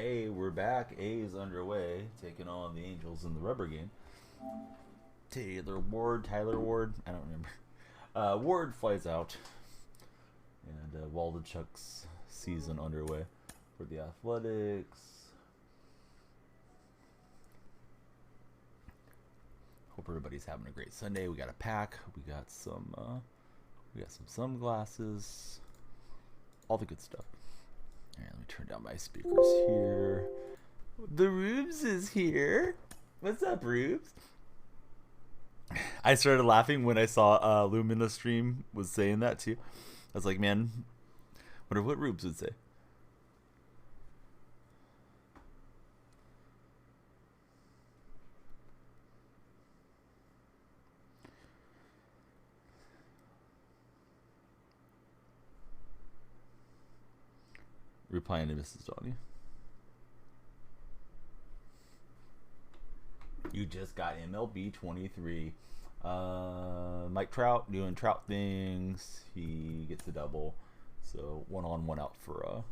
Hey, we're back. A is underway, taking on the Angels in the rubber game. Tyler Ward, I don't remember. Ward flies out, and Waldichuk's season underway for the Athletics. Hope everybody's having a great Sunday. We got a pack. We got some sunglasses. All the good stuff. All right, let me turn down my speakers here. The Rubes is here. What's up, Rubes? I started laughing when I saw Lumina stream was saying that too. I was like, man, wonder what Rubes would say. Replying to Mrs. Donnie. You just got MLB 23. Mike Trout doing Trout things. He gets a double. So 1 on 1 out for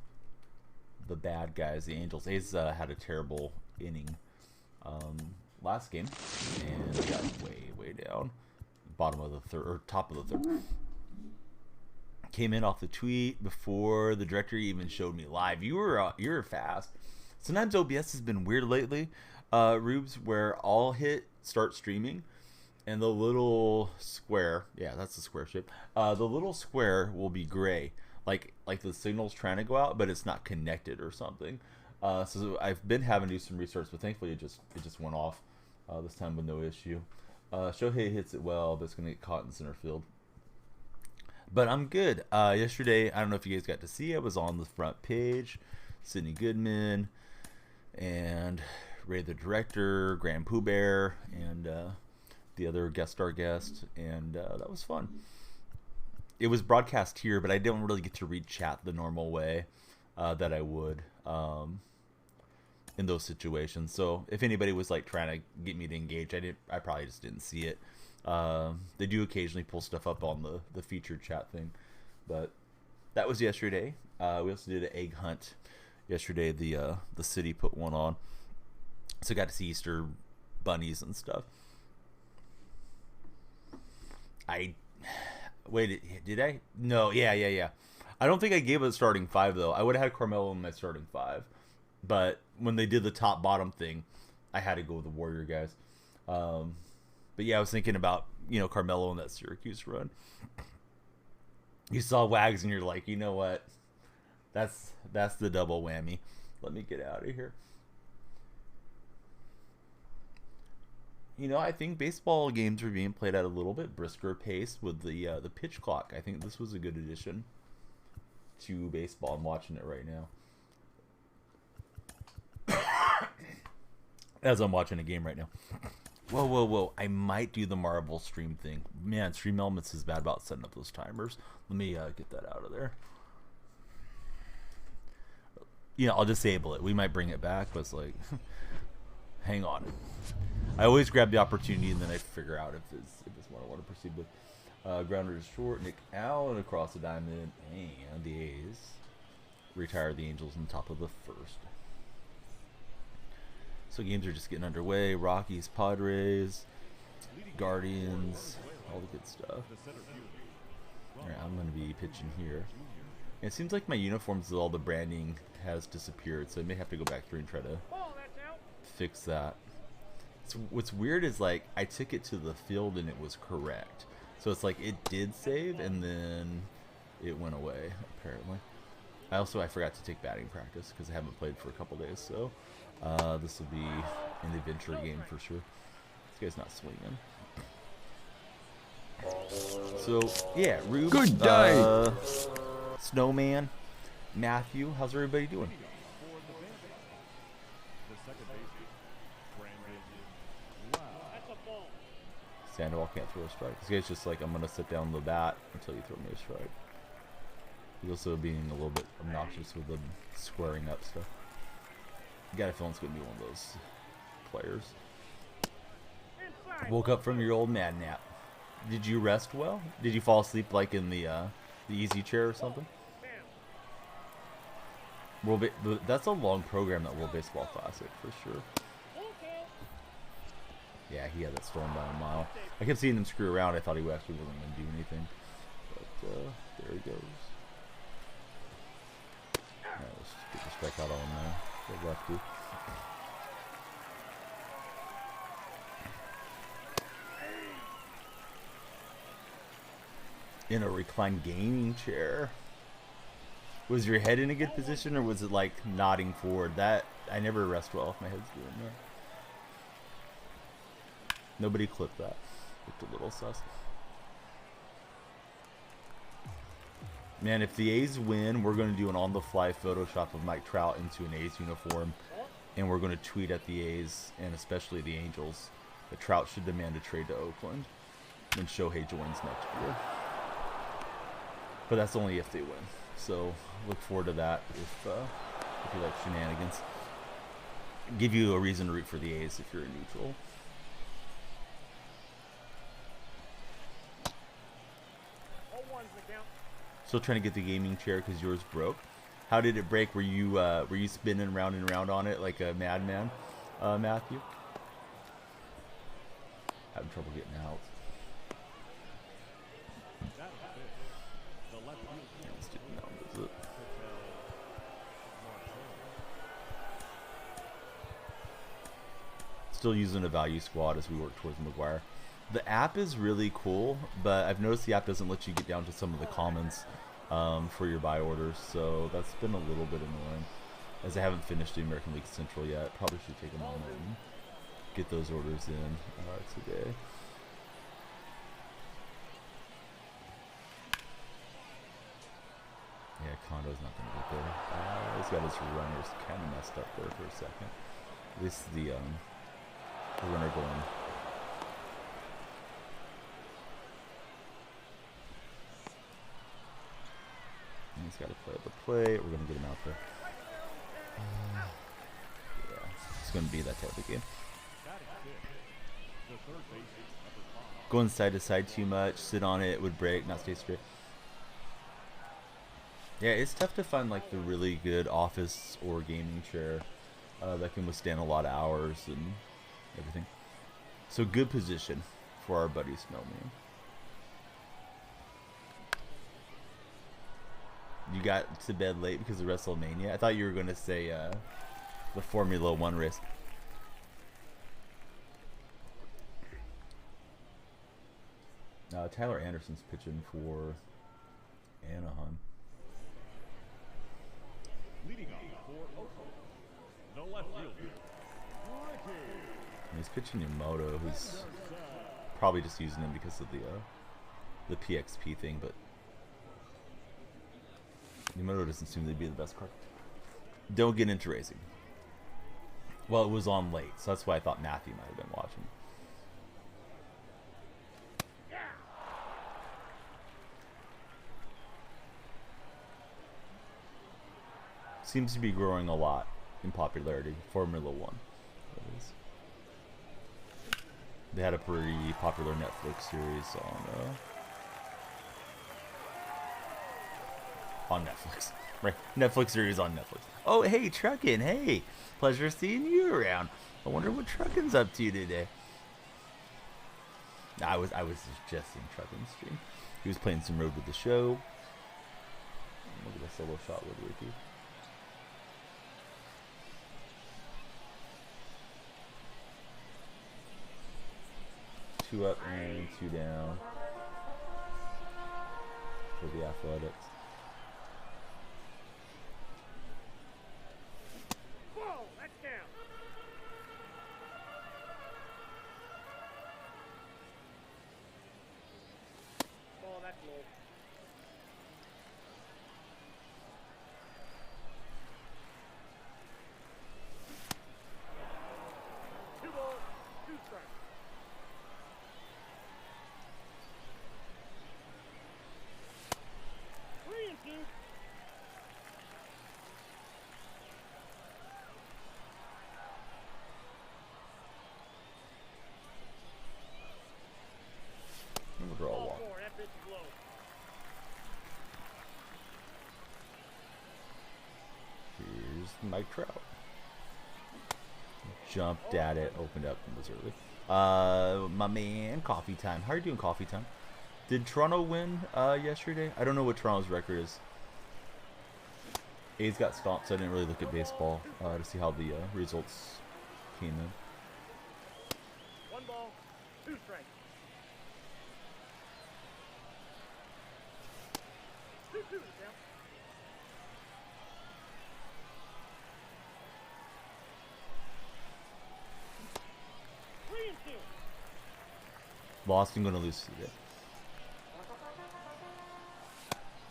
the bad guys, the Angels. A's had a terrible inning last game and got way down. Bottom of the third, or top of the third. Came in off the tweet before the director even showed me live. You were fast. Sometimes OBS has been weird lately, Rubes, where I'll hit start streaming, and the little square, yeah, that's the square shape. The little square will be gray, like the signal's trying to go out, but it's not connected or something. So I've been having to do some research, but thankfully it just went off this time with no issue. Shohei hits it well, but it's gonna get caught in center field. But I'm good. Yesterday, I don't know if you guys got to see, I was on the front page. Sidney Goodman and Ray the director, Graham Pooh Bear, and the other guest star guest, and that was fun. It was broadcast here, but I didn't really get to read chat the normal way that I would in those situations. So if anybody was like trying to get me to engage, I probably just didn't see it. They do occasionally pull stuff up on the featured chat thing, but that was yesterday. We also did an egg hunt yesterday. The city put one on, so got to see Easter bunnies and stuff. Did I? No, yeah. I don't think I gave it a starting 5 though. I would have had Carmelo in my starting 5, but when they did the top bottom thing, I had to go with the Warrior guys. But yeah, I was thinking about, Carmelo in that Syracuse run. You saw Wags and you're like, you know what? That's the double whammy. Let me get out of here. I think baseball games are being played at a little bit brisker pace with the pitch clock. I think this was a good addition to baseball. I'm watching it right now. As I'm watching a game right now. Whoa. I might do the Marvel stream thing. Man, Stream Elements is bad about setting up those timers. Let me get that out of there. I'll disable it. We might bring it back, but it's like, hang on. I always grab the opportunity, and then I figure out if it's what I want to proceed with. Grounder is short. Nick Allen across the diamond. And the A's retire the Angels on top of the first. So games are just getting underway. Rockies, Padres, Guardians, all the good stuff. Alright, I'm going to be pitching here. And it seems like my uniforms with all the branding has disappeared, so I may have to go back through and try to fix that. So what's weird is, like, I took it to the field and it was correct. So it's like it did save and then it went away, apparently. I forgot to take batting practice because I haven't played for a couple days, so this will be an adventure game for sure. This guy's not swinging. So yeah, Rube. Good day. Snowman, Matthew, how's everybody doing? Sandoval can't throw a strike. This guy's just like, I'm gonna sit down the bat until you throw me a strike. He's also being a little bit obnoxious with the squaring up stuff. You got a feeling it's going to be one of those players. Woke up from your old mad nap. Did you rest well? Did you fall asleep like in the easy chair or something? That's a long program, that World Baseball Classic for sure. Yeah, he had that stolen by a mile. I kept seeing him screw around. I thought he actually wasn't going to do anything, but there he goes. All right, let's just get the strikeout on the lefty. In a reclined gaming chair. Was your head in a good position, or was it like nodding forward? That I never rest well if my head's doing that. Nobody clipped that. Looked a little sus. Man, if the A's win, we're going to do an on-the-fly Photoshop of Mike Trout into an A's uniform, and we're going to tweet at the A's, and especially the Angels, that Trout should demand a trade to Oakland when Shohei joins next year. But that's only if they win. So look forward to that if you like shenanigans. Give you a reason to root for the A's if you're a neutral. Still trying to get the gaming chair because yours broke. How did it break? Were you spinning round and round on it like a madman, Matthew? Having trouble getting out. Still using a value squad as we work towards McGuire. The app is really cool, but I've noticed the app doesn't let you get down to some of the commons for your buy orders, so that's been a little bit annoying, as I haven't finished the American League Central yet. Probably should take a moment and get those orders in today. Yeah, Condo's not going to get there. He's got his runners kind of messed up there for a second. At least the runner going. And he's got to play up the plate. We're going to get him out there. Yeah, it's going to be that type of game. Going side to side too much, sit on it, would break, not stay straight. Yeah, it's tough to find like the really good office or gaming chair that can withstand a lot of hours and everything. So good position for our buddy Snowman. You got to bed late because of WrestleMania? I thought you were going to say the Formula One race. Tyler Anderson's pitching for Anaheim. Leading off for Oakland, the left fielder. He's pitching Yamamoto, who's probably just using him because of the PXP thing, but Yamamoto doesn't seem to be the best card. Don't get into racing. Well, it was on late, so that's why I thought Matthew might have been watching. Seems to be growing a lot in popularity. Formula One, that is. They had a pretty popular Netflix series on Netflix. Right, Netflix series on Netflix. Oh, hey, Truckin', hey, pleasure seeing you around. I wonder what Truckin's up to today. I was just seeing Truckin's stream. He was playing some Road to the Show. Look at the solo shot with Ricky. Two up and two down for the Athletics. Whoa, that's down. Oh, that's low. Two balls, two strikes. Mike Trout. Jumped at it, opened up, and was early. My man, Coffee Time. How are you doing, Coffee Time? Did Toronto win yesterday? I don't know what Toronto's record is. A's got stomped, so I didn't really look at baseball to see how the results came in. 1 ball, 2 strikes. 2-2 to count. Boston going to lose today.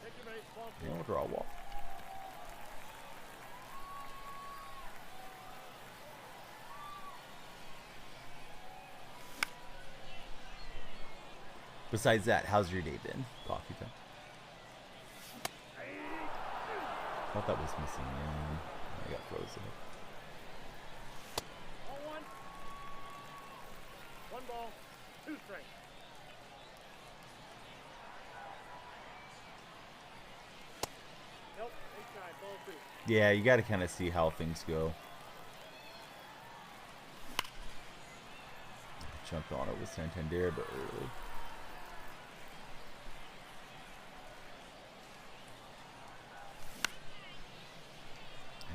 Take your base, ball Yeah, 4. we'll draw a walk. Besides that, how's your day been? Coffee time. Thought that was missing. Yeah, I got frozen. Ball 1. 1 ball, 2 strikes. Nope, 8-9, ball 2. Yeah, you got to kind of see how things go. Jumped on it with Santander, but early.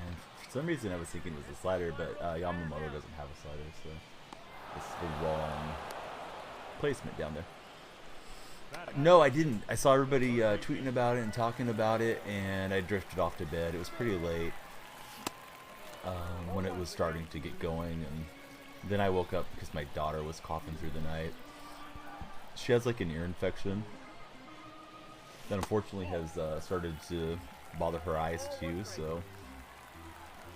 And for some reason, I was thinking it was a slider, but Yamamoto doesn't have a slider, so it's the wrong placement down there. No, I didn't. I saw everybody tweeting about it and talking about it, and I drifted off to bed. It was pretty late when it was starting to get going, and then I woke up because my daughter was coughing through the night. She has like an ear infection that unfortunately has started to bother her eyes too, so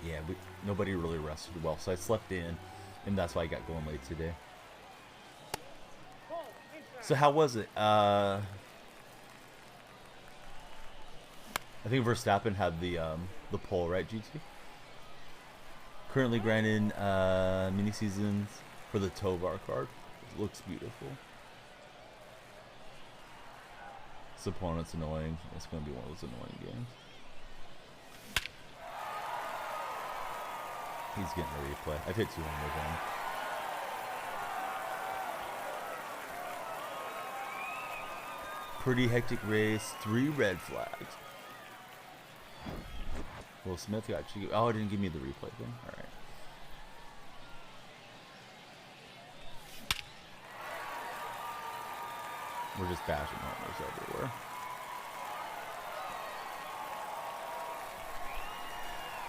yeah, nobody really rested well, so I slept in, and that's why I got going late today. So how was it? I think Verstappen had the pole, right, GT? Currently grinding mini seasons for the Tovar card. It looks beautiful. This opponent's annoying. It's going to be one of those annoying games. He's getting a replay. I've hit 200 with him. Pretty hectic race. 3 red flags. Will Smith got you. Oh, it didn't give me the replay thing. All right. We're just bashing homers everywhere.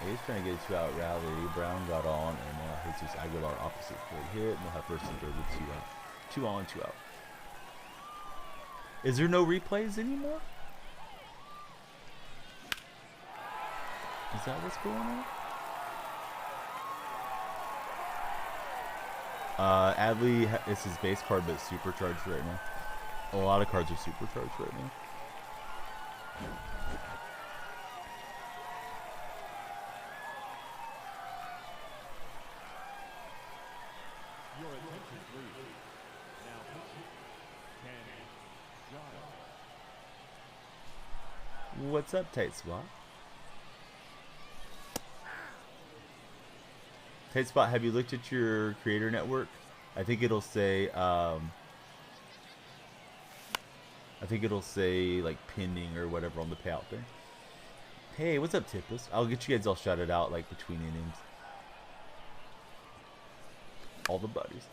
He's trying to get a 2-out rally. Brown got on, and Jesus Aguilar opposite third hit, and we'll have first and third with 2 out. 2 on, 2 out. Is there no replays anymore? Is that what's going on? Adley is his base card, but it's supercharged right now. A lot of cards are supercharged right now. Your attention, please. Now, Ken Giles. What's up, Tight Spot? Tight Spot, have you looked at your creator network? I think it'll say, like pending or whatever on the payout thing. Hey, what's up, Tippus? I'll get you guys all shouted out like between innings. All the buddies.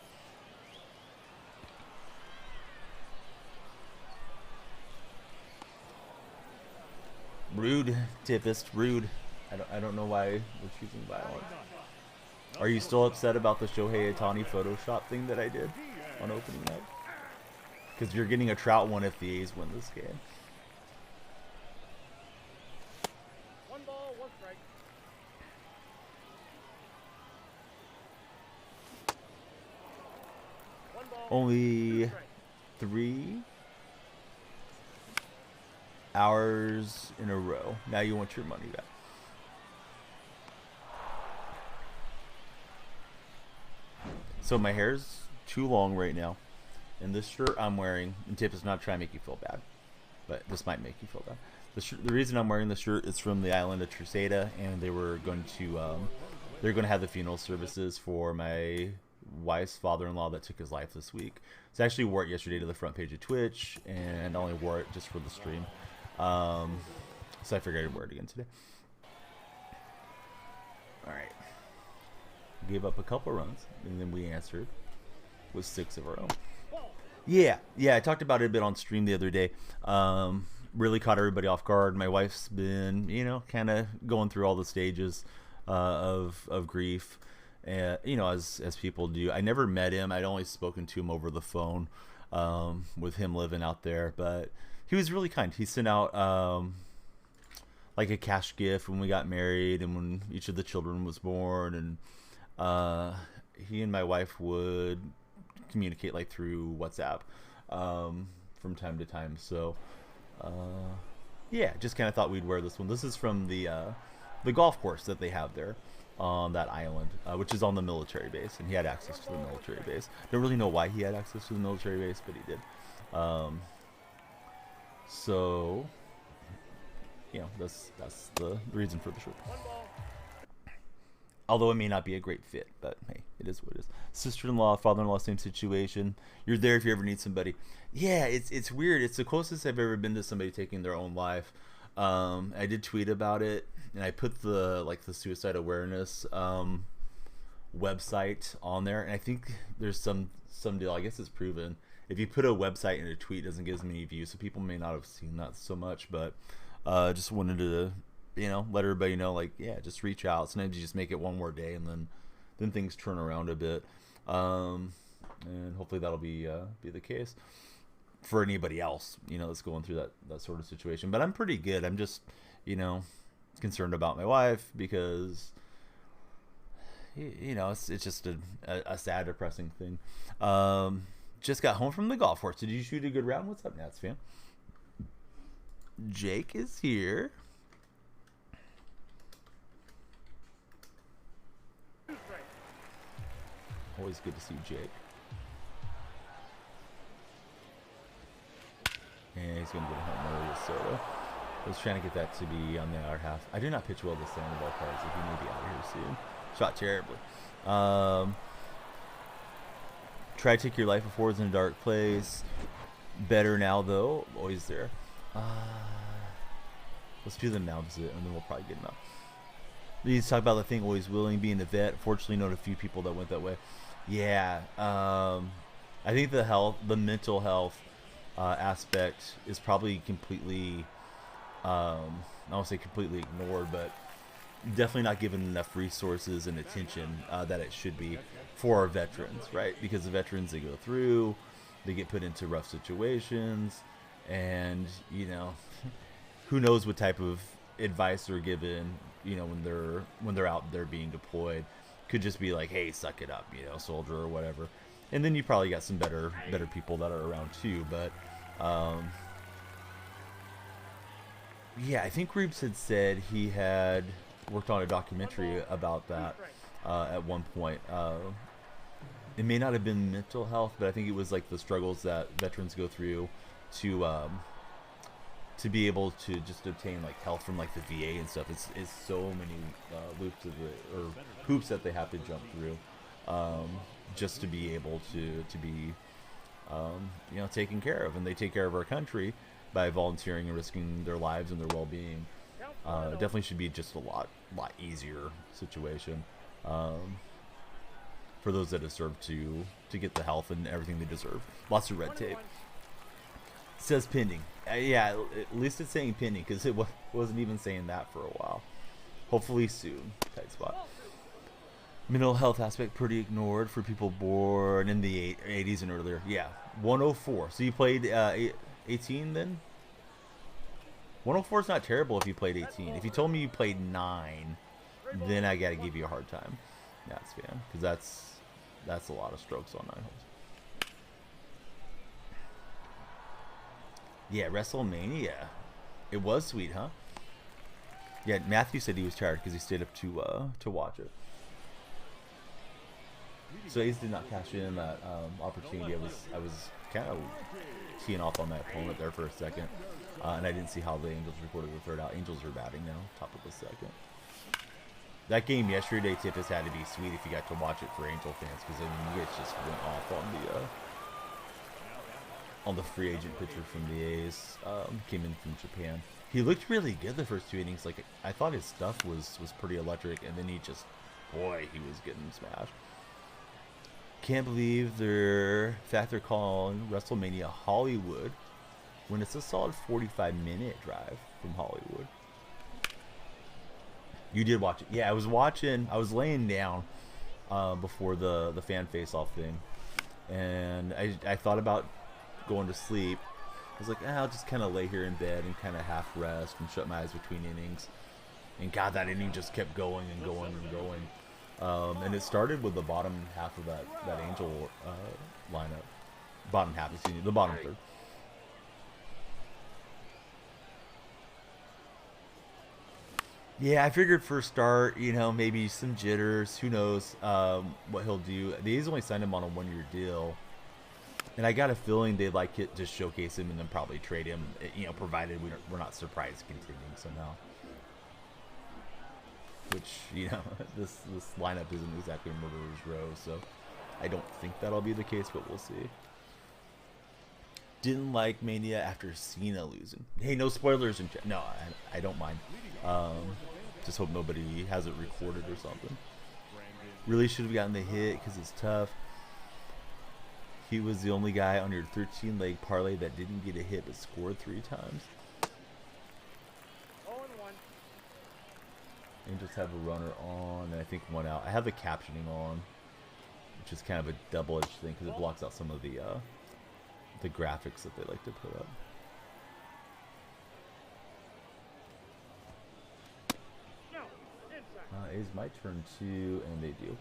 Rude, Tippus, rude. I don't know why we're choosing violence. Are you still upset about the Shohei Ohtani Photoshop thing that I did on opening night? Because you're getting a Trout one if the A's win this game. 1 ball, 1 strike. Only 3 hours in a row. Now you want your money back. So my hair's too long right now. And this shirt I'm wearing, and Tip is not trying to make you feel bad, but this might make you feel bad. The reason I'm wearing the shirt is from the island of Treseda, and they're going to have the funeral services for my wife's father-in-law that took his life this week. So I actually wore it yesterday to the front page of Twitch, and I only wore it just for the stream. So I figured I'd wear it again today. All right. Gave up a couple runs, and then we answered with 6 of our own. Yeah, I talked about it a bit on stream the other day. Really caught everybody off guard. My wife's been, kind of going through all the stages of grief, and as people do. I never met him. I'd only spoken to him over the phone with him living out there, but he was really kind. He sent out like a cash gift when we got married and when each of the children was born, and he and my wife would communicate like through WhatsApp from time to time. So yeah, just kind of thought we'd wear this one. This is from the golf course that they have there on that island, which is on the military base, and he had access to the military base. Don't really know why he had access to the military base, but he did. So that's the reason for the shirt. Although it may not be a great fit, but hey, it is what it is. Sister-in-law, father-in-law, same situation. You're there if you ever need somebody. Yeah, it's weird. It's the closest I've ever been to somebody taking their own life. I did tweet about it, and I put the suicide awareness website on there, and I think there's some deal. I guess it's proven. If you put a website in a tweet, it doesn't get as many views, so people may not have seen that so much, but just wanted to let everybody know, like, yeah, just reach out. Sometimes you just make it one more day, and then things turn around a bit, and hopefully that'll be the case for anybody else that's going through that sort of situation. But I'm pretty good. I'm just concerned about my wife because it's just a sad, depressing thing. Just got home from the golf course. Did you shoot a good round? What's up, Nats fan? Jake is here. Always good to see Jake. And he's going to get a home run with soda. I was trying to get that to be on the other half. I did not pitch well this Sandoval cards, so he may be out of here soon. Shot terribly. Try to take your life before it's in a dark place. Better now, though. Always there. Let's do the now visit, and then we'll probably get him out. Please talk about the thing always willing, being a vet. Fortunately, know a few people that went that way. Yeah, I think the mental health aspect is probably completely, I won't say completely ignored, but definitely not given enough resources and attention that it should be for our veterans, right? Because the veterans, they go through, they get put into rough situations, and who knows what type of advice they're given, when they're out there being deployed. Could just be like, hey, suck it up, soldier, or whatever. And then you probably got some better people that are around too. But yeah, I think Reeves had said he had worked on a documentary about that at one point. It may not have been mental health, but I think it was like the struggles that veterans go through to be able to just obtain like help from like the VA and stuff. It's so many loops or hoops that they have to jump through just to be able to be taken care of. And they take care of our country by volunteering and risking their lives and their well-being. Definitely should be just a lot easier situation for those that deserve to get the health and everything they deserve. Lots of red tape. It says pending. Yeah, at least it's saying pending, because it wasn't even saying that for a while. Hopefully soon. Tight spot. Mental health aspect pretty ignored for people born in the 80s and earlier. Yeah, 104. So you played 18 then? 104 is not terrible if you played 18. If you told me you played 9, then I got to give you a hard time. That's fan, because that's a lot of strokes on 9 holes. Yeah, WrestleMania. It was sweet, huh? Yeah, Matthew said he was tired because he stayed up to watch it. So Ace did not cash in that opportunity. I was kind of teeing off on my opponent there for a second. And I didn't see how the Angels recorded the third out. Angels are batting now, top of the second. That game yesterday, Tippis had to be sweet if you got to watch it for Angel fans, because I mean, you guys just went off on the free agent pitcher from the A's. Came in from Japan. He looked really good the first 2 innings. Like, I thought his stuff was pretty electric, and then he just, boy, he was getting smashed. Can't believe they're calling WrestleMania Hollywood when it's a solid 45-minute drive from Hollywood. You did watch it. Yeah, I was laying down before the fan face-off thing, and I thought about going to sleep. I was like, I'll just kind of lay here in bed and kind of half rest and shut my eyes between innings. And God, that inning just kept going and going and going. And it started with the bottom half of that Angel lineup. Bottom half, excuse me, the bottom third. Yeah, I figured for a start, maybe some jitters. Who knows what he'll do. The A's only signed him on a 1-year deal. And I got a feeling they'd like it to showcase him and then probably trade him, provided we're not surprised continuing somehow. Which, this lineup isn't exactly murderer's row, so I don't think that'll be the case, but we'll see. Didn't like Mania after Cena losing. Hey, no spoilers. No, I don't mind. Just hope nobody has it recorded or something. Really should have gotten the hit because it's tough. He was the only guy on your 13-leg parlay that didn't get a hit but scored 3 times. 0-1. Angels have a runner on, and I think 1 out. I have the captioning on, which is kind of a double-edged thing because it blocks out some of the graphics that they like to put up. No, inside. A's might turn 2, and they do.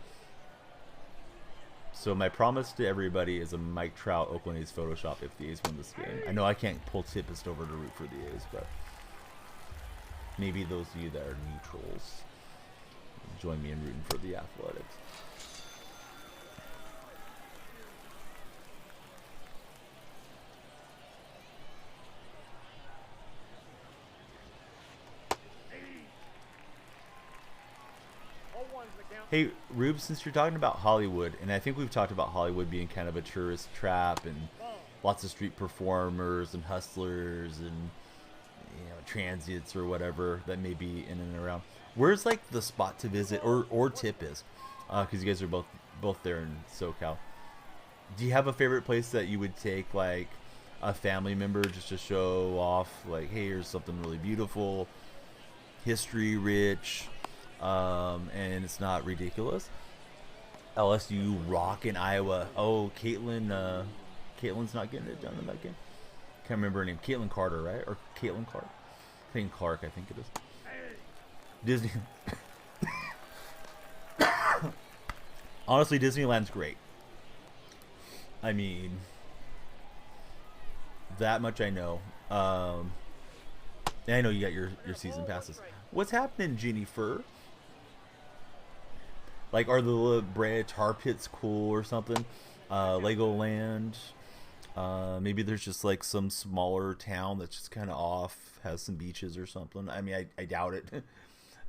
So my promise to everybody is a Mike Trout Oakland A's Photoshop if the A's win this game. I know I can't pull Tippist over to root for the A's, but maybe those of you that are neutrals join me in rooting for the Athletics. Hey, Rube, since you're talking about Hollywood, and I think we've talked about Hollywood being kind of a tourist trap and lots of street performers and hustlers and transients or whatever that may be in and around. Where's like the spot to visit or tip is? Because you guys are both there in SoCal. Do you have a favorite place that you would take like a family member just to show off? Like, hey, here's something really beautiful, history rich. And it's not ridiculous. LSU rock in Iowa. Oh, Caitlin's not getting it done in that game. Can't remember her name. Caitlin Carter, right? Or Caitlin Clark? Clark, I think it is. Disney. Honestly, Disneyland's great. I mean, that much I know. And I know you got your season passes. What's happening, Jennifer? Like, are the La Brea tar pits cool or something? Legoland. Maybe there's just like some smaller town that's just kind of off, has some beaches or something. I mean, I doubt it.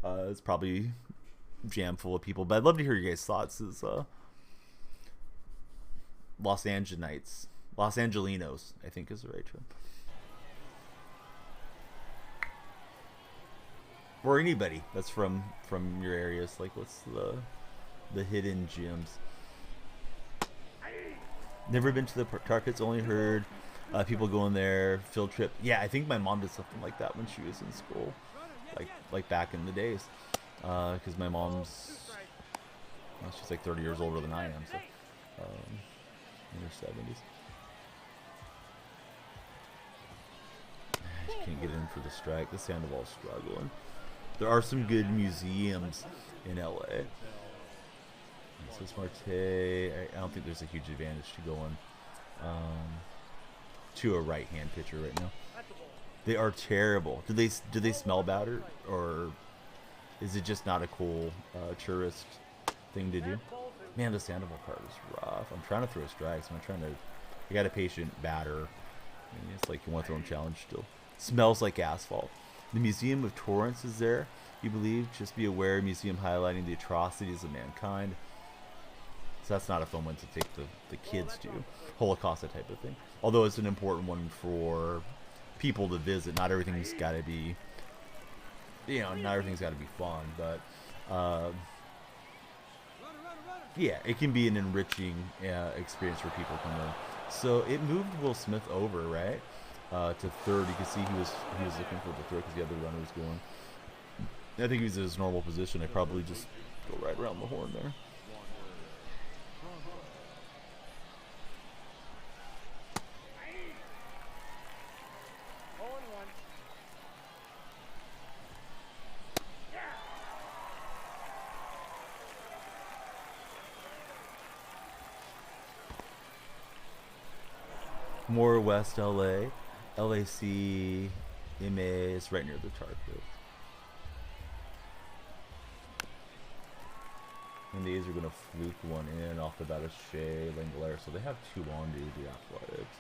It's probably jam full of people, but I'd love to hear your guys' thoughts. Is Los Angelinos, I think is the right term. Or anybody that's from your areas. Like, what's the hidden gems? Never been to the tar pits, only heard people going there, field trip. Yeah, I think my mom did something like that when she was in school, like back in the days, because my mom's, well, she's like 30 years older than I am, so in her 70s. She can't get in for the strike. The Sandoval's struggling. There are some good museums in LA. So it's Marte. I don't think there's a huge advantage to going to a right-hand pitcher right now. They are terrible. Do they smell bad, or is it just not a cool tourist thing to do? Man, the Sandoval card is rough. I'm trying to throw strikes. I got a patient batter. And it's like you want to throw him challenge still. Smells like asphalt. The Museum of Torrance is there, you believe. Just be aware, museum highlighting the atrocities of mankind. So that's not a fun one to take the kids to. Holocaust, that type of thing. Although it's an important one for people to visit. Not everything's got to be, not everything's got to be fun. But, yeah, it can be an enriching experience for people to come in. So it moved Will Smith over, right? To third. You can see he was looking for the throw because the other runner was going. I think he's in his normal position. I probably just go right around the horn there. More West LA. LAC MA is right near the tar pit. And the A's are going to fluke one in off the bat of Shea Langolier. So they have 2 on to the Athletics.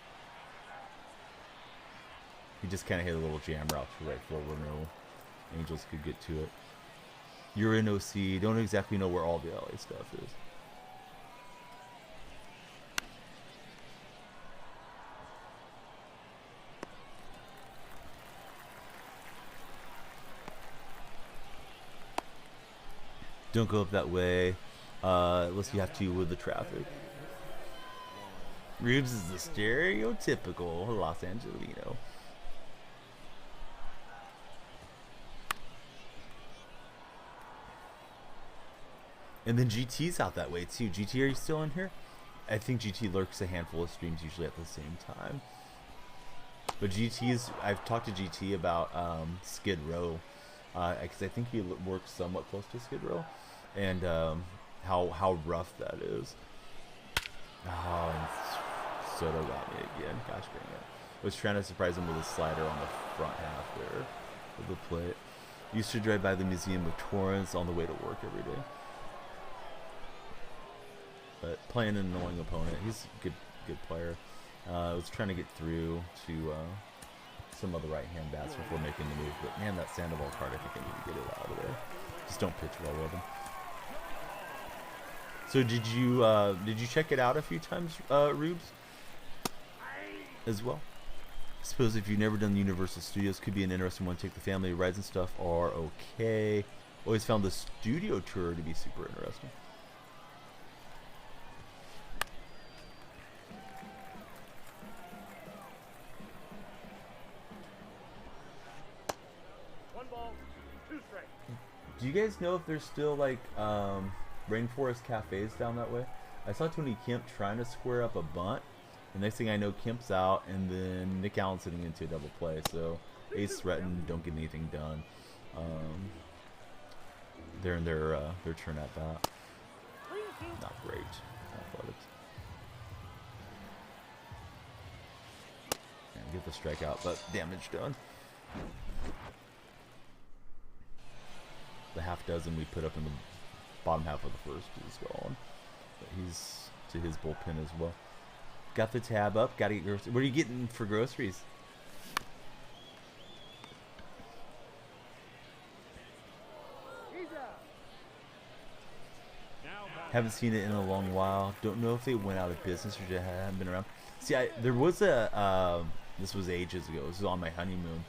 He just kind of hit a little jam route to right field where no Angels could get to it. You're in OC. Don't exactly know where all the LA stuff is. Don't go up that way unless you have to with the traffic. Rubes is the stereotypical Los Angelino. And then GT's out that way too. GT, are you still in here? I think GT lurks a handful of streams usually at the same time. But GT's, I've talked to GT about Skid Row. Because I think he works somewhat close to Skid Row, and how rough that is. Oh, and Soto got me again. Gosh dang it! I was trying to surprise him with a slider on the front half there of the plate. Used to drive by the Museum of Torrance on the way to work every day. But playing an annoying opponent, he's a good player. I was trying to get through to some of the right-hand bats before making the move, but man, that Sandoval card, I think I need to get it out of there. Just don't pitch well with him. So did you check it out a few times, Rubes? As well? I suppose if you've never done the Universal Studios, could be an interesting one. Take the family rides and stuff are okay. Always found the studio tour to be super interesting. Do you guys know if there's still like rainforest cafes down that way? I saw Tony Kemp trying to square up a bunt. The next thing I know, Kemp's out, and then Nick Allen sitting into a double play. So Ace threatened, don't get anything done. They're in their turn at bat. Not great. Athletics. And get the strikeout, but damage done. The half dozen we put up in the bottom half of the first is gone. But he's to his bullpen as well. Got the tab up. Got to get groceries. What are you getting for groceries? Haven't seen it in a long while. Don't know if they went out of business or just haven't been around. See, there was a this was ages ago. This was on my honeymoon.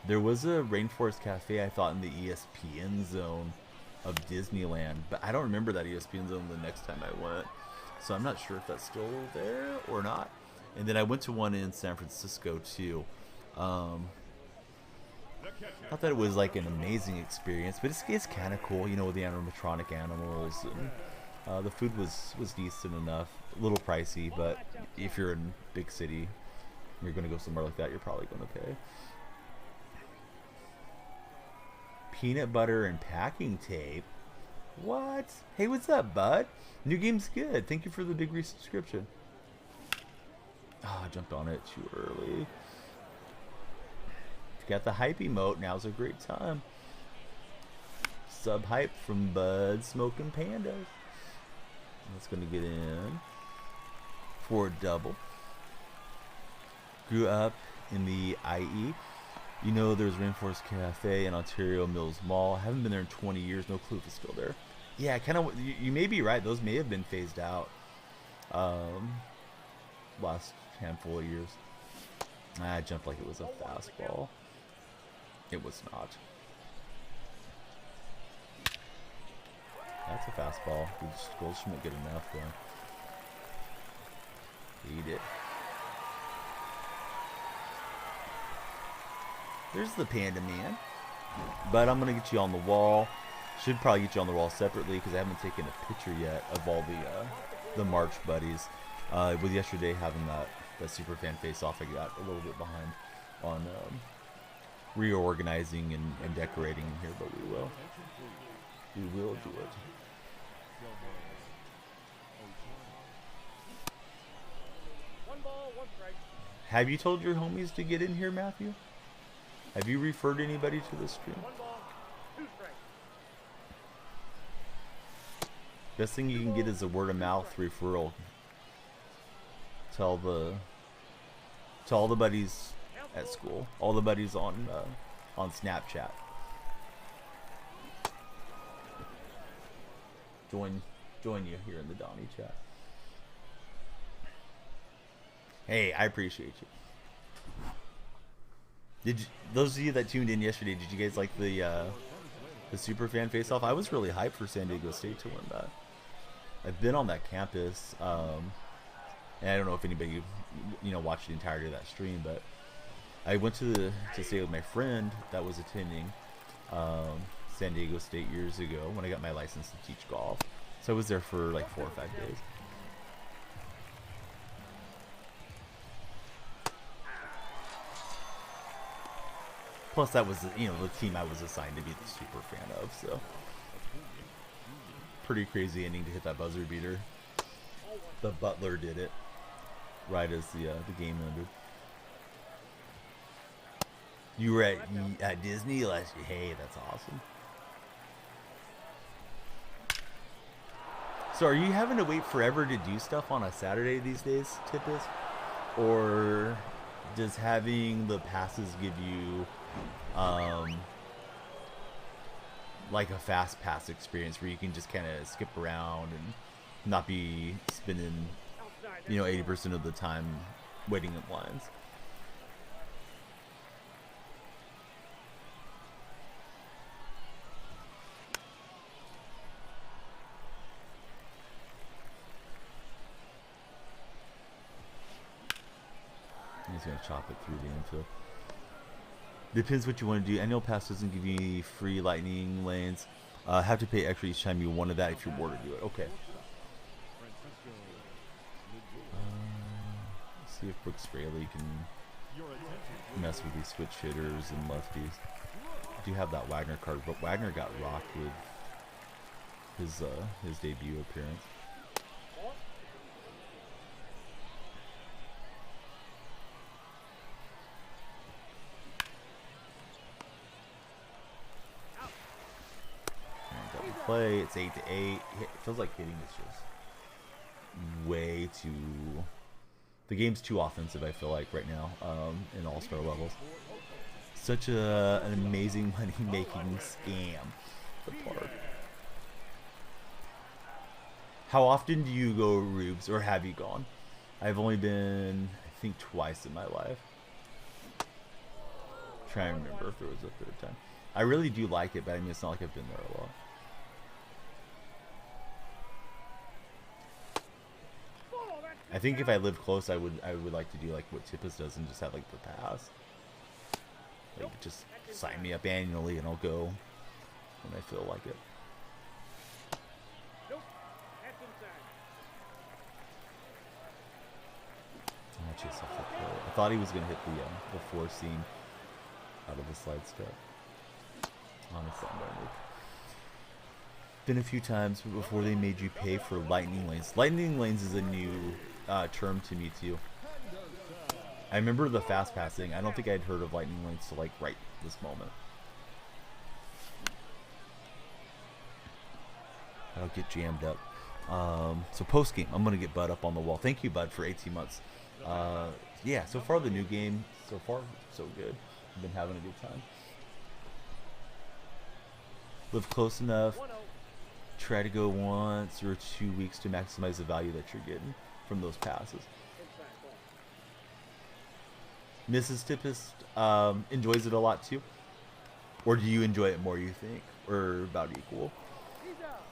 There was a Rainforest Cafe, I thought, in the ESPN zone of Disneyland, but I don't remember that ESPN zone the next time I went, so I'm not sure if that's still there or not. And then I went to one in San Francisco too. Not that it was like an amazing experience, but it's kind of cool, you know, with the animatronic animals, and the food was decent enough. A little pricey, but if you're in a big city, you're going to go somewhere like that, you're probably going to pay. Peanut butter and packing tape? What? Hey, what's up, bud? New game's good. Thank you for the big resubscription. Oh, I jumped on it too early. If you got the hype emote, now's a great time. Sub hype from Bud Smoking Pandas. That's going to get in for a double. Grew up in the IE. You know, there's Rainforest Cafe in Ontario Mills Mall. I haven't been there in 20 years. No clue if it's still there. Yeah, kind of. You may be right. Those may have been phased out. Last handful of years. I jumped like it was a fastball. It was not. That's a fastball. The goal shouldn't get enough though. Eat it. There's the Panda Man. But I'm going to get you on the wall. Should probably get you on the wall separately because I haven't taken a picture yet of all the March buddies. With yesterday having that Superfan face-off, I got a little bit behind on reorganizing and decorating in here, but we will. We will do it. One ball, one strike. Have you told your homies to get in here, Matthew? Have you referred anybody to this stream? One ball, two strikes. Best thing you can get is a word of mouth referral. Tell all the buddies at school, all the buddies on Snapchat. Join you here in the Donnie chat. Hey, I appreciate you. Those of you that tuned in yesterday, did you guys like the Superfan face-off? I was really hyped for San Diego State to win that. I've been on that campus, and I don't know if anybody watched the entirety of that stream, but I went to stay with my friend that was attending San Diego State years ago when I got my license to teach golf. So I was there for like 4 or 5 days. Plus, that was the team I was assigned to be the super fan of. So pretty crazy ending to hit that buzzer beater. The Butler did it right as the game ended. You were at Disney last year. Hey, that's awesome. So are you having to wait forever to do stuff on a Saturday these days, Tippis? Or does having the passes give you like a fast pass experience where you can just kind of skip around and not be spending 80% of the time waiting in lines? He's going to chop it through the infield. Depends what you want to do. Annual pass doesn't give you any free lightning lanes. Have to pay extra each time you wanted that if you were to do it. Okay. Let's see if Brooks Fraley can mess with these switch hitters and lefties. I do have that Wagner card, but Wagner got rocked with his debut appearance. Play. It's 8-8. It feels like hitting is just way too. The game's too offensive. I feel like right now in all-star levels. Such an amazing money-making scam. The park. How often do you go, Rubes, or have you gone? I've only been, I think, twice in my life. Trying to remember if there was a third time. I really do like it, but I mean, it's not like I've been there a lot. I think if I lived close, I would like to do like what Tippis does and just have like the pass. Like just sign me up annually and I'll go when I feel like it. Nope. That's inside. I thought he was gonna hit the four seam out of the slide step. Honestly, been a few times before they made you pay for lightning lanes. Lightning lanes is a new term to me too. I remember the fast passing. I don't think I'd heard of lightning lanes till like right this moment. I'll get jammed up. So post game, I'm gonna get Bud up on the wall. Thank you, Bud, for 18 months. Yeah, so far the new game, so far so good. been having a good time. Live close enough. 1-0. Try to go once or 2 weeks to maximize the value that you're getting from those passes. Inside ball. Mrs. Tippist enjoys it a lot too. Or do you enjoy it more, you think? Or about equal? He's out.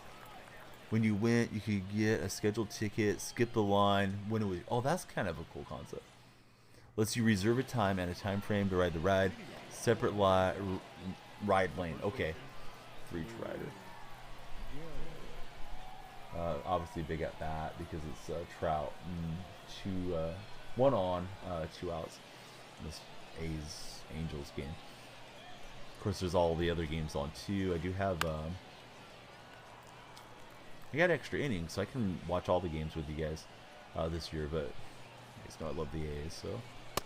When you went, you could get a scheduled ticket, skip the line, win away. Oh, that's kind of a cool concept. Lets you reserve a time and a time frame to ride the ride. Separate ride lane. Okay. For each rider. Obviously big at bat because it's Trout. One on, 2 outs. In this Angels game. Of course, there's all the other games on too. I do have. I got extra innings, so I can watch all the games with you guys this year. But you guys know I love the A's, so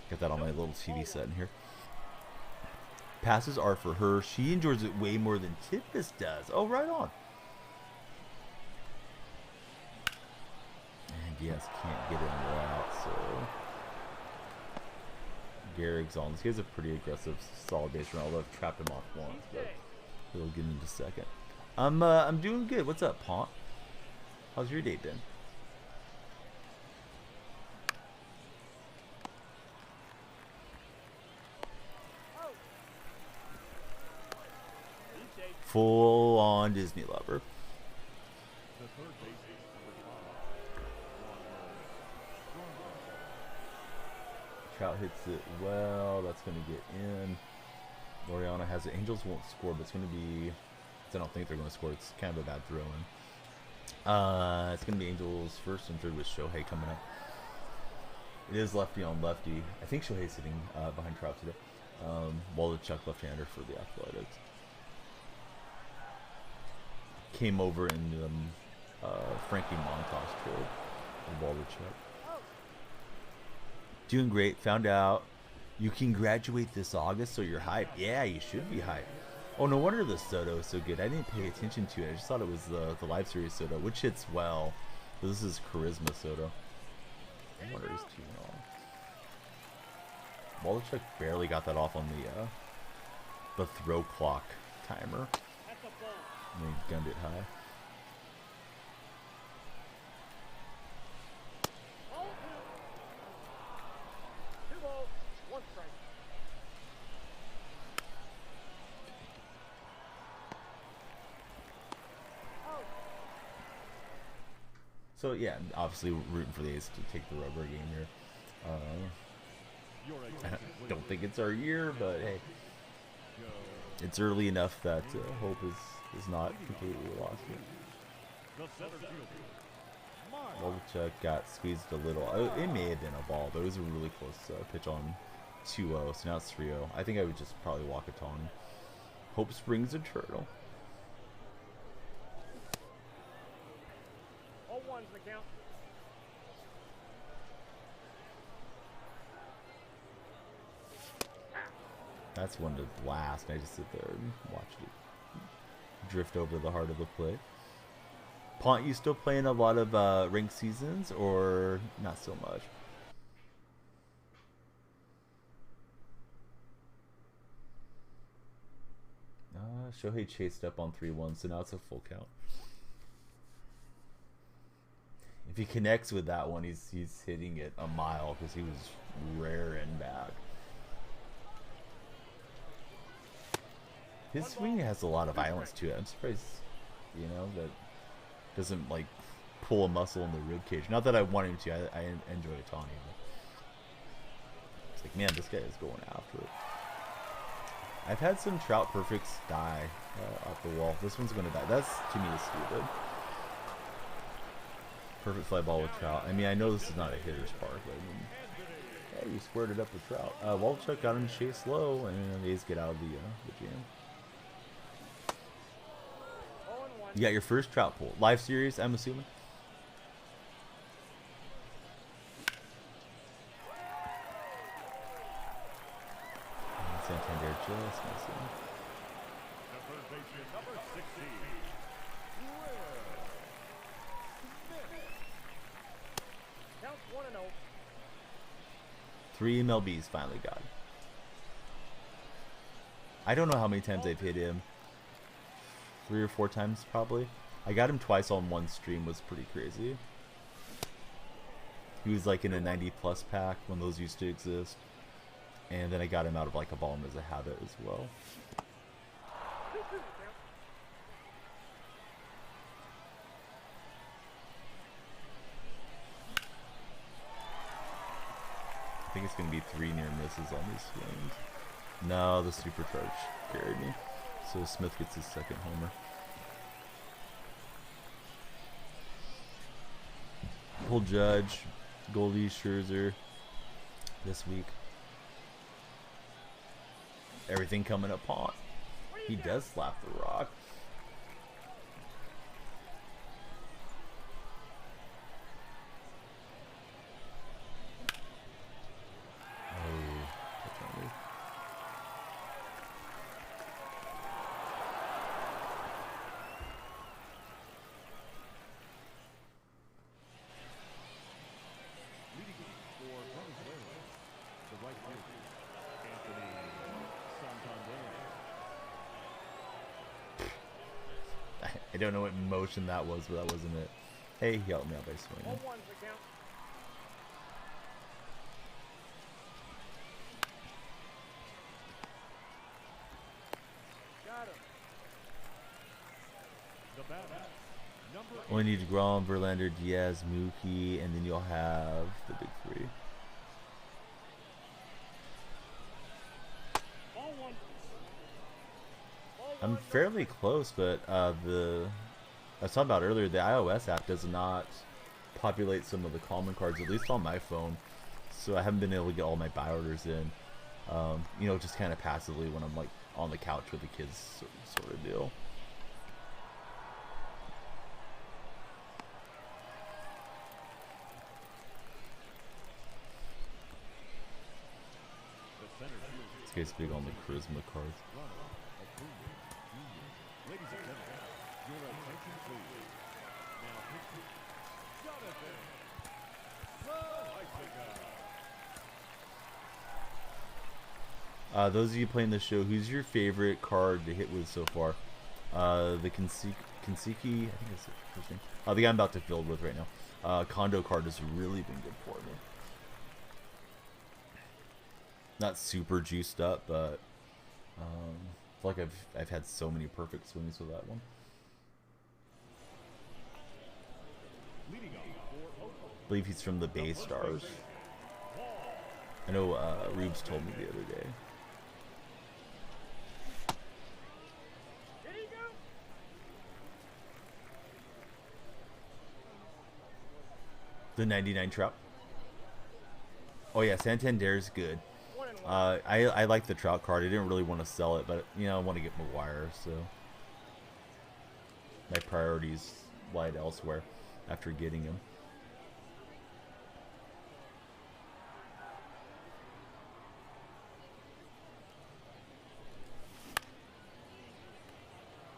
got that on my little TV set in here. Passes are for her. She enjoys it way more than Tippis does. Oh, right on. And yes, can't get in that, so Gehrig's on. This guy's a pretty aggressive, solid base runner. Although I've trapped him off once, but he'll get into second. I'm doing good. What's up, Pont? How's your day been? Full on Disney lover. The third baseman, number 5. Trout hits it well. That's going to get in. Loriana has it. Angels won't score, but it's going to be. I don't think they're going to score. It's kind of a bad throw in. It's going to be Angels first and third with Shohei coming up. It is lefty on lefty. I think Shohei's sitting behind Trout today. Waldichuk left-hander for the Athletics. Came over in the Frankie Montas trade with Waldichuk. Doing great. Found out you can graduate this August, so you're hyped. Yeah, you should be hyped. Oh, no wonder the Soto is so good. I didn't pay attention to it. I just thought it was the live series Soto, which hits well. So this is Charisma Soto. I wonder is too long. Waldichuk barely got that off on the throw clock timer. That's a ball. And he gunned it high. Ball 2. 2 balls, 1 strike. Out. So yeah, obviously rooting for the A's to take the rubber game here. Your I attention, don't think it's our year, but hey, go. it's early enough that hope is not completely lost yet. The center fielder, Mark. Waldichuk got squeezed a little. It may have been a ball, but it was a really close pitch on 2-0, so now it's 3-0. I think I would just probably walk a Tawny. Hope springs eternal. All 1's the count. That's one to blast. I just sit there and watch it drift over the heart of the plate. Pont, you still playing a lot of ranked seasons or not so much? Shohei chased up on 3-1, so now it's a full count. If he connects with that one, he's hitting it a mile because he was raring back. His swing has a lot of violence to it. I'm surprised, that doesn't like pull a muscle in the rib cage. Not that I want him to. I enjoy Tawny, but it's like, man, this guy is going after it. I've had some Trout perfects die off the wall. This one's going to die. That's, to me, is stupid. Perfect fly ball with Trout. I mean, I know this is not a hitter's park, but I mean, yeah, you squared it up with Trout. Waldichuk got him chase low, and the A's get out of the jam. You got your first Trout pull. Live series, I'm assuming? Santander just missing. The third baseman, number 16. Count 1-0. 3 MLBs finally got. I don't know how many times I've hit him. 3 or 4 times probably. I got him twice on one stream, was pretty crazy. He was like in a 90 plus pack when those used to exist. And then I got him out of like a bomb as a habit as well. I think it's going to be 3 near misses on these swings. No, the supercharge carried me. So Smith gets his second homer. Pull Judge, Goldie, Scherzer this week. Everything coming upon. He does slap the rock. I don't know what motion that was, but that wasn't it. Hey, he helped me out by swinging. Only need Grom, Verlander, Diaz, Mookie, and then you'll have the big 3. I'm fairly close, but I was talking about earlier, the iOS app does not populate some of the common cards, at least on my phone. So I haven't been able to get all my buy orders in. You know, just kind of passively when I'm like on the couch with the kids, sort of deal. This guy's big on the charisma cards. Ladies and gentlemen, your attention please. Now pitching, Jonathan, the Heisinger. Those of you playing the show, who's your favorite card to hit with so far? The Kansiki, I think that's the first name. The guy I'm about to field with right now. Condo card has really been good for me. Not super juiced up, but I feel like I've had so many perfect swings with that one. I believe he's from the Bay Stars. I know Rubes told me the other day. The 99 Trout. Oh yeah, Santander's good. I like the Trout card. I didn't really want to sell it, but you know I want to get McGuire, so my priorities lied elsewhere after getting him.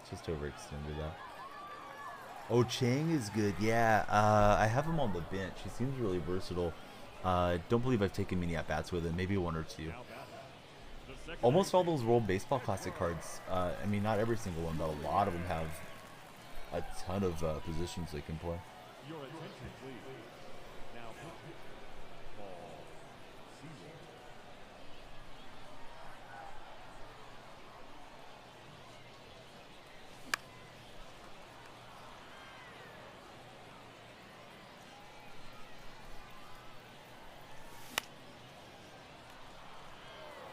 Just overextended that. Oh, Chang is good. Yeah, I have him on the bench. He seems really versatile. Don't believe I've taken many at-bats with him. Maybe 1 or 2. Almost all those World Baseball Classic cards, I mean, not every single one, but a lot of them have a ton of positions they can play. Your attention please. Now pitching, Paul Caesar.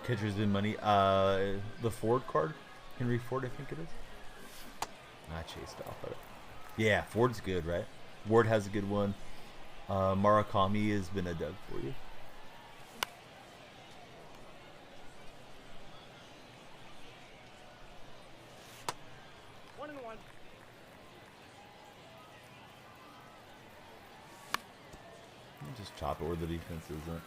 Catcher's been money. The Ford card, Henry Ford, I think it is. I chased off of it. Yeah, Ford's good, right? Ward has a good one. Murakami has been a dud for you. One and one. Just chop it where the defense isn't.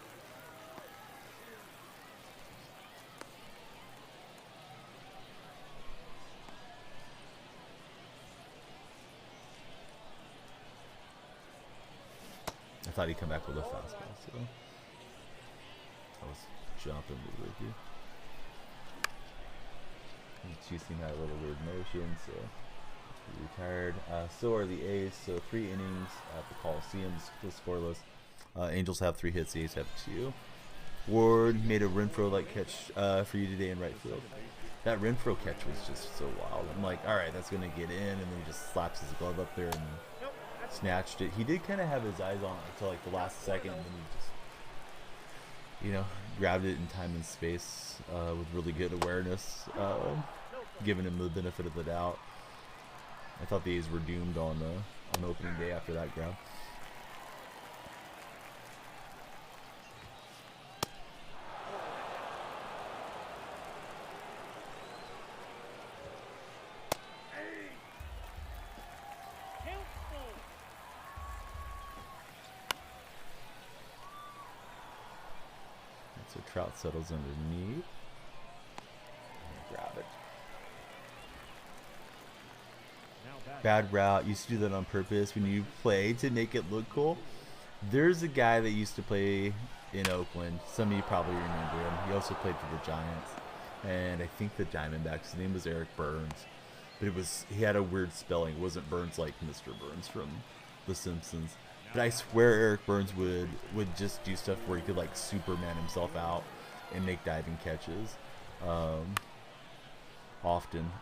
I thought he'd come back with a fastball, so I was jumping with Ricky. She seemed to have a little weird motion, so he retired. So are the A's. So 3 innings at the Coliseum, still scoreless. Angels have 3 hits. The A's have 2. Ward made a Renfro-like catch for you today in right field. That Renfro catch was just so wild. I'm like, all right, that's gonna get in, and then he just slaps his glove up there and snatched it. He did kind of have his eyes on it until like the last second, and then he just, you know, grabbed it in time and space with really good awareness, giving him the benefit of the doubt. I thought the A's were doomed on opening day after that grab. So Trout settles underneath. Grab it. Bad route. Used to do that on purpose when you play to make it look cool. There's a guy that used to play in Oakland. Some of you probably remember him. He also played for the Giants. And I think the Diamondbacks. His name was Eric Burns. But he had a weird spelling. It wasn't Burns like Mr. Burns from The Simpsons. But I swear Eric Burns would just do stuff where he could like Superman himself out and make diving catches. Often.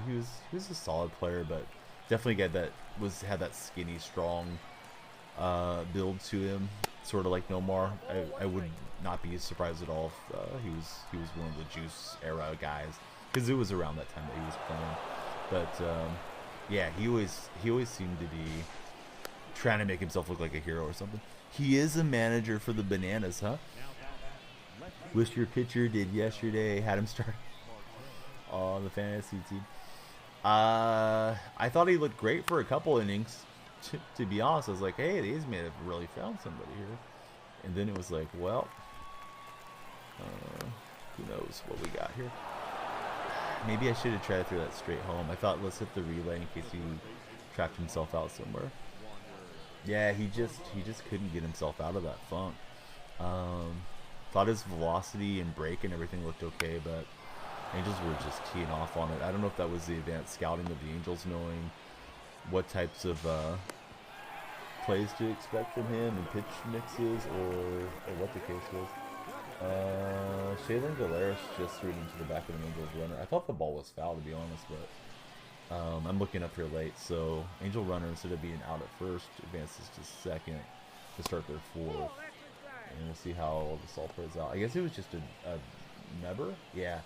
He was a solid player, but definitely a guy that had that skinny, strong build to him, sort of like Nomar. I would not be surprised at all if he was one of the Juice era guys, because it was around that time that he was playing. But yeah, he always seemed to be trying to make himself look like a hero or something. He is a manager for the Bananas, huh? Wish your pitcher did yesterday. Had him start on the fantasy team. I thought he looked great for a couple innings. To be honest, I was like, hey, the A's may have really found somebody here. And then it was like, well, who knows what we got here. Maybe I should have tried to throw that straight home. I thought, let's hit the relay in case he trapped himself out somewhere. Yeah, he just couldn't get himself out of that funk. Thought his velocity and break and everything looked okay, but Angels were just teeing off on it. I don't know if that was the advanced scouting of the Angels, knowing what types of plays to expect from him and pitch mixes, or what the case was. Shaylin Galeris just threw it into the back of the Angels runner. I thought the ball was foul, to be honest, but I'm looking up here late, so Angel runner, instead of being out at first, advances to second to start their fourth. And we'll see how this all plays out. I guess it was just a number? Yeah.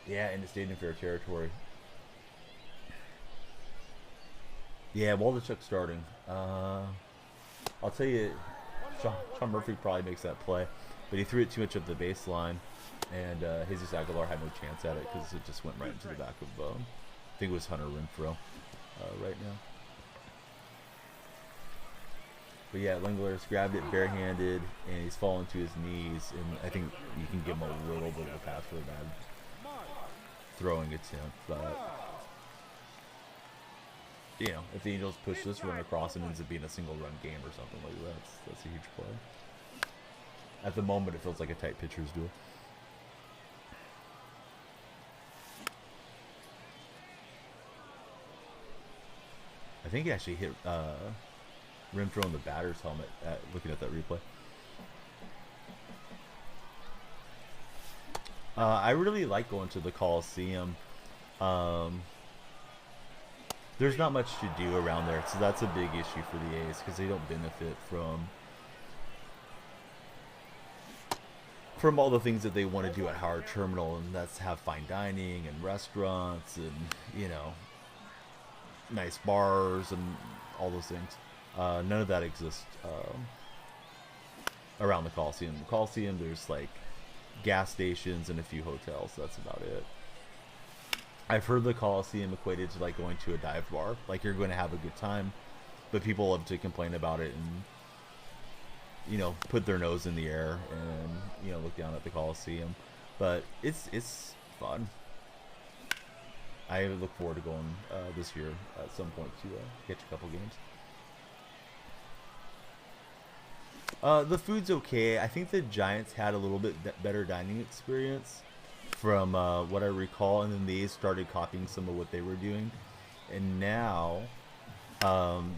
Yeah, and it stayed in fair territory. Yeah, Waldachuk starting. I'll tell you, Sean Murphy probably makes that play, but he threw it too much up the baseline, and Jesus Aguilar had no chance at it because it just went right into the back of, I think it was Hunter Renfro right now. But yeah, Langler's grabbed it barehanded, and he's fallen to his knees, and I think you can give him a little bit of a pass for a bad throwing attempt, but you know, if the Angels push this run across and ends up being a single run game or something like that, that's a huge play. At the moment, it feels like a tight pitcher's duel. I think he actually hit Renfro in the batter's helmet looking at that replay. I really like going to the Coliseum. There's not much to do around there, so that's a big issue for the A's because they don't benefit from all the things that they want to do at Howard Terminal, and that's have fine dining and restaurants and, you know, nice bars and all those things. None of that exists around the Coliseum. The Coliseum, there's like gas stations and a few hotels. That's about it. I've heard the Coliseum equated to like going to a dive bar. Like, you're going to have a good time, but people love to complain about it and, you know, put their nose in the air and, you know, look down at the Coliseum. But it's fun. I look forward to going this year at some point to catch a couple games. The food's okay. I think the Giants had a little bit better dining experience from what I recall, and then they started copying some of what they were doing, and now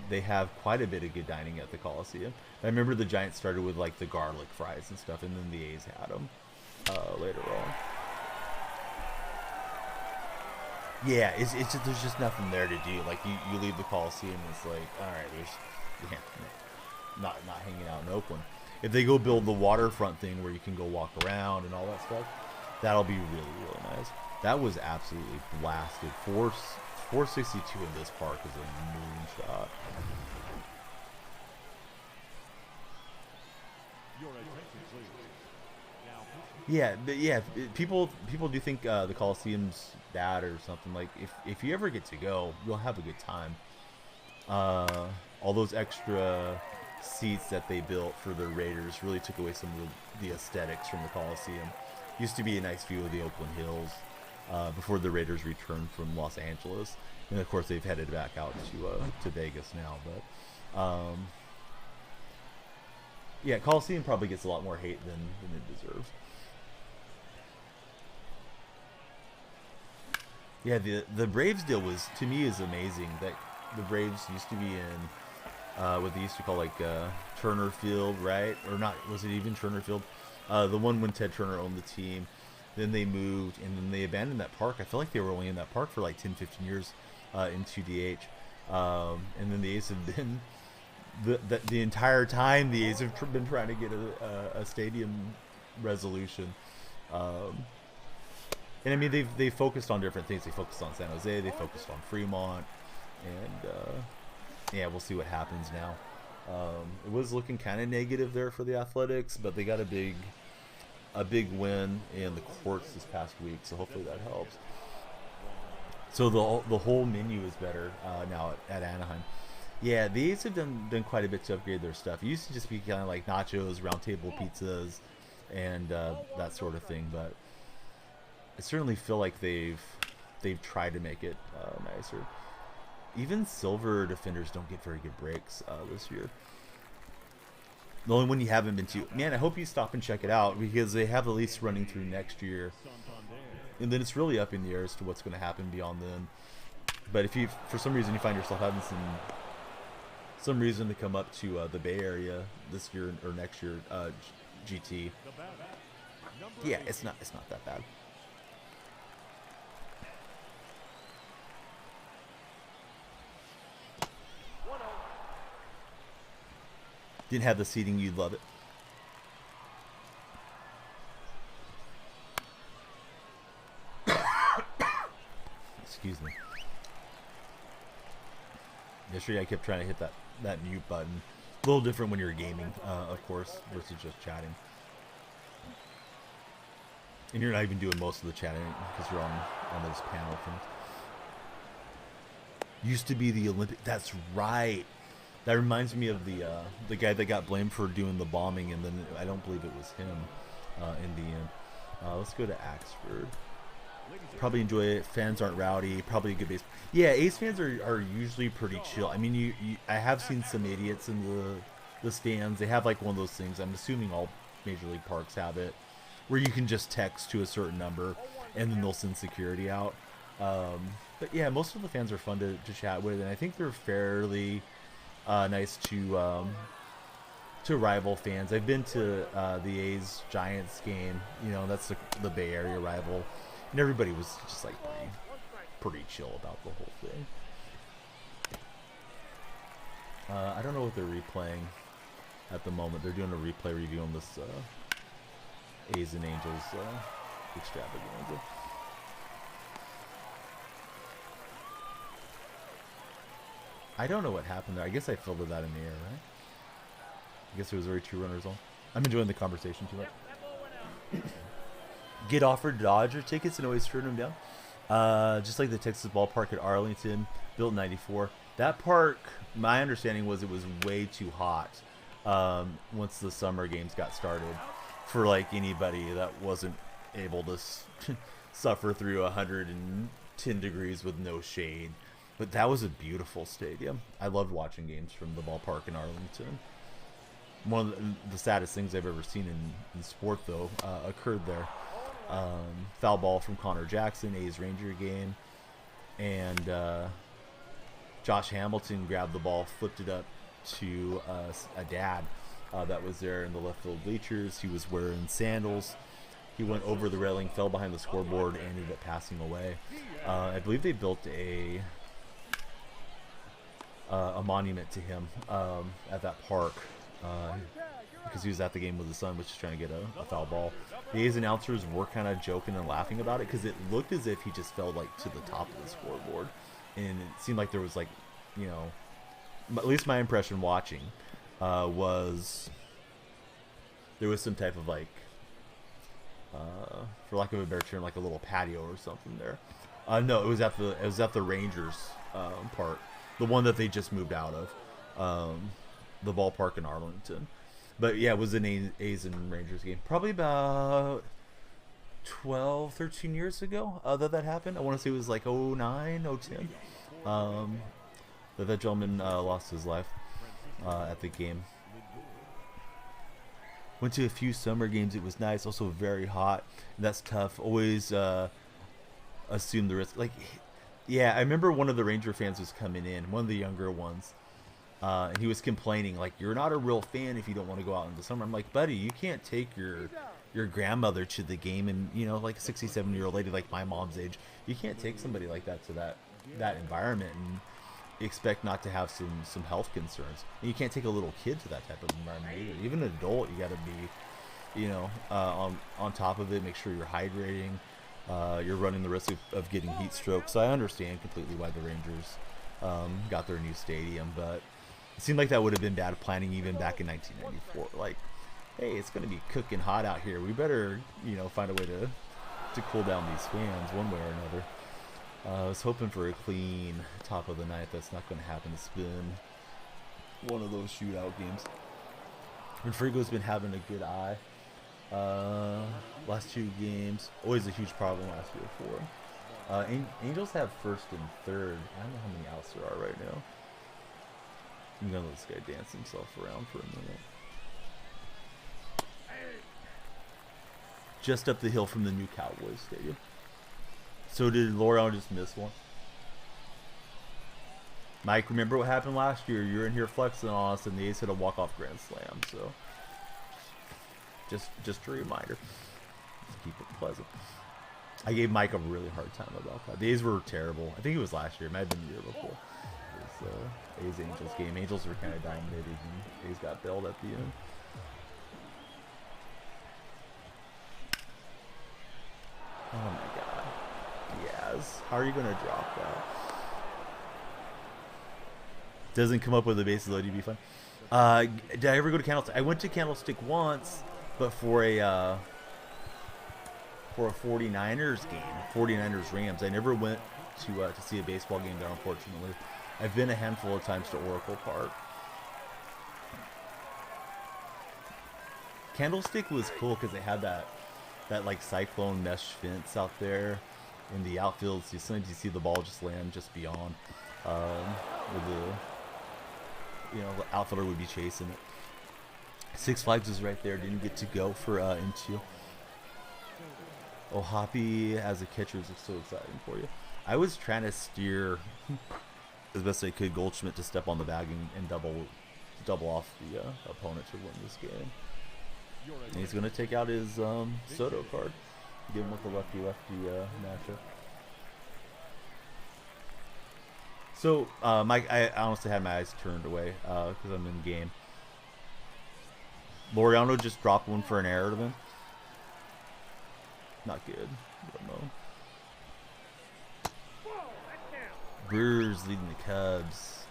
they have quite a bit of good dining at the Coliseum. I remember the Giants started with like the garlic fries and stuff, and then the A's had them later on. Yeah, it's just, there's just nothing there to do. Like you leave the Coliseum, and it's like, all right, there's not hanging out in Oakland. If they go build the waterfront thing where you can go walk around and all that stuff, that'll be really nice. That was absolutely blasted. 462 in this park is a moonshot. Your attention, please. Now, Yeah, but yeah. People do think the Coliseum's bad or something. Like if you ever get to go, you'll have a good time. All those extra seats that they built for the Raiders really took away some of the aesthetics from the Coliseum. Used to be a nice view of the Oakland Hills before the Raiders returned from Los Angeles, and of course they've headed back out to Vegas now. But yeah, Coliseum probably gets a lot more hate than it deserves. Yeah, the Braves deal was, to me, is amazing. That the Braves used to be in what they used to call like Turner Field, right? Or not? Was it even Turner Field? The one when Ted Turner owned the team. Then they moved, and then they abandoned that park. I feel like they were only in that park for like 10, 15 years in 2DH. And then the A's have been the entire time the A's have been trying to get a stadium resolution. And I mean, they focused on different things. They focused on San Jose. They focused on Fremont, and yeah, we'll see what happens now. It was looking kind of negative there for the Athletics, but they got a big win in the courts this past week, so hopefully that helps. So the whole menu is better now at Anaheim. Yeah, the A's have done quite a bit to upgrade their stuff. It used to just be kind of like nachos, round table pizzas, and that sort of thing, but I certainly feel like they've tried to make it nicer. Even silver defenders don't get very good breaks this year. The only one you haven't been to, man, I hope you stop and check it out, because they have the lease running through next year, and then it's really up in the air as to what's going to happen beyond then. But if you, for some reason, you find yourself having some reason to come up to the Bay Area this year or next year, GT, yeah, it's not that bad. Didn't have the seating, you'd love it. Excuse me. Yesterday I kept trying to hit that mute button. A little different when you're gaming, of course, versus just chatting. And you're not even doing most of the chatting because you're on those panel things. Used to be the Olympic. That's right. That reminds me of the guy that got blamed for doing the bombing, and then I don't believe it was him in the end. Let's go to Axford. Probably enjoy it. Fans aren't rowdy. Probably a good base. Yeah, A's fans are usually pretty chill. I mean, I have seen some idiots in the stands. They have like one of those things. I'm assuming all major league parks have it, where you can just text to a certain number, and then they'll send security out. But yeah, most of the fans are fun to chat with, and I think they're fairly nice to rival fans. I've been to the A's Giants game. You know, that's the Bay Area rival, and everybody was just like pretty chill about the whole thing. I don't know what they're replaying at the moment. They're doing a replay review on this A's and Angels extravaganza. I don't know what happened there. I guess I filtered that in the air, right? I guess it was already 2 runners on. I'm enjoying the conversation too much. Get offered Dodger tickets and always turn them down. Just like the Texas ballpark at Arlington, built in '94. That park, my understanding was it was way too hot once the summer games got started for like anybody that wasn't able to suffer through 110 degrees with no shade. But that was a beautiful stadium. I loved watching games from the ballpark in Arlington. One of the saddest things I've ever seen in sport, though, occurred there. Foul ball from Connor Jackson, A's Ranger game. And Josh Hamilton grabbed the ball, flipped it up to a dad that was there in the left field bleachers. He was wearing sandals. He went over the railing, fell behind the scoreboard, and ended up passing away. I believe they built a monument to him at that park because he was at the game with his son, which is trying to get a foul ball. The A's announcers were kind of joking and laughing about it because it looked as if he just fell like to the top of the scoreboard, and it seemed like there was like, you know, at least my impression watching was there was some type of like, for lack of a better term, like a little patio or something there. No, it was at the Rangers part, the one that they just moved out of, the ballpark in Arlington. But yeah, it was an A's and Rangers game. Probably about 12, 13 years ago that happened. I want to say it was like 09, 010. That gentleman lost his life at the game. Went to a few summer games. It was nice. Also very hot. That's tough. Always assume the risk. Like, yeah, I remember one of the Ranger fans was coming in, one of the younger ones. And he was complaining, like, you're not a real fan if you don't want to go out in the summer. I'm like, buddy, you can't take your grandmother to the game, and, you know, like a 67-year-old lady like my mom's age, you can't take somebody like that to that environment and expect not to have some health concerns. And you can't take a little kid to that type of environment either. Even an adult, you got to be, you know, on top of it. Make sure you're hydrating. You're running the risk of getting heat stroke. So I understand completely why the Rangers got their new stadium, but it seemed like that would have been bad planning even back in 1994. Like, hey, it's going to be cooking hot out here. We better, you know, find a way to cool down these fans one way or another. I was hoping for a clean top of the ninth. That's not going to happen. It's been one of those shootout games. And Frigo's been having a good eye. Last two games, always a huge problem last year for him. Angels have first and third. I don't know how many outs there are right now. I'm gonna let this guy dance himself around for a minute. Just up the hill from the new Cowboys Stadium. So did L'Oreal just miss one? Mike, remember what happened last year? You were in here flexing on us, and the A's hit a walk-off grand slam. So just a reminder. Just keep it pleasant. I gave Mike a really hard time about that. The A's were terrible. I think it was last year. It might have been the year before. It was A's-Angels game. Angels were kind of dominated, and A's got bailed at the end. Oh my God. Yes. How are you going to drop that? Doesn't come up with the bases loaded, you'd be fine. Did I ever go to Candlestick? I went to Candlestick once, but for a 49ers game, 49ers Rams. I never went to see a baseball game there, unfortunately. I've been a handful of times to Oracle Park. Candlestick was cool because it had that like cyclone mesh fence out there in the outfield. So sometimes you see the ball just land just beyond, with the outfielder would be chasing it. Six Flags was right there. Didn't get to go for into. Oh, Hoppy as a catcher is so exciting for you. I was trying to steer as best I could Goldschmidt to step on the bag and double off the opponent to win this game. And he's going to take out his Soto card. Give him with the lefty-lefty matchup. So, Mike, I honestly had my eyes turned away because I'm in game. Laureano just dropped one for an error to him. Not good. Don't know. Brewers leading the Cubs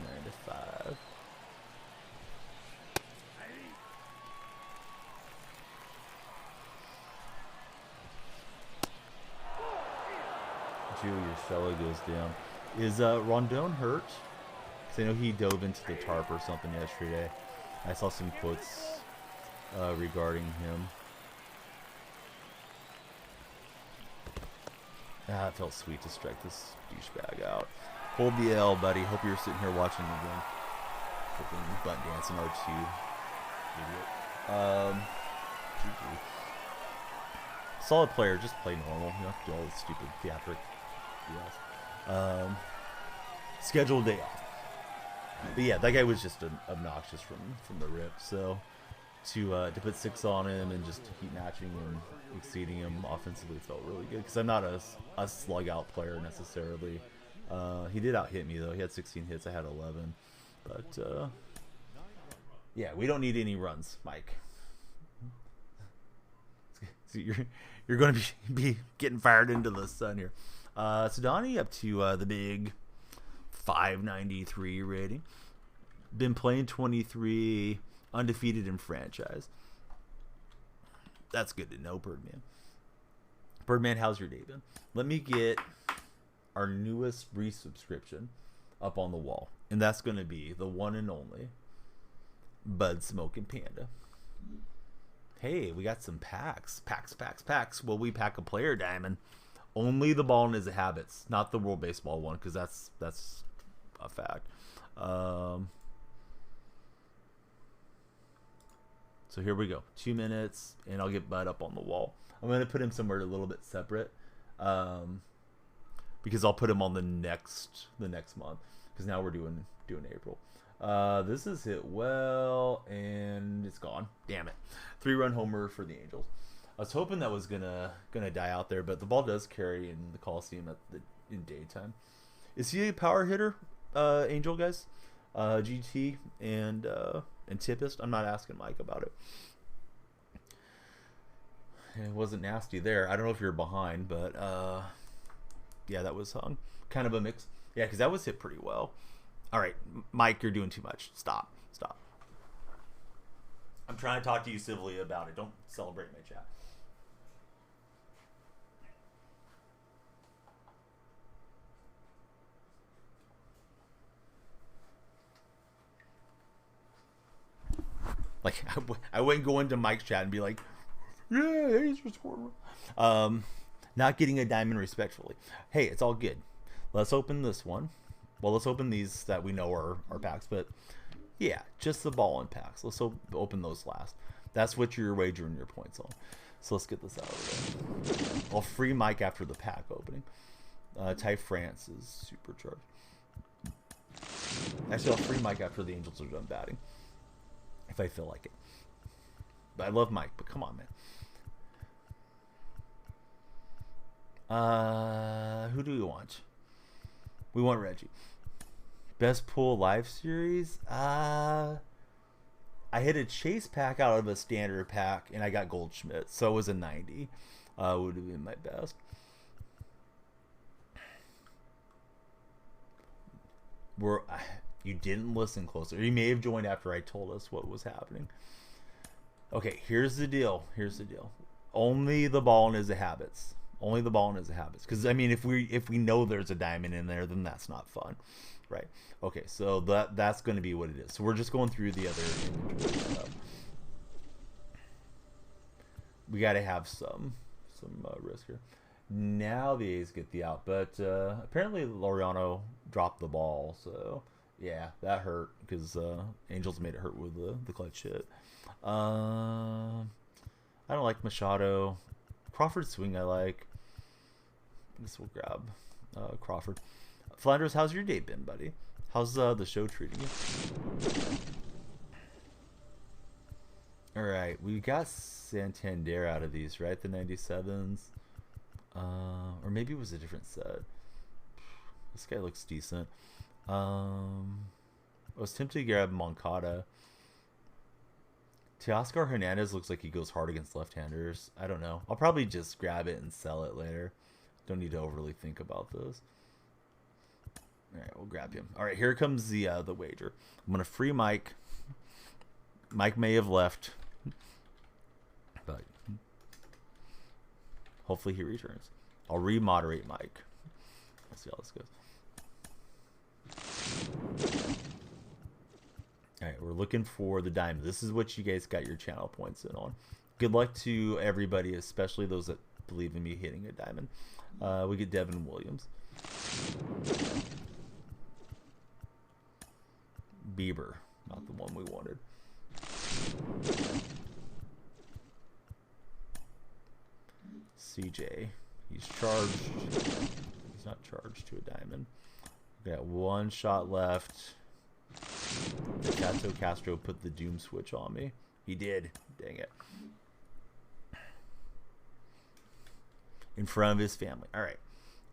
9-5. Julius Fellow goes down. Is Rondon hurt? Because I know he dove into the tarp or something yesterday. I saw some quotes regarding him. Ah, it felt sweet to strike this douchebag out. Hold the L, buddy. Hope you're sitting here watching the game. Flipping butt dancing R2. Idiot. GG. Solid player, just play normal. You don't have to do all this stupid theatric. Yes. Scheduled day off. But yeah, that guy was just obnoxious from the rip. So to put 6 on him and just keep matching and exceeding him offensively felt really good, because I'm not a slug out player necessarily. He did out hit me though. He had 16 hits. I had 11. But yeah, we don't need any runs, Mike. So you're going to be getting fired into the sun here. So Donnie up to the big 593 rating. Been playing 23, undefeated in franchise. That's good to know, Birdman. Birdman, how's your day been? Let me get our newest resubscription up on the wall, and that's going to be the one and only Bud Smoking Panda. Hey, we got some packs. Packs. Will we pack a player diamond? Only the ball and his habits, not the World Baseball one, because that's a fact. So here we go. 2 minutes, and I'll get Bud up on the wall. I'm going to put him somewhere a little bit separate, because I'll put him on the next month, because now we're doing April. This is hit well, and it's gone. Damn it. 3-run homer for the Angels. I was hoping that was gonna die out there, but the ball does carry in the Coliseum in daytime. Is he a power hitter, Angel guys? GT and Tipist? I'm not asking Mike about it. It wasn't nasty there. I don't know if you're behind, but yeah, that was hung. Kind of a mix. Yeah, because that was hit pretty well. All right, Mike, you're doing too much. Stop. I'm trying to talk to you civilly about it. Don't celebrate my chat. Like, I wouldn't go into Mike's chat and be like, yeah, he's just not getting a diamond respectfully. Hey, it's all good. Let's open this one. Well, let's open these that we know are packs, but yeah, just the ball and packs. Let's open those last. That's what you're wagering your points on. So let's get this out of the way. I'll free Mike after the pack opening. Ty France is supercharged. Actually, I'll free Mike after the Angels are done batting, if I feel like it. But I love Mike, but come on, man. Who do we want? We want Reggie. Best pool live series? I hit a chase pack out of a standard pack, and I got Goldschmidt, so it was a 90. Would have been my best. You didn't listen closer. You may have joined after I told us what was happening. Okay, here's the deal. Only the ball and his habits. Because I mean, if we know there's a diamond in there, then that's not fun, right? Okay, so that's going to be what it is. So we're just going through the other inventory stuff. We got to have some risk here. Now the A's get the out, but apparently Laureano dropped the ball, so yeah, that hurt because Angels made it hurt with the clutch hit. I don't like Machado. Crawford's swing I like. I guess we'll grab Crawford. Flanders, how's your day been, buddy? How's the show treating you? All right, we got Santander out of these, right? The 97s. Or maybe it was a different set. This guy looks decent. I was tempted to grab Moncada. Teoscar Hernandez looks like he goes hard against left-handers. I don't know. I'll probably just grab it and sell it later. Don't need to overly think about this. All right, we'll grab him. All right, here comes the wager. I'm gonna free Mike. Mike may have left, but hopefully he returns. I'll re-moderate Mike. Let's see how this goes. All right, we're looking for the diamond. This is what you guys got your channel points in on. Good luck to everybody, especially those that believe in me hitting a diamond. We get Devin Williams. Bieber, not the one we wanted. KJ. He's charged. He's not charged to a diamond. We got one shot left. Gato Castro put the doom switch on me. He did. Dang it. In front of his family. Alright.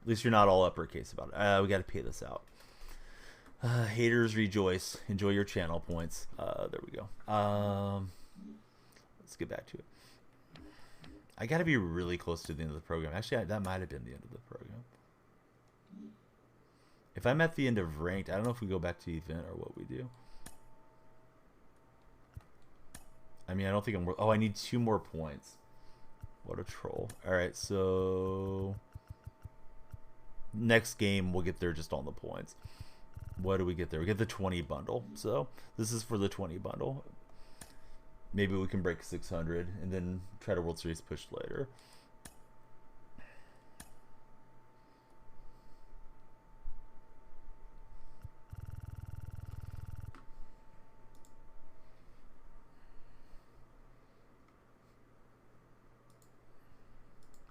At least you're not all uppercase about it. We got to pay this out. Haters rejoice. Enjoy your channel points. There we go. Let's get back to it. I got to be really close to the end of the program. Actually, that might have been the end of the program. If I'm at the end of ranked, I don't know if we go back to event or what we do. I mean, I don't think I'm... Oh, I need 2 more points. What a troll. Alright, so... Next game, we'll get there just on the points. What do we get there? We get the 20 bundle. So, this is for the 20 bundle. Maybe we can break 600 and then try to World Series push later.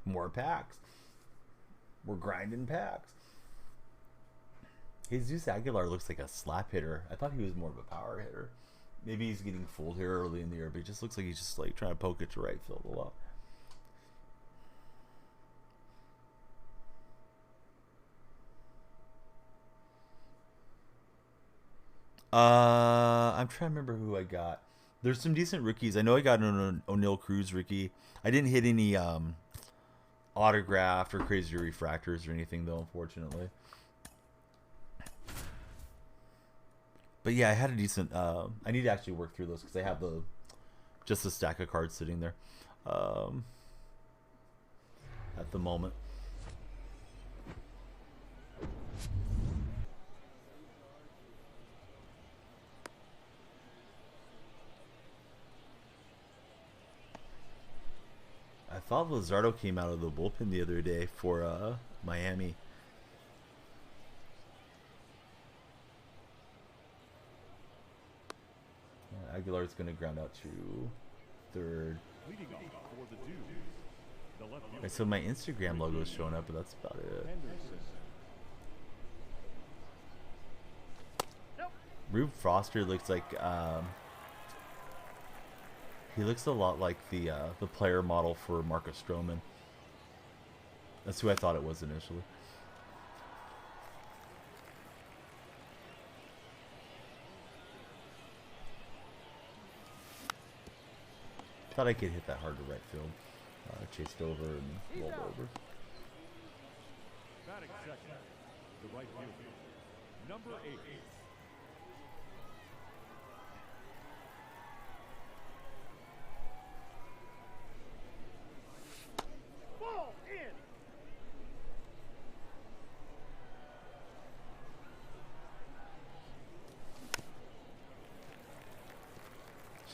More packs. We're grinding packs. Jesus Aguilar looks like a slap hitter. I thought he was more of a power hitter. Maybe he's getting fooled here early in the year, but he just looks like he's just like trying to poke it to right field a lot. I'm trying to remember who I got. There's some decent rookies. I know I got an O'Neal Cruz rookie. I didn't hit any autographed or crazy refractors or anything though, unfortunately. But yeah, I had a decent. I need to actually work through those because I have just a stack of cards sitting there at the moment. I thought Luzardo came out of the bullpen the other day for Miami. Aguilar's going to ground out to third. Right, so my Instagram logo is showing up, but that's about it. Rube Foster looks like he looks a lot like the player model for Marcus Stroman. That's who I thought it was initially. Thought I could hit that hard to right field. Chased over and rolled over. Batting second, the right fielder, number 8. Ball in.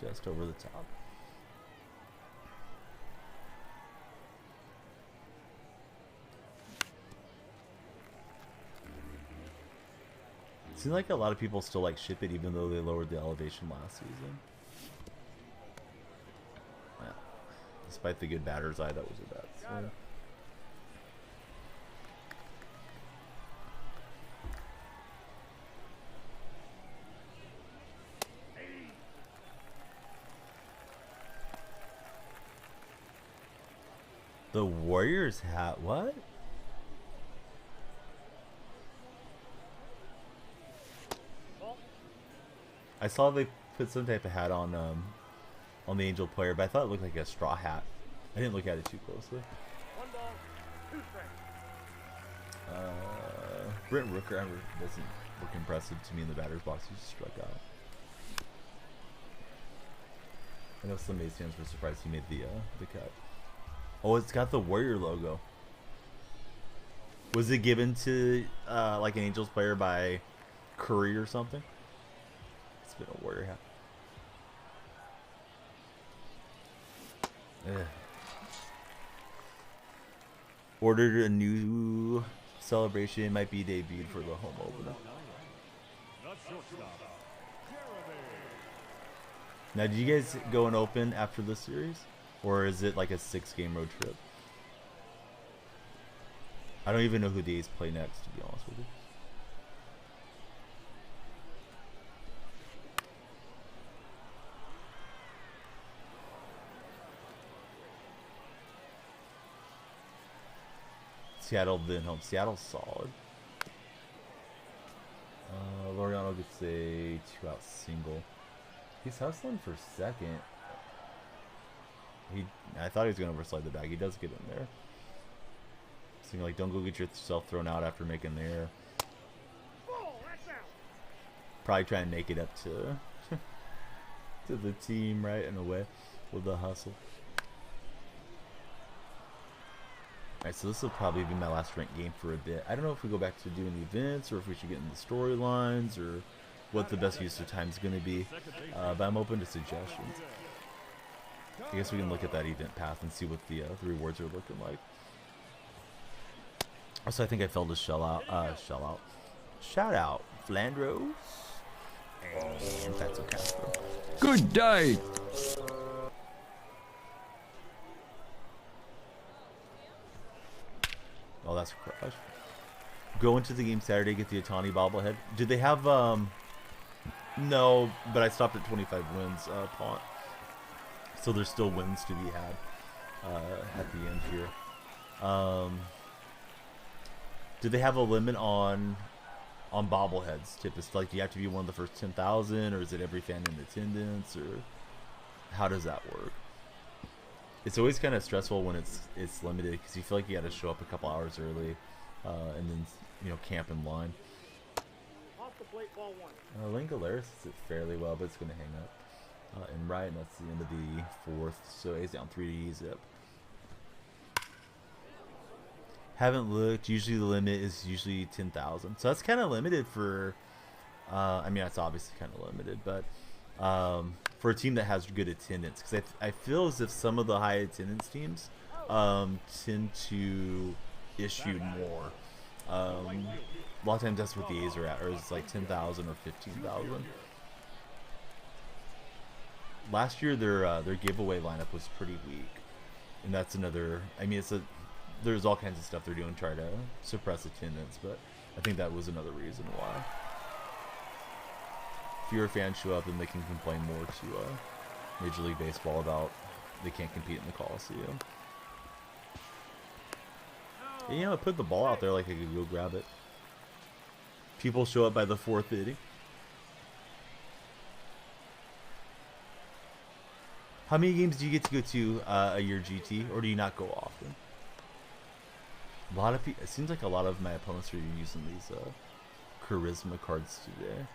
Just over the top. Seems like a lot of people still like ship it even though they lowered the elevation last season. Yeah. Despite the good batter's eye, that was a bad swing. The Warriors hat, what? I saw they put some type of hat on the Angel player, but I thought it looked like a straw hat. I didn't look at it too closely. 1 ball, 2 strikes. Brent Rooker doesn't look impressive to me in the batter's box. He just struck out. I know some A's fans were surprised he made the cut. Oh, it's got the Warrior logo. Was it given to like an Angels player by Curry or something? It's been a Warrior hat. Ugh. Ordered a new celebration. Might be debuted for the home opener. Now, do you guys go and open after this series? Or is it like a 6-game road trip? I don't even know who the A's play next, to be honest with you. Seattle then home. Seattle's solid. Laureano gets a 2-out single. He's hustling for second. I thought he was going to overslide the bag. He does get in there. So like, don't go get yourself thrown out after making the error. Probably try and make it up to to the team, right, in a way, with the hustle. Alright, so this will probably be my last ranked game for a bit. I don't know if we go back to doing the events or if we should get into the storylines or what the best use of time is going to be. But I'm open to suggestions. I guess we can look at that event path and see what the rewards are looking like. Also, I think I failed to shout out Flandros and Fatso Castro. Good day. Oh, that's a crush. Go into the game Saturday, get the Otani bobblehead. Do they have, no, but I stopped at 25 wins, Pont. So there's still wins to be had, at the end here. Do they have a limit on bobbleheads? Typically, like, do you have to be one of the first 10,000, or is it every fan in attendance, or how does that work? It's always kind of stressful when it's limited because you feel like you got to show up a couple hours early, and then camp in line. Off the plate, ball one. Langolaris hits it fairly well, but it's going to hang up. And right, and that's the end of the fourth. So A's down 3-zip. Haven't looked. Usually the limit is usually 10,000. So that's kind of limited for. I mean, that's obviously kind of limited, but. For a team that has good attendance, because I feel as if some of the high attendance teams tend to issue more. A lot of times that's what the A's are at, or it's like 10,000 or 15,000. Last year their giveaway lineup was pretty weak, and that's another. I mean, there's all kinds of stuff they're doing to try to suppress attendance, but I think that was another reason why. Fewer fans show up and they can complain more to Major League Baseball about they can't compete in the Coliseum. And, I put the ball out there like I could go grab it. People show up by the fourth inning. How many games do you get to go to a year, GT, or do you not go often? A lot of people. It seems like a lot of my opponents are using these charisma cards today.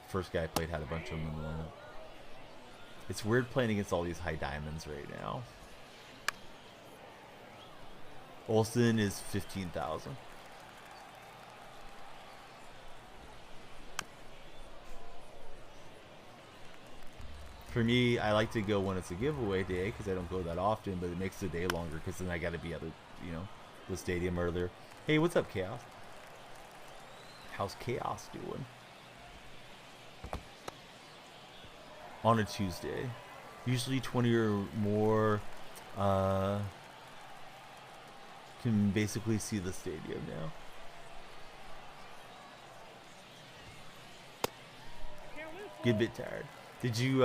First guy I played had a bunch of them in the lineup. It's weird playing against all these high diamonds right now. Olsen is 15,000. For me, I like to go when it's a giveaway day because I don't go that often, but it makes the day longer because then I got to be at the stadium earlier. Hey, what's up, Chaos? How's Chaos doing? On a Tuesday, usually 20 or more can basically see the stadium now. Get a bit tired. Did you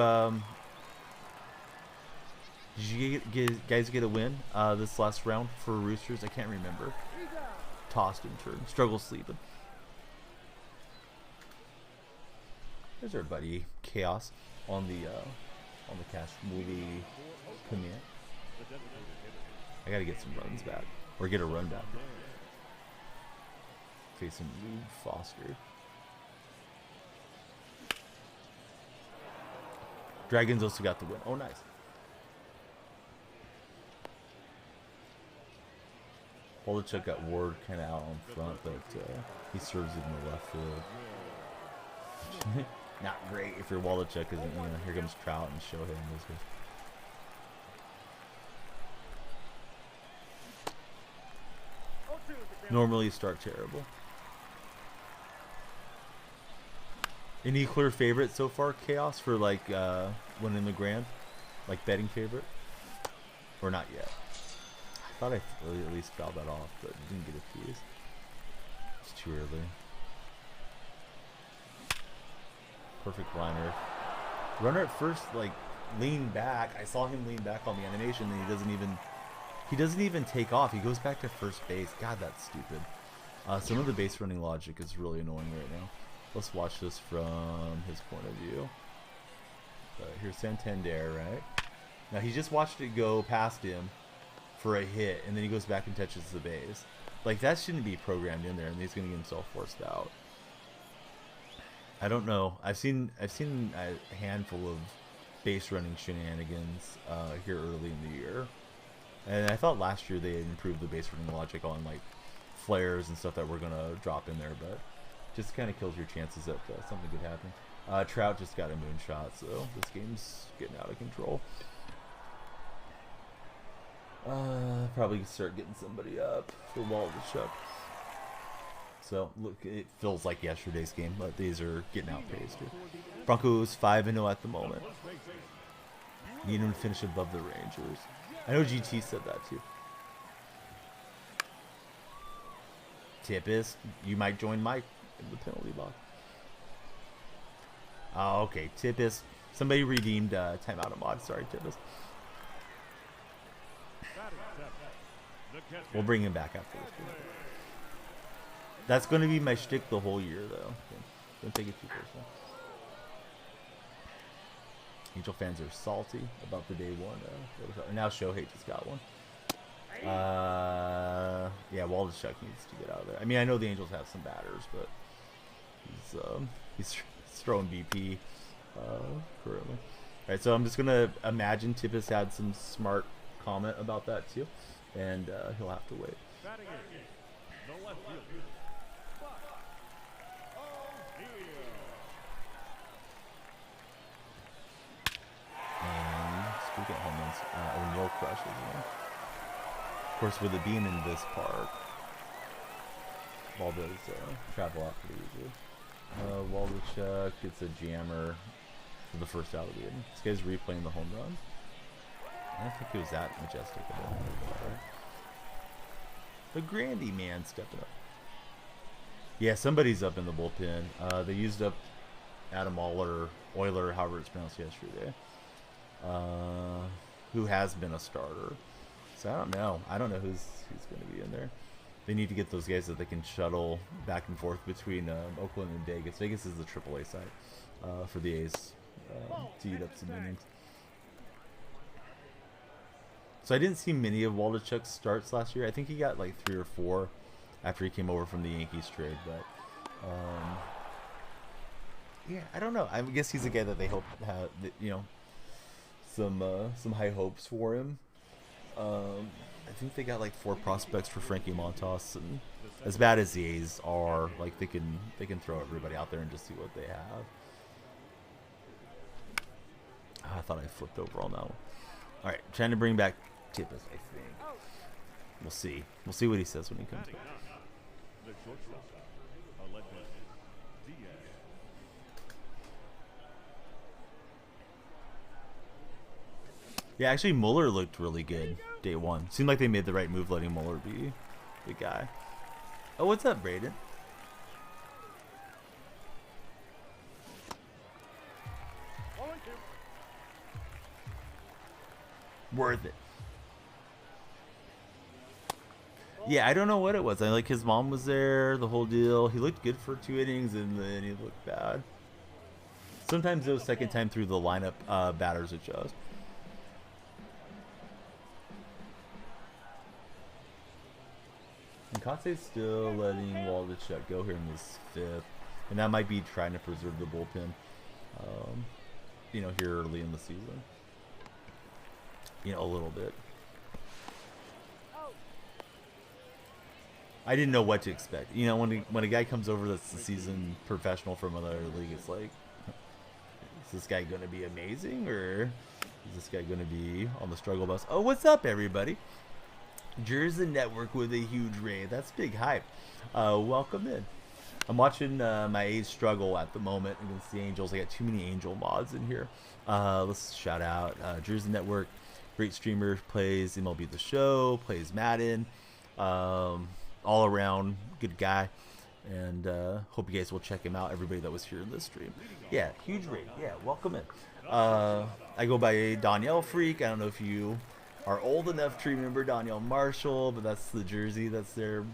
guys get a win this last round for Roosters? I can't remember. Tossed in turn. Struggle sleeping. There's our buddy Chaos on the cash movie command. I gotta get some runs back, or get a run back. Facing Luke Foster. Dragons also got the win. Oh, nice. Wolochuk got Ward kind of out on front, but he serves it in the left field. Not great if your Wolochuk isn't, here comes Trout and Shohei and those guys. Normally start terrible. Any clear favorite so far, Chaos, for like winning the grand? Like betting favorite? Or not yet? thought I at least fouled that off, but didn't get a piece. It's too early. Perfect liner. Runner at first, like, leaned back. I saw him lean back on the animation, and he doesn't even take off. He goes back to first base. God, that's stupid. Some of the base running logic is really annoying right now. Let's watch this from his point of view. Here's Santander, right? Now he just watched it go past him for a hit, and then he goes back and touches the base. Like, that shouldn't be programmed in there, and he's going to get himself forced out. I don't know. I've seen a handful of base running shenanigans here early in the year, and I thought last year they had improved the base running logic on like flares and stuff that were going to drop in there, but just kind of kills your chances that something could happen. Trout just got a moonshot, so this game's getting out of control. Probably start getting somebody up for Waldichuk. So look, it feels like yesterday's game, but these are getting outpaced here. Broncos 5-0 at the moment. Need them to finish above the Rangers. I know GT said that too. Tip is you might join Mike in the penalty box. Oh, okay. Tip is somebody redeemed timeout of mod. Sorry, Tip is. We'll bring him back after this game. That's going to be my shtick the whole year, though. Don't take it too personal. Angel fans are salty about the day one. Now Shohei just got one. Yeah, Waldichuk needs to get out of there. I mean, I know the Angels have some batters, but he's throwing BP currently. All right, so I'm just gonna imagine Tippis had some smart comment about that too, and he'll have to wait. And speaking of home runs, O'Neal crushes one. Of course, with it being in this park, ball does travel out pretty easily. Waldichuk gets a jammer for the first out of the game. This guy's replaying the home run. I don't think it was that majestic. The Grandy man stepping up. Yeah, somebody's up in the bullpen. They used up Adam Euler, however it's pronounced, yesterday, who has been a starter. So I don't know. I don't know who's going to be in there. They need to get those guys that they can shuttle back and forth between Oakland and Vegas. Vegas is the AAA side for the A's to eat up some innings. So I didn't see many of Waldichuk's starts last year. I think he got like 3 or 4 after he came over from the Yankees trade. But yeah, I don't know. I guess he's a guy that they hope have, some high hopes for him. I think they got like 4 prospects for Frankie Montas, and as bad as the A's are, like they can throw everybody out there and just see what they have. I thought I flipped over on that one. All right, trying to bring back Tippis, I think. We'll see. We'll see what he says when he comes back. Yeah, actually, Mueller looked really good day one. Seemed like they made the right move letting Mueller be the guy. Oh, what's up, Braden? Worth it. Yeah, I don't know what it was. Like his mom was there, the whole deal. He looked good for 2 innings, and then he looked bad. Sometimes those second time through the lineup batters adjust. And Kotze's still letting Waldichuk go here in this 5th, and that might be trying to preserve the bullpen, here early in the season. A little bit. I didn't know what to expect. When a guy comes over that's a seasoned professional from another league, it's like, is this guy going to be amazing, or is this guy going to be on the struggle bus? Oh, what's up, everybody? Jersey Network with a huge raid. That's big hype. Welcome in. I'm watching my A's struggle at the moment against the Angels. I got too many Angel mods in here. Let's shout out Jersey Network, Great streamer, plays MLB The Show, plays Madden. All around good guy. And hope you guys will check him out, everybody that was here in this stream. Yeah, huge rate. Yeah, welcome in. I go by Danielle Freak. I don't know if you are old enough to remember Danielle Marshall, but that's the jersey that's there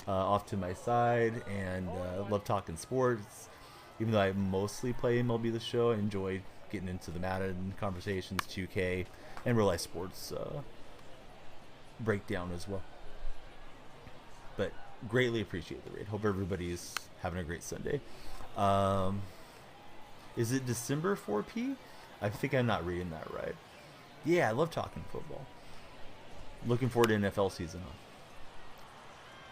off to my side. And love talking sports. Even though I mostly play MLB The Show, I enjoy getting into the Madden conversations, 2K, and real life sports breakdown as well. But greatly appreciate the raid. Hope everybody's having a great Sunday. Is it December 4P? I think I'm not reading that right. Yeah, I love talking football. Looking forward to NFL season.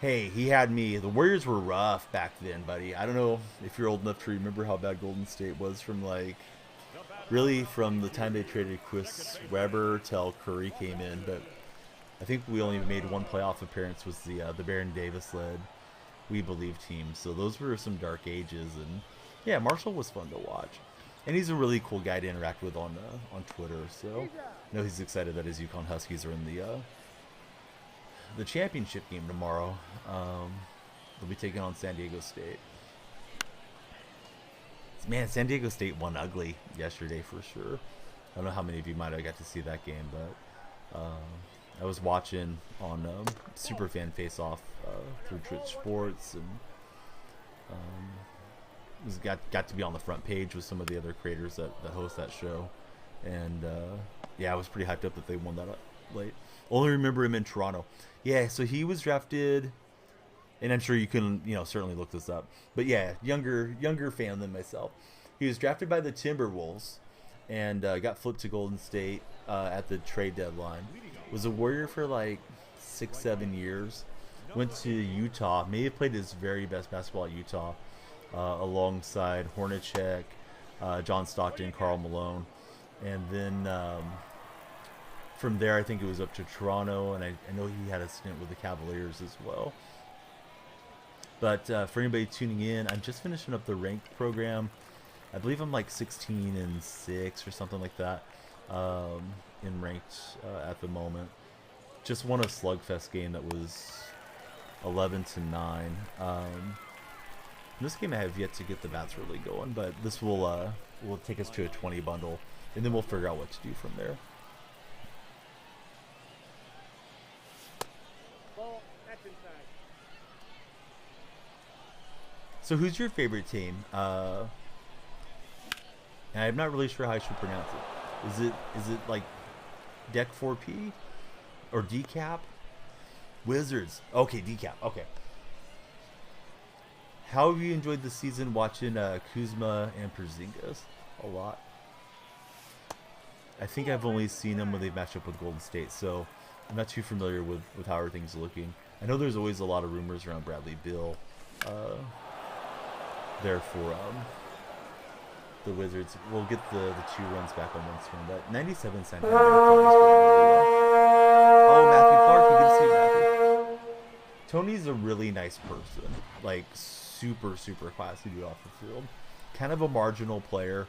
Hey, he had me. The Warriors were rough back then, buddy. I don't know if you're old enough to remember how bad Golden State was from really from the time they traded Chris Webber till Curry came in. But I think we only made one playoff appearance, was the Baron Davis-led We Believe team. So those were some dark ages, and yeah, Marshall was fun to watch, and he's a really cool guy to interact with on Twitter. So I know he's excited that his UConn Huskies are in the championship game tomorrow. They'll be taking on San Diego State. Man, San Diego State won ugly yesterday for sure. I don't know how many of you might have got to see that game, but I was watching on Superfan Face Off through Twitch Sports, and got to be on the front page with some of the other creators that host that show. And yeah, I was pretty hyped up that they won that late. Only remember him in Toronto. Yeah, so he was drafted, and I'm sure you can certainly look this up. But yeah, younger fan than myself. He was drafted by the Timberwolves and got flipped to Golden State at the trade deadline. Was a Warrior for like 6-7 years. Went to Utah. Maybe played his very best basketball at Utah alongside Hornacek, John Stockton, Karl Malone. And then from there, I think it was up to Toronto, and I know he had a stint with the Cavaliers as well. But for anybody tuning in, I'm just finishing up the ranked program. I believe I'm like 16-6 or something like that in ranked at the moment. Just won a slugfest game that was 11-9. This game I have yet to get the bats really going, but this will take us to a 20 bundle, and then we'll figure out what to do from there. So who's your favorite team? And I'm not really sure how I should pronounce it. Is it like Deck 4P or Decap? Wizards. Okay, Decap. Okay. How have you enjoyed the season watching Kuzma and Porzingis? A lot. I think I've only seen them when they've matched up with Golden State, so I'm not too familiar with how everything's looking. I know there's always a lot of rumors around Bradley Beal there for the Wizards. We'll get the 2 runs back on one swing, but 97 cents. Oh, Matthew Clark, you can see Matthew. Tony's a really nice person, like super classy dude off the field. Kind of a marginal player.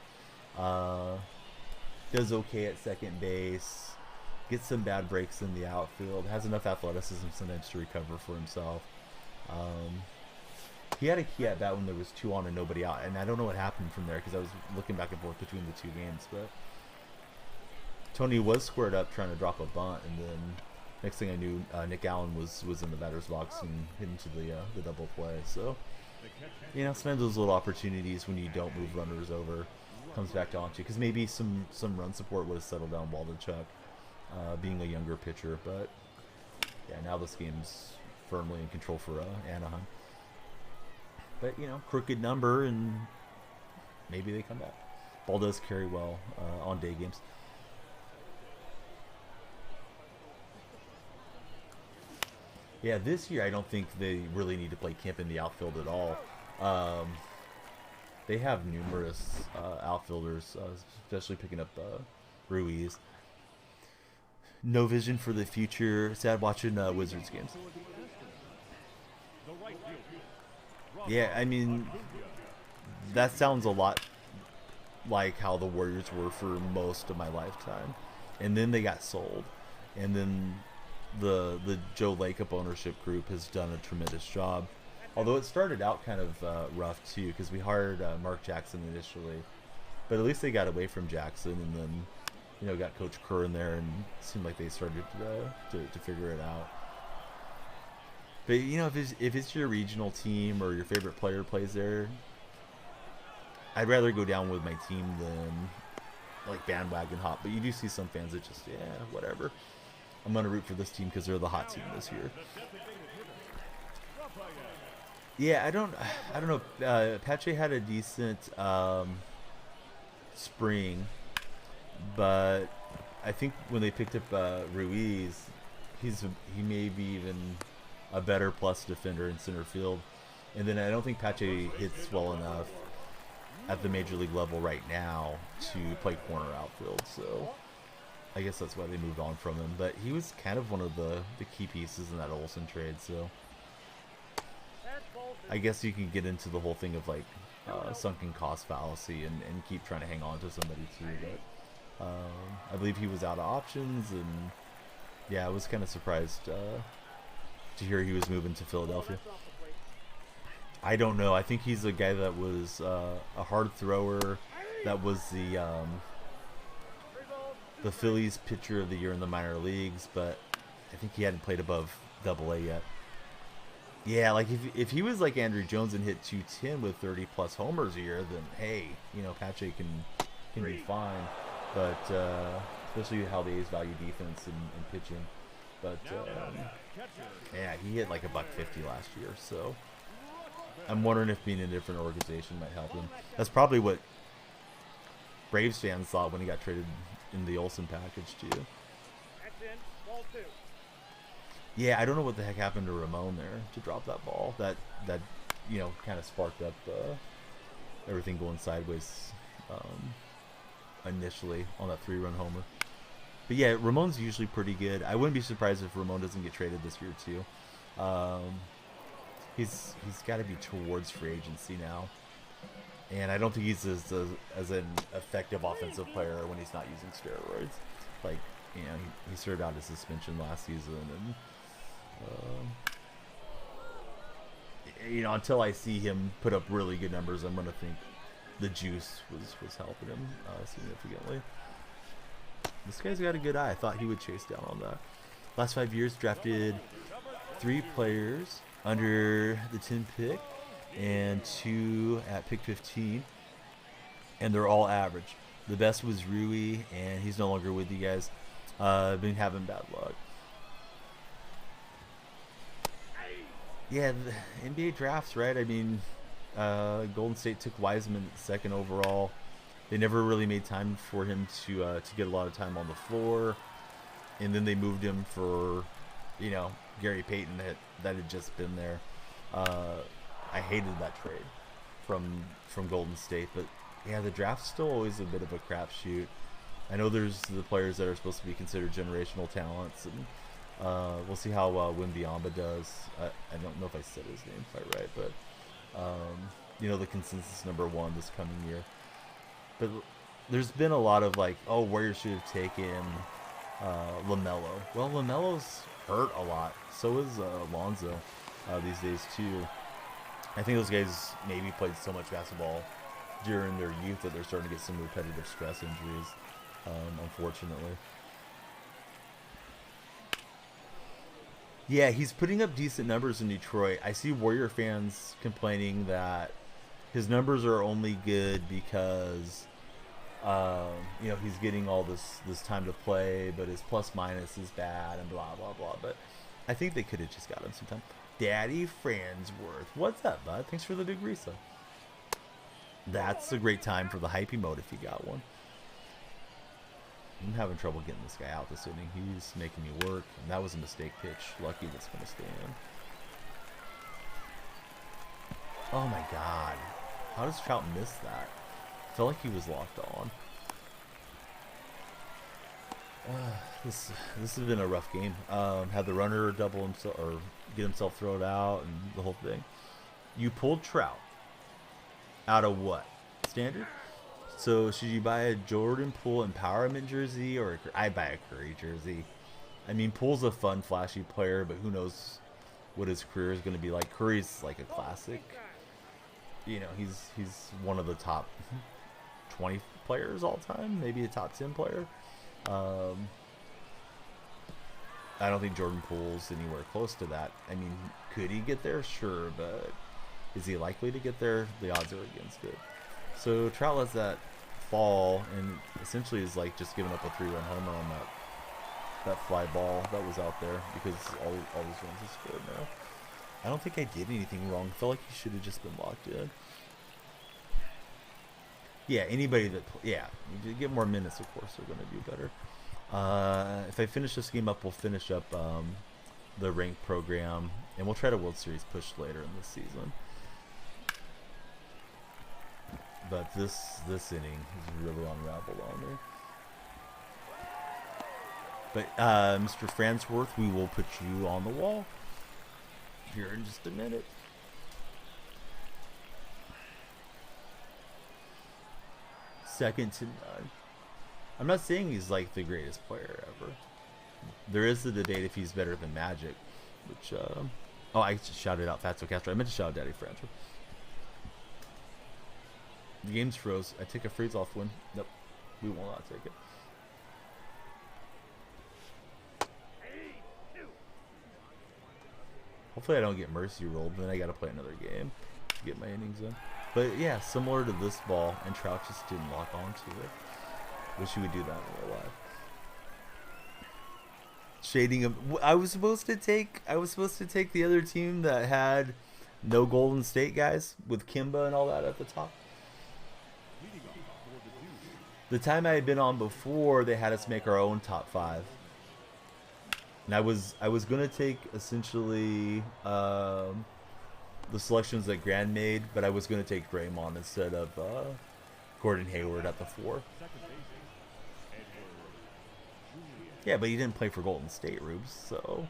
Does okay at second base. Gets some bad breaks in the outfield. Has enough athleticism sometimes to recover for himself. He had a key at bat when there was 2 on and nobody out, and I don't know what happened from there because I was looking back and forth between the 2 games. But Tony was squared up trying to drop a bunt, and then next thing I knew, Nick Allen was in the batter's box and hit into the double play. So sometimes those little opportunities when you don't move runners over comes back to haunt you, because maybe some run support would have settled down Waldichuk, being a younger pitcher. But yeah, now this game's firmly in control for Anaheim. But crooked number, and maybe they come back. Ball does carry well on day games. Yeah, this year I don't think they really need to play Kemp in the outfield at all. They have numerous outfielders, especially picking up Ruiz. No vision for the future. Sad watching Wizards games. Yeah, I mean, that sounds a lot like how the Warriors were for most of my lifetime. and then they got sold, and then the Joe Lacob ownership group has done a tremendous job. Although it started out kind of rough too, because we hired Mark Jackson initially, but at least they got away from Jackson, and then got Coach Kerr in there, and it seemed like they started to figure it out. But if it's your regional team or your favorite player plays there, I'd rather go down with my team than like bandwagon hop. But you do see some fans that just whatever. I'm gonna root for this team because they're the hot team this year. Yeah, I don't know. Pache had a decent spring, but I think when they picked up Ruiz, he may be even a better plus defender in center field. And then I don't think Pache hits well enough at the major league level right now to play corner outfield. So I guess that's why they moved on from him. But he was kind of one of the key pieces in that Olsen trade. So I guess you can get into the whole thing of like sunken cost fallacy and keep trying to hang on to somebody too. But I believe he was out of options, and yeah, I was kind of surprised to hear he was moving to Philadelphia. I don't know. I think he's a guy that was a hard thrower. That was the Phillies pitcher of the year in the minor leagues, but I think he hadn't played above Double-A yet. Yeah, like if he was like Andrew Jones and hit 210 with 30 plus homers a year, then hey, Pache can be fine. But especially how they use value defense and pitching. But yeah, he hit like $150 last year, so I'm wondering if being in a different organization might help him. That's probably what Braves fans thought when he got traded in the Olsen package too. Yeah, I don't know what the heck happened to Ramon there to drop that ball. That kind of sparked up everything going sideways initially on that 3-run homer. But yeah, Ramon's usually pretty good. I wouldn't be surprised if Ramon doesn't get traded this year too. He's got to be towards free agency now, and I don't think he's as an effective offensive player when he's not using steroids. Like he served out his suspension last season, and until I see him put up really good numbers, I'm gonna think the juice was helping him significantly. This guy's got a good eye. I thought he would chase down on that. Last 5 years, drafted 3 players under the 10 pick and 2 at pick 15, and they're all average. The best was Rui, and he's no longer with you guys. Been having bad luck. Yeah, the NBA drafts, right? I mean, Golden State took Wiseman 2nd overall. They never really made time for him to get a lot of time on the floor, and then they moved him for, Gary Payton that had just been there. I hated that trade from Golden State, but yeah, the draft's still always a bit of a crapshoot. I know there's the players that are supposed to be considered generational talents, and we'll see how Wembyamba does. I don't know if I said his name quite right, but the consensus #1 this coming year. But there's been a lot of like, Warriors should have taken LaMelo. Well, LaMelo's hurt a lot. So is Lonzo these days too. I think those guys maybe played so much basketball during their youth that they're starting to get some repetitive stress injuries, unfortunately. Yeah, he's putting up decent numbers in Detroit. I see Warrior fans complaining that his numbers are only good because, he's getting all this time to play, but his plus minus is bad and blah, blah, blah. But I think they could have just got him some time. Daddy Fransworth. What's up, bud? Thanks for the degree, so. That's a great time for the hype emote if you got one. I'm having trouble getting this guy out this inning. He's making me work, and that was a mistake pitch. Lucky that's going to stay in. Oh my god. How does Trout miss that? I felt like he was locked on. This has been a rough game. Had the runner double himself or get himself thrown out and the whole thing. You pulled Trout out of what? Standard? So should you buy a Jordan Poole empowerment jersey or I buy a Curry jersey? I mean, Poole's a fun, flashy player, but who knows what his career is going to be like. Curry's like a classic. You know, he's one of the top 20 players all time, maybe a top 10 player. I don't think Jordan Poole's anywhere close to that. I mean, could he get there? Sure, but is he likely to get there? The odds are against it. So Trout lets that fall and essentially is like just giving up a 3-run homer on that fly ball that was out there because all these runs are scored now. I don't think I did anything wrong. I felt like he should have just been locked in. Yeah, anybody that you get more minutes, of course, they're going to do better. If I finish this game up, we'll finish up the ranked program, and we'll try to World Series push later in this season. But this inning is really unraveled on me. But Mr. Fransworth, we will put you on the wall here in just a minute. Second to none. I'm not saying he's like the greatest player ever. There is the debate if he's better than Magic, which oh, I just shouted out Fatso Castro. I meant to shout out Daddy Fransworth. The game's froze. I take a freeze off win. Nope, we will not take it. Hopefully I don't get mercy rolled, then I gotta play another game to get my innings in. But yeah, similar to this ball, and Trout just didn't lock onto it. Wish he would do that in real life. Shading him. I was supposed to take the other team that had no Golden State guys with Kimba and all that at the top. The time I had been on before, they had us make our own top 5. And I was gonna take essentially the selections that Grand made, but I was gonna take Draymond instead of Gordon Hayward at the 4. Yeah, but he didn't play for Golden State, Rubes, so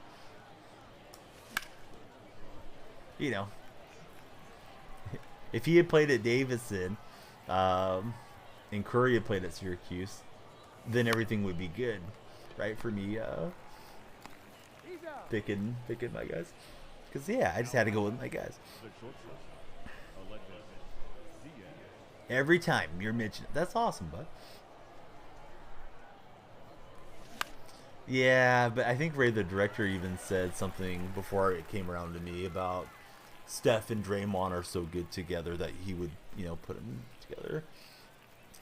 you know, if he had played at Davidson, and Curry had played at Syracuse, then everything would be good, right? For me, picking my guys, because yeah, I just had to go with my guys. Every time you're mentioning, that's awesome, bud. Yeah, but I think Ray the director even said something before it came around to me about Steph and Draymond are so good together that he would, you know, put them together.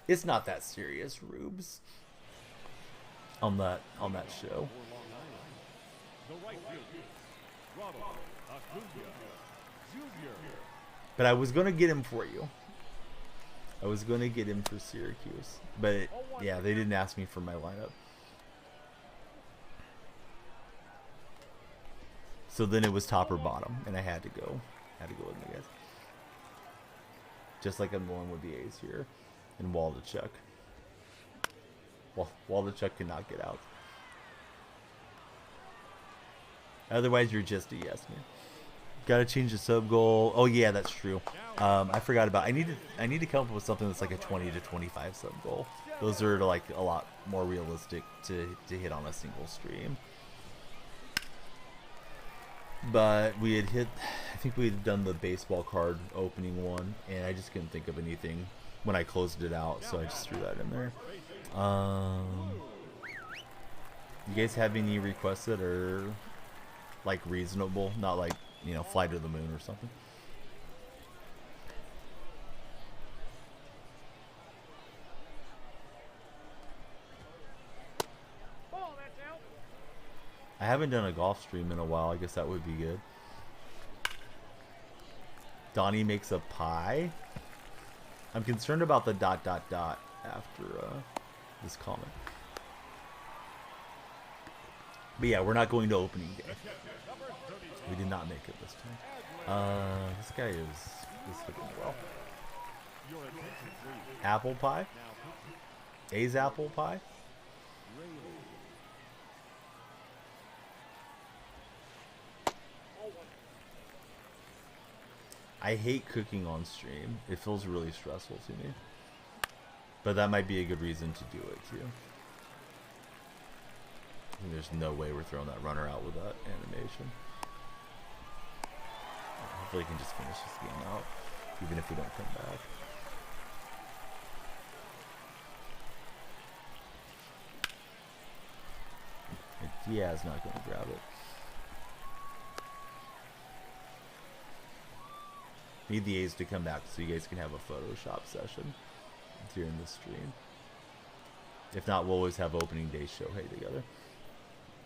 It's not that serious, Rubes. On that show. But I was gonna get him for you. I was gonna get him for Syracuse, but yeah, they didn't ask me for my lineup. So then it was top or bottom, and I had to go with my guys. Just like I'm going with the A's here, and Waldachuk. Well, Waldachuk cannot get out. Otherwise, you're just a yes man. Got to change the sub goal. Oh yeah, that's true. I forgot about. I need to come up with something that's like a 20 to 25 sub goal. Those are like a lot more realistic to hit on a single stream. But we had hit, I think we had done the baseball card opening one, and I just couldn't think of anything when I closed it out, so I just threw that in there. You guys have any requests that are like reasonable, not like, you know, fly to the moon or something? I haven't done a golf stream in a while. I guess that would be good. Donnie makes a pie. I'm concerned about the ... after this comment. But yeah, we're not going to opening day. We did not make it this time. This guy is hitting well. Apple pie. A's apple pie. I hate cooking on stream. It feels really stressful to me. But that might be a good reason to do it too. There's no way we're throwing that runner out with that animation. Hopefully, we can just finish this game out, even if we don't come back. And Diaz not going to grab it. Need the A's to come back so you guys can have a Photoshop session during the stream. If not, we'll always have opening day Shohei together.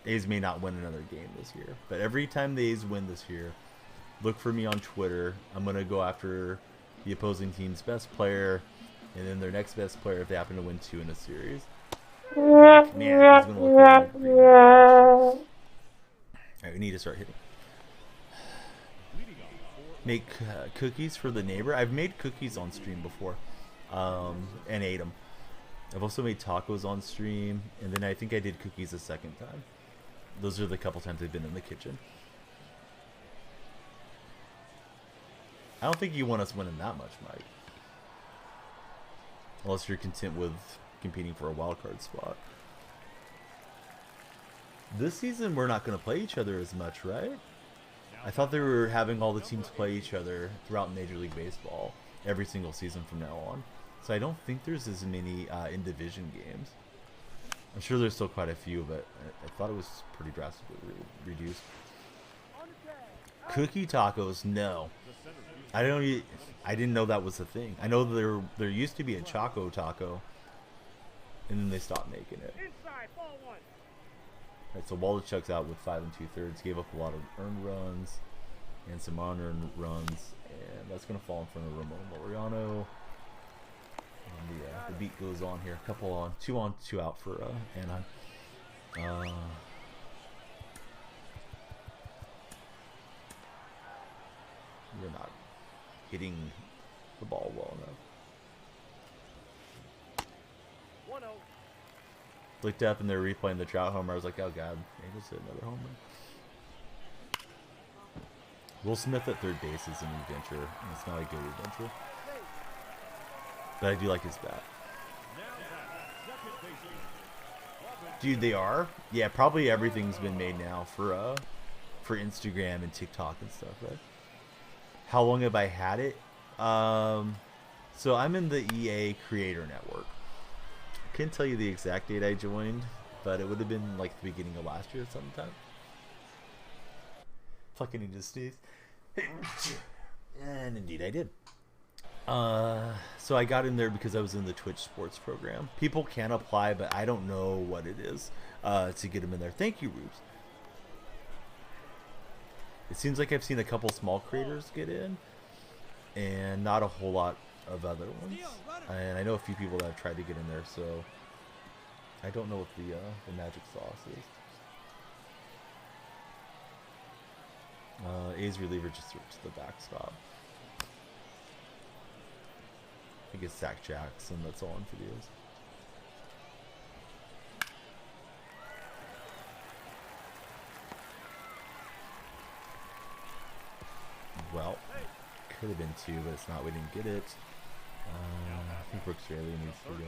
A's may not win another game this year, but every time the A's win this year, look for me on Twitter. I'm going to go after the opposing team's best player and then their next best player if they happen to win 2 in a series. Man, he's going to look like Alright, we need to start hitting. Make cookies for the neighbor. I've made cookies on stream before and ate them. I've also made tacos on stream, and then I think I did cookies a second time. Those are the couple times I've been in the kitchen. I don't think you want us winning that much, Mike. Unless you're content with competing for a wild card spot. This season, we're not going to play each other as much, right? I thought they were having all the teams play each other throughout Major League Baseball every single season from now on. So I don't think there's as many in-division games. I'm sure there's still quite a few, but I thought it was pretty drastically reduced. Cookie tacos, no. I didn't know that was a thing. I know there used to be a Choco Taco, and then they stopped making it. Alright, so Waldachuk's out with 5 2/3. Gave up a lot of earned runs and some unearned runs, and that's going to fall in front of Ramon Laureano. And the beat goes on here. Couple on, 2 out for Anaheim. You're not hitting the ball well enough. 1-0. Looked up and they're replaying the Trout homer. I was like, oh god, Angels hit another homer. Will Smith at third base is an adventure, and it's not a good adventure. But I do like his bat. Dude, they are? Yeah, probably everything's been made now for Instagram and TikTok and stuff, right? How long have I had it? So I'm in the EA Creator Network. Can't tell you the exact date I joined, but it would have been like the beginning of last year sometime. Fucking need to sneeze. And indeed I did. So I got in there because I was in the Twitch Sports program. People can apply, but I don't know what it is to get them in there. Thank you, Rubes. It seems like I've seen a couple small creators get in, and not a whole lot of other ones. And I know a few people that have tried to get in there, so I don't know what the magic sauce is. A's reliever just threw it to the backstop. I think it's Zach Jackson that's all on videos. Well, could have been 2, but it's not. We didn't get it. I think Brooks Raley needs to go.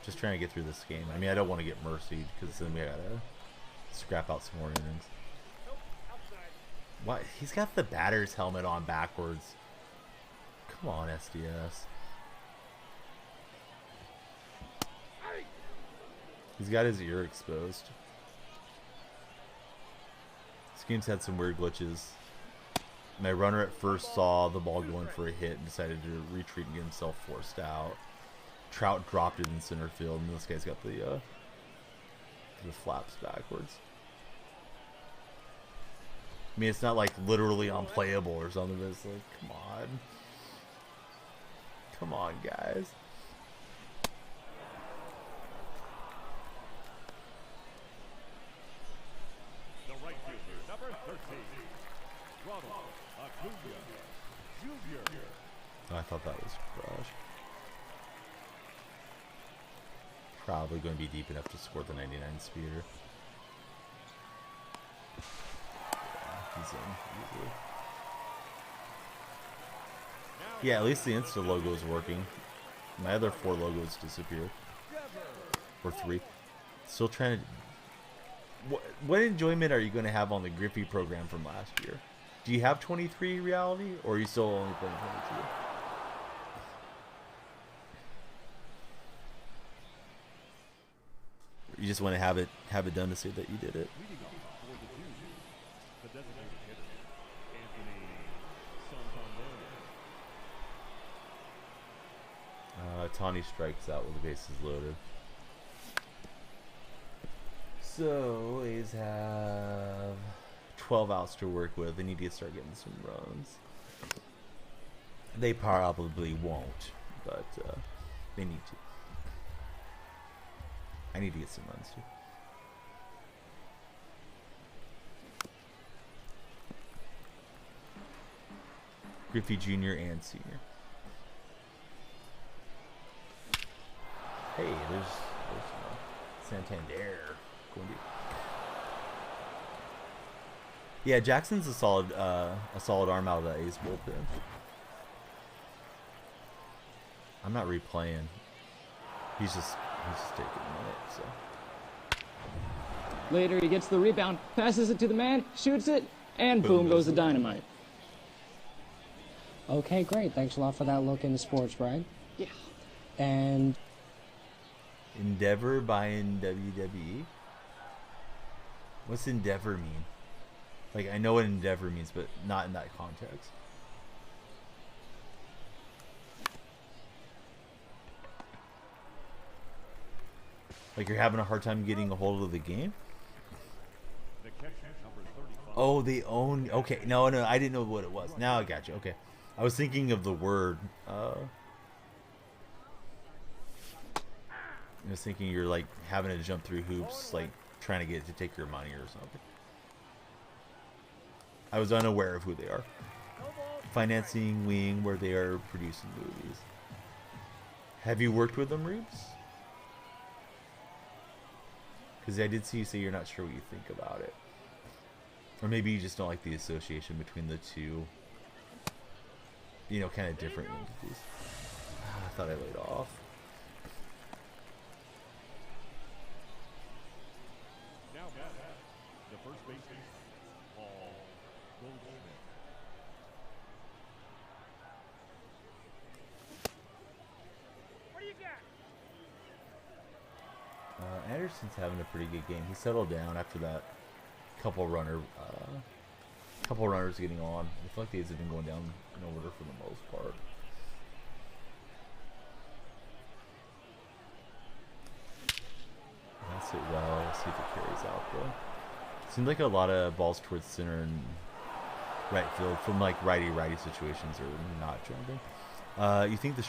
Just trying to get through this game. I mean, I don't want to get mercied because then we gotta scrap out some more innings. What? He's got the batter's helmet on backwards. Come on, SDS. He's got his ear exposed. This game's had some weird glitches. My runner at first saw the ball going for a hit and decided to retreat and get himself forced out. Trout dropped it in center field, and this guy's got the flaps backwards. I mean, it's not like literally unplayable or something, but it's like, come on. Come on, guys. The right fielder, number 13, Ronald Acuna Jr. Oh, I thought that was Crush. Probably going to be deep enough to score the 99 speeder. Yeah, in easily. Yeah, at least the Insta logo is working. My other 4 logos disappeared. Or 3. Still trying to... What enjoyment are you going to have on the Griffey program from last year? Do you have 23 reality, or are you still only playing 22? You just want to have it done to say that you did it. Tawny strikes out with the bases loaded. So A's have 12 outs to work with. They need to start getting some runs. They probably won't, but they need to. I need to get some runs too. Griffey Jr. and Senior. Hey, there's Santander. Yeah, Jackson's a solid arm out of the A's bullpen. I'm not replaying. He's just taking a minute. So later, he gets the rebound, passes it to the man, shoots it, and boom goes the dynamite. Okay, great. Thanks a lot for that look into sports, Brad. Yeah. And Endeavor buying WWE. What's Endeavor mean? Like, I know what Endeavor means, but not in that context. Like, you're having a hard time getting a hold of the game? Oh, they own... Okay, no, I didn't know what it was. Now I got you. Okay. I was thinking of the word... I was thinking you're, like, having to jump through hoops, like, trying to get it to take your money or something. I was unaware of who they are. Financing wing, where they are producing movies. Have you worked with them, Reeves? Because I did see you say you're not sure what you think about it. Or maybe you just don't like the association between the two, you know, kind of different entities. I thought I laid off. The first baseman, Paul Goldschmidt. What do you got? Anderson's having a pretty good game. He settled down after that couple runners getting on. I feel like the A's have been going down in order for the most part. That's it well. Let's see if it carries out though. Seems like a lot of balls towards center and right field from like righty-righty situations are not jumping. You think the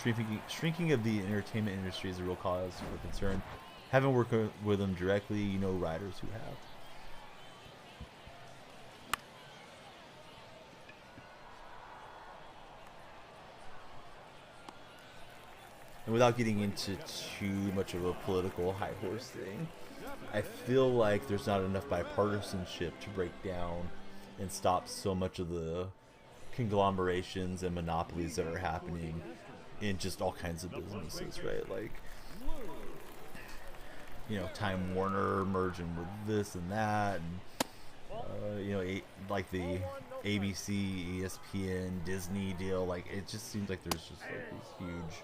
shrinking of the entertainment industry is a real cause for concern? Haven't worked with them directly. You know writers who have. And without getting into too much of a political high horse thing, I feel like there's not enough bipartisanship to break down and stop so much of the conglomerations and monopolies that are happening in just all kinds of businesses, right? Like, you know, Time Warner merging with this and that, and you know, like the ABC, ESPN, Disney deal. Like, it just seems like there's just like these huge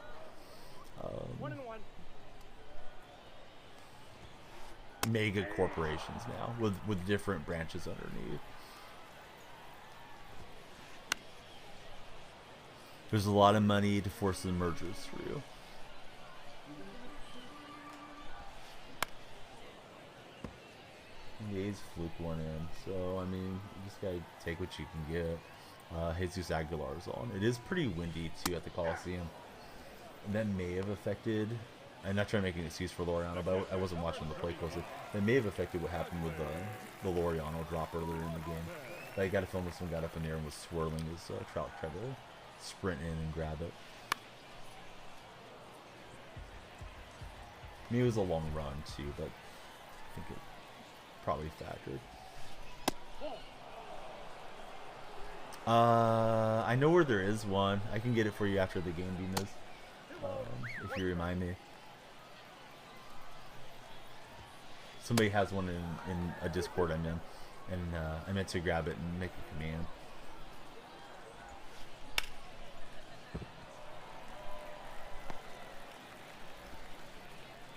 mega corporations now with different branches underneath. There's a lot of money to force the mergers through. The A's fluke one in, so I mean, you just gotta take what you can get. Jesus Aguilar's on. It is pretty windy too at the Coliseum. And that may have affected, I'm not trying to make an excuse for Laureano, but I wasn't watching the play closely. That may have affected what happened with the Laureano drop earlier in the game. I got a film this one got up in there and was swirling as Trout tried to sprint in and grab it. I mean, it was a long run too, but I think it probably factored. I know where there is one. I can get it for you after the game, Beam is. If you remind me. Somebody has one in a Discord I'm in. And I meant to grab it and make a command.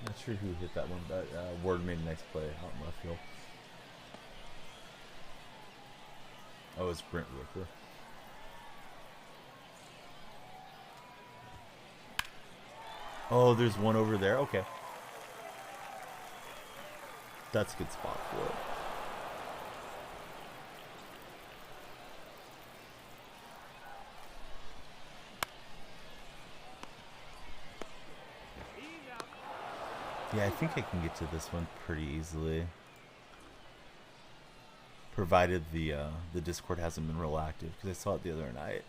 Not sure who hit that one, but Ward made a nice play out in left field. Oh, it's Brent Rooker. Oh, there's one over there? Okay. That's a good spot for it. Yeah, I think I can get to this one pretty easily. Provided the Discord hasn't been real active, because I saw it the other night.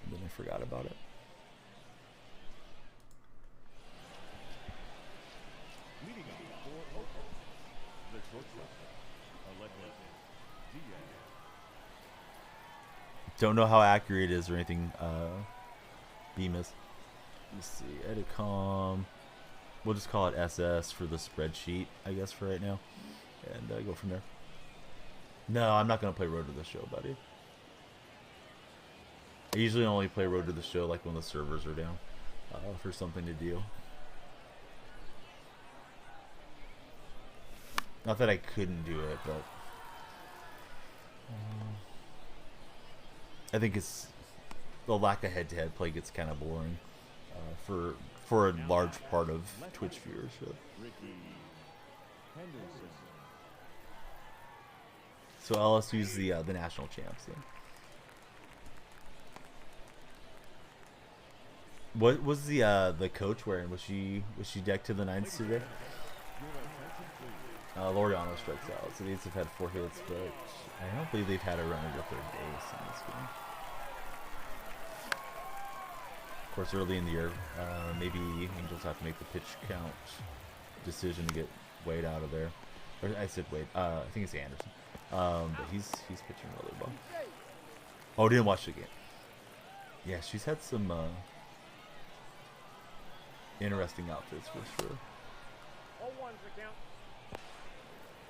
And then I forgot about it. Leading up for Oakland, the shortstop, Alexis Diaz. Don't know how accurate it is or anything, Bemis. Let's see, Edicom. We'll just call it SS for the spreadsheet, I guess, for right now. And go from there. No, I'm not going to play Road to the Show, buddy. I usually only play Road to the Show like when the servers are down for something to do. Not that I couldn't do it, but I think it's the lack of head-to-head play gets kind of boring for a large part of Twitch viewership. So LSU's the national champs then. What was the coach wearing? Was she decked to the nines today? Laureano strikes out, so these have had 4 hits, but I don't believe they've had a runner with their base in this game. Of course, early in the year, maybe Angels have to make the pitch count decision to get Wade out of there. Or I said Wade. I think it's Anderson. But he's pitching really well. Oh, didn't watch the game. Yeah, she's had some interesting outfits for sure. 0-1's the count.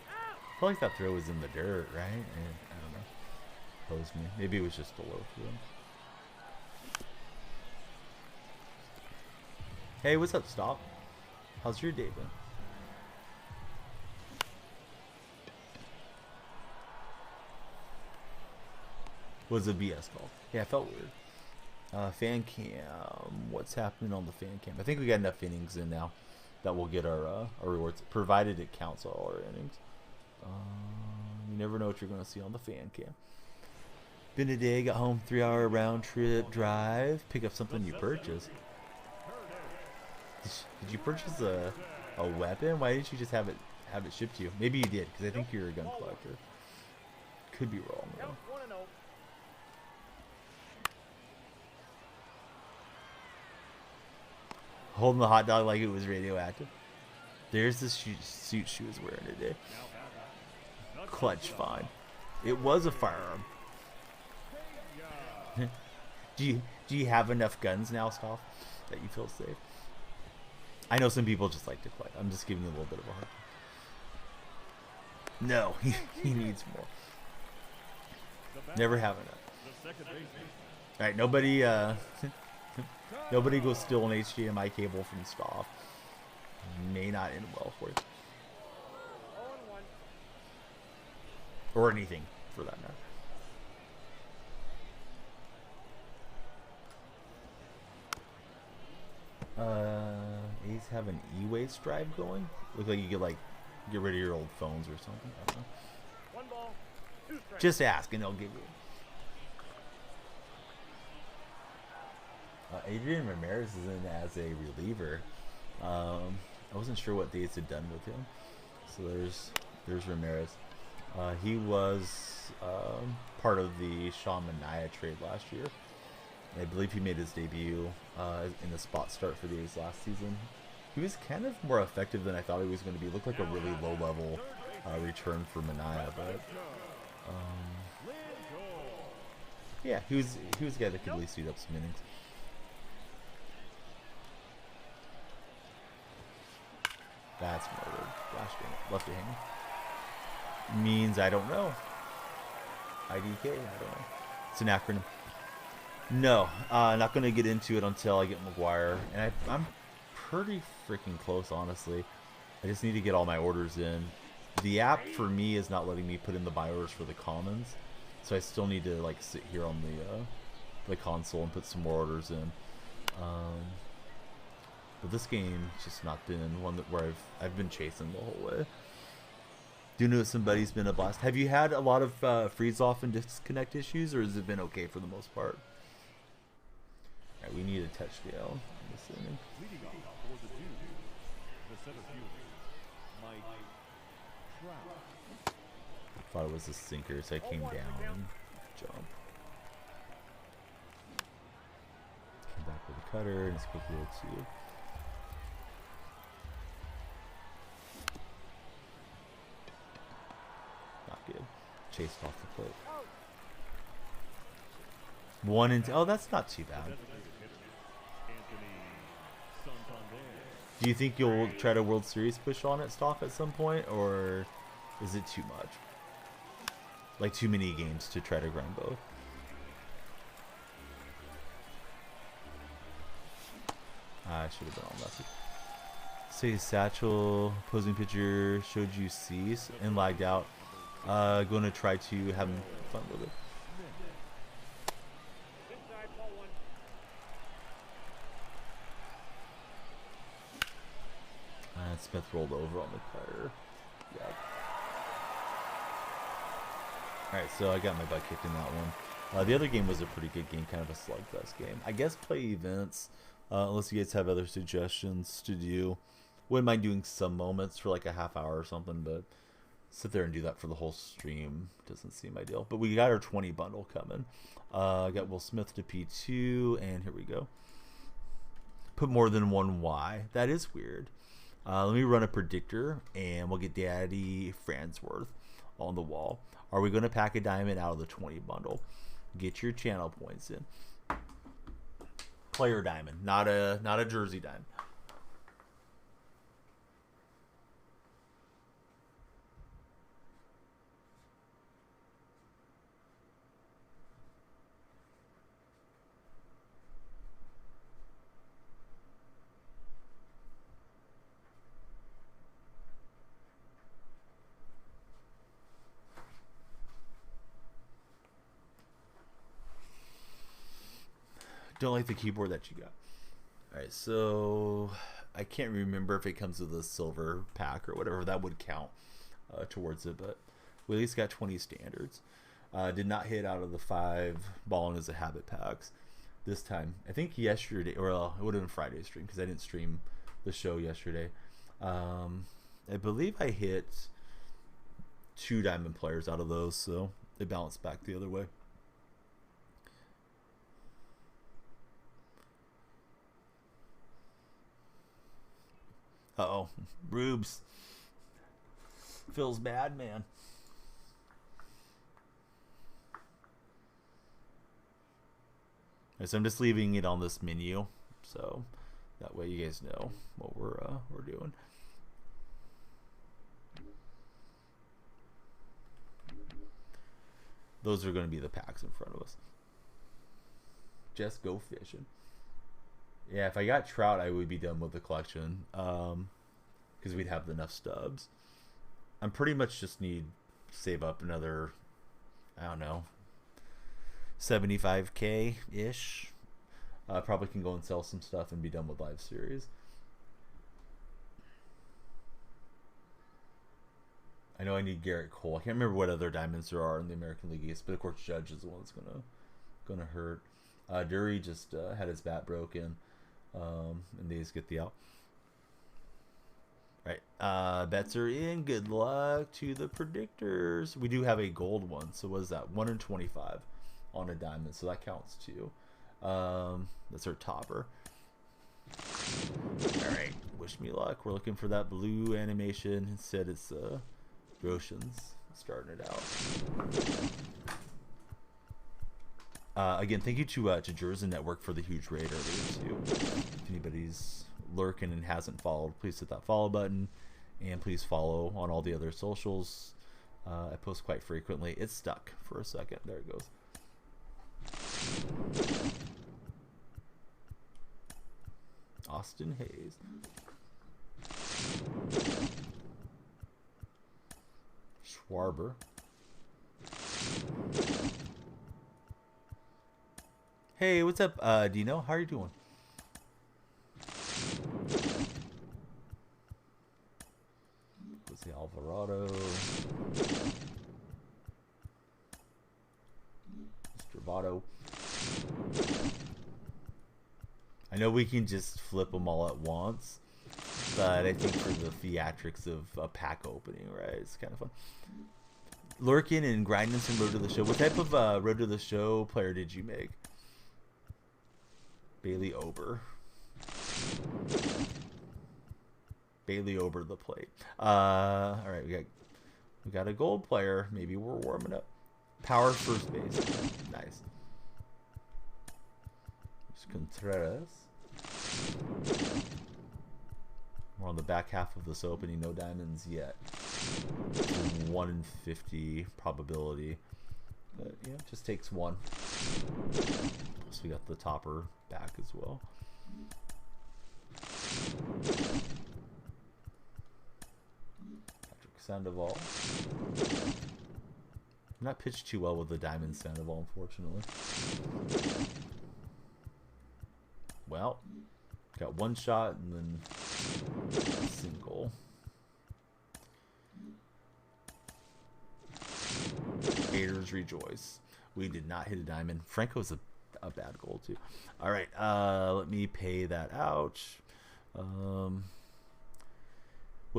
I feel like that throw was in the dirt, right? And I don't know. Posed me. Maybe it was just a low throw. Hey, what's up, Stop? How's your day been? Was a BS call. Yeah, it felt weird. Fan cam. What's happening on the fan cam? I think we got enough innings in now that we'll get our rewards, provided it counts all our innings. You never know what you're going to see on the fan cam. Been a day, got home, 3-hour round trip drive. Pick up something you purchased. Did you purchase a weapon? Why didn't you just have it shipped to you? Maybe you did, because I think you're a gun collector. Could be wrong though. Count 1-0. Holding the hot dog like it was radioactive. There's the suit she was wearing today. Clutch fine. It was a firearm. do you have enough guns now, Stoff, that you feel safe? I know some people just like to collect. I'm just giving you a little bit of a hard time. No, he needs more. Never have enough. Alright, nobody nobody go steal an HDMI cable from Stoff. May not end well for you. 0-1. Or anything for that matter. Ace have an e-waste drive going? Look like you could like get rid of your old phones or something. I don't know. 1 ball, 2 strikes. Just ask and they'll give you. Adrian Ramirez is in as a reliever. I wasn't sure what the A's had done with him. So there's Ramirez. He was part of the Sean Manaea trade last year. I believe he made his debut in the spot start for the A's last season. He was kind of more effective than I thought he was going to be. Looked like a really return for Manaea, but Yeah, he was a guy that could at least eat up some innings. That's murdered. Gosh dang it. Lefty hanger. Means I don't know. IDK, I don't know. It's an acronym. No, not going to get into it until I get McGuire. And I'm pretty freaking close, honestly. I just need to get all my orders in. The app for me is not letting me put in the buy orders for the commons. So I still need to like sit here on the console and put some more orders in. But this game has just not been one where I've been chasing the whole way. Do know somebody's been a blast. Have you had a lot of freeze off and disconnect issues, or has it been okay for the most part? All right, we need a touchdown. I'm assuming. Leading off for the Dukes, the center fielder, Mike Trout. Thought it was a sinker, so I came down. Jump. Came back with a cutter and it's quick roll two. Not good. Chased off the plate. 1 and oh, that's not too bad. Do you think you'll try to World Series push on it, Stoff, at some point, or is it too much? Like too many games to try to grind both? I should have been on message. Say Satchel, opposing pitcher showed you cease and lagged out. Going to try to have fun with it. Inside, ball one. Smith rolled over on the cutter. Yeah. Alright, so I got my butt kicked in that one. The other game was a pretty good game, kind of a slugfest game. I guess play events, unless you guys have other suggestions to do. Wouldn't mind doing some moments for like a half hour or something, but sit there and do that for the whole stream doesn't seem ideal. But we got our 20 bundle coming. Got Will Smith to P2, and here we go. Put more than one Y. That is weird. Let me run a predictor, and we'll get Daddy Fransworth on the wall. Are we going to pack a diamond out of the 20 bundle? Get your channel points in. Player diamond, not a jersey diamond. Don't like the keyboard that you got. Alright, so I can't remember if it comes with a silver pack or whatever. That would count towards it, but we at least got 20 standards. Did not hit out of the 5 balling as a habit packs this time. I think yesterday, or it would have been Friday's stream because I didn't stream the show yesterday. I believe I hit 2 diamond players out of those, so they balanced back the other way. Uh-oh. Rubes. Feels bad, man. So I'm just leaving it on this menu, so that way you guys know what we're doing. Those are going to be the packs in front of us. Just go fishing. Yeah, if I got Trout, I would be done with the collection, because we'd have enough stubs. I'm pretty much just need save up another, I don't know, 75K ish. Probably can go and sell some stuff and be done with live series. I know I need Garrett Cole. I can't remember what other diamonds there are in the American League East, but of course Judge is the one that's gonna hurt. Dury just had his bat broken. And they just get the out. Right. Bets are in. Good luck to the predictors. We do have a gold one. So what is that? 1 in 25 on a diamond. So that counts too. That's our topper. Alright. Wish me luck. We're looking for that blue animation. Instead it's Roshan's starting it out. Again, thank you to Jersey Network for the huge raid earlier too. If anybody's lurking and hasn't followed, please hit that follow button, and please follow on all the other socials. I post quite frequently. It's stuck for a second. There it goes. Austin Hayes. Schwarber. Hey, what's up, Dino? How are you doing? Jose Alvarado. Mr. Votto. I know we can just flip them all at once, but I think for the theatrics of a pack opening, right, it's kind of fun. Lurkin and grinding some Road to the Show. What type of Road to the Show player did you make? Bailey Ober. Bailey over the plate. All right, we got a gold player. Maybe we're warming up. Power first base. Nice. Contreras. We're on the back half of this opening. No diamonds yet. 1 in 50 probability. But yeah, it just takes one. Plus we got the topper back as well. Patrick Sandoval. Not pitched too well with the diamond Sandoval, unfortunately. Well, got one shot and then a single. Haters rejoice. We did not hit a diamond. Franco's a bad goal too. All right, let me pay that out. Will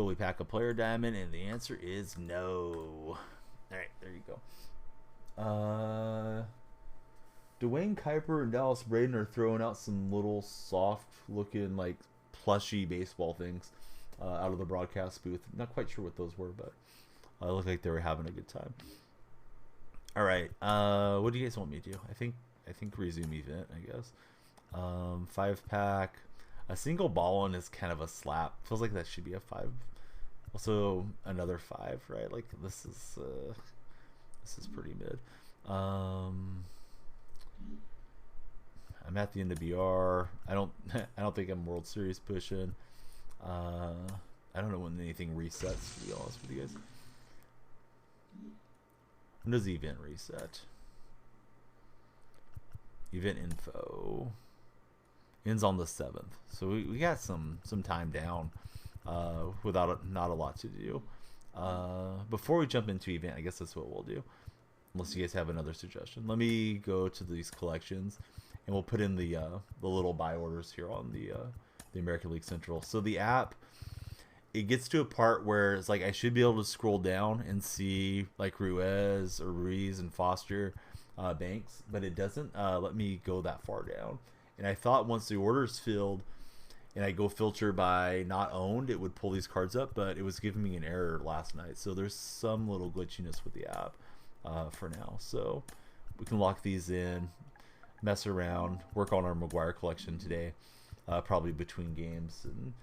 we pack a player diamond? And the answer is no. All right, there you go. Dwayne Kuiper and Dallas Braden are throwing out some little soft-looking, like, plushy baseball things out of the broadcast booth. Not quite sure what those were, but it looked like they were having a good time. All right, what do you guys want me to do? I think resume event, I guess. 5-pack. A single ball one is kind of a slap. Feels like that should be a 5. Also, another 5, right? Like this is pretty mid. I'm at the end of BR. I don't think I'm World Series pushing. I don't know when anything resets, to be honest with you guys. When does the event reset? Event info ends on the 7th, so we got some time down without not a lot to do. Before we jump into event, I guess that's what we'll do. Unless you guys have another suggestion, let me go to these collections, and we'll put in the little buy orders here on the American League Central. So the app, it gets to a part where it's like I should be able to scroll down and see like Ruiz and Foster Banks, but it doesn't let me go that far down. And I thought once the order is filled and I go filter by not owned, it would pull these cards up, but it was giving me an error last night. So there's some little glitchiness with the app for now. So we can lock these in, mess around, work on our McGuire collection today, probably between games. And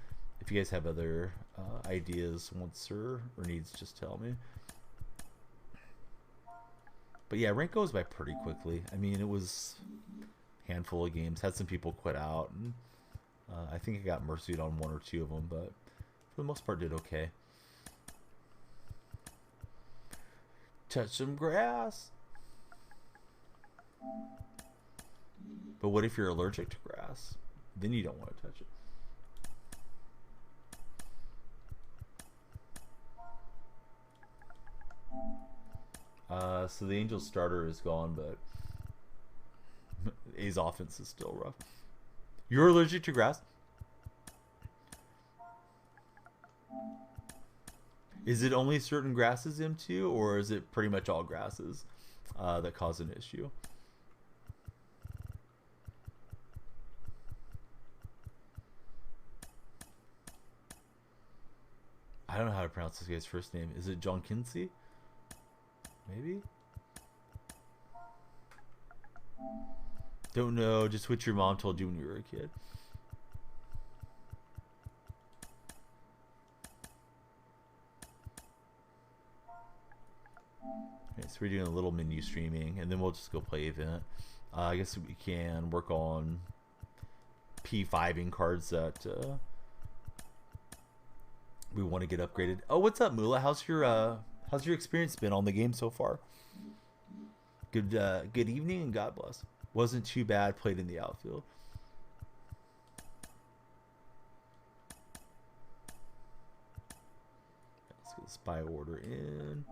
if you guys have other ideas, wants, or needs, just tell me. But yeah, rank goes by pretty quickly. I mean, it was a handful of games. Had some people quit out, and I think I got mercied on 1 or 2 of them, but for the most part did okay. Touch some grass. But what if you're allergic to grass? Then you don't want to touch it. So the Angels starter is gone, but A's offense is still rough. You're allergic to grass? Is it only certain grasses, M2, or is it pretty much all grasses that cause an issue? I don't know how to pronounce this guy's first name. Is it John Kinsey? Maybe? Don't know, just what your mom told you when you were a kid. Okay, so we're doing a little menu streaming, and then we'll just go play event. I guess we can work on P5ing cards that we want to get upgraded. Oh, what's up, Mula? How's your experience been on the game so far? Good evening and God bless. Wasn't too bad. Played in the outfield. Let's get the spy order in.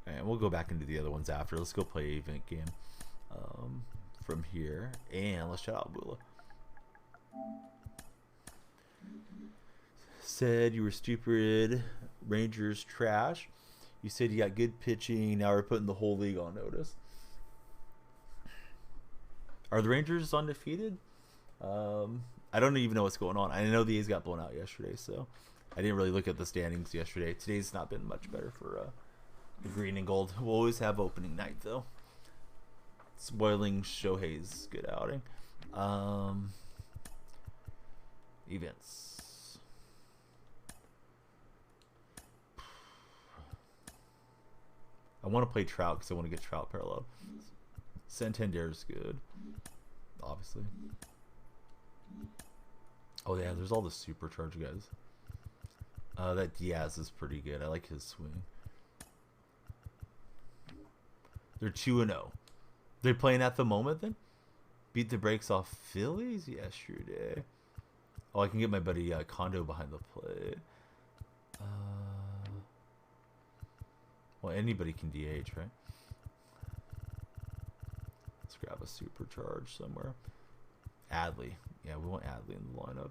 And we'll go back into the other ones after. Let's go play event game from here. And let's shout out Bula. Said you were stupid. Rangers trash. You said you got good pitching. Now we're putting the whole league on notice. Are the Rangers undefeated? I don't even know what's going on. I know the A's got blown out yesterday, so I didn't really look at the standings yesterday. Today's not been much better for the green and gold. We'll always have opening night, though. Spoiling Shohei's good outing. Events. I want to play Trout because I want to get Trout parallel. Santander's good, obviously. Oh yeah, there's all the supercharged guys. That Diaz is pretty good. I like his swing. They're 2-0. They're playing at the moment then? Beat the brakes off Phillies yesterday. Oh, I can get my buddy Kondo behind the plate. Well, anybody can DH, right? Let's grab a supercharge somewhere. Adley. Yeah, we want Adley in the lineup.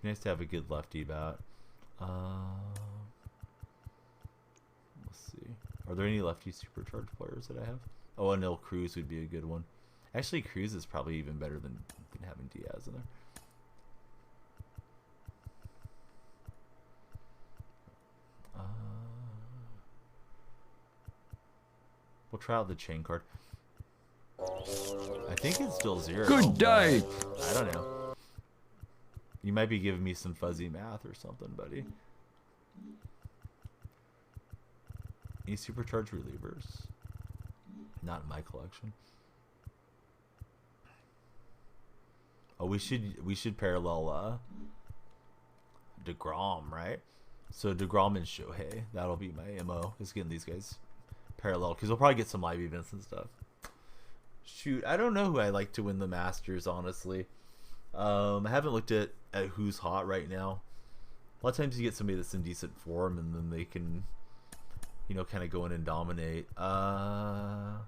Nice to have a good lefty bat. Let's see. Are there any lefty supercharged players that I have? Oh, Anil Cruz would be a good one. Actually, Cruz is probably even better than having Diaz in there. We'll try out the chain card. I think it's still 0. Good day. I don't know. You might be giving me some fuzzy math or something, buddy. Any supercharged relievers? Not in my collection. Oh, we should parallel DeGrom, right? So DeGrom and Shohei. That'll be my MO, is getting these guys parallel, because we'll probably get some live events and stuff. Shoot, I don't know who I like to win the Masters, honestly. I haven't looked at who's hot right now. A lot of times you get somebody that's in decent form, and then they can, you know, kind of go in and dominate. Oh,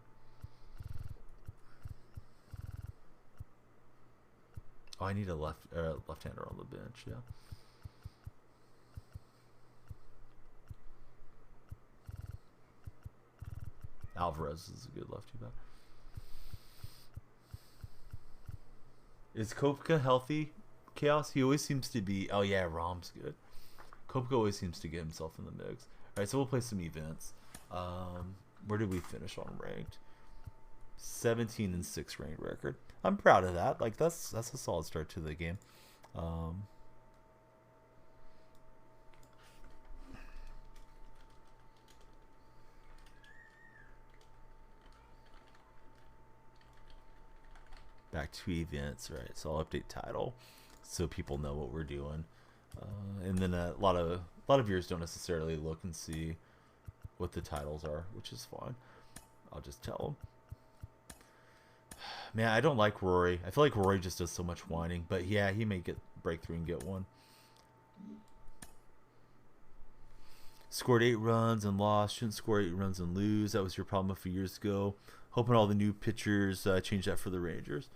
I need a left-hander on the bench, yeah. Alvarez is a good lefty bat. Is Kopka healthy? Chaos? He always seems to be. Oh yeah, Rom's good. Kopka always seems to get himself in the mix. All right, so we'll play some events. Where did we finish on ranked? 17-6 ranked record. I'm proud of that. Like that's a solid start to the game. Back to events, right? So I'll update title so people know what we're doing. And then a lot of viewers don't necessarily look and see what the titles are, which is fine. I'll just tell them. Man, I don't like Rory. I feel like Rory just does so much whining, but yeah, he may break through and get one. Scored 8 runs and lost. Shouldn't score 8 runs and lose. That was your problem a few years ago. Hoping all the new pitchers change that for the Rangers.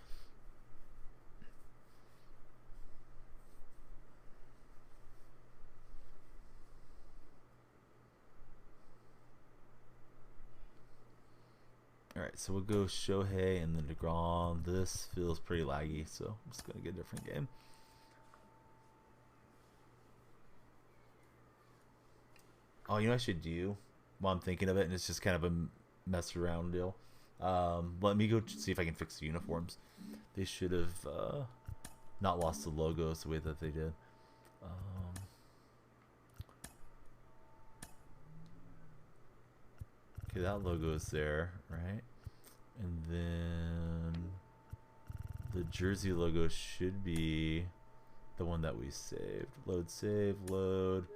Alright, so we'll go Shohei and then DeGrom. This feels pretty laggy, so I'm just going to get a different game. Oh, you know what I should do while I'm thinking of it, and it's just kind of a mess around deal. Let me go see if I can fix the uniforms. They should have not lost the logos the way that they did. Okay, that logo is there, right? And then the jersey logo should be the one that we saved. Load, save, load.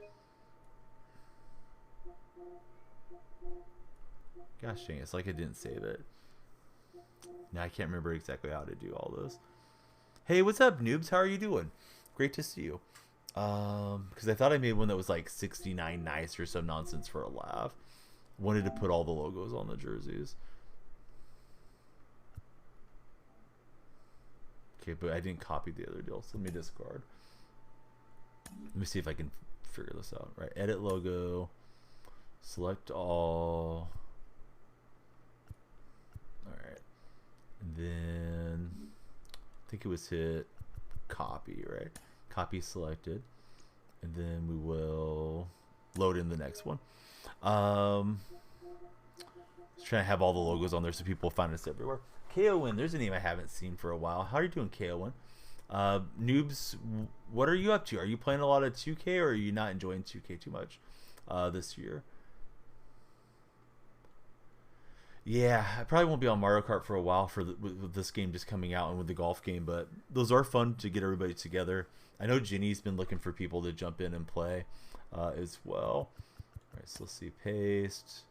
Gosh dang, it's like I didn't save it. Now I can't remember exactly how to do all this. Hey, what's up, noobs? How are you doing? Great to see you. Because I thought I made one that was like 69 nice or some nonsense for a laugh. Wanted to put all the logos on the jerseys. Okay, but I didn't copy the other deal, so let me discard. Let me see if I can figure this out. Right, edit logo, select all. All right, and then I think it was hit copy, right? Copy selected, and then we will load in the next one. Just trying to have all the logos on there so people find us everywhere. KON, there's a name I haven't seen for a while. How are you doing, KON? Noobs, what are you up to? Are you playing a lot of 2K, or are you not enjoying 2K too much this year? Yeah, I probably won't be on Mario Kart for a while with this game just coming out and with the golf game, but those are fun to get everybody together. I know Ginny's been looking for people to jump in and play as well. All right, so let's see, paste.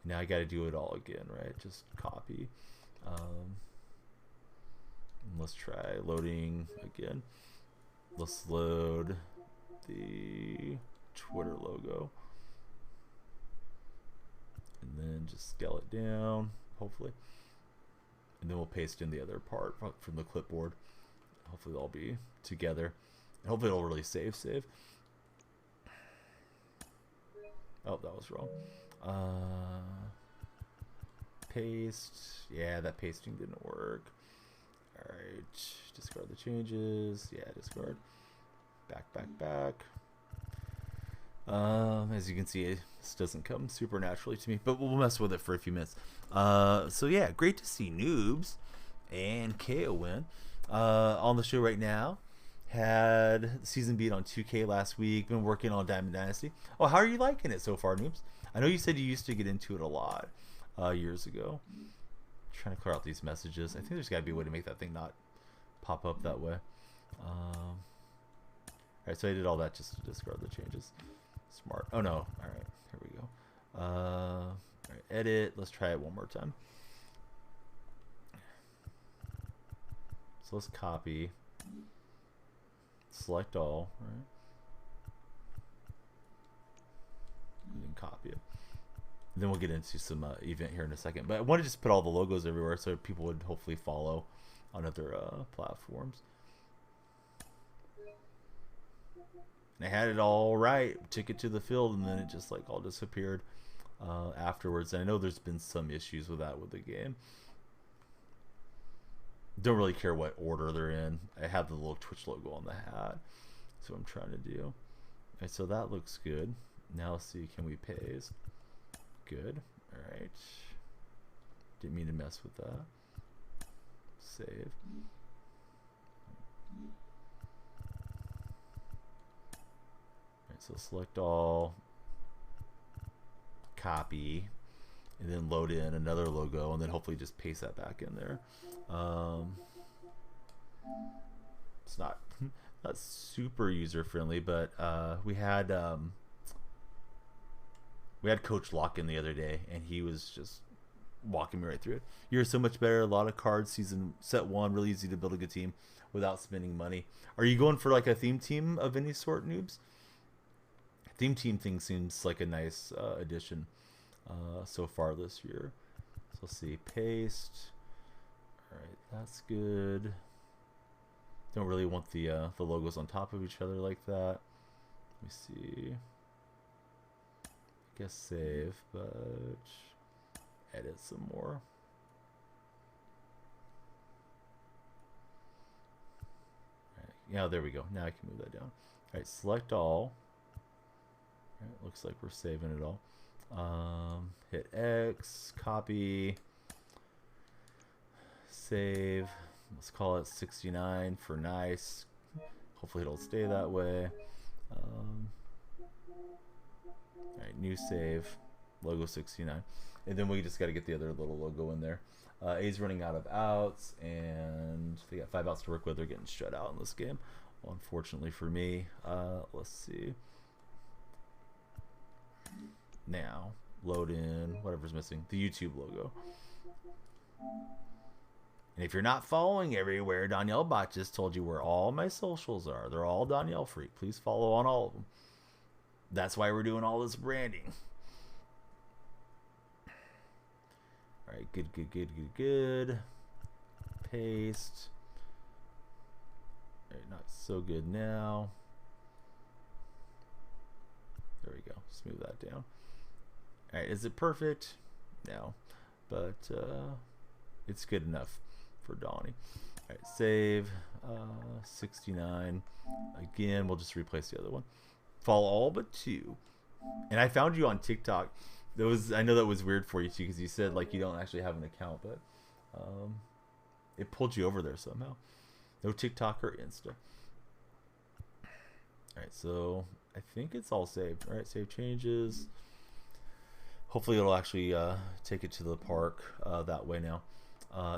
Now I got to do it all again, right? Just copy. Let's try loading again. Let's load the Twitter logo. And then just scale it down, hopefully. And then we'll paste in the other part from the clipboard. Hopefully they'll be together. And hopefully it'll really save. Oh, that was wrong. Paste. Yeah, that pasting didn't work. Alright. Discard the changes. Yeah, discard. Back. As you can see, this doesn't come super naturally to me, but we'll mess with it for a few minutes. So yeah, great to see Noobs and KON on the show right now. Had season beat on 2K last week. Been working on Diamond Dynasty. Oh, how are you liking it so far, Noobs? I know you said you used to get into it a lot years ago. Trying to clear out these messages. I think there's got to be a way to make that thing not pop up that way. Alright, so I did all that just to discard the changes. Smart. Oh no. Alright, here we go. Alright, edit. Let's try it one more time. So let's copy. Select all, right? And then copy it. Then we'll get into some event here in a second. But I want to just put all the logos everywhere so people would hopefully follow on other platforms. And I had it all right, took it to the field, and then it just like all disappeared afterwards. And I know there's been some issues with that with the game. Don't really care what order they're in. I have the little Twitch logo on the hat. That's what I'm trying to do. Okay, so that looks good. Now let's see, can we paste? Good. Alright. Didn't mean to mess with that. Save. Alright, so select all. Copy. And then load in another logo, and then hopefully just paste that back in there. It's not super user friendly, but we had Coach Lock in the other day, and he was just walking me right through it. You're so much better. A lot of cards. Set 1, really easy to build a good team without spending money. Are you going for like a theme team of any sort, Noobs? Theme team thing seems like a nice addition so far this year. So let's see, paste. All right, that's good. Don't really want the logos on top of each other like that. Let me see. I guess save, but edit some more. Yeah, there we go. Now I can move that down. All right, select all. All right, looks like we're saving it all. Hit X, copy, save. Let's call it 69 for nice. Hopefully it'll stay that way. All right, new save, logo 69. And then we just got to get the other little logo in there. A's running out of outs, and they got 5 outs to work with. They're getting shut out in this game, well, unfortunately for me. Let's see. Now, load in whatever's missing, the YouTube logo. And if you're not following everywhere, Danielle Bot just told you where all my socials are. They're all Danielle Freak. Please follow on all of them. That's why we're doing all this branding. All right, good. Paste. All right, not so good now. There we go. Smooth that down. All right, is it perfect? No, but it's good enough for Donnie. All right, save 69. Again, we'll just replace the other one. Follow all but 2. And I found you on TikTok. I know that was weird for you too, because you said like you don't actually have an account, but it pulled you over there somehow. No TikTok or Insta. All right, so I think it's all saved. All right, save changes. Hopefully it'll actually take it to the park that way now.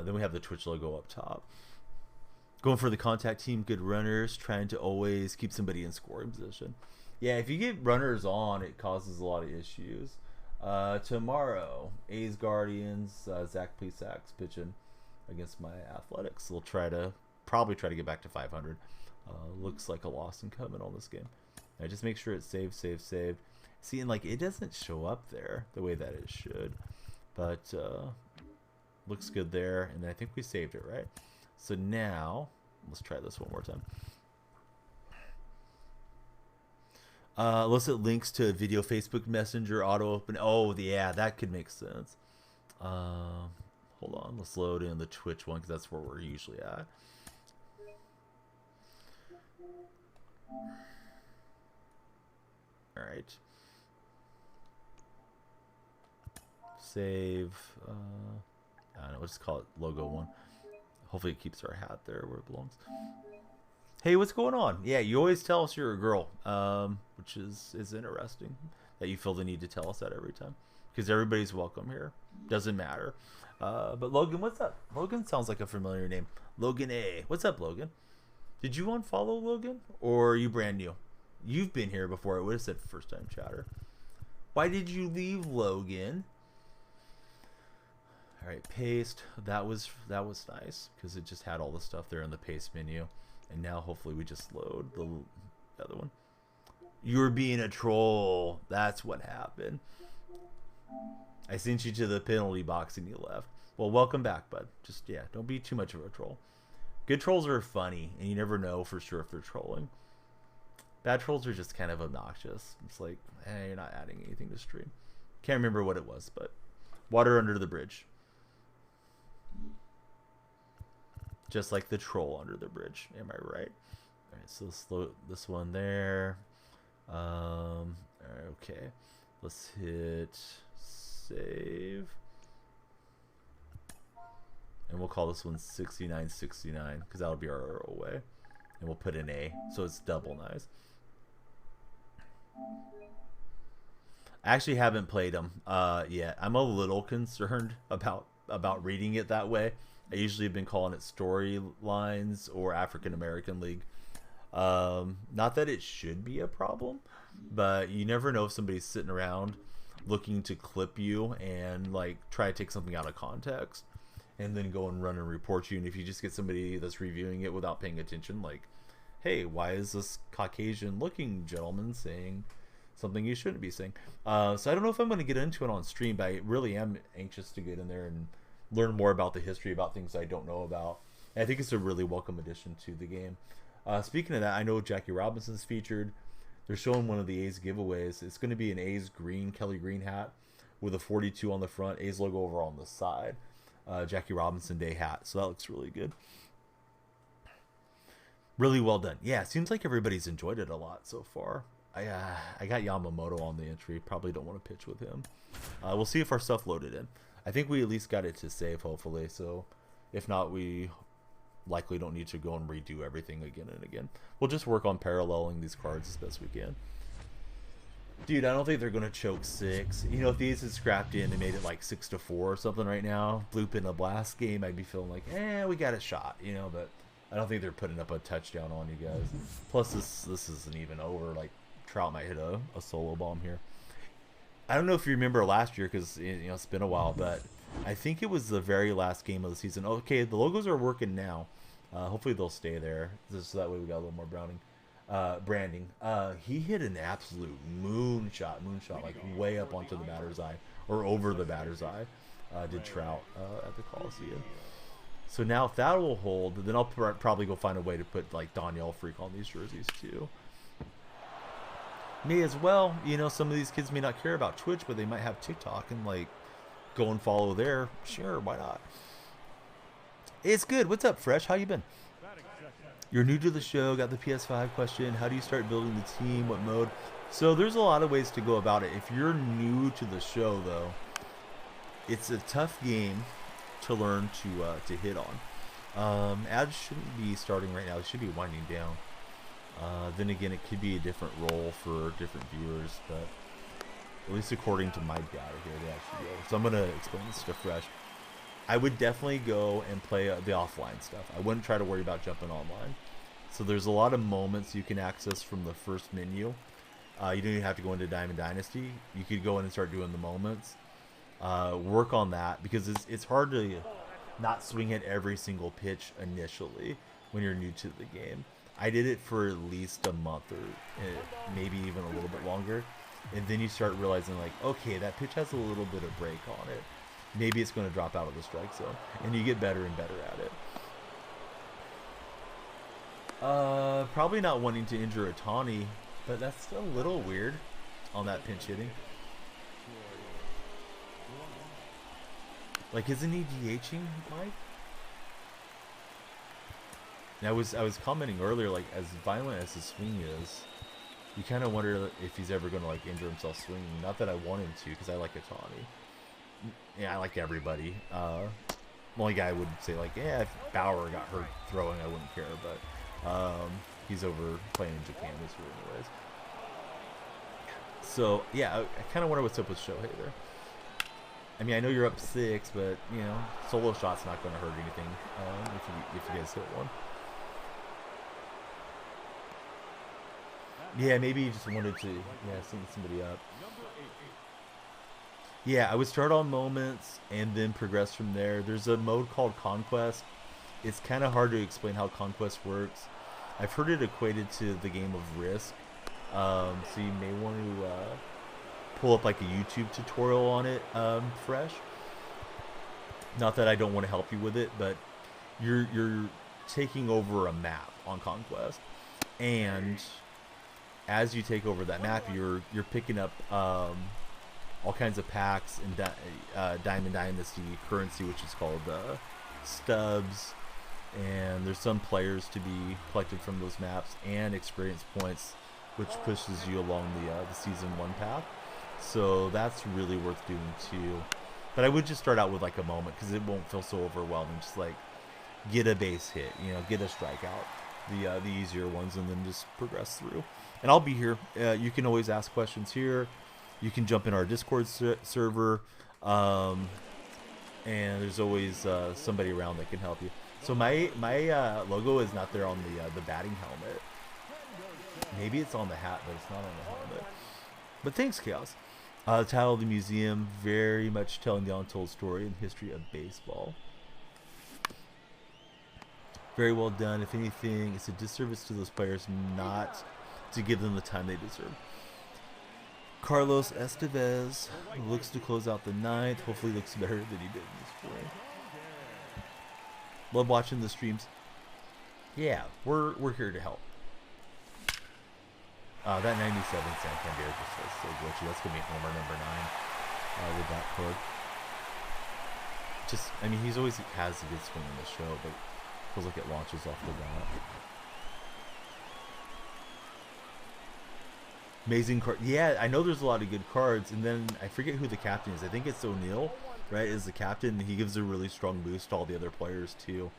Then we have the Twitch logo up top. Going for the contact team, good runners, trying to always keep somebody in scoring position. Yeah, if you get runners on, it causes a lot of issues. Tomorrow, A's Guardians, Zach Plesac's pitching against my Athletics. We'll probably try to get back to 500. Looks like a loss incoming on this game. I just make sure it's saved. See, and like it doesn't show up there the way that it should, but looks good there. And I think we saved it, right? So now let's try this one more time. Elicit links to video, Facebook Messenger, auto open. Oh yeah, that could make sense. Hold on, let's load in the Twitch one because that's where we're usually at. All right. Save. I don't know. Let's call it logo 1. Hopefully it keeps our hat there where it belongs. Hey, what's going on? Yeah, you always tell us you're a girl, which is interesting that you feel the need to tell us that every time, because everybody's welcome here. Doesn't matter. But Logan, what's up? Logan sounds like a familiar name. Logan A. What's up, Logan? Did you unfollow Logan, or are you brand new? You've been here before. I would have said first time chatter. Why did you leave, Logan? All right, paste. That was nice because it just had all the stuff there in the paste menu. And now hopefully we just load the other one. You're being a troll. That's what happened. I sent you to the penalty box and you left. Well, welcome back, bud. Just, yeah, don't be too much of a troll. Good trolls are funny, and you never know for sure if they're trolling. Bad trolls are just kind of obnoxious. It's like, hey, you're not adding anything to stream. Can't remember what it was, but water under the bridge. Just like the troll under the bridge. Am I right? All right, so let's load this one there. Okay. Let's hit save. And we'll call this one 6969 because that'll be our OA. And we'll put an A, so it's double nice. I actually haven't played them yet. I'm a little concerned about reading it that way. I usually have been calling it storylines or African American League. Not that it should be a problem, but you never know if somebody's sitting around looking to clip you and like try to take something out of context and then go and run and report you. And if you just get somebody that's reviewing it without paying attention, like, hey, why is this Caucasian looking gentleman saying something you shouldn't be saying? So I don't know if I'm going to get into it on stream, but I really am anxious to get in there and learn more about the history, about things I don't know about. And I think it's a really welcome addition to the game. Speaking of that, I know Jackie Robinson's featured. They're showing one of the A's giveaways. It's going to be an A's green, Kelly Green hat with a 42 on the front, A's logo over on the side. Jackie Robinson Day hat. So that looks really good. Really well done. Yeah, it seems like everybody's enjoyed it a lot so far. I got Yamamoto on the entry. Probably don't want to pitch with him. We'll see if our stuff loaded in. I think we at least got it to save, hopefully. So if not, we likely don't need to go and redo everything again and again. We'll just work on paralleling these cards as best we can. Dude, I don't think they're going to choke 6. You know, if these had scrapped in and made it like 6-4 or something right now, bloop in a blast game, I'd be feeling like, we got a shot, you know, but I don't think they're putting up a touchdown on you guys. Plus, this isn't even over. Like, Trout might hit a solo bomb here. I don't know if you remember last year because, you know, it's been a while, but I think it was the very last game of the season. Okay, the logos are working now. Hopefully they'll stay there, just so that way we got a little more branding. He hit an absolute moonshot, like way up onto the batter's eye, or over the batter's eye, did Trout at the Coliseum. So now if that will hold, then I'll probably go find a way to put like Danielle Freak on these jerseys too. Me as well. You know, some of these kids may not care about Twitch, but they might have TikTok and like go and follow there. Sure, why not? It's good. What's up, Fresh? How you been? You're new to the show, got the PS5 question. How do you start building the team? What mode? So there's a lot of ways to go about it. If you're new to the show, though, it's a tough game to learn to hit on. Ads shouldn't be starting right now. It should be winding down. Then again, it could be a different role for different viewers, but at least according to my data here, they actually go. So I'm going to explain this to Fresh. I would definitely go and play the offline stuff. I wouldn't try to worry about jumping online. So there's a lot of moments you can access from the first menu. You don't even have to go into Diamond Dynasty. You could go in and start doing the moments. Work on that because it's hard to not swing at every single pitch initially when you're new to the game. I did it for at least a month or maybe even a little bit longer. And then you start realizing like, okay, that pitch has a little bit of break on it. Maybe it's going to drop out of the strike zone, and you get better and better at it. Probably not wanting to injure Otani, but that's a little weird on that pinch hitting. Like, isn't he DHing, Mike? And I was commenting earlier, like, as violent as his swing is, you kind of wonder if he's ever going to like injure himself swinging. Not that I want him to, because I like Otani. Yeah, I like everybody. The only guy I would say, like, yeah, if Bauer got hurt throwing, I wouldn't care. But he's over playing in Japan this year anyways. So, yeah, I kind of wonder what's up with Shohei there. I mean, I know you're up 6, but, you know, solo shot's not going to hurt anything if you guys hit one. Yeah, maybe you just wanted to, send somebody up. Yeah, I would start on moments and then progress from there. There's a mode called Conquest. It's kind of hard to explain how Conquest works. I've heard it equated to the game of Risk. So you may want to pull up like a YouTube tutorial on it, Fresh. Not that I don't want to help you with it, but you're taking over a map on Conquest. And as you take over that map, you're picking up all kinds of packs and Diamond Dynasty currency, which is called stubs, and there's some players to be collected from those maps and experience points, which pushes you along the season 1 path. So that's really worth doing too. But I would just start out with like a moment because it won't feel so overwhelming. Just like get a base hit, get a strikeout, the easier ones, and then just progress through. And I'll be here. You can always ask questions here. You can jump in our Discord server, and there's always somebody around that can help you. So my logo is not there on the batting helmet. Maybe it's on the hat, but it's not on the helmet. But thanks, Chaos. The title of the museum, very much telling the untold story and history of baseball. Very well done. If anything, it's a disservice to those players not to give them the time they deserve. Carlos Estevez looks to close out the 9th. Hopefully looks better than he did in the spring. Love watching the streams. Yeah, we're here to help. That 97 Santander just was so glitchy. That's going to be homer number 9 with that card. Just, I mean, he's always has a good swing in the show, but feels like it launches off the bat. Amazing card. Yeah, I know there's a lot of good cards, and then I forget who the captain is. I think it's O'Neal, right? Is the captain? He gives a really strong boost to all the other players too.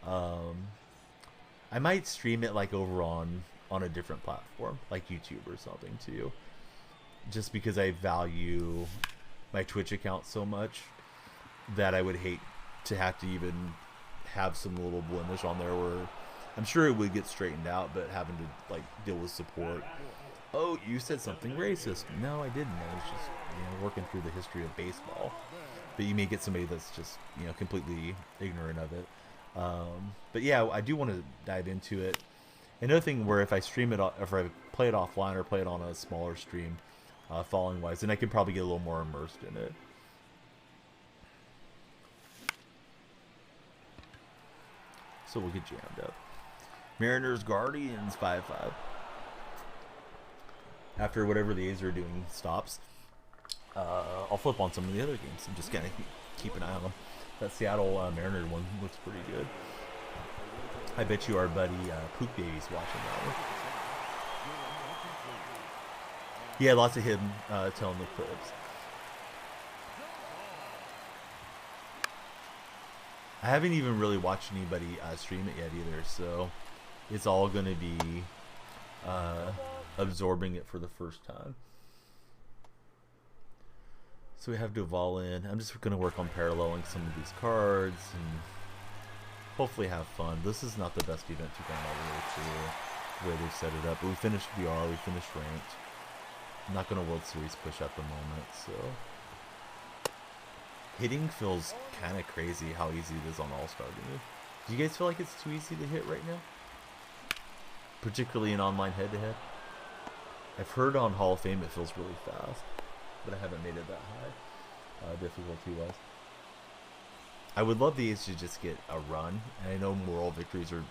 I might stream it like over on a different platform, like YouTube or something too, just because I value my Twitch account so much that I would hate to have to even have some little blemish on there where I'm sure it would get straightened out, but having to like deal with support. Oh, you said something racist. No, I didn't. I was just, working through the history of baseball. But you may get somebody that's just, completely ignorant of it. But yeah, I do want to dive into it. Another thing where if I stream it, if I play it offline or play it on a smaller stream, following wise, then I can probably get a little more immersed in it. So we'll get jammed up. Mariners Guardians 5-5. After whatever the A's are doing stops, I'll flip on some of the other games and just kind of keep an eye on them. That Seattle Mariner one looks pretty good. I bet you our buddy Pook Baby's watching that one. Yeah, lots of him telling the clips. I haven't even really watched anybody stream it yet either, so it's all going to be absorbing it for the first time. So we have Duval in. I'm just going to work on paralleling some of these cards and hopefully have fun. This is not the best event to go all the way through the way they've set it up. But we finished VR, we finished ranked. I'm not going to World Series push at the moment, so hitting feels kind of crazy how easy it is on All-Star to me. Do you guys feel like it's too easy to hit right now? Particularly in online head-to-head? I've heard on Hall of Fame it feels really fast, but I haven't made it that high, difficulty-wise. I would love the A's to just get a run, and I know moral victories are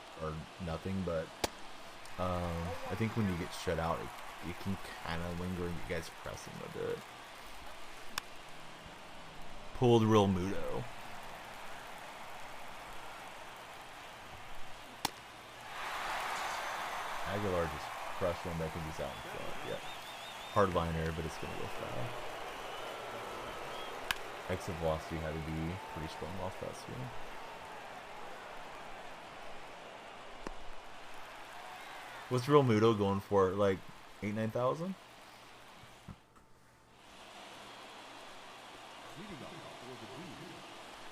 nothing, but I think when you get shut out, it can kind of linger and you guys pressing a bit. Pulled Real Muto. Aguilar just crushed one, but I think he's out in front. Yep. Hard liner, but it's going to go foul. Exit velocity had to be pretty strong off that swing. What's Real Muto going for? Like 8,000-9,000?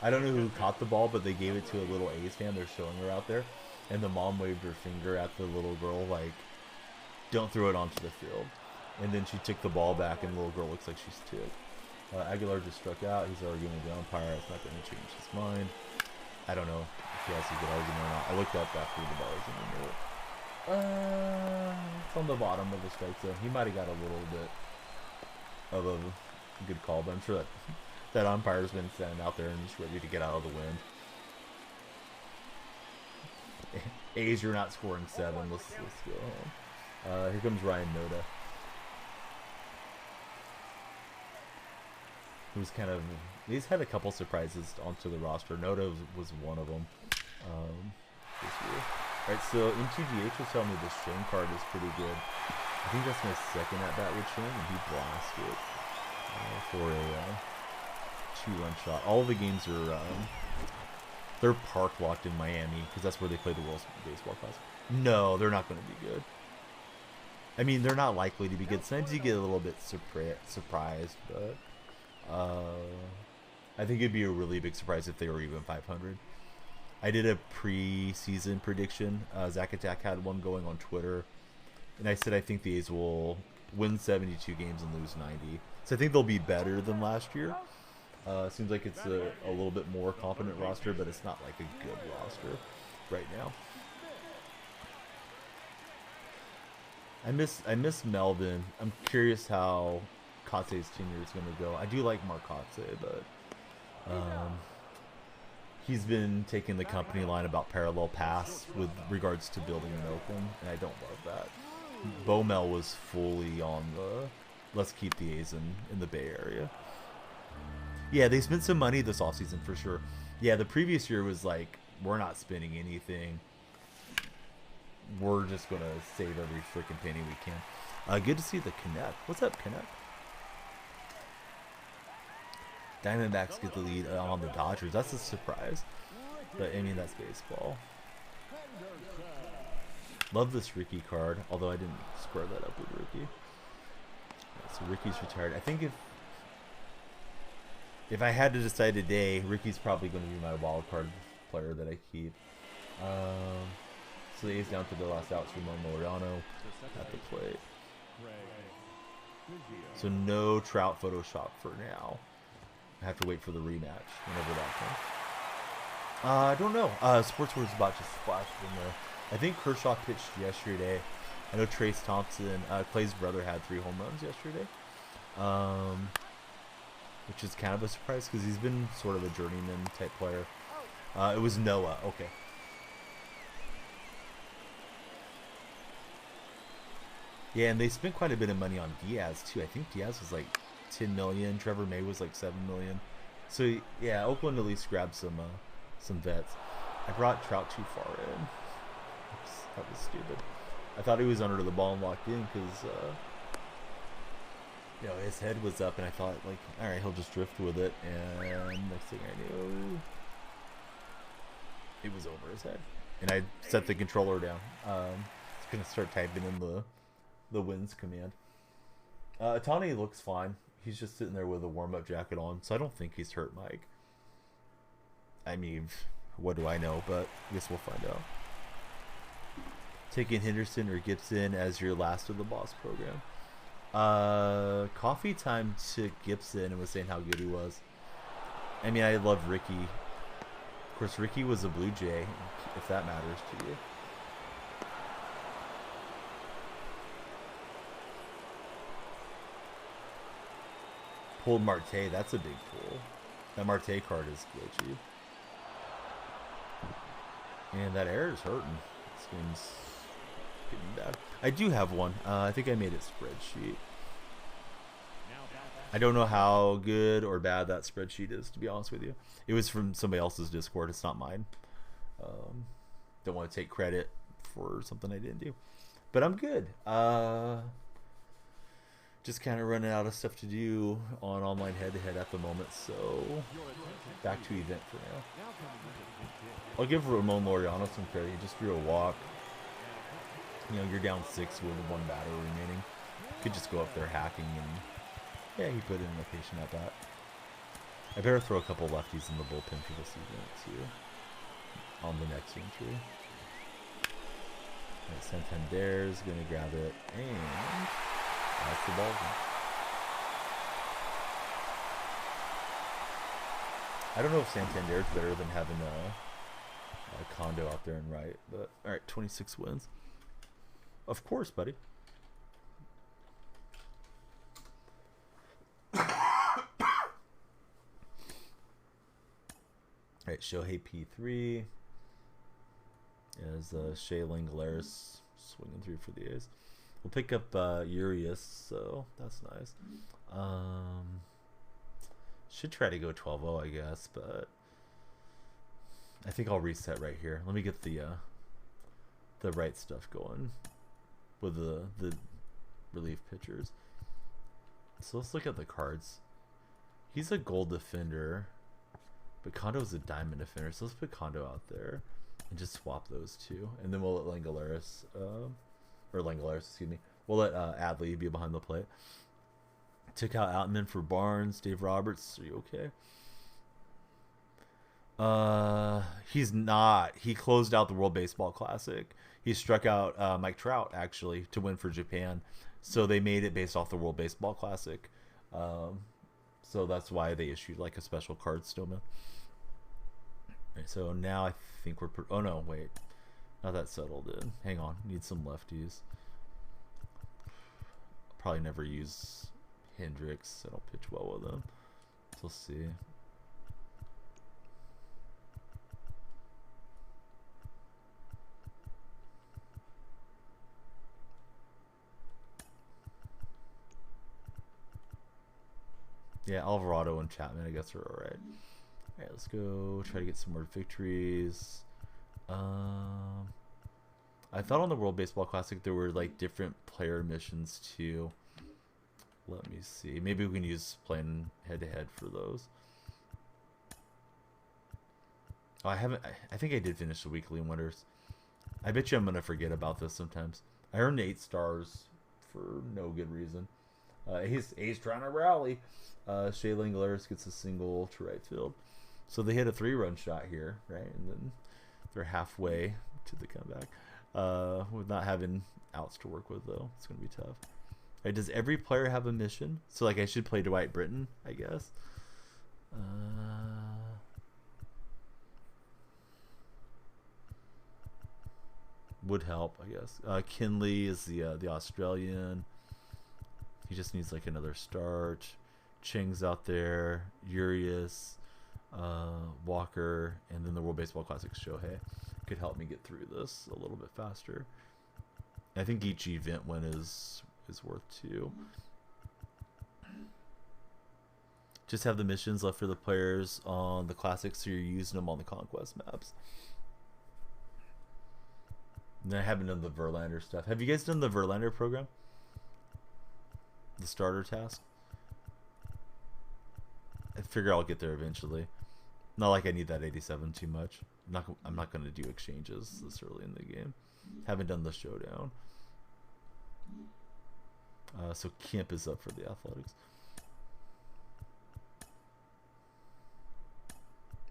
I don't know who caught the ball, but they gave it to a little A's fan. They're showing her out there. And the mom waved her finger at the little girl like, don't throw it onto the field. And then she took the ball back, and the little girl looks like she's ticked. Aguilar just struck out. He's arguing with the umpire. It's not going to change his mind. I don't know if he has a good argument or not. I looked up after the ball was in the middle. It's on the bottom of the strike zone. He might have got a little bit of a good call, but I'm sure that umpire's been standing out there and just ready to get out of the wind. A's, you're not scoring 7. Let's go home. Here comes Ryan Noda. Who's kind of... He's had a couple surprises onto the roster. Noda was one of them this year. Alright, so in 2GH was telling me the Shane card is pretty good. I think that's my second at-bat with Shane, and he blasted it for a 2-run shot. All of the games are... they're park locked in Miami because that's where they play the World Baseball Classic. No, they're not going to be good. I mean, they're not likely to be good. Sometimes you get a little bit surprised, but I think it'd be a really big surprise if they were even 500. I did a pre-season prediction. Zach Attack had one going on Twitter, and I said I think the A's will win 72 games and lose 90. So I think they'll be better than last year. Seems like it's a little bit more competent roster, but it's not like a good roster right now. I miss Melvin. I'm curious how Kotze's tenure is going to go. I do like Mark Kotze, but he's been taking the company line about parallel paths with regards to building in Oakland, and I don't love that. Bomel was fully on the let's keep the A's in the Bay Area. Yeah, they spent some money this offseason for sure. Yeah, the previous year was like, we're not spending anything. We're just going to save every freaking penny we can. Good to see the Connect. What's up, Connect? Diamondbacks get the lead on the Dodgers. That's a surprise. But, I mean, that's baseball. Love this Ricky card, although I didn't square that up with Ricky. So Ricky's retired. I think if I had to decide today, Ricky's probably going to be my wild card player that I keep. So the A's down to the last outs for Laureano at the plate. So no Trout Photoshop for now. I have to wait for the rematch whenever that comes. I don't know. Sports Wars about just splashed in there. I think Kershaw pitched yesterday. I know Trace Thompson, Clay's brother, had 3 home runs yesterday. Which is kind of a surprise because he's been sort of a journeyman type player. It was Noah. Okay. Yeah, and they spent quite a bit of money on Diaz too. I think Diaz was like 10 million. Trevor May was like 7 million. So yeah, Oakland at least grabbed some vets. I brought Trout too far in. Oops, that was stupid. I thought he was under the ball and locked in because you know, his head was up, and I thought like, all right, he'll just drift with it. And next thing I knew, it was over his head, and I set the controller down. It's gonna start typing in the wins command. Tani looks fine. He's just sitting there with a warm-up jacket on, so I don't think he's hurt, Mike. I mean, what do I know? But I guess we'll find out. Taking Henderson or Gibson as your last of the boss program. Coffee time to Gibson and was saying how good he was. I mean, I love Ricky. Of course, Ricky was a Blue Jay, if that matters to you. Pulled Marte, that's a big pull. That Marte card is glitchy. And that error is hurting. This game's getting bad. I do have one. I think I made it spreadsheet. I don't know how good or bad that spreadsheet is, to be honest with you. It was from somebody else's Discord. It's not mine. Don't want to take credit for something I didn't do. But I'm good. Just kind of running out of stuff to do on online head-to-head at the moment, so back to event for now. I'll give Ramon Laureano some credit. He just drew a walk. You know, you're down 6 with 1 batter remaining. Could just go up there hacking, and yeah, he put in a patient at bat. I better throw a couple lefties in the bullpen for this event too. On the next entry. Right, Santander's gonna grab it, and that's the ball. I don't know if Santander is better than having a condo out there and right, but all right, 26 wins. Of course, buddy. All right, Shohei P3 as Shea Langelaris swinging through for the A's. We'll pick up Urias, so that's nice. Should try to go 12-0, I guess, but I think I'll reset right here. Let me get the right stuff going with the relief pitchers. So let's look at the cards. He's a gold defender, but Condo's a diamond defender. So let's put Condo out there and just swap those two, and then we'll let Langelaris, excuse me. We'll let Adley be behind the plate. Took out Outman for Barnes. Dave Roberts, are you okay? He's not. He closed out the World Baseball Classic. He struck out Mike Trout, actually, to win for Japan. So they made it based off the World Baseball Classic. So that's why they issued like a special card Stillman. Right, so now I think we're... oh, no, wait. Now that's settled in. Hang on. Need some lefties. Probably never use Hendricks. I don't pitch well with them. So we'll see. Yeah, Alvarado and Chapman, I guess, are alright. Alright, let's go try to get some more victories. I thought on the World Baseball Classic there were like different player missions too. Let me see. Maybe we can use playing head to head for those. Oh, I haven't. I think I did finish the weekly winners. I bet you I'm gonna forget about this sometimes. I earned 8 stars for no good reason. He's trying to rally. Shea Langlaris gets a single to right field. So they hit a 3-run shot here, right? And then they're halfway to the comeback. With not having outs to work with, though, it's gonna be tough. Right, does every player have a mission? So like I should play Dwight Britton, I guess. Would help, I guess. Kinley is the Australian. He just needs like another start. Ching's out there. Urias, Walker, and then the World Baseball Classic Shohei could help me get through this a little bit faster. I think each event win is worth 2. Just have the missions left for the players on the Classics, so you're using them on the Conquest maps. And then I haven't done the Verlander stuff. Have you guys done the Verlander program? The starter task? I figure I'll get there eventually. Not like I need that 87 too much. I'm not going to do exchanges this early in the game. Haven't done the showdown. So Kemp is up for the Athletics.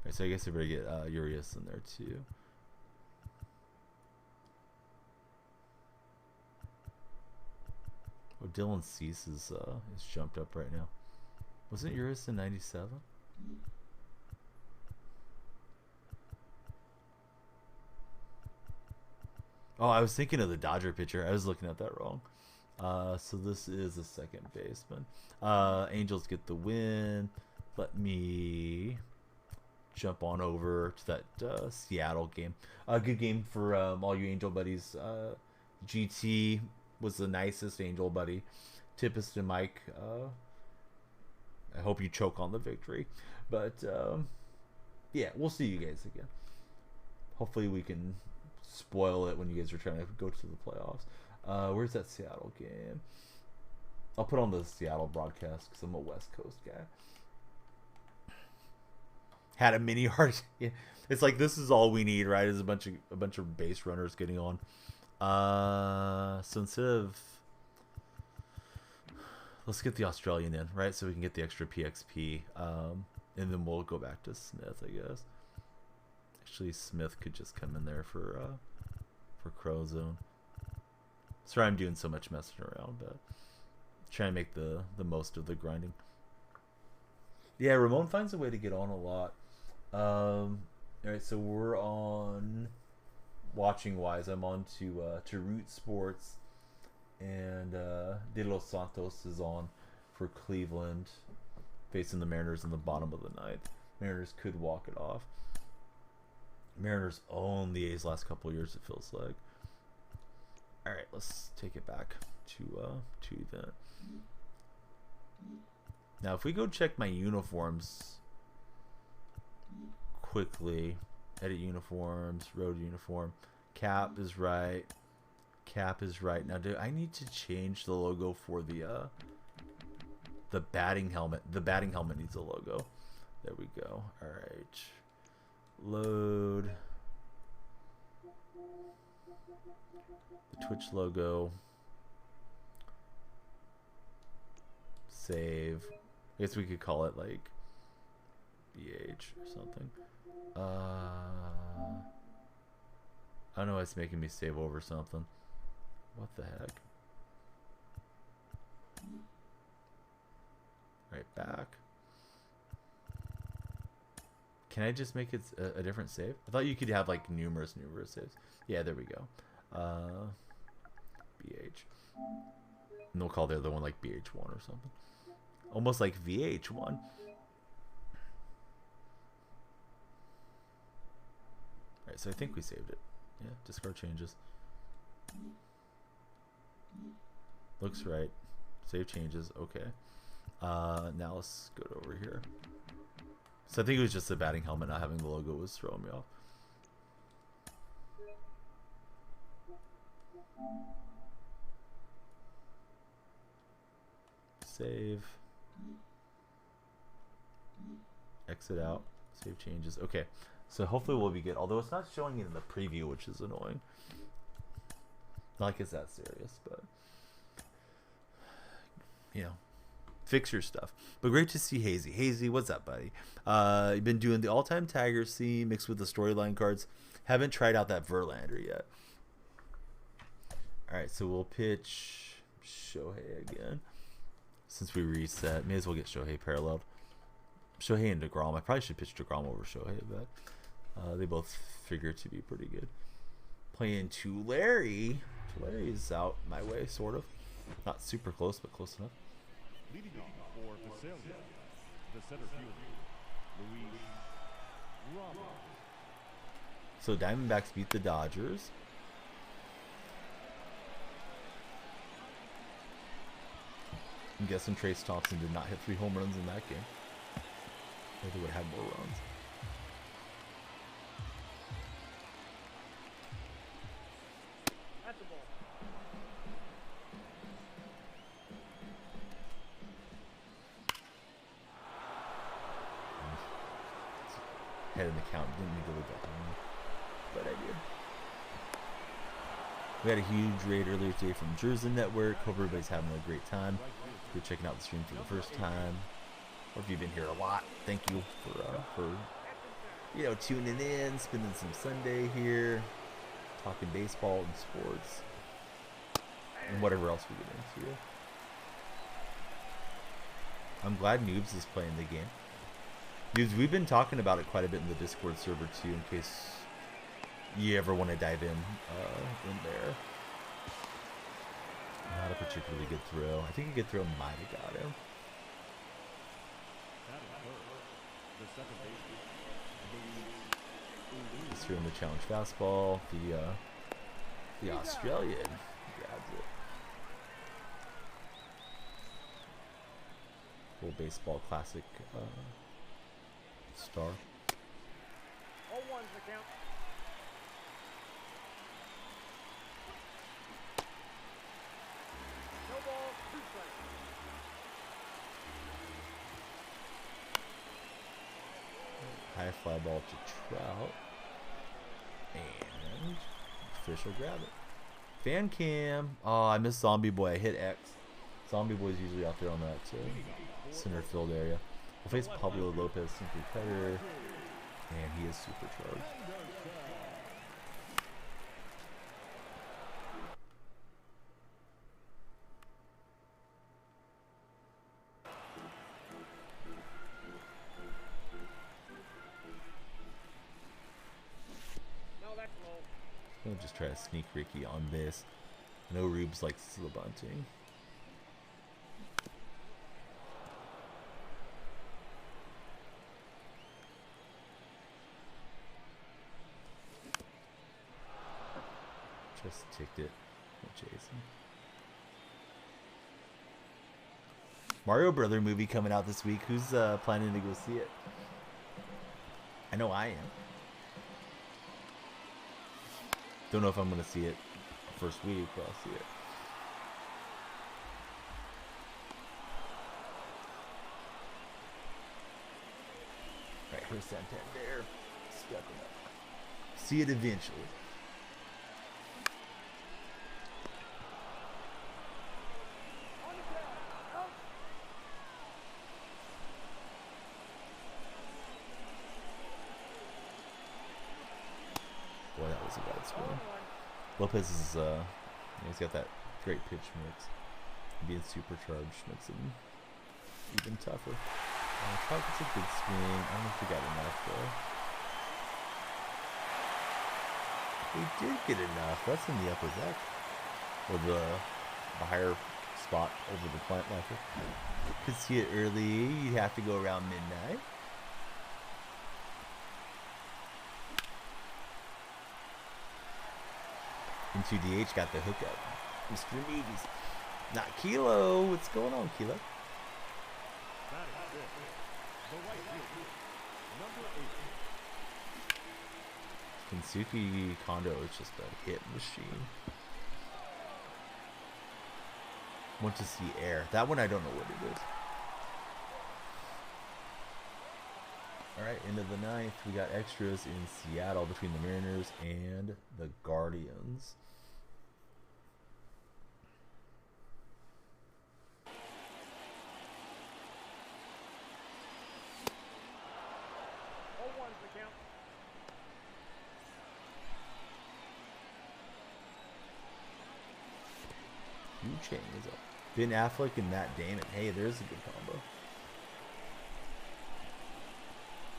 Alright, so I guess I better get Urias in there too. Oh, Dylan Cease is jumped up right now. Wasn't Urias in 97? Oh, I was thinking of the Dodger pitcher. I was looking at that wrong. So this is a second baseman. Angels get the win. Let me jump on over to that Seattle game. Good game for all you Angel buddies. GT was the nicest Angel buddy. Tippist and Mike, I hope you choke on the victory. But yeah, we'll see you guys again. Hopefully we can spoil it when you guys are trying to go to the playoffs. Where's that Seattle game? I'll put on the Seattle broadcast because I'm a West Coast guy. Had a mini heart. Yeah. It's like this is all we need, right? Is a bunch of base runners getting on. So instead of, let's get the Australian in, right? So we can get the extra PXP, and then we'll go back to Smith, I guess. Actually, Smith could just come in there for Crow Zone. Sorry, I'm doing so much messing around, but trying to make the most of the grinding. Yeah, Ramon finds a way to get on a lot. All right, so we're on watching wise. I'm on to Root Sports, and De Los Santos is on for Cleveland, facing the Mariners in the bottom of the 9th. Mariners could walk it off. Mariners own the A's last couple of years, it feels like. All right, let's take it back to event. Now, if we go check my uniforms quickly, edit uniforms, road uniform, cap is right. Cap is right. Now, do I need to change the logo for the batting helmet? The batting helmet needs a logo. There we go. All right. Load. The Twitch logo. Save. I guess we could call it like BH or something. I don't know why it's making me save over something. What the heck? Right back. Can I just make it a different save? I thought you could have like numerous saves. Yeah, there we go. BH. And we'll call the other one like BH1 or something. Almost like VH1. Alright, so I think we saved it. Yeah, discard changes. Looks right. Save changes. Okay. Now let's go over here. So I think it was just the batting helmet not having the logo was throwing me off. save. Exit out. Save changes. Okay. So hopefully we'll be good. Although it's not showing it in the preview, which is annoying. Not like it's that serious, but you know, fix your stuff. But great to see Hazy. Hazy, what's up, buddy? You've been doing the all-time Tiger scene mixed with the storyline cards. Haven't tried out that Verlander yet. All right, so we'll pitch Shohei again. Since we reset, may as well get Shohei paralleled. Shohei and DeGrom. I probably should pitch DeGrom over Shohei, but they both figure to be pretty good. Playing Tulare. Tulare is out my way, sort of. Not super close, but close enough. Leading off for Visalia, the center fielder, Luis Robert. So Diamondbacks beat the Dodgers. I'm guessing Trace Thompson did not hit 3 home runs in that game. Or they would have more runs. That's the ball. Head in the count. Didn't need to look at him, but I did. We had a huge raid earlier today from Jersey Network. Hope everybody's having a great time. If you're checking out the stream for the first time, or if you've been here a lot, thank you for you know, tuning in, spending some Sunday here, talking baseball and sports, and whatever else we get into. I'm glad Noobs is playing the game. Noobs, we've been talking about it quite a bit in the Discord server too, in case you ever want to dive in there. Not a particularly good throw. I think a good throw might have got him. The second baseman, He's throwing the challenge fastball. The Australian grabs it. Full baseball classic star. 0-1's the count. No ball, 2 strikes. High fly ball to Trout. And fish will grab it. Fan cam. Oh, I missed Zombie Boy. I hit X. Zombie Boy's usually out there on that center field area. We'll face Pablo Lopez, simply cutter. And he is supercharged. No, that's low. I'll just try to sneak Ricky on this. I know Rubes likes the bunting. Just ticked it. Jason. Mario Brother movie coming out this week. Who's planning to go see it? I know I am. Don't know if I'm gonna see it first week, but I'll see it. Right, here's Santander. Stepping up. See it eventually. Boy, that was a bad swing. Lopez is, he's got that great pitch mix. Being supercharged makes him even tougher. Trout gets a good swing. I don't know if we got enough though. We did get enough. That's in the upper deck. Or the higher spot over the plant marker. Could see it early. You'd have to go around midnight. Into DH got the hookup. Mr. Neves. Not Kilo. What's going on, Kilo? batting fifth, the right fielder, number 8. Kensuke Kondo is just a hit machine. Want to see air. That one I don't know what it is. Alright, end of the ninth. We got extras in Seattle between the Mariners and the Guardians. Oh, one's the count. Yu Chang is up. Ben Affleck and Matt Damon. Hey, there's a good combo.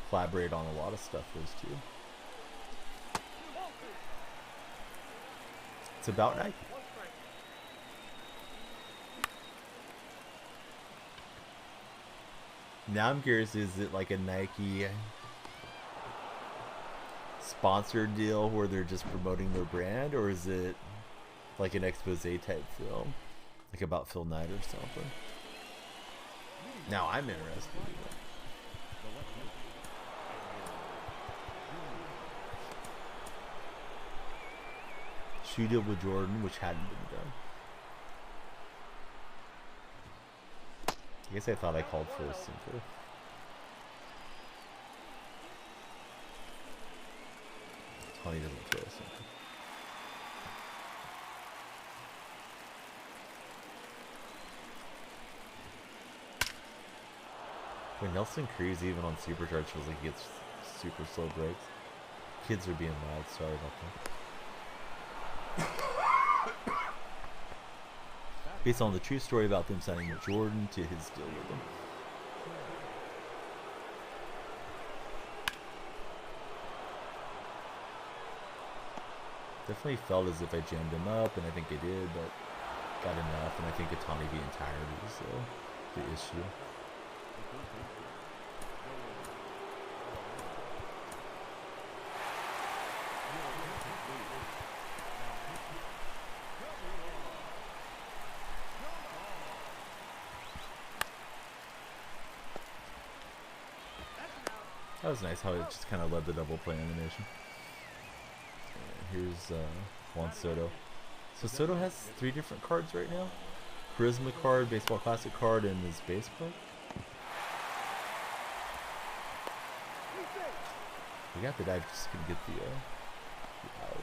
Collaborate on a lot of stuff, those two. It's about Nike. One strike. Now I'm curious, is it like a Nike sponsored deal where they're just promoting their brand, or is it like an expose type film? Like about Phil Knight or something? Now I'm interested in it. Shoe deal with Jordan, which hadn't been done. I guess I thought I called for a sinker. Tony doesn't throw a sinker. When Nelson Cruz, even on Supercharged, feels like he gets super slow breaks. Kids are being loud, sorry about that. Based on the true story about them signing Jordan to his deal with them. Definitely felt as if I jammed him up, and I think I did, but got enough, and I think Otani being tired is the issue. That was nice how it just kind of led the double play animation. Here's Juan Soto. So Soto has 3 different cards right now. Charisma card, Baseball Classic card, and his base card. We got the dive, just gonna get the ouch.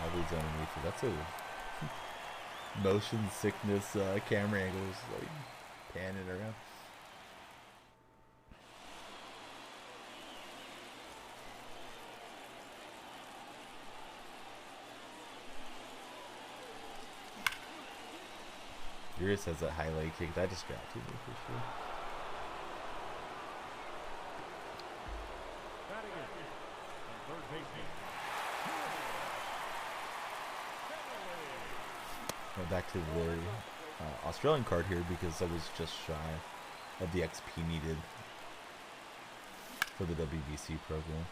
Average underneath it. That's a motion sickness camera angles, like panning around. Urias has that high leg kick that distracted me for sure. Batting in. Third baseman. Went back to the Australian card here because I was just shy of the XP needed for the WBC program.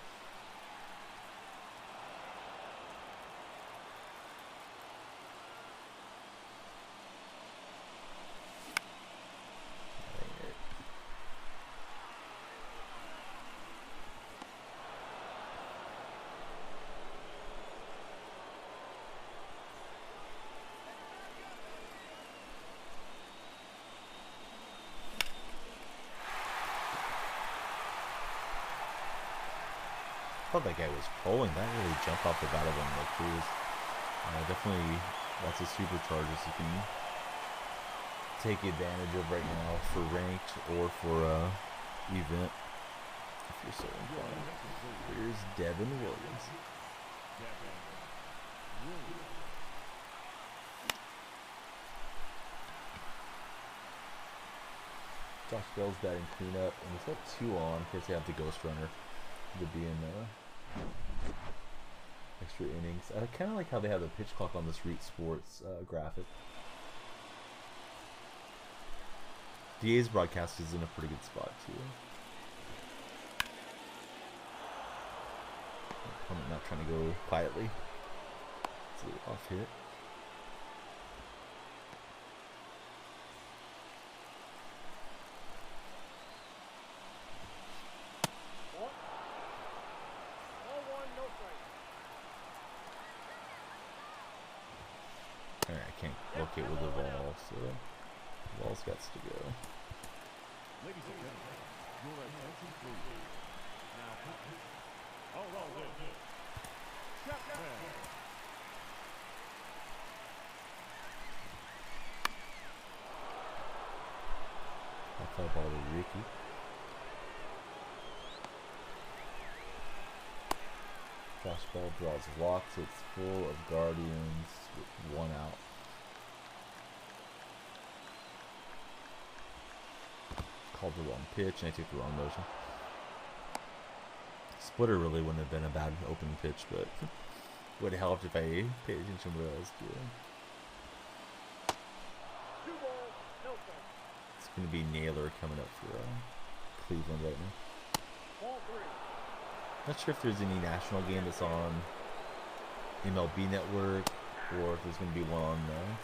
I thought that guy was trolling. That really jumped off the bat of him like Cruz. Definitely lots of superchargers you can take advantage of right now for ranked or for event if you're so inclined. Here's Devin Williams. Josh Bell's batting cleanup, and he's got 2 on. Of course, they have the Ghost Runner to be in extra innings. I kind of like how they have the pitch clock on this Root Sports graphic. The A's broadcast is in a pretty good spot too. I'm not trying to go quietly. It's a little off hit. Alright, I can't locate with the ball, so the ball's got to go. Ladies and gentlemen, your attention please. Now, hold on there. Step back. I fly ball to Ricky. Flash ball draws walks. It's full of guardians with one out. Called the wrong pitch and I took the wrong motion. Splitter really wouldn't have been a bad opening pitch, but would have helped if I paid attention to what I was doing. 2 balls, no strikes. It's going to be Naylor coming up for Cleveland right now. Ball 3. Not sure if there's any national game that's on MLB Network or if there's going to be one on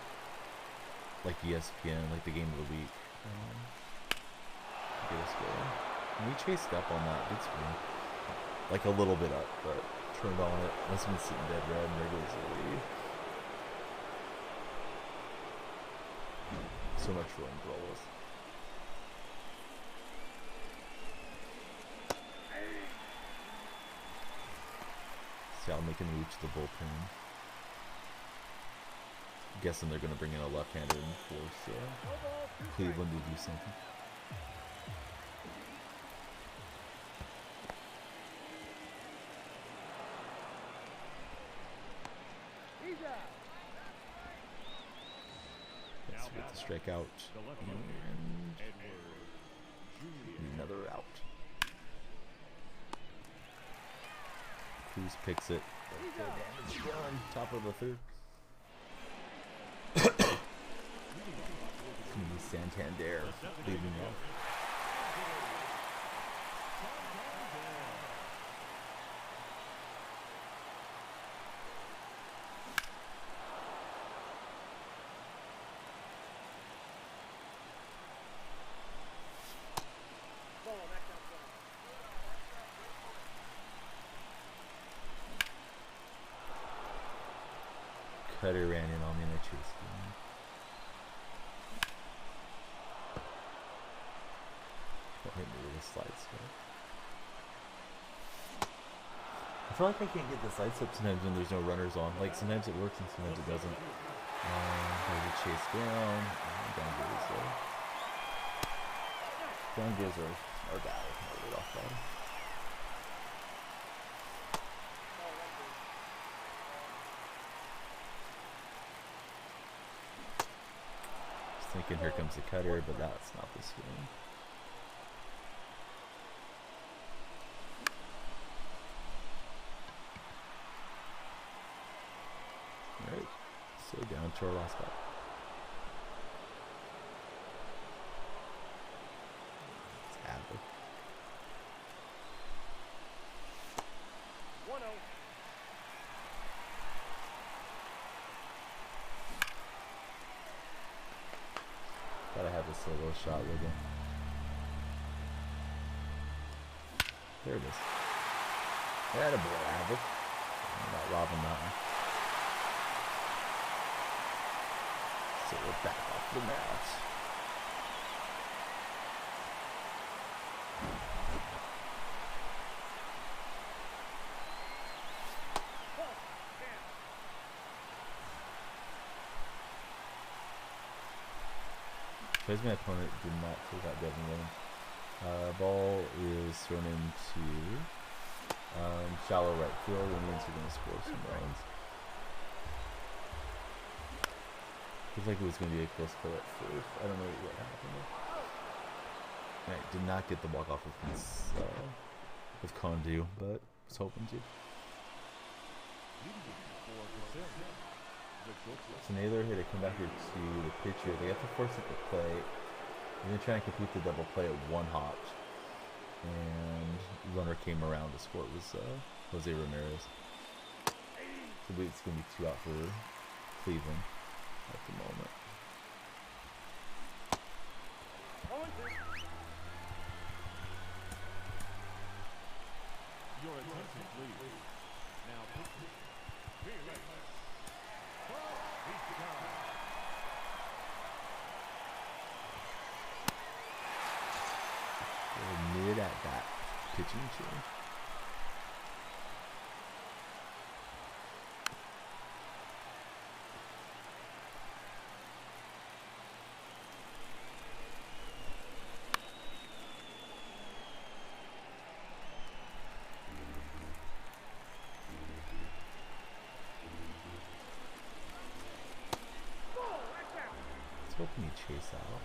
like ESPN, like the game of the week. Get us going. And we chased up on that big screen. Like a little bit up, but turned on it. Must have been sitting dead red and there goes the lead. So much for umbrellas. See, I'll make him reach the bullpen. Guessing they're going to bring in a left-hander and force Cleveland to do something. He's out. Let's get the strikeout. And another out. Cruz picks it. The damage done. Top of the third. It's going to be Santander leading off. Ball, back down play. Cutter ran in on me and I chased him. Don't hit me with a slide step. I feel like I can't get the side step sometimes when there's no runners on. Like sometimes it works and sometimes it doesn't. There's a chase down. Down goes down goes our guy. Right off that. Thinking here comes the cutter, but that's not the swing. Alright, so down to our last bat. It's Adler. 1-0. Gotta have a solo shot with him. There it is. Attaboy, Adler. Not robbing that one. So we're back off the mat. Because my opponent did not take that Devin Williams. Ball is thrown into shallow right field. Indians are going to score some runs. Feels like it was going to be a close play at first. I don't know what happened there. Alright, did not get the walk off with Condu, but was hoping to. So Naylor hit a comeback here to the pitcher. They have to force it to play. They're going to try and complete the double play at one hop. And runner came around to score. It was Jose Ramirez. So it's going to be 2 out for Cleveland at the moment. Your attention, please. Now, be ready. He's gone. pitching change. I was hoping he'd chase out.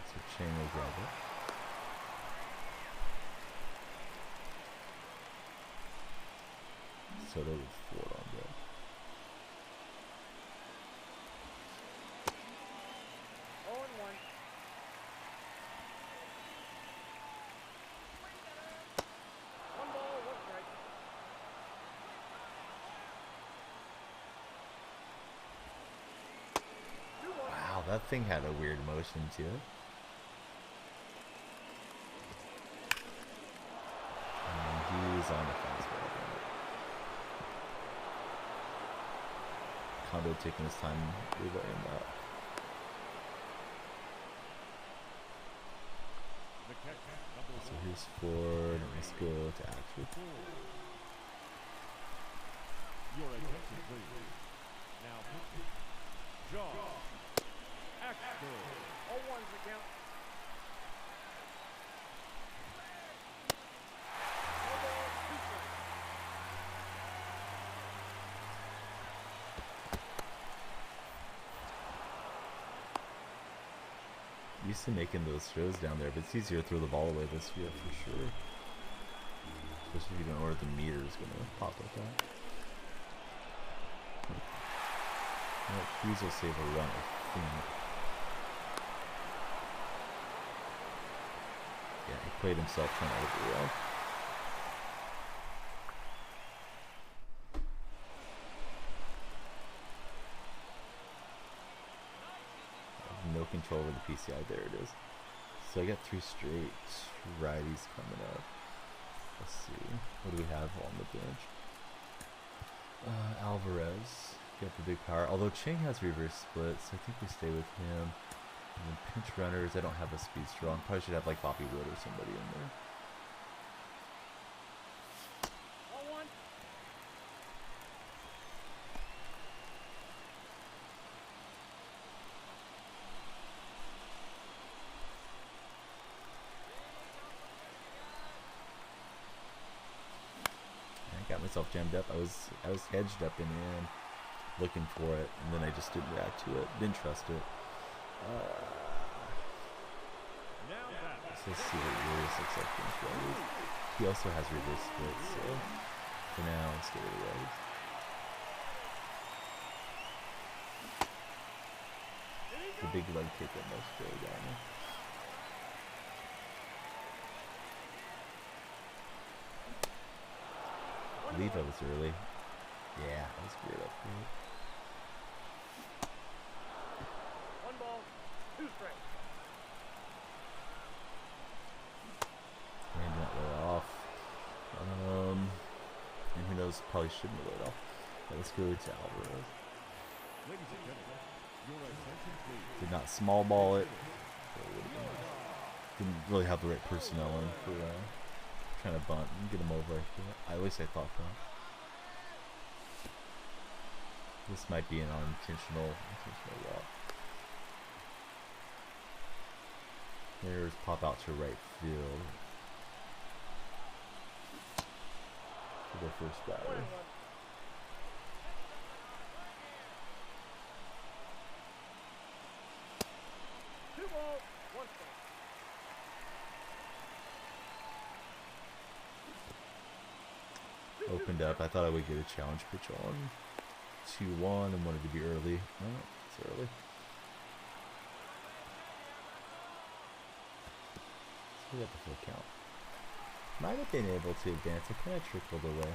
So Chang will grab it. Soto with Ford on deck. Wow, that thing had a weird motion to it. And he's on the fastball. Kondo taking his time relaying that. So here's Ford, and let's go to action. Your attention, please. Now, John. Axel. 0-1's the count. No ball, 2 strikes. Used to making those throws down there, but it's easier to throw the ball away this year for sure. Especially if you don't know where the meter is going to pop like that. Well, Hughes will save a run, I think. Yeah, he played himself trying to overrun. No control over the PCI. There it is. So I got 3 straight righties coming up. Let's see. What do we have on the bench? Alvarez. Got the big power. Although Chang has reverse splits, I think we stay with him. And then pinch runners. I don't have a speed strong. Probably should have like Bobby Wood or somebody in there. 0-1. I got myself jammed up. I was hedged up and in, looking for it, and then I just didn't react to it. Didn't trust it. So let's see what Urias looks like against righties. He also has reverse splits, so for now let's get rid of righties. The big leg kick almost really got me. I believe I was early. Yeah, I was weird up here. 1 ball, 2 strikes. And not let off. And who knows, probably shouldn't have let off. But let's go to Alvarez. Ladies and gentlemen, your attention, please. Did not small ball it. Didn't really have the right personnel in for trying to bunt and get him over. At least I thought that. This might be an unintentional walk. There's pop out to right field. For the first batter. 2 balls, 1 strike. Opened up. I thought I would get a challenge pitch on 2-1 and wanted to be early. Oh, it's early. So we got the full count. Might have been able to advance. It kind of trickled away.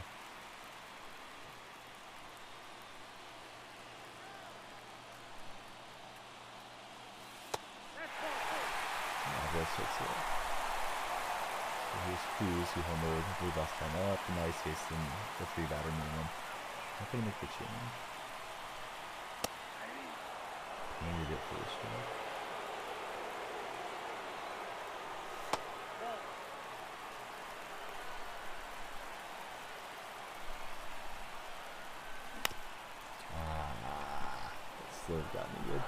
Alvarez takes it. So here's Cruz, who homered, blew last time up, and now he's facing the 3-batter minimum. Not gonna make the change. Painted it for the strike. slow have gotten me good.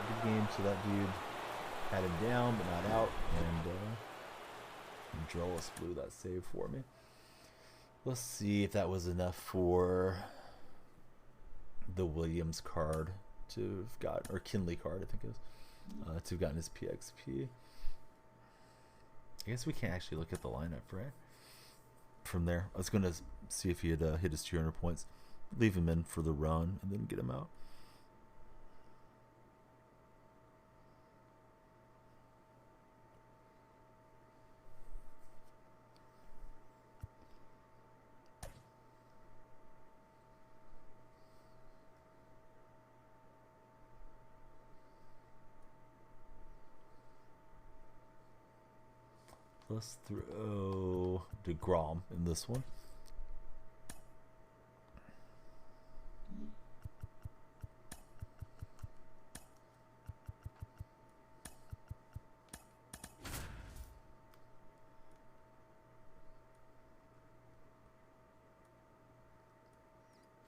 Good game. So that dude had him down, but not out, and Drolis blew that save for me. Let's see if that was enough for the Williams card to have got, or Kinley card, I think it was, to have gotten his PXP. I guess we can't actually look at the lineup, right? From there, I was going to see if he had hit his 200 points, leave him in for the run, and then get him out. Let's throw DeGrom in this one.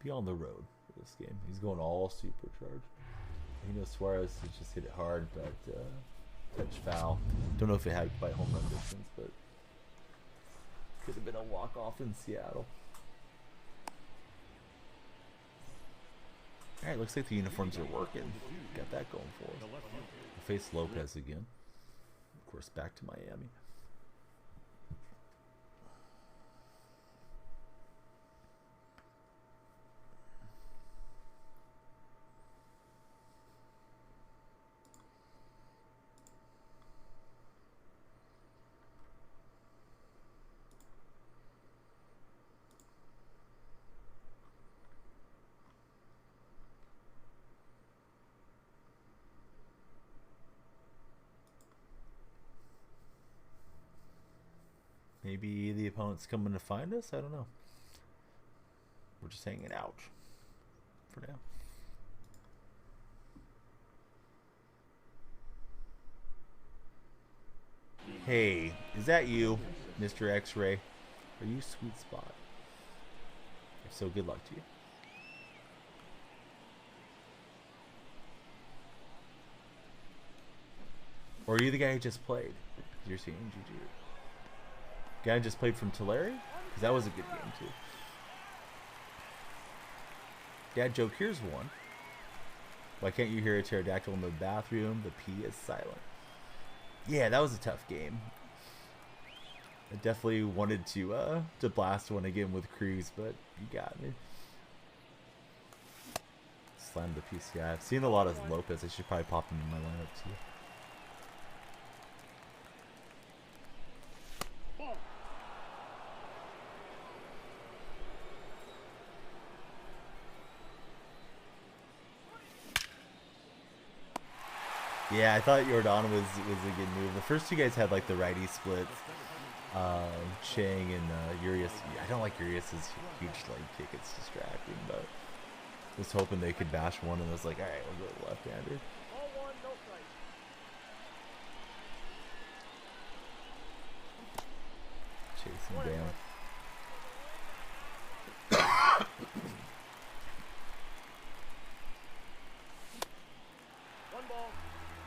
Be on the road for this game. He's going all supercharged. You know, Suarez has just hit it hard, but touch foul. Don't know if it had quite home run distance, but could have been a walk-off in Seattle. Alright, looks like the uniforms are working. Got that going for us. We'll face Lopez again. Of course, back to Miami. Maybe the opponent's coming to find us? I don't know. We're just hanging out for now. Hey, is that you, Mr. X-Ray? Are you Sweet Spot? If so, good luck to you. Or are you the guy who just played? You're seeing GG. Guy just played from Tulare? Because that was a good game too. Dad joke, here's one. Why can't you hear a pterodactyl in the bathroom? The P is silent. Yeah, that was a tough game. I definitely wanted to blast one again with Cruz, but you got me. Slam the PCI. I've seen a lot of Lopez. I should probably pop him in my lineup too. Yeah, I thought Jordan was a good move. The first two guys had like the righty splits. Chang and Urias. I don't like Urias's huge leg kick. It's distracting, but was hoping they could bash one, and was like, all right, we'll go left-hander. Ball one, no strike. Chasing down. One ball,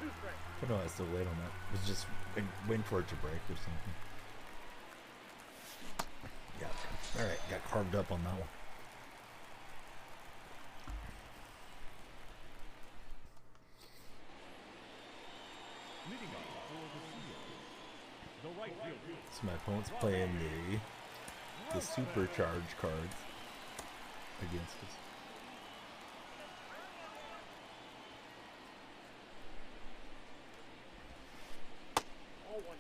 two strikes. I don't know. I still wait on that. It was just waiting for it to break or something. Yeah. All right. Got carved up on that one. Leading up for the field, the right fielder. So my opponent's playing the supercharged cards against us. Ball one.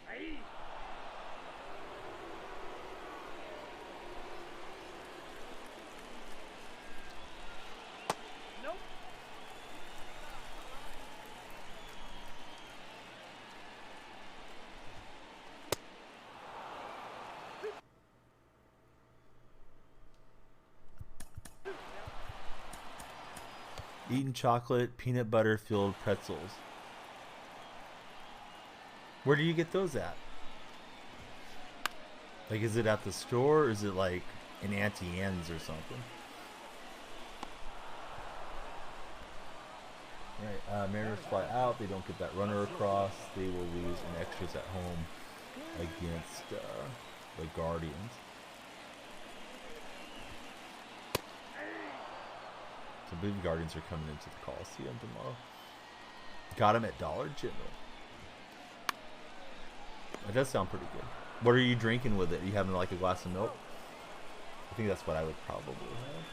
Hey. Nope. Eating chocolate, peanut butter filled pretzels. Where do you get those at? Like, is it at the store or is it like an Auntie Anne's or something? Alright, Mariners fly out. They don't get that runner across. They will lose in extras at home against the Guardians. So I believe the Guardians are coming into the Coliseum tomorrow. Got them at Dollar General. That does sound pretty good. What are you drinking with it? Are you having like a glass of milk? I think that's what I would probably have.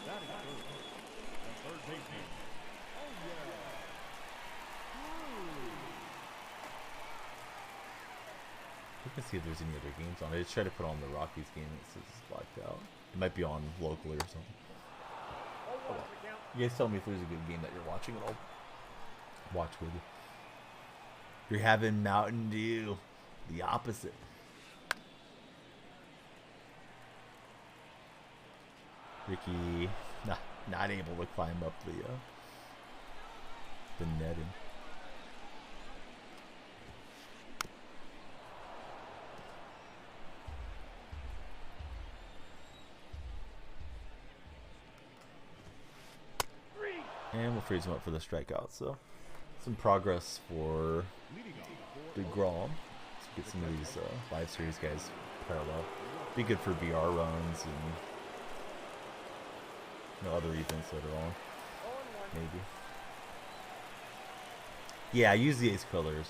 Batting third. The third baseman. Oh yeah. Look and see if there's any other games on. I just tried to put on the Rockies game and it says it's blacked out. It might be on locally or something. Hold on. You guys tell me if there's a good game that you're watching and I'll watch with you. You're having Mountain Dew. The opposite. Ricky not able to climb up the netting. And we'll freeze him up for the strikeout. So some progress for DeGrom. Let's get some of these live series guys parallel. Be good for BR runs and other events later on. Maybe. Yeah, I use the ace colors.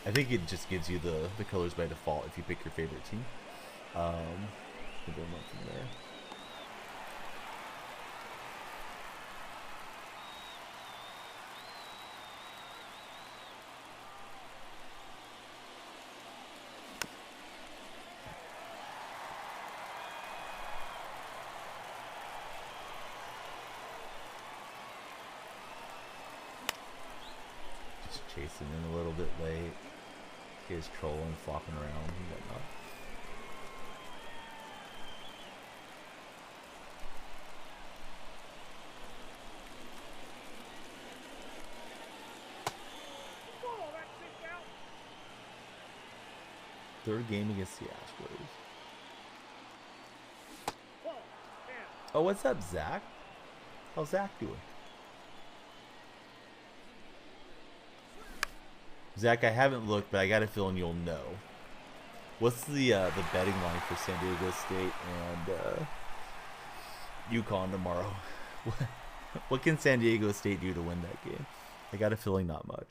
I think it just gives you the colors by default if you pick your favorite team. And then went from there. Chasing in a little bit late. He is trolling, flopping around and whatnot. Third game against the Astros. Oh, what's up, Zach? How's Zach doing? Zach, I haven't looked, but I got a feeling you'll know. What's the betting line for San Diego State and UConn tomorrow? What can San Diego State do to win that game? I got a feeling not much.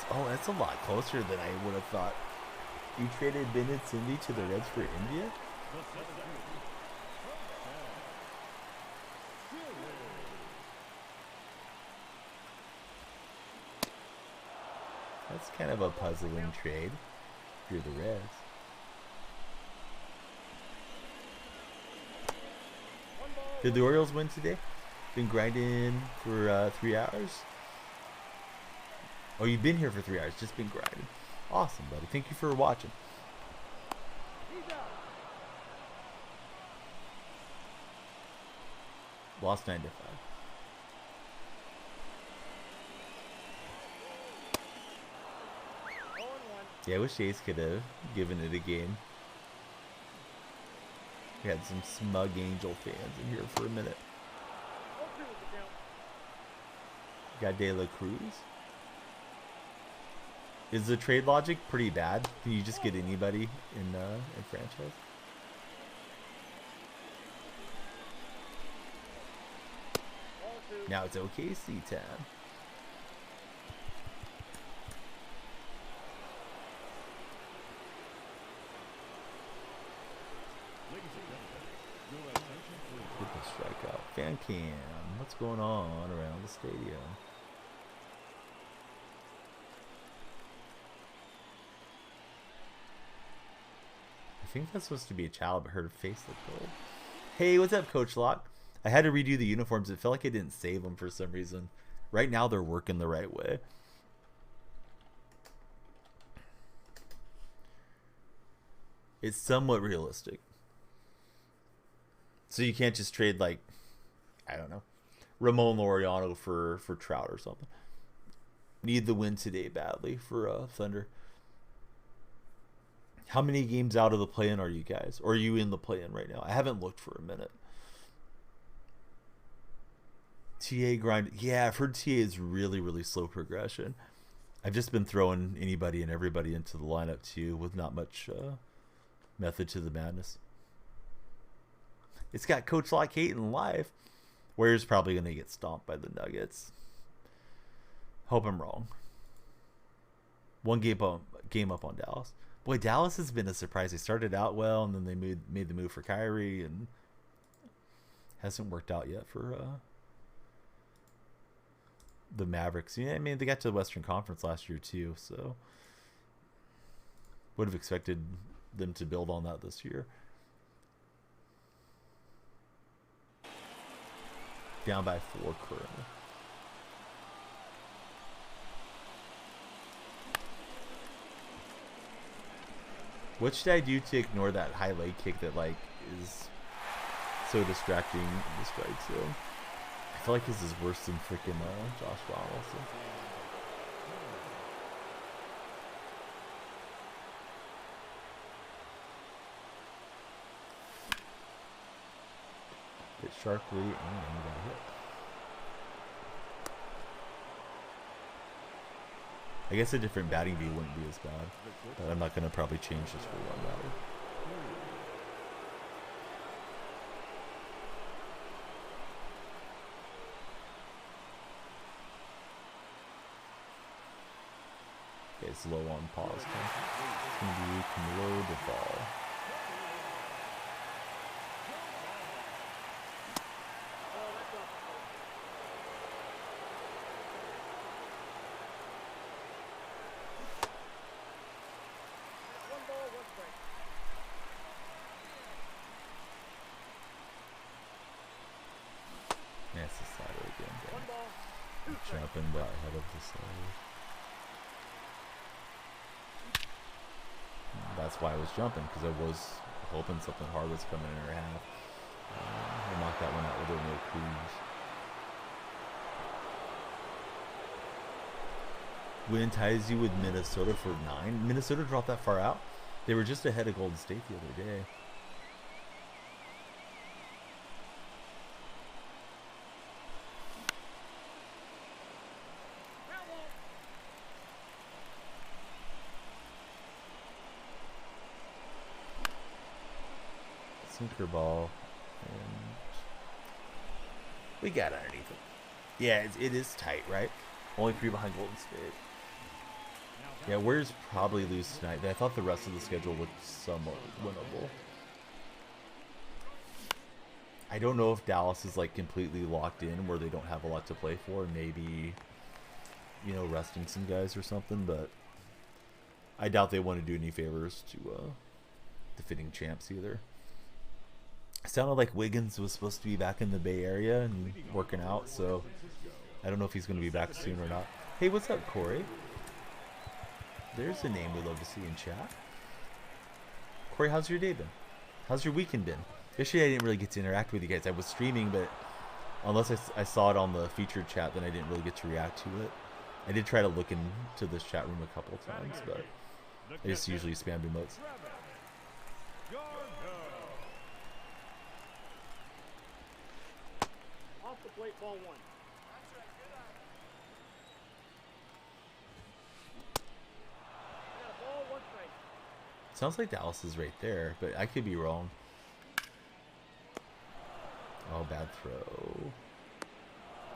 Oh, that's a lot closer than I would have thought. You traded Bennett Cindy to the Reds for India? That's kind of a puzzling trade if you're the Reds. Did the Orioles win today? Been grinding for 3 hours? Oh, you've been here for 3 hours, just been grinding. Awesome, buddy. Thank you for watching. Lost 9-5. Yeah, I wish Ace could have given it a game. We had some smug Angel fans in here for a minute. Got De La Cruz. Is the trade logic pretty bad? Can you just get anybody in franchise? Now it's OKC time. Get the strikeout. Fan cam. What's going on around the stadium? I think that's supposed to be a child, but her face looked old. Hey, what's up, Coach Locke? I had to redo the uniforms. It felt like I didn't save them for some reason. Right now they're working the right way. It's somewhat realistic. So you can't just trade, like, I don't know, Ramon Laureano for Trout or something. Need the win today badly for Thunder. How many games out of the play-in are you guys? Or are you in the play-in right now? I haven't looked for a minute. TA grind. Yeah, I've heard TA is really, really slow progression. I've just been throwing anybody and everybody into the lineup too with not much method to the madness. It's got Coach Lock hating live. Warriors probably going to get stomped by the Nuggets. Hope I'm wrong. One game up on Dallas. Boy, Dallas has been a surprise. They started out well, and then they made the move for Kyrie, and hasn't worked out yet for the Mavericks. Yeah, I mean, they got to the Western Conference last year too, so would have expected them to build on that this year. Down by 4 currently. What should I do to ignore that high leg kick that, like, is so distracting in the strike zone? I feel like this is worse than freaking Josh Donaldson. Hit sharply and got hit. I guess a different batting view wouldn't be as bad, but I'm not going to probably change this for one batter. Okay, it's low on pause. It's going to be can load the ball. That's the slider again. Jumping but ahead of the slider. That's why I was jumping, because I was hoping something hard was coming in her half. We'll knock that one out with a no cruise. Win ties you with Minnesota for 9. Minnesota dropped that far out. They were just ahead of Golden State the other day. Sinker ball, and we got underneath it. Yeah, it is tight, right? Only 3 behind Golden State. Yeah, Warriors probably lose tonight. I thought the rest of the schedule looked somewhat winnable. I don't know if Dallas is like completely locked in where they don't have a lot to play for. Maybe, you know, resting some guys or something, but I doubt they want to do any favors to defending champs either. It sounded like Wiggins was supposed to be back in the Bay Area and working out, so I don't know if he's going to be back soon or not. Hey, what's up, Corey? There's a name we love to see in chat. Corey, how's your day been? How's your weekend been? Yesterday I didn't really get to interact with you guys. I was streaming, but unless I saw it on the featured chat, then I didn't really get to react to it. I did try to look into this chat room a couple of times, but I just usually spam emotes. Off the plate, ball 1. Got a ball, 1 strike. Sounds like Dallas is right there, but I could be wrong. Oh, bad throw.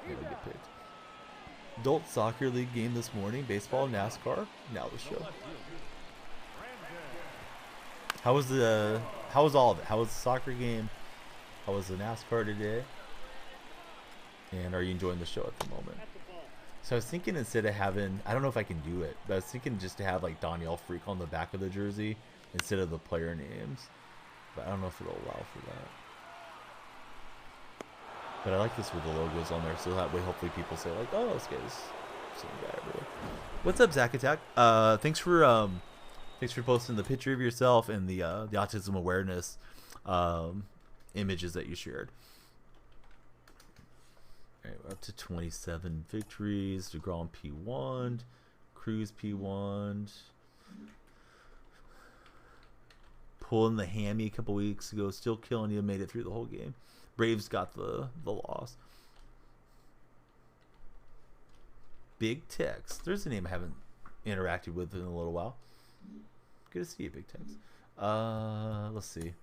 Really get picked. Adult Soccer League game this morning. Baseball, NASCAR. Now the show. How was all of it? How was the soccer game? How was the NASCAR today? And are you enjoying the show at the moment? So I was thinking instead of having, I don't know if I can do it, but I was thinking just to have like Danielle Freak on the back of the jersey instead of the player names. But I don't know if it'll allow for that. But I like this with the logos on there, so that way hopefully people say like, "Oh, this guy's same guy everywhere." What's up, Zach Attack? Thanks for posting the picture of yourself and the autism awareness images that you shared. All right, we're up to 27 victories. DeGrom P1, Cruz P1. Pulling the hammy a couple weeks ago, still killing you. Made it through the whole game. Braves got the loss. Big Tex. There's a name I haven't interacted with in a little while. Good to see you, Big Tex. Let's see.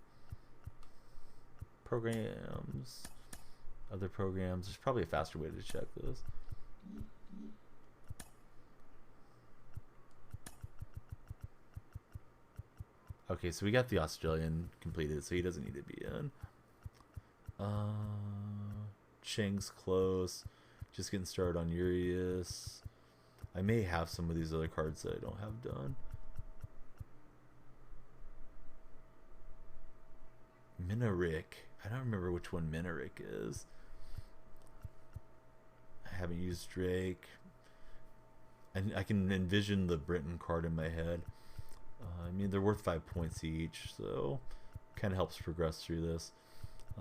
Programs. Other programs. There's probably a faster way to check this. Okay, so we got the Australian completed, so he doesn't need to be in. Cheng's close. Just getting started on Urias. I may have some of these other cards that I don't have done. Minarik. I don't remember which one Minarik is. I haven't used Drake. I can envision the Britton card in my head. I mean, they're worth 5 points each, so kind of helps progress through this.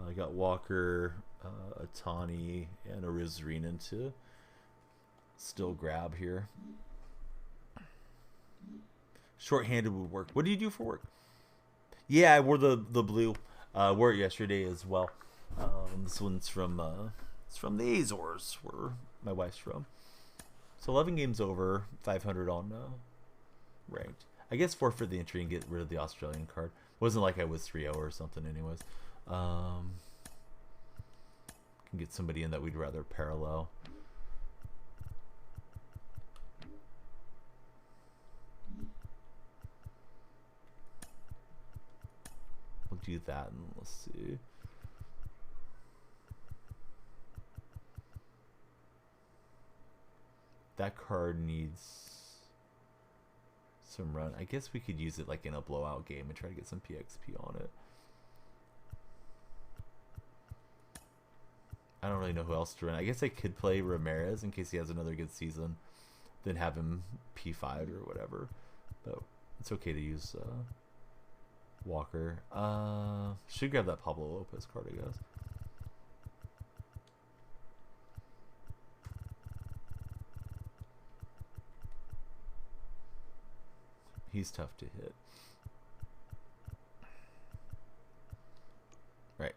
I got Walker, a Tani, and a Rizrinen to still grab here. Short-handed would work. What do you do for work? Yeah, I wore the blue. Wore it yesterday as well. This one's from it's from the Azores, where my wife's from. So 11 games over, 500 on ranked. I guess forfeit the entry and get rid of the Australian card. Wasn't like I was 3-0 or something anyways. Can get somebody in that we'd rather parallel. We'll do that and let's see. That card needs some run. I guess we could use it like in a blowout game and try to get some PXP on it. I don't really know who else to run. I guess I could play Ramirez in case he has another good season, then have him P5 or whatever. But it's okay to use Walker. Should grab that Pablo Lopez card, I guess. He's tough to hit. Right.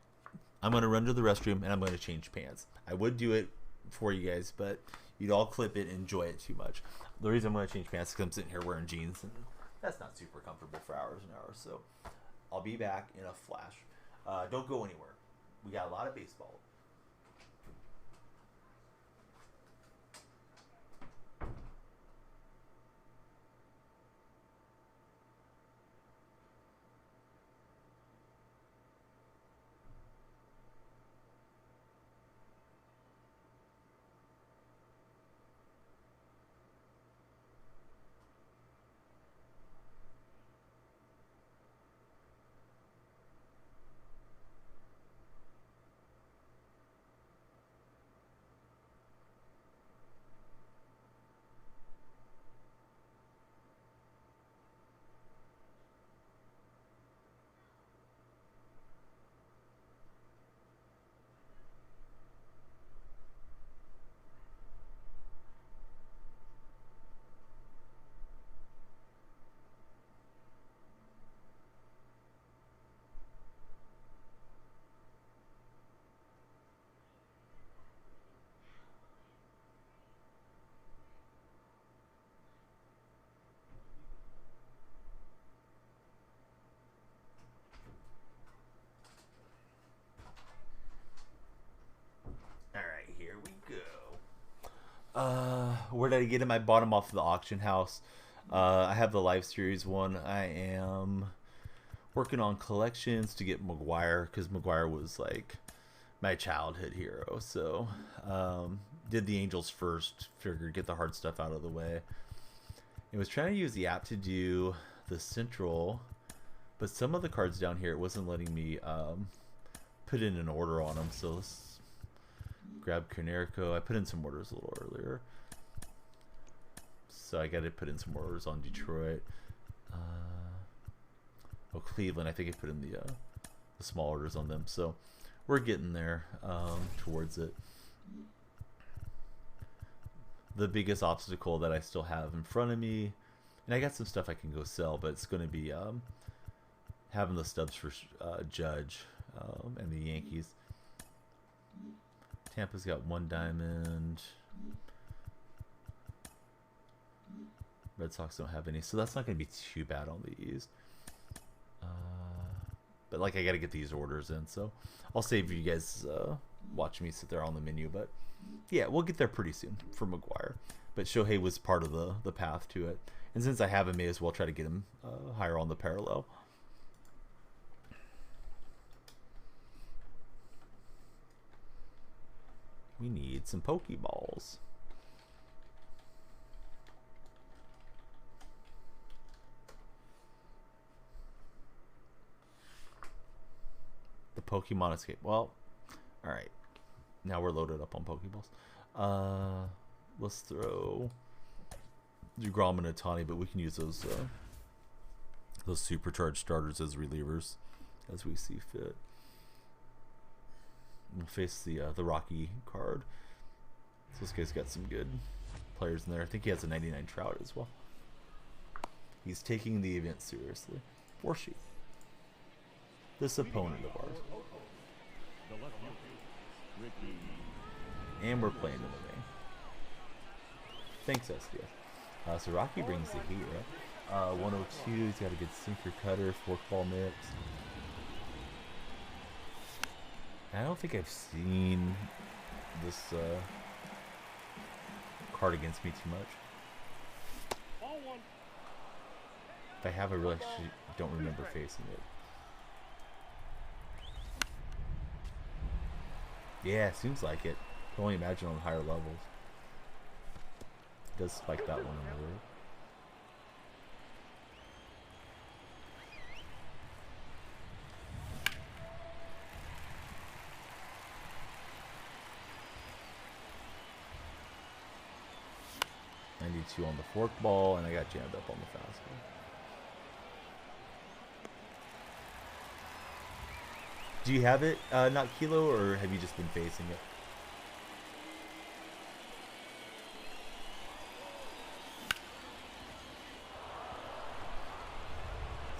I'm going to run to the restroom and I'm going to change pants. I would do it for you guys, but you'd all clip it and enjoy it too much. The reason I'm going to change pants is because I'm sitting here wearing jeans and that's not super comfortable for hours and hours. So I'll be back in a flash. Don't go anywhere. We got a lot of baseball. Where did I get him? I bought him off the auction house. I have the Life Series one. I am working on collections to get McGuire because McGuire was like my childhood hero. So did the Angels first. Figured get the hard stuff out of the way. I was trying to use the app to do the Central, but some of the cards down here it wasn't letting me put in an order on them. So let's Grab Konerko. I put in some orders a little earlier. So I got to put in some orders on Detroit. Oh, Cleveland. I think I put in the small orders on them. So we're getting there towards it. The biggest obstacle that I still have in front of me, and I got some stuff I can go sell, but it's going to be having the stubs for Judge and the Yankees. Tampa's got 1 diamond. Red Sox don't have any, so that's not going to be too bad on these. But like, I got to get these orders in, so I'll save you guys watching me sit there on the menu. But yeah, we'll get there pretty soon for McGuire. But Shohei was part of the path to it, and since I have him, may as well try to get him higher on the parallel. We need some Pokeballs. The Pokemon Escape. Well, alright. Now we're loaded up on Pokeballs. Let's throw DeGrom and Otani, but we can use those supercharged starters as relievers as we see fit. We'll face the Rocky card. So this guy's got some good players in there. I think he has a 99 Trout as well. He's taking the event seriously. Or she. This opponent of ours. And we're playing in the rain. Thanks, SDS. So Rocky brings the heat, right? 102, he's got a good sinker cutter, forkball mix. I don't think I've seen this card against me too much. If I have, I really don't remember facing it. Yeah, seems like it. Can only imagine on higher levels. It does spike that one over. 92 on the fork ball, and I got jammed up on the fastball. Do you have it, not Kilo, or have you just been facing it?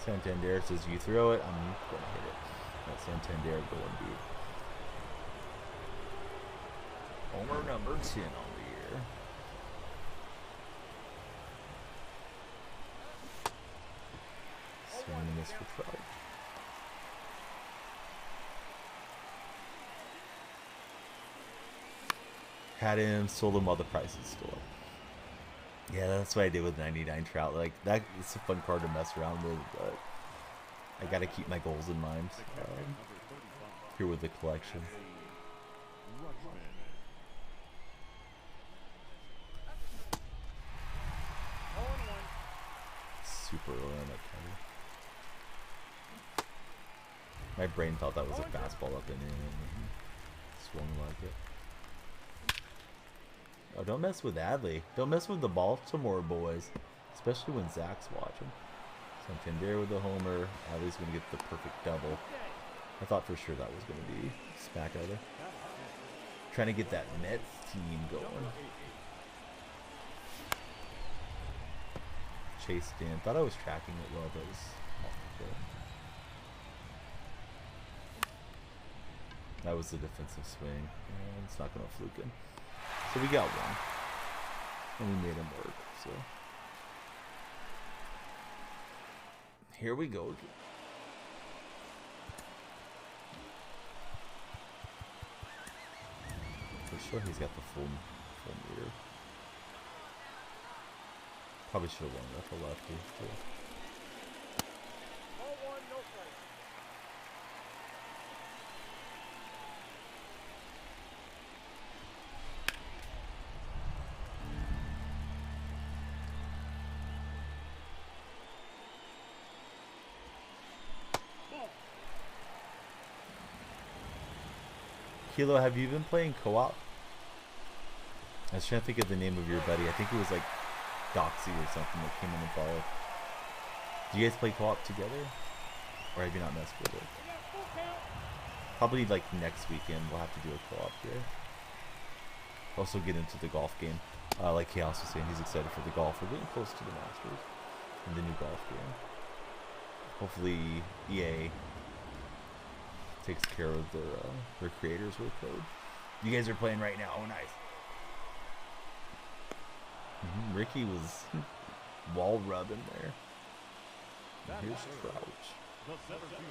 Santander says you throw it, I'm going to hit it. Let Santander go and beat. Homer number 10 on the year. Swinging this for Trout. Had him, sold him while the price is still up. Yeah, that's what I did with 99 Trout. Like, that, it's a fun card to mess around with, but I gotta keep my goals in mind here with the collection. Super early on that cover. My brain thought that was a fastball up and in and swung like it. Oh, don't mess with Adley. Don't mess with the Baltimore boys, especially when Zach's watching. Santander with the homer. Adley's going to get the perfect double. I thought for sure that was going to be smack out of there. Trying to get that Mets team going. Chase in. Thought I was tracking it well, but it was off the foot. That was the defensive swing. And it's not going to fluke in. So we got one. And we made him work. So here we go again. For sure he's got the full meter. Probably should have won that for lefty too. Kilo, have you been playing co-op? I was trying to think of the name of your buddy. I think it was like Doxy or something that came in and followed. Do you guys play co-op together? Or have you not messed with it? Probably like next weekend we'll have to do a co-op here. Also get into the golf game. Like Chaos was saying, he's excited for the golf. We're getting close to the Masters and the new golf game. Hopefully EA takes care of their creators' workload. You guys are playing right now. Oh, nice. Ricky was wall rubbing there. And here's Crouch. The center fielder,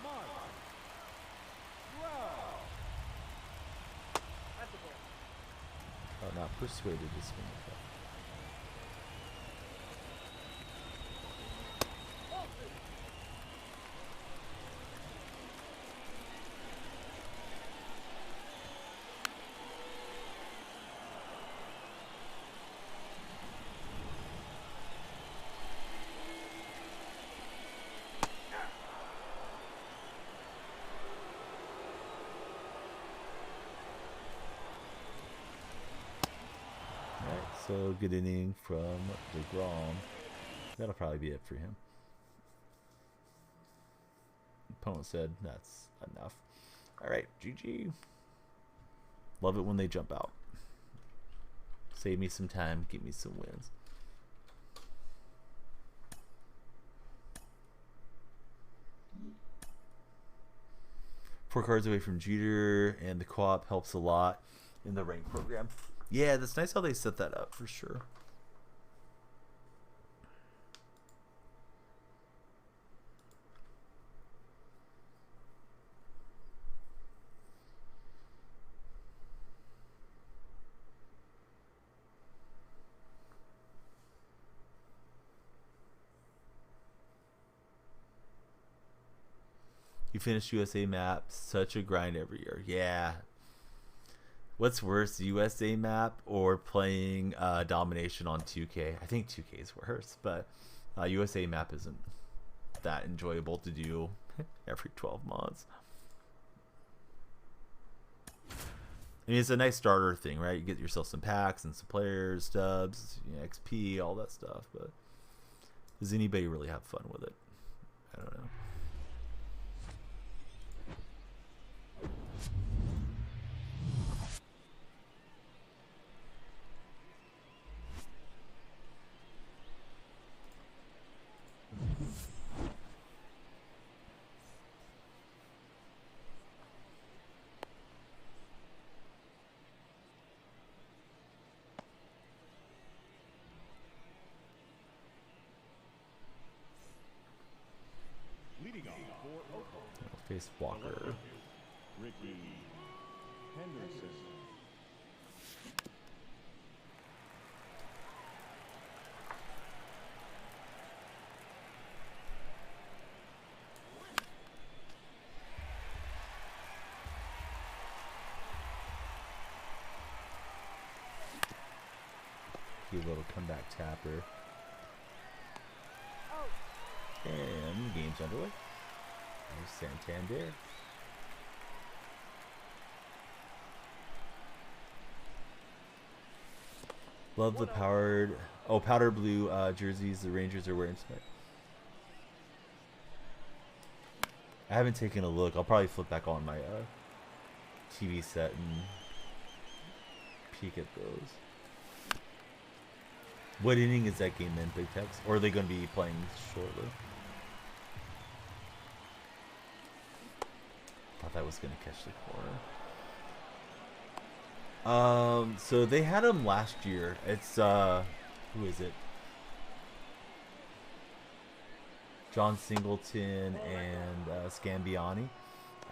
Mike Trout. That's the ball. Oh, not persuaded to swing it back. So good inning from DeGrom. That'll probably be it for him. Opponent said that's enough. Alright, GG. Love it when they jump out. Save me some time, give me some wins. Four cards away from Jeter, and the co-op helps a lot in the rank program. Yeah, that's nice how they set that up for sure. You finished USA map, such a grind every year. Yeah. What's worse, USA map or playing domination on 2K? I think 2K is worse, but USA map isn't that enjoyable to do every 12 months. I mean, it's a nice starter thing, right? You get yourself some packs and some players, stubs, you know, XP, all that stuff, but does anybody really have fun with it? I don't know. Leading off for Oakland, Face Walker. Ricky Henderson. Cute little comeback tapper. And game's underway. There's Santander. Love the powder blue jerseys the Rangers are wearing tonight. I haven't taken a look. I'll probably flip back on my TV set and peek at those. What inning is that game in, Big Tex? Or are they going to be playing shortly? Thought that was going to catch the corner. So they had him last year. It's who is it? John Singleton and Scambiani,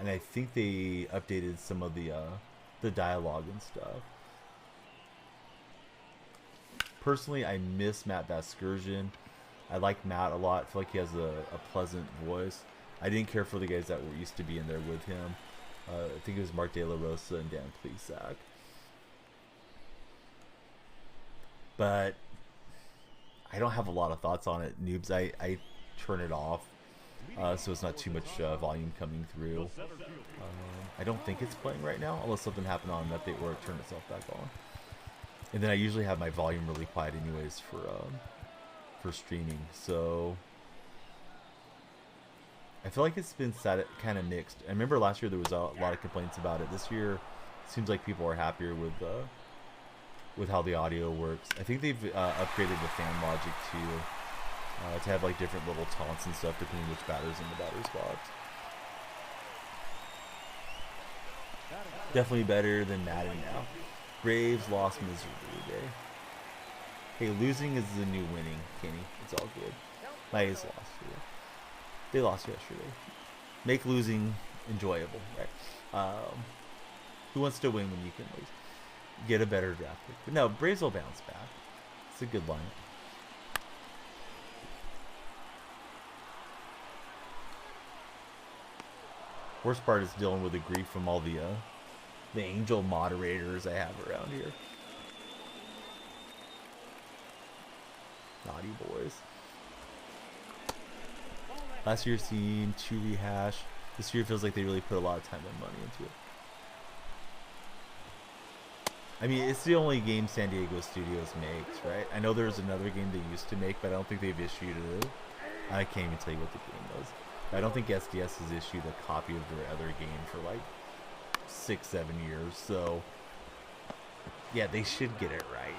and I think they updated some of the dialogue and stuff. Personally, I miss Matt Vasgersian. I like Matt a lot. I feel like he has a pleasant voice. I didn't care for the guys that were used to be in there with him. I think it was Mark De La Rosa and Dan Plesac. But I don't have a lot of thoughts on it, noobs. I turn it off. so it's not too much volume coming through. I don't think it's playing right now, unless something happened on an update where it turned itself back on. And then I usually have my volume really quiet anyways for streaming, so I feel like it's been kind of mixed. I remember last year there was a lot of complaints about it. This year, it seems like people are happier with how the audio works. I think they've upgraded the fan logic to have like different little taunts and stuff depending which batter's in the batter's box. Definitely better than Madden now. Braves lost miserably today. Hey, losing is the new winning, Kenny. It's all good. My A's lost today. They lost yesterday. Make losing enjoyable, right? Who wants to win when you can lose? Get a better draft pick. But no, Braves will bounce back. It's a good line. Worst part is dealing with the grief from all the angel moderators I have around here. Naughty boys. Last year seemed to rehash. This year feels like they really put a lot of time and money into it. I mean, it's the only game San Diego Studios makes, right? I know there's another game they used to make, but I don't think they've issued it. I can't even tell you what the game was. I don't think SDS has issued a copy of their other game for like 6-7 years, so yeah, they should get it right.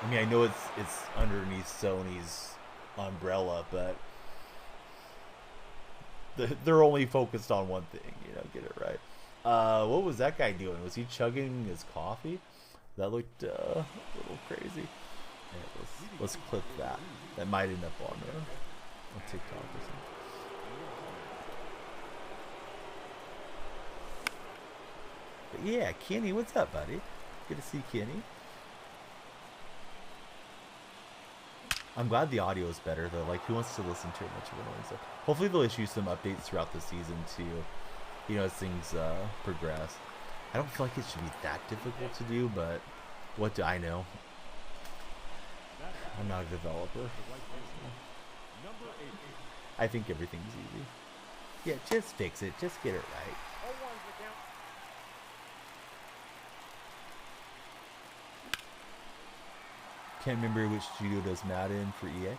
I mean, I know it's underneath Sony's umbrella, but they're only focused on one thing, you know, get it right. What was that guy doing? Was he chugging his coffee? That looked a little crazy. Yeah, let's clip that. That might end up on TikTok or something. But yeah, Kenny, what's up, buddy? Good to see Kenny. I'm glad the audio is better though. Like, who wants to listen to it much of annoying stuff? Hopefully they'll issue some updates throughout the season too, you know, as things progress. I don't feel like it should be that difficult to do, but what do I know? I'm not a developer. So I think everything's easy. Yeah, just fix it. Just get it right. Can't remember which studio does Madden for EA.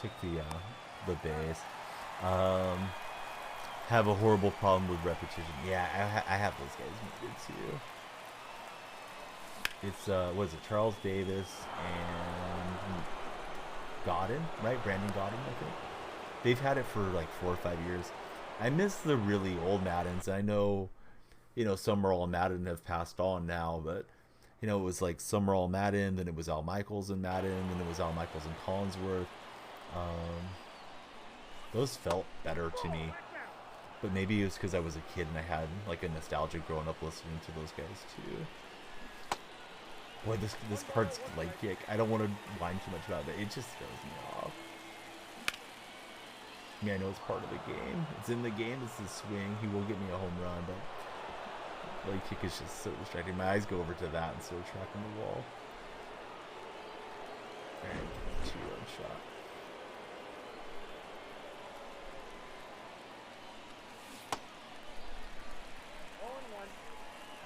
Took the base. Have a horrible problem with repetition. Yeah, I have those guys muted too. It's what is it? Charles Davis and Godin, right? Brandon Godin, I think. They've had it for like 4 or 5 years. I miss the really old Maddens. I know, you know, some Merle and Madden have passed on now, but you know, it was like some Merle Madden, then it was Al Michaels and Madden, then it was Al Michaels and Collinsworth. Those felt better to me, but maybe it was because I was a kid and I had like a nostalgia growing up listening to those guys too. Boy, this card's leg kick. I don't want to whine too much about it. It just throws me off. I mean, I know it's part of the game. It's in the game. It's the swing. He will get me a home run, but leg kick is just so distracting. My eyes go over to that instead of tracking the wall. Alright, 2-run shot.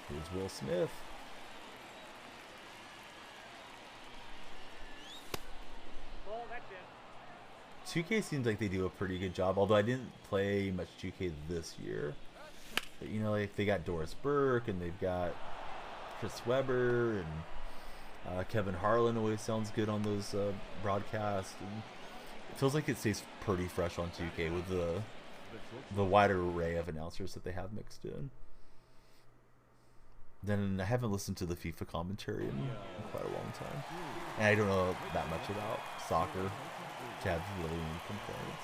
Here's Will Smith. Ball, that's it. 2K seems like they do a pretty good job, although I didn't play much 2K this year. But you know, like they got Doris Burke and they've got Chris Webber and Kevin Harlan always sounds good on those broadcasts. And it feels like it stays pretty fresh on 2K with the wider array of announcers that they have mixed in. Then I haven't listened to the FIFA commentary in quite a long time, and I don't know that much about soccer to have really any complaints.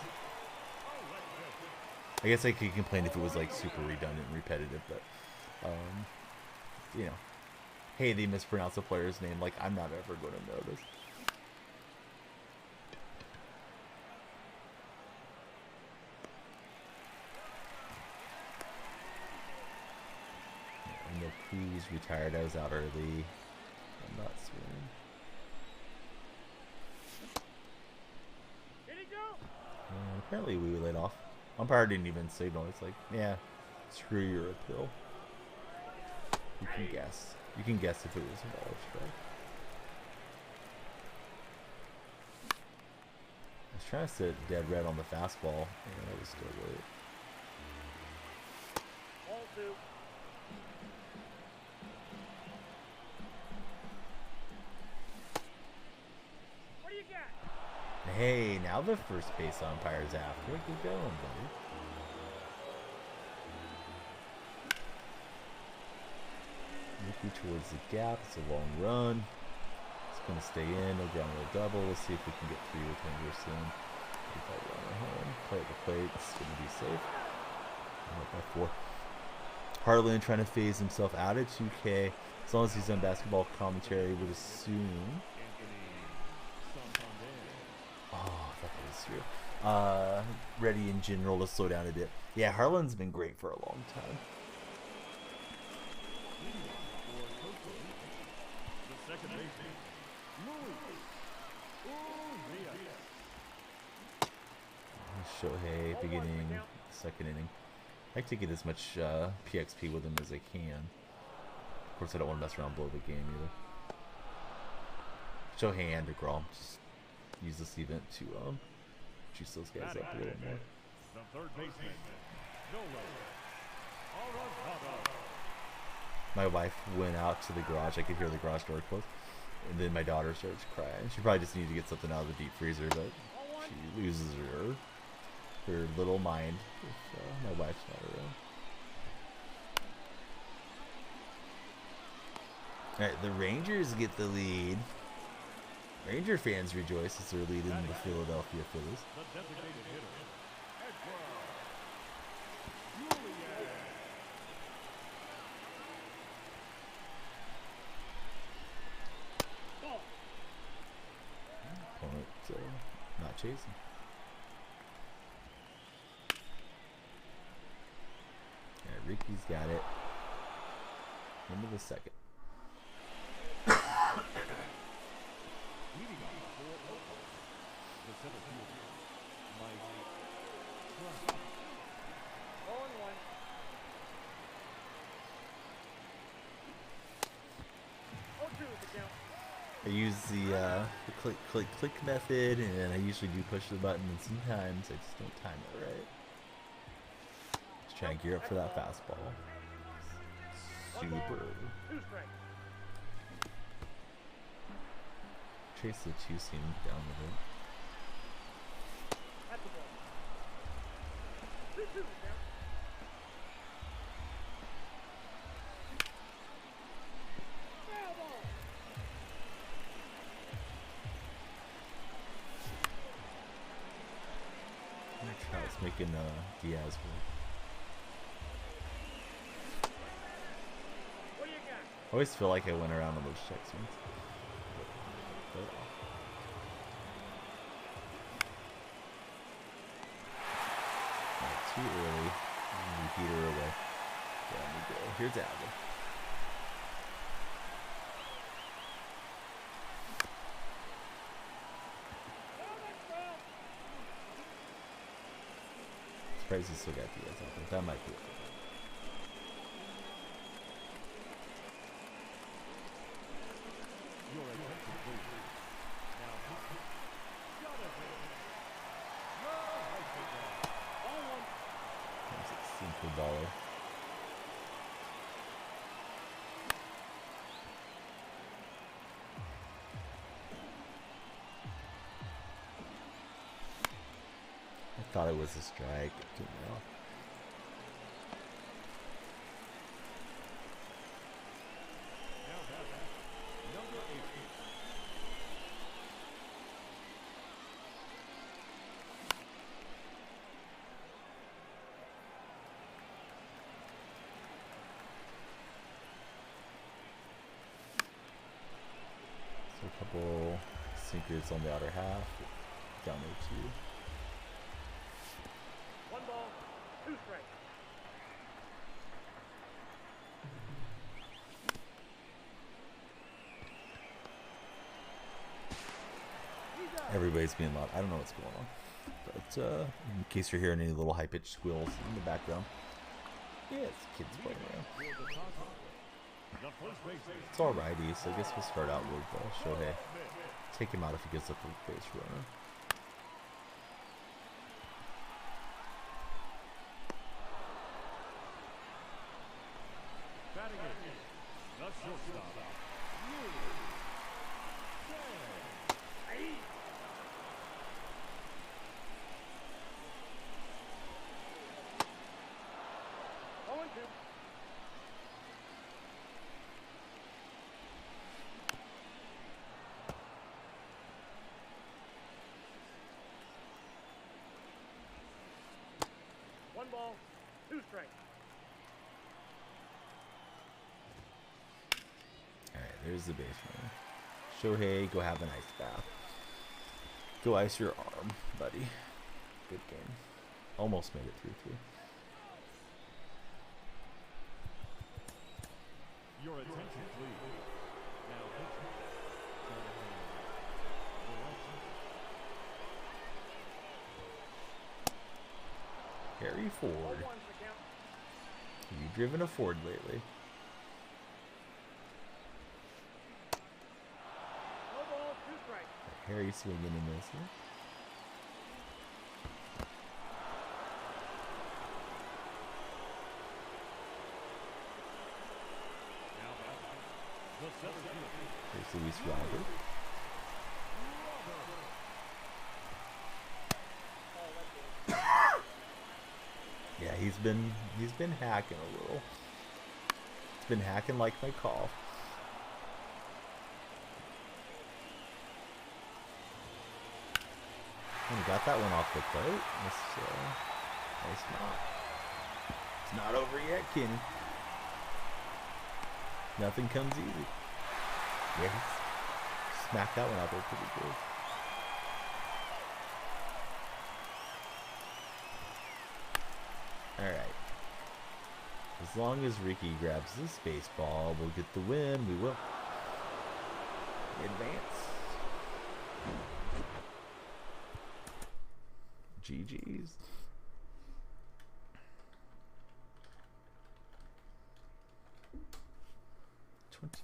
I guess I could complain if it was like super redundant and repetitive, but you know, hey, they mispronounced a player's name. Like, I'm not ever going to notice. I know Cruz retired. I was out early. I'm not swinging. Apparently we laid off. Umpire didn't even signal. It's like, yeah, screw your appeal. You can guess. You can guess if it was a ball or strike. I was trying to sit dead red on the fastball, and it was still late. Ball 2. What do you got? Hey, now the first base umpire's after. Keep going, buddy. Ricky towards the gap. It's a long run. It's going to stay in. No ground rule double. Let's see if we can get 3 with Henderson. If I run at home. Play at the plate. It's going to be safe. I'm up by 4. Harlan trying to phase himself out of 2K. As long as he's on basketball commentary, would assume. Oh, I thought that was true. Ready in general to slow down a bit. Yeah, Harlan's been great for a long time. Shohei beginning second inning. I like to get as much PXP with him as I can. Of course, I don't want to mess around and blow the game either. Shohei and DeGrom, just use this event to juice those guys up a little more. My wife went out to the garage. I could hear the garage door close. And then my daughter starts crying. She probably just needed to get something out of the deep freezer, but she loses her little mind if my wife's not around. Alright, the Rangers get the lead. Ranger fans rejoice as they're leading the Philadelphia Phillies. Opponent not chasing. Yeah, Ricky's got it. Into the second. I use the click method, and I usually do push the button, and sometimes I just don't time it right. Just try and gear up for that fastball. Super. Trace the 2-seam down with it. Trout's making Diaz work. I always feel like I went around on those check swings. Not too early. Repeater away. There we go. Here's Alvin. Surprised he still got Diaz out there. That might be it. Baller. I thought it was a strike. It took me off. A couple sinkers on the outer half, down there too. 1 ball, 2 strikes. Everybody's being loud. I don't know what's going on. But in case you're hearing any little high-pitched squeals in the background. Yeah, it's kids playing around. It's alrighty, so I guess we'll start out with Shohei. Take him out if he gets up with base runner. Batting it, the shortstop. Going to. One ball, two strikes. Alright, there's the base runner. Shohei, go have an ice bath. Go ice your arm, buddy. Good game. Almost made it 3-3. Your attention, please. Now pitching. Harry Ford. 0-1's the count. Have you driven a Ford lately? No ball, two strikes. Harry swinging and missing. Now batting. The center field. Here's Luis Robert. Yeah, he's been hacking a little. It's been hacking like my cough. And he got that one off the plate. Nice knock. It's not over yet, Kenny. Nothing comes easy. Yeah, he smacked that one out there pretty good. Alright. As long as Ricky grabs this baseball, we'll get the win. We will. Advance. GG's.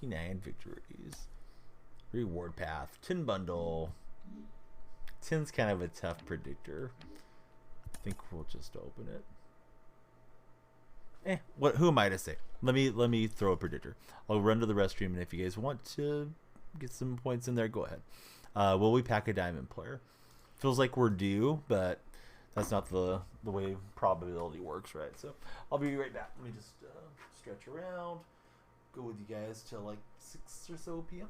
$29 victories. Reward path. 10 bundle. 10's kind of a tough predictor. I think we'll just open it. What? Who am I to say? Let me throw a predictor. I'll run to the restroom, and if you guys want to get some points in there, go ahead. Will we pack a diamond player? Feels like we're due, but that's not the way probability works, right? So I'll be right back. Let me just stretch around. Go with you guys till like 6 or so p.m.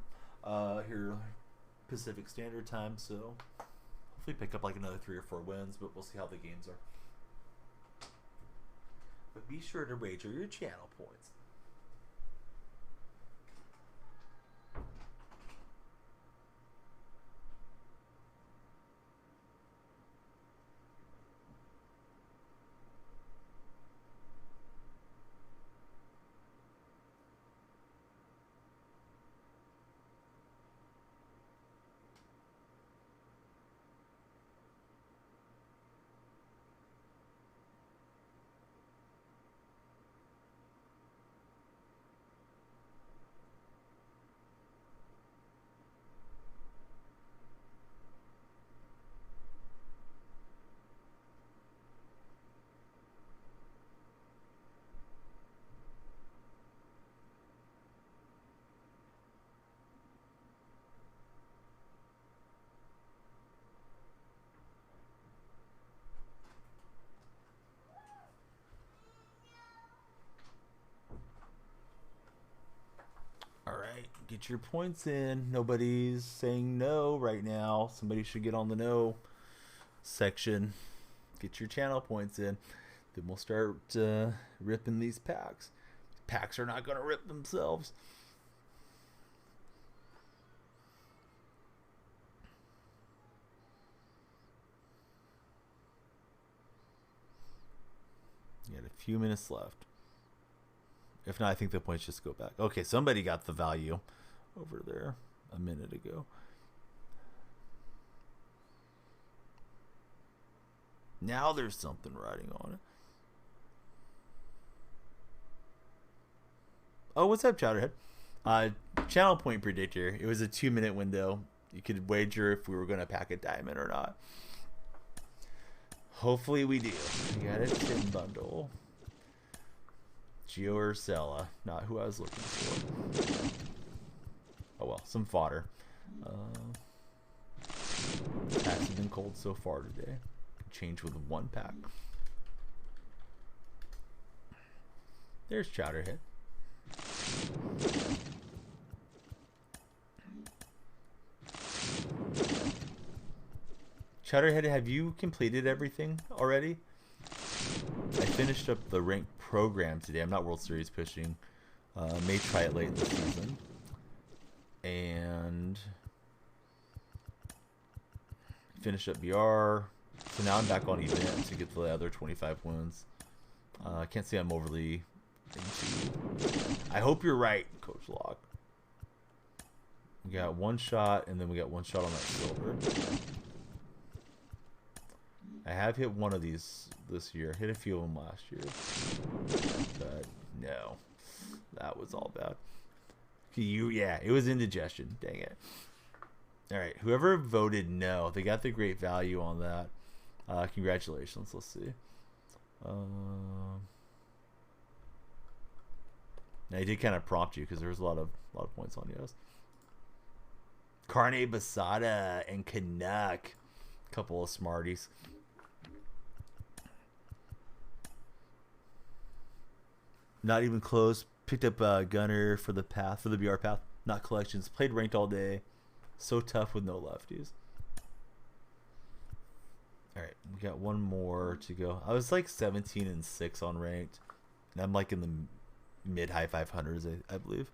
Here Pacific Standard Time. So hopefully pick up like another 3 or 4 wins, but we'll see how the games are. But be sure to wager your channel points. Alright, get your points in. Nobody's saying no right now. Somebody should get on the no section. Get your channel points in. Then we'll start ripping these packs. Packs are not going to rip themselves. You got a few minutes left. If not, I think the points just go back. Okay, somebody got the value over there a minute ago. Now there's something riding on it. Oh, what's up, Chowderhead? Channel point predictor. It was a 2-minute window. You could wager if we were going to pack a diamond or not. Hopefully we do. We got a tin bundle. Gio Urcella. Not who I was looking for. Oh well, some fodder. Packs have been cold so far today. Change with 1 pack. There's Chowderhead. Chowderhead, have you completed everything already? I finished up the ranked program today. I'm not World Series pushing. May try it late in the season. And finished up BR. So now I'm back on event to get the other 25 wins. I can't say I'm overly into. I hope you're right, Coach Locke. We got 1 shot, and then we got 1 shot on that silver. I have hit one of these this year. Hit a few of them last year. But no. That was all bad. Yeah, it was indigestion. Dang it. Alright, whoever voted no, they got the great value on that. Congratulations. Let's see. Now, I did kind of prompt you because there was a lot of points on yours. Carne Basada and Canuck. Couple of smarties. Not even close. Picked up Gunner for the path, for the BR path. Not collections. Played ranked all day. So tough with no lefties. Alright, we got 1 more to go. I was like 17-6 on ranked. And I'm like in the mid-high 500s, I believe.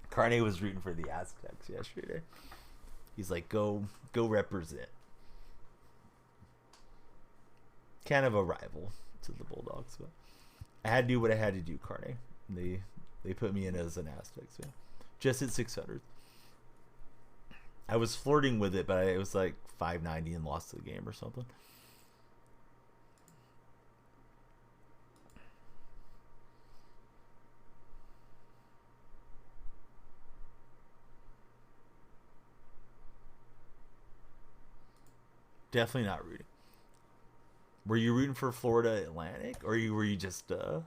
Carne was rooting for the Aztecs yesterday. He's like, go represent. Kind of a rival to the Bulldogs, but I had to do what I had to do, Carne. They put me in as an Aztecs fan. Just at 600. I was flirting with it, but it was like 590 and lost the game or something. Definitely not rooting. Were you rooting for Florida Atlantic, or were you just a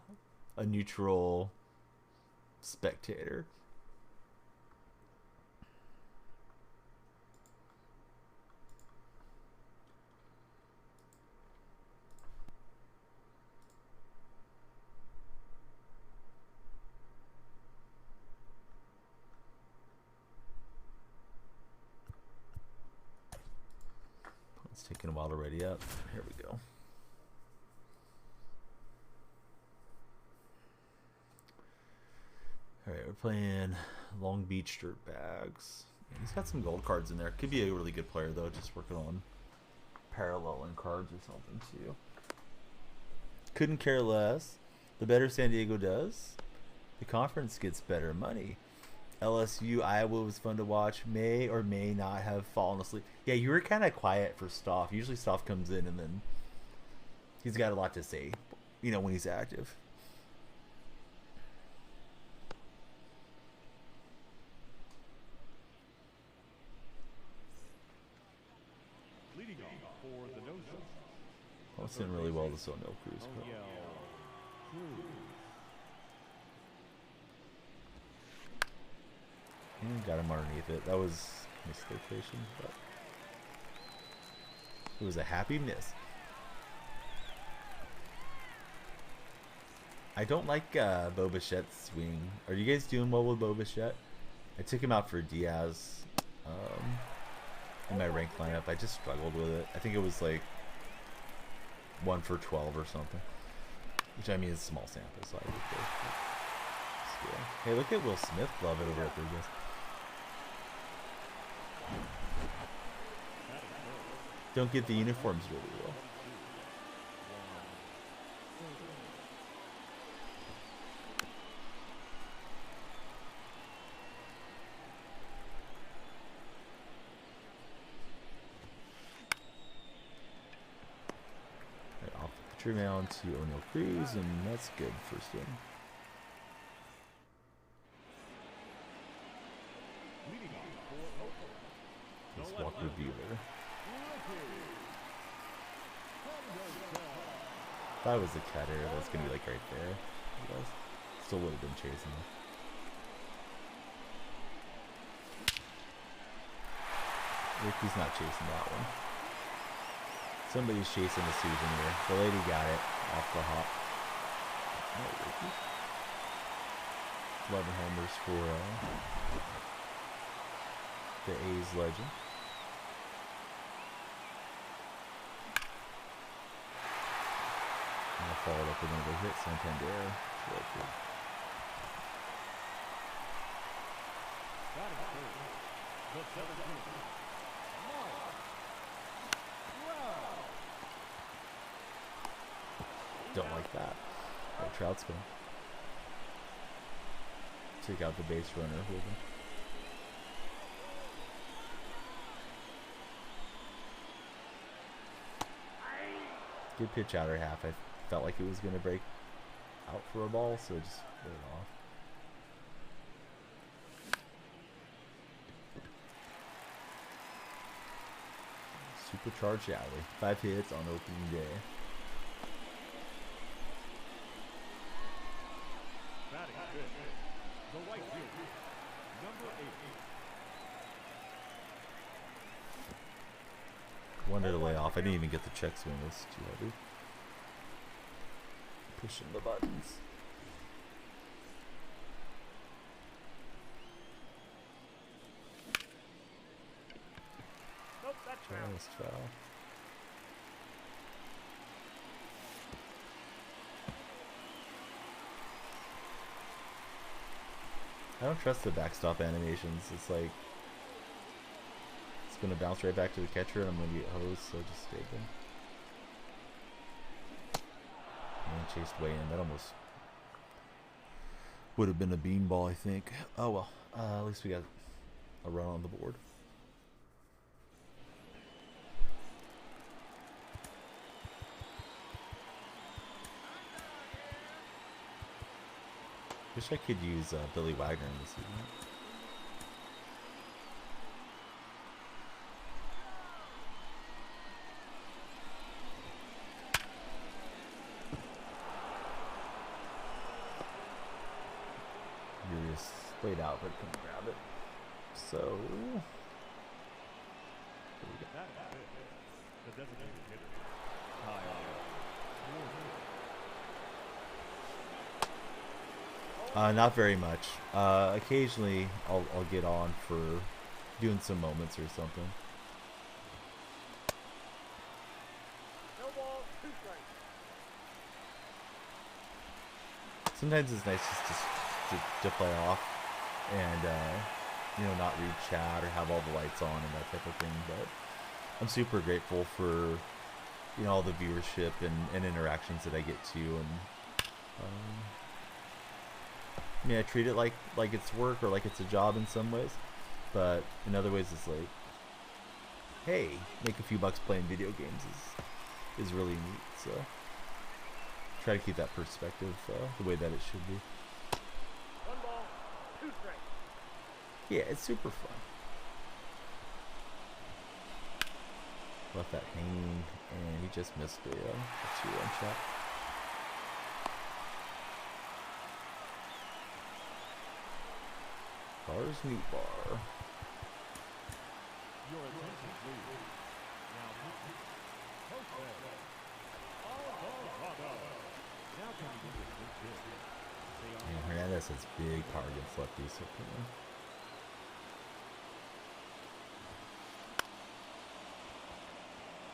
neutral spectator? It's taking a while to ready up. Here we go. Alright, we're playing Long Beach Dirt Bags. He's got some gold cards in there. Could be a really good player, though. Just working on paralleling cards or something, too. Couldn't care less. The better San Diego does, the conference gets better money. LSU, Iowa was fun to watch. May or may not have fallen asleep. Yeah, you were kind of quiet for Stoff. Usually Stoff comes in and then he's got a lot to say, you know, when he's active. Leading off for the no-show. Well, it's doing really well to sell no Cruz. Got him underneath it. That was mislocation, but it was a happy miss. I don't like Bo Bichette's swing. Are you guys doing well with Bo Bichette? I took him out for Diaz in my ranked lineup. I just struggled with it. I think it was like 1 for 12 or something, which I mean is small sample size. Hey, look at Will Smith glove it over at the guys. Don't get the uniforms really well. Pitcher mound to O'Neal Cruz, and that's good. First in. Leading off for Oakland. Let's walk Bueller. Thought it was a cutter. That's gonna be like right there. It was. Still would have been chasing him. Ricky's not chasing that one. Somebody's chasing the souvenir. The lady got it off the hop. Oh, Ricky. 11 homers for the A's legend. And I followed up with another hit, Santander. Right here. Don't like that. Oh, Trout's going. Take out the base runner with him. Good pitch outer half. I felt like it was going to break out for a ball, so I just put it off. Supercharged Alley. 5 hits on opening day. Batting fifth, the right fielder, number 8. Wanted to lay off. I didn't even get the check swing. It was too heavy. Pushing the buttons. Nope, that's foul. Just foul. I don't trust the backstop animations. It's like it's gonna bounce right back to the catcher, and I'm gonna get hosed. So just stay there. And chased way in. That almost would have been a beanball, I think. Oh well. At least we got a run on the board. Wish I could use Billy Wagner in this season. Urias laid out, but couldn't grab it. So Batting fifth, the designated hitter, Kyle. not very much. Occasionally, I'll get on for doing some moments or something. No ball, 2 strikes. Sometimes it's nice just to play off and not read chat or have all the lights on and that type of thing. But I'm super grateful for all the viewership and interactions that I get to, and I treat it like it's work or like it's a job in some ways, but in other ways it's like, hey, make a few bucks playing video games is really neat. So try to keep that perspective the way that it should be. 1 ball, 2 strikes. Yeah, it's super fun. Left that hanging, and he just missed a 2-run shot. Bars meat bar. Your attention, please. Now, post ball. Now can you get this pitch? And Hernandez has big power against lefties. So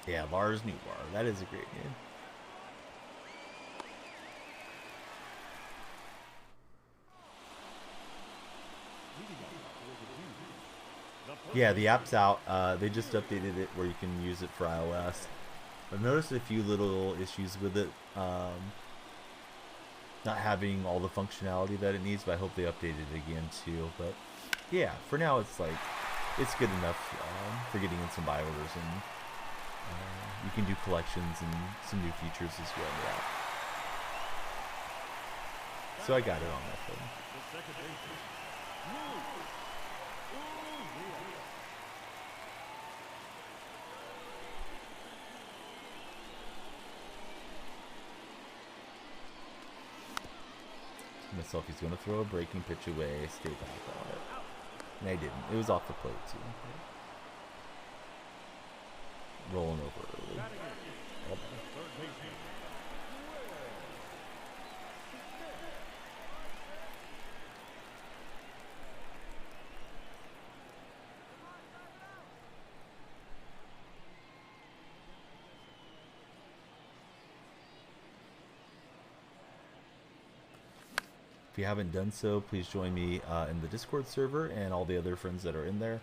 yeah, Lars Newbar. That is a great name. Yeah, the app's out. They just updated it where you can use it for iOS. I've noticed a few little issues with it. Not having all the functionality that it needs, but I hope they update it again too. But yeah, for now it's good enough for getting in some buy orders You can do collections and some new features as well. Yeah. So I got it on that thing. The second baseman, Lou. Myself, he's going to throw a breaking pitch away, stay back on it. And I didn't. It was off the plate, too. Rolling over early. All bad. Third baseman, If you haven't done so, please join me in the Discord server and all the other friends that are in there.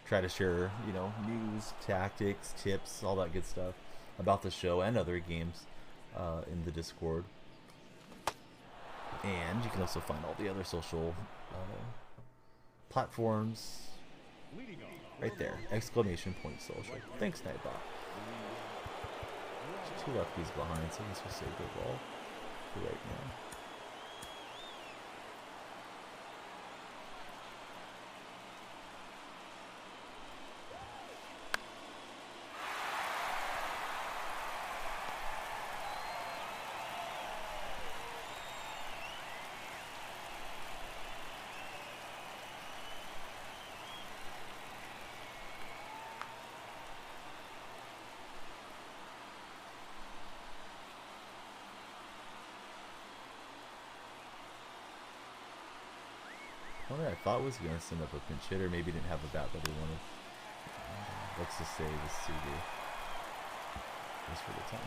Try to share, you know, news, tactics, tips, all that good stuff about the show and other games in the Discord. And you can also find all the other social platforms leading off. right there. Exclamation point social. Thanks, Nightbot. Two lefties behind, so this will say good ball for right now. One I thought was going to send up a pinch hitter, maybe didn't have a bat that he wanted. Let's just say this CD. Just for the time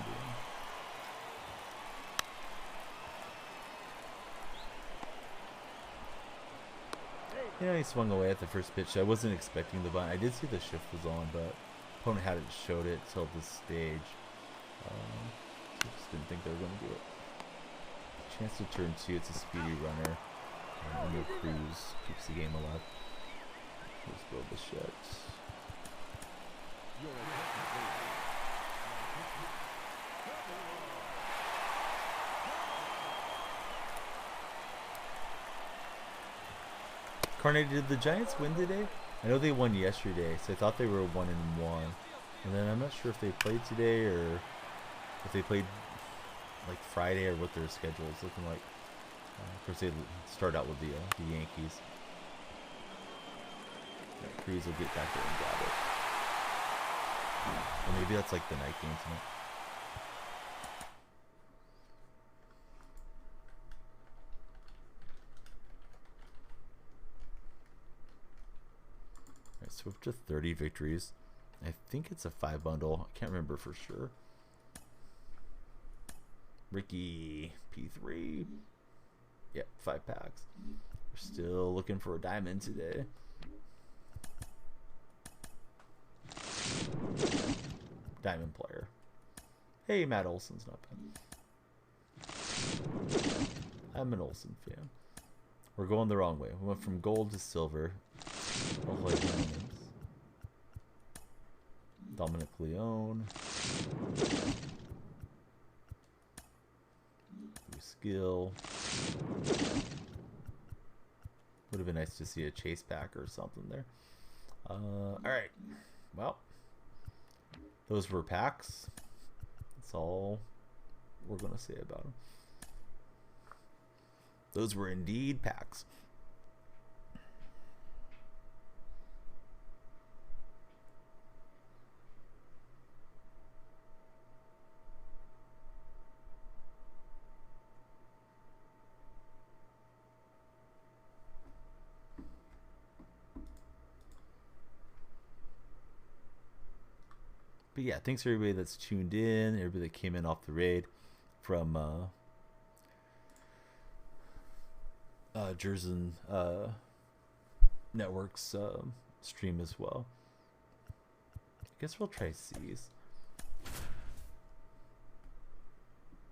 being. Yeah, he swung away at the first pitch. I wasn't expecting the bunt. I did see the shift was on, but opponent hadn't showed it till this stage. So just didn't think they were going to do it. Chance to turn two. It's a speedy runner. No Cruz keeps the game alive. Let's build the shit. Carnage, did the Giants win today? I know they won yesterday, so I thought they were 1-1. And then I'm not sure if they played today or if they played like Friday or what their schedule is looking like. Of course, they start out with the Yankees. Yeah, Cruz will get back there and grab it. Or maybe that's like the night game tonight. Alright, so up to 30 victories. I think it's a 5 bundle. I can't remember for sure. Ricky P3. Yep, 5 packs. We're still looking for a diamond today. Diamond player. Hey, Matt Olson's not bad. I'm an Olsen fan. We're going the wrong way. We went from gold to silver. Hopefully diamonds. Dominic Leone. Skill. Would have been nice to see a chase pack or something there. Alright. Well, those were packs. That's all we're going to say about them. Those were indeed packs. But yeah, thanks for everybody that's tuned in, everybody that came in off the raid from Jersen Network's stream as well. I guess we'll try C's.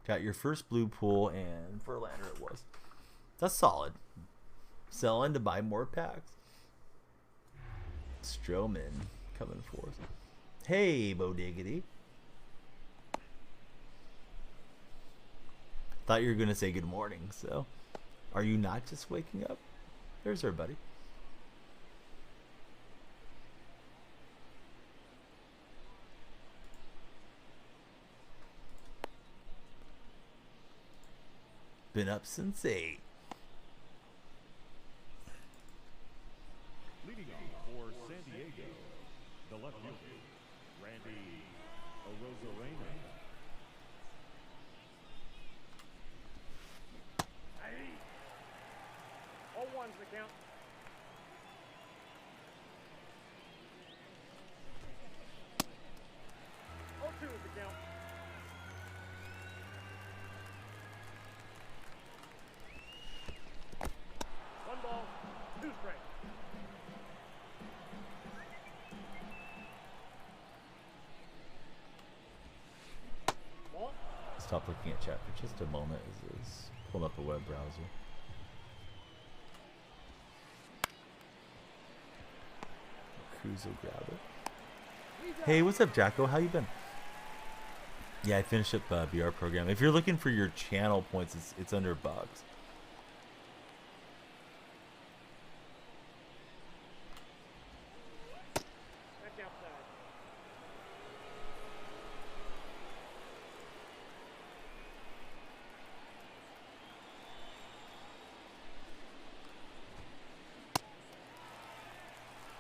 Got your first blue pool, and Verlander it was. That's solid. Selling to buy more packs. Stroman coming forth. Hey, Bo Diggity. Thought you were gonna say good morning. So, are you not just waking up? There's our buddy. Been up since 8. Leading off for San Diego, the left fielder, Randy Arozarena. Hey. 0-1's the count. Oh, 2 is the count. One ball, 2 strikes. Ball. Stop looking at chat for just a moment as it's pulling up a web browser. Cruz will grab it. Hey, what's up, Jacko? How you been? Yeah, I finished up BR program. If you're looking for your channel points, it's under bucks. Back outside.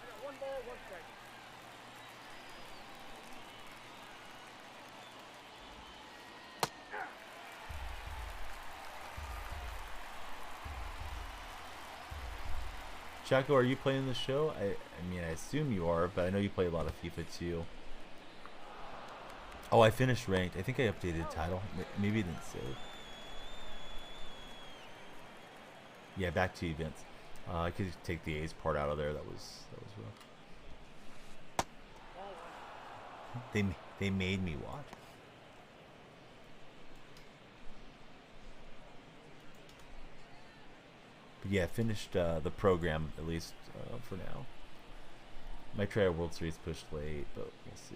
I got 1 ball, 1 strike. Jacko, are you playing the show? I mean, I assume you are, but I know you play a lot of FIFA too. Oh, I finished ranked. I think I updated title. Maybe it didn't save. Yeah, back to events. I could take the A's part out of there. That was rough. Ball 1. They made me watch. But yeah, finished the program at least for now. Might try a World Series pushed late, but we'll see.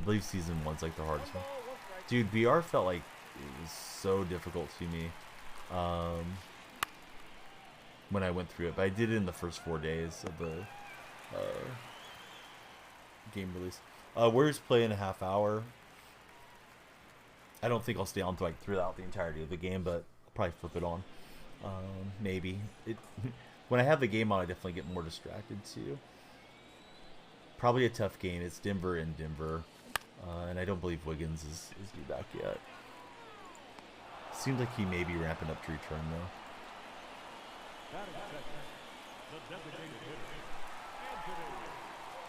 I believe season 1's like the hardest one. Ball, 1 strike. Dude, BR felt like it was so difficult to me when I went through it, but I did it in the first 4 days of the game release. Warriors play in a half hour. I don't think I'll stay on throughout the entirety of the game, but I'll probably flip it on. Maybe. When I have the game on, I definitely get more distracted too. Probably a tough game. It's Denver in Denver. And I don't believe Wiggins is due back yet. Seems like he may be ramping up to return though. Batting second, the designated hitter, Anthony.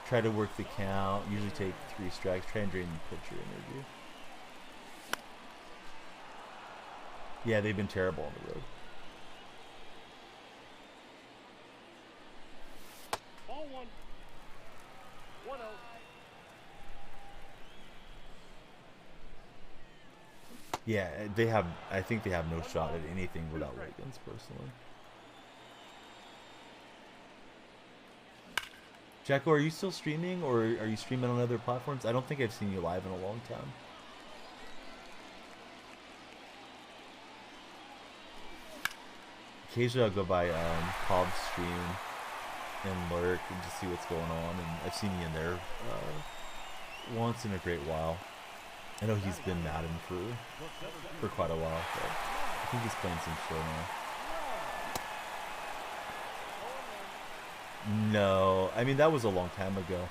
Try to work the count. Usually take 3 strikes. Try and drain the pitcher energy. Yeah, they've been terrible on the road. Ball 1. 1-0. Yeah, they have. I think they have no shot at anything without Wiggins, personally. Jacko, are you still streaming, or are you streaming on other platforms? I don't think I've seen you live in a long time. Occasionally, I'll go by Cobb's stream and lurk and just see what's going on. And I've seen you in there once in a great while. I know he's been Madden for quite a while, but I think he's playing some show now. No, I mean that was a long time ago,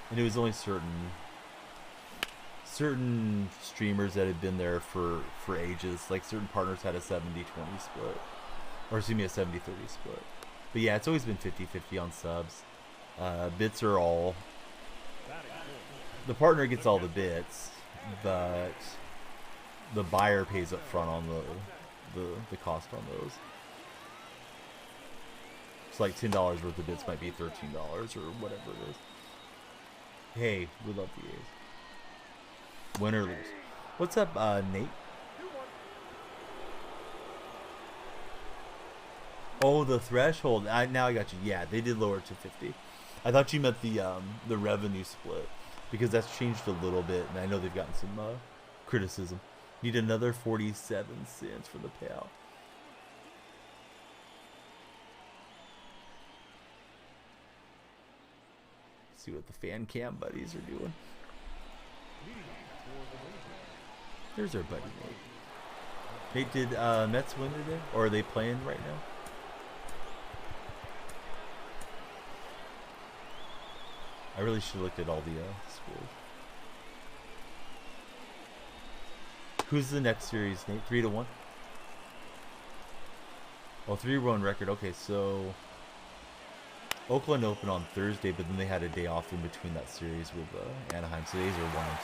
and it was only certain streamers that had been there for ages. Like certain partners had a 70-20 split, or excuse me, a 70-30 split. But yeah, it's always been 50-50 on subs. Bits are all. The partner gets all the bits, but the buyer pays up front on the cost on those. It's like $10 worth of bits might be $13 or whatever it is. Hey, we love the A's. Win or lose. What's up, Nate? Oh, the threshold. Now I got you. Yeah, they did lower it to 50. I thought you meant the revenue split, because that's changed a little bit, and I know they've gotten some criticism. Need another 47 cents for the payout. See what the fan cam buddies are doing. There's our buddy Nate. Nate, did Mets win today? Or are they playing right now? I really should have looked at all the scores. Who's the next series, Nate? 3-1? Oh, 3-1 record. Okay, so Oakland opened on Thursday, but then they had a day off in between that series with Anaheim. So these are 1 and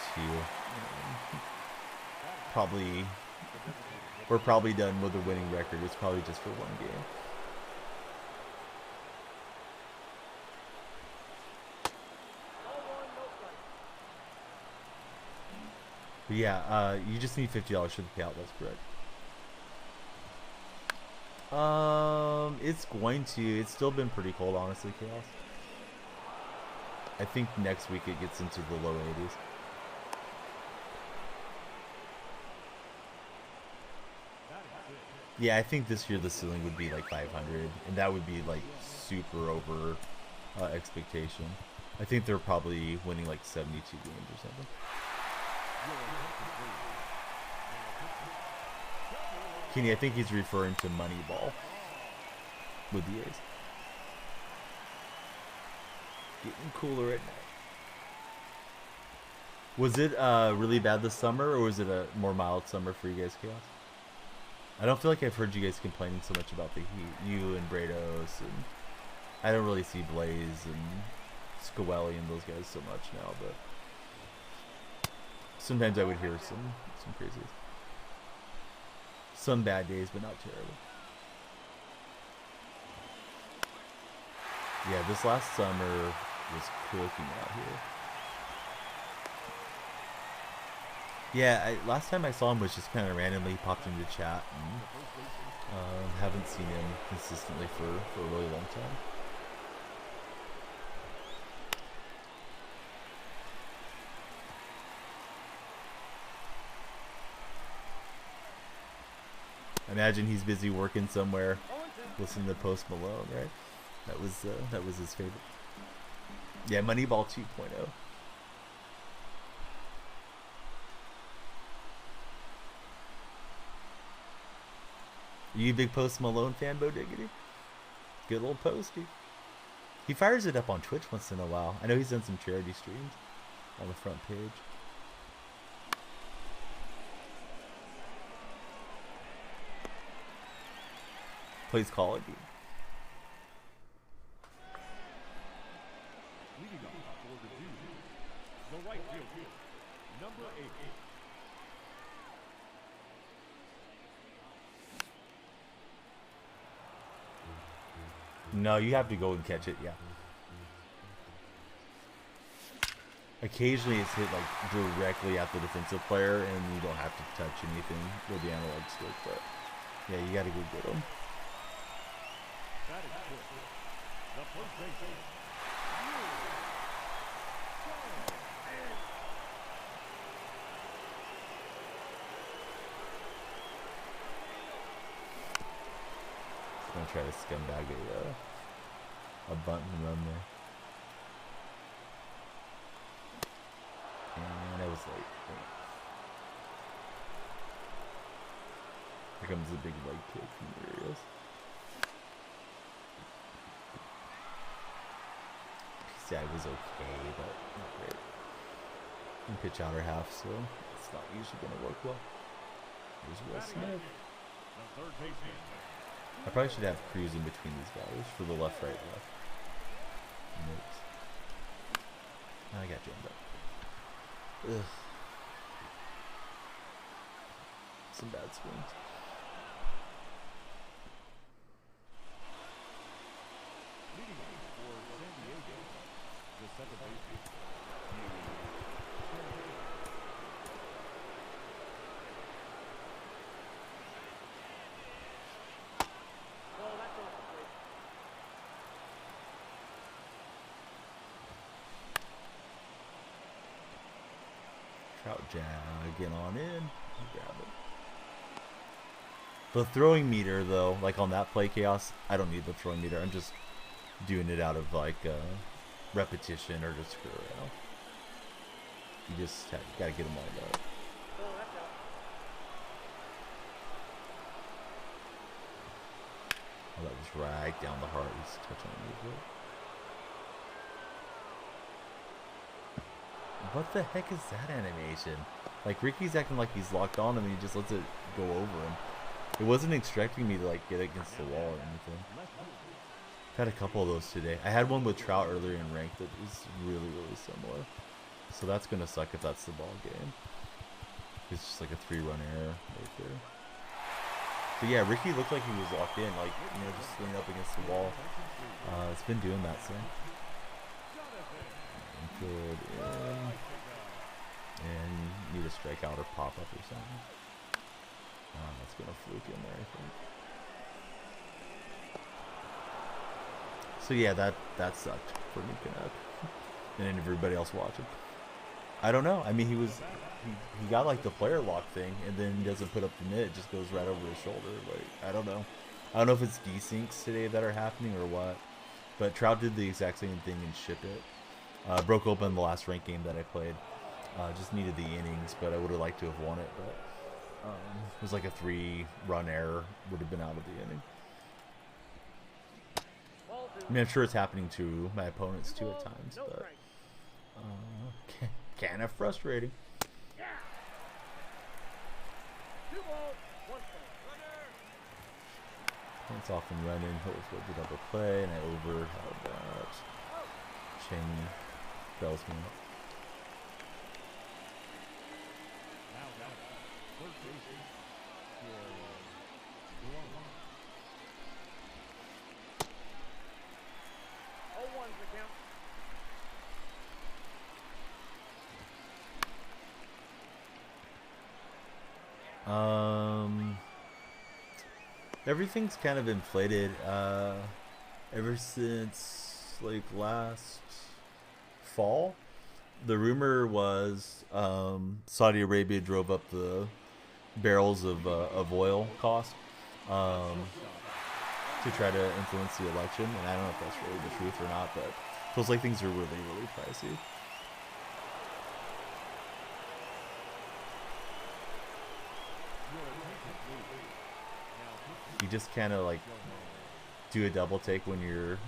2. We're probably done with a winning record. It's probably just for one game. But yeah, you just need $50 for the payout. That's correct. It's going to. It's still been pretty cold, honestly, Chaos. I think next week it gets into the low 80s. Yeah, I think this year the ceiling would be like 500, and that would be like super over expectation. I think they're probably winning like 72 games or something. Kenny, I think he's referring to Moneyball with the A's. Getting cooler at night. Was it really bad this summer, or was it a more mild summer for you guys, Chaos? I don't feel like I've heard you guys complaining so much about the heat. You and Brados, and I don't really see Blaze and Scoelli and those guys so much now, but sometimes I would hear some crazies. Some bad days, but not terrible. Yeah, this last summer was cooking out here. Yeah, last time I saw him was just kind of randomly popped into chat, and haven't seen him consistently for a really long time. I imagine he's busy working somewhere, listening to Post Malone, right? That was his favorite. Yeah, Moneyball 2.0. You a big Post Malone fan, Bo Diggity? Good old Posty. He fires it up on Twitch once in a while. I know he's done some charity streams on the front page. Plays Call of Duty. Leading off for the D's, the right fielder, number 8. No, you have to go and catch it, yeah. Occasionally it's hit like directly at the defensive player and you don't have to touch anything with the analog stick, but yeah, you gotta go get them. That is good. The first baseman. Gonna try to scumbag a bunt and run there. And I was late. Here comes a big leg kick from Urias. PCI was okay, but not great. And pitch outer half, so it's not usually gonna work well. Here's Will Smith. The third baseman. I probably should have Cruz in between these guys for the left, right, left. Notes. I got jammed up. Ugh. Some bad swings. Leading off for San Diego, the second baseman. Oh, that's off the plate. Get on in. Grab it. The throwing meter, though, like on that play chaos, I don't need the throwing meter. I'm just doing it out of like repetition or just screw around. You just gotta get them lined up. Oh, that's out. Oh, that was right down the heart. He's touching a little bit. What the heck is that animation? Like, Ricky's acting like he's locked on and he just lets it go over him. It wasn't expecting me to, like, get against the wall or anything. I've had a couple of those today. I had one with Trout earlier in ranked that was really, really similar. So that's going to suck if that's the ball game. It's just like a 3-run error right there. But yeah, Ricky looked like he was locked in, like, you know, just leaning up against the wall. It's been doing that since. Good in. And need a strikeout or pop up or something. That's gonna fluke in there, I think. So yeah, that sucked for me, and everybody else watching. I don't know. I mean, he got like the player lock thing, and then he doesn't put up the mitt. It just goes right over his shoulder. Like, I don't know. I don't know if it's desyncs today that are happening or what. But Trout did the exact same thing and ship it. Broke open the last ranked game that I played. Just needed the innings, but I would have liked to have won it. But it was like a 3-run error. Would have been out of the inning. I mean, I'm sure it's happening to my opponents too at times, but kind of frustrating. Yeah. 2 balls, 1 strike. Points off and running. Hopefully the double play, and I overheld that. Chang bells me up. Oh, 1's the count. Everything's kind of inflated. Ever since like last fall, the rumor was Saudi Arabia drove up the barrels of oil cost to try to influence the election, and I don't know if that's really the truth or not, but it feels like things are really, really pricey. You just kind of like do a double take when you're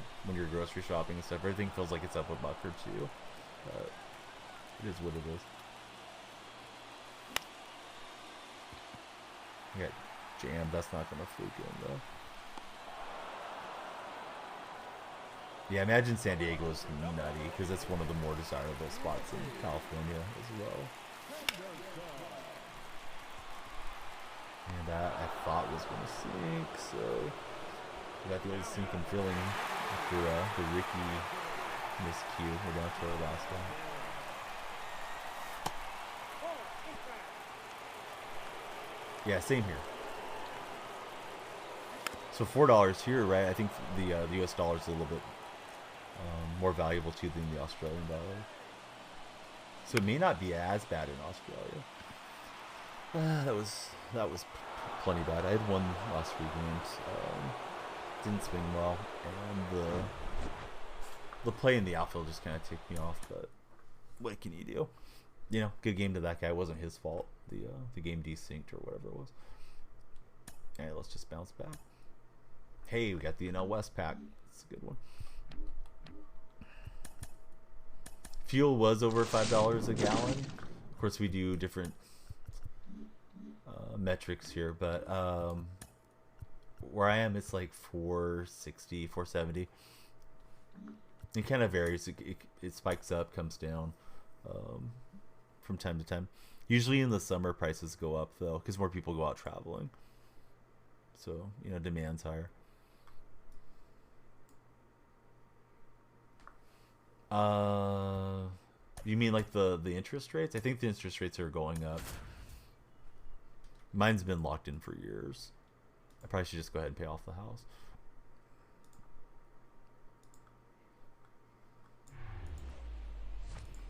grocery shopping and stuff. Everything feels like it's up $1 or $2, but it is what it is. You got jammed. That's not gonna fluke in though. Yeah, imagine San Diego is nutty because it's one of the more desirable spots in California as well. And that I thought was going to sink, so we got the old sinking feeling after the Ricky miscue. We're down to our last one. Yeah, same here. So $4 here, right? I think the US dollar is a little bit more valuable too than the Australian dollar. So it may not be as bad in Australia. That was plenty bad. I had one last week games. Didn't swing well, and the play in the outfield just kind of ticked me off. But what can you do? You know, good game to that guy. It wasn't his fault. The game desynced or whatever it was. All right, let's just bounce back. Hey, we got the NL West pack. It's a good one. Fuel was over $5 a gallon. Of course, we do different metrics here, but where I am, it's like 460, 470. It kind of varies. It spikes up, comes down from time to time. Usually in the summer, prices go up though, because more people go out traveling. So, you know, demand's higher. You mean like the interest rates? I think the interest rates are going up. Mine's been locked in for years. I probably should just go ahead and pay off the house.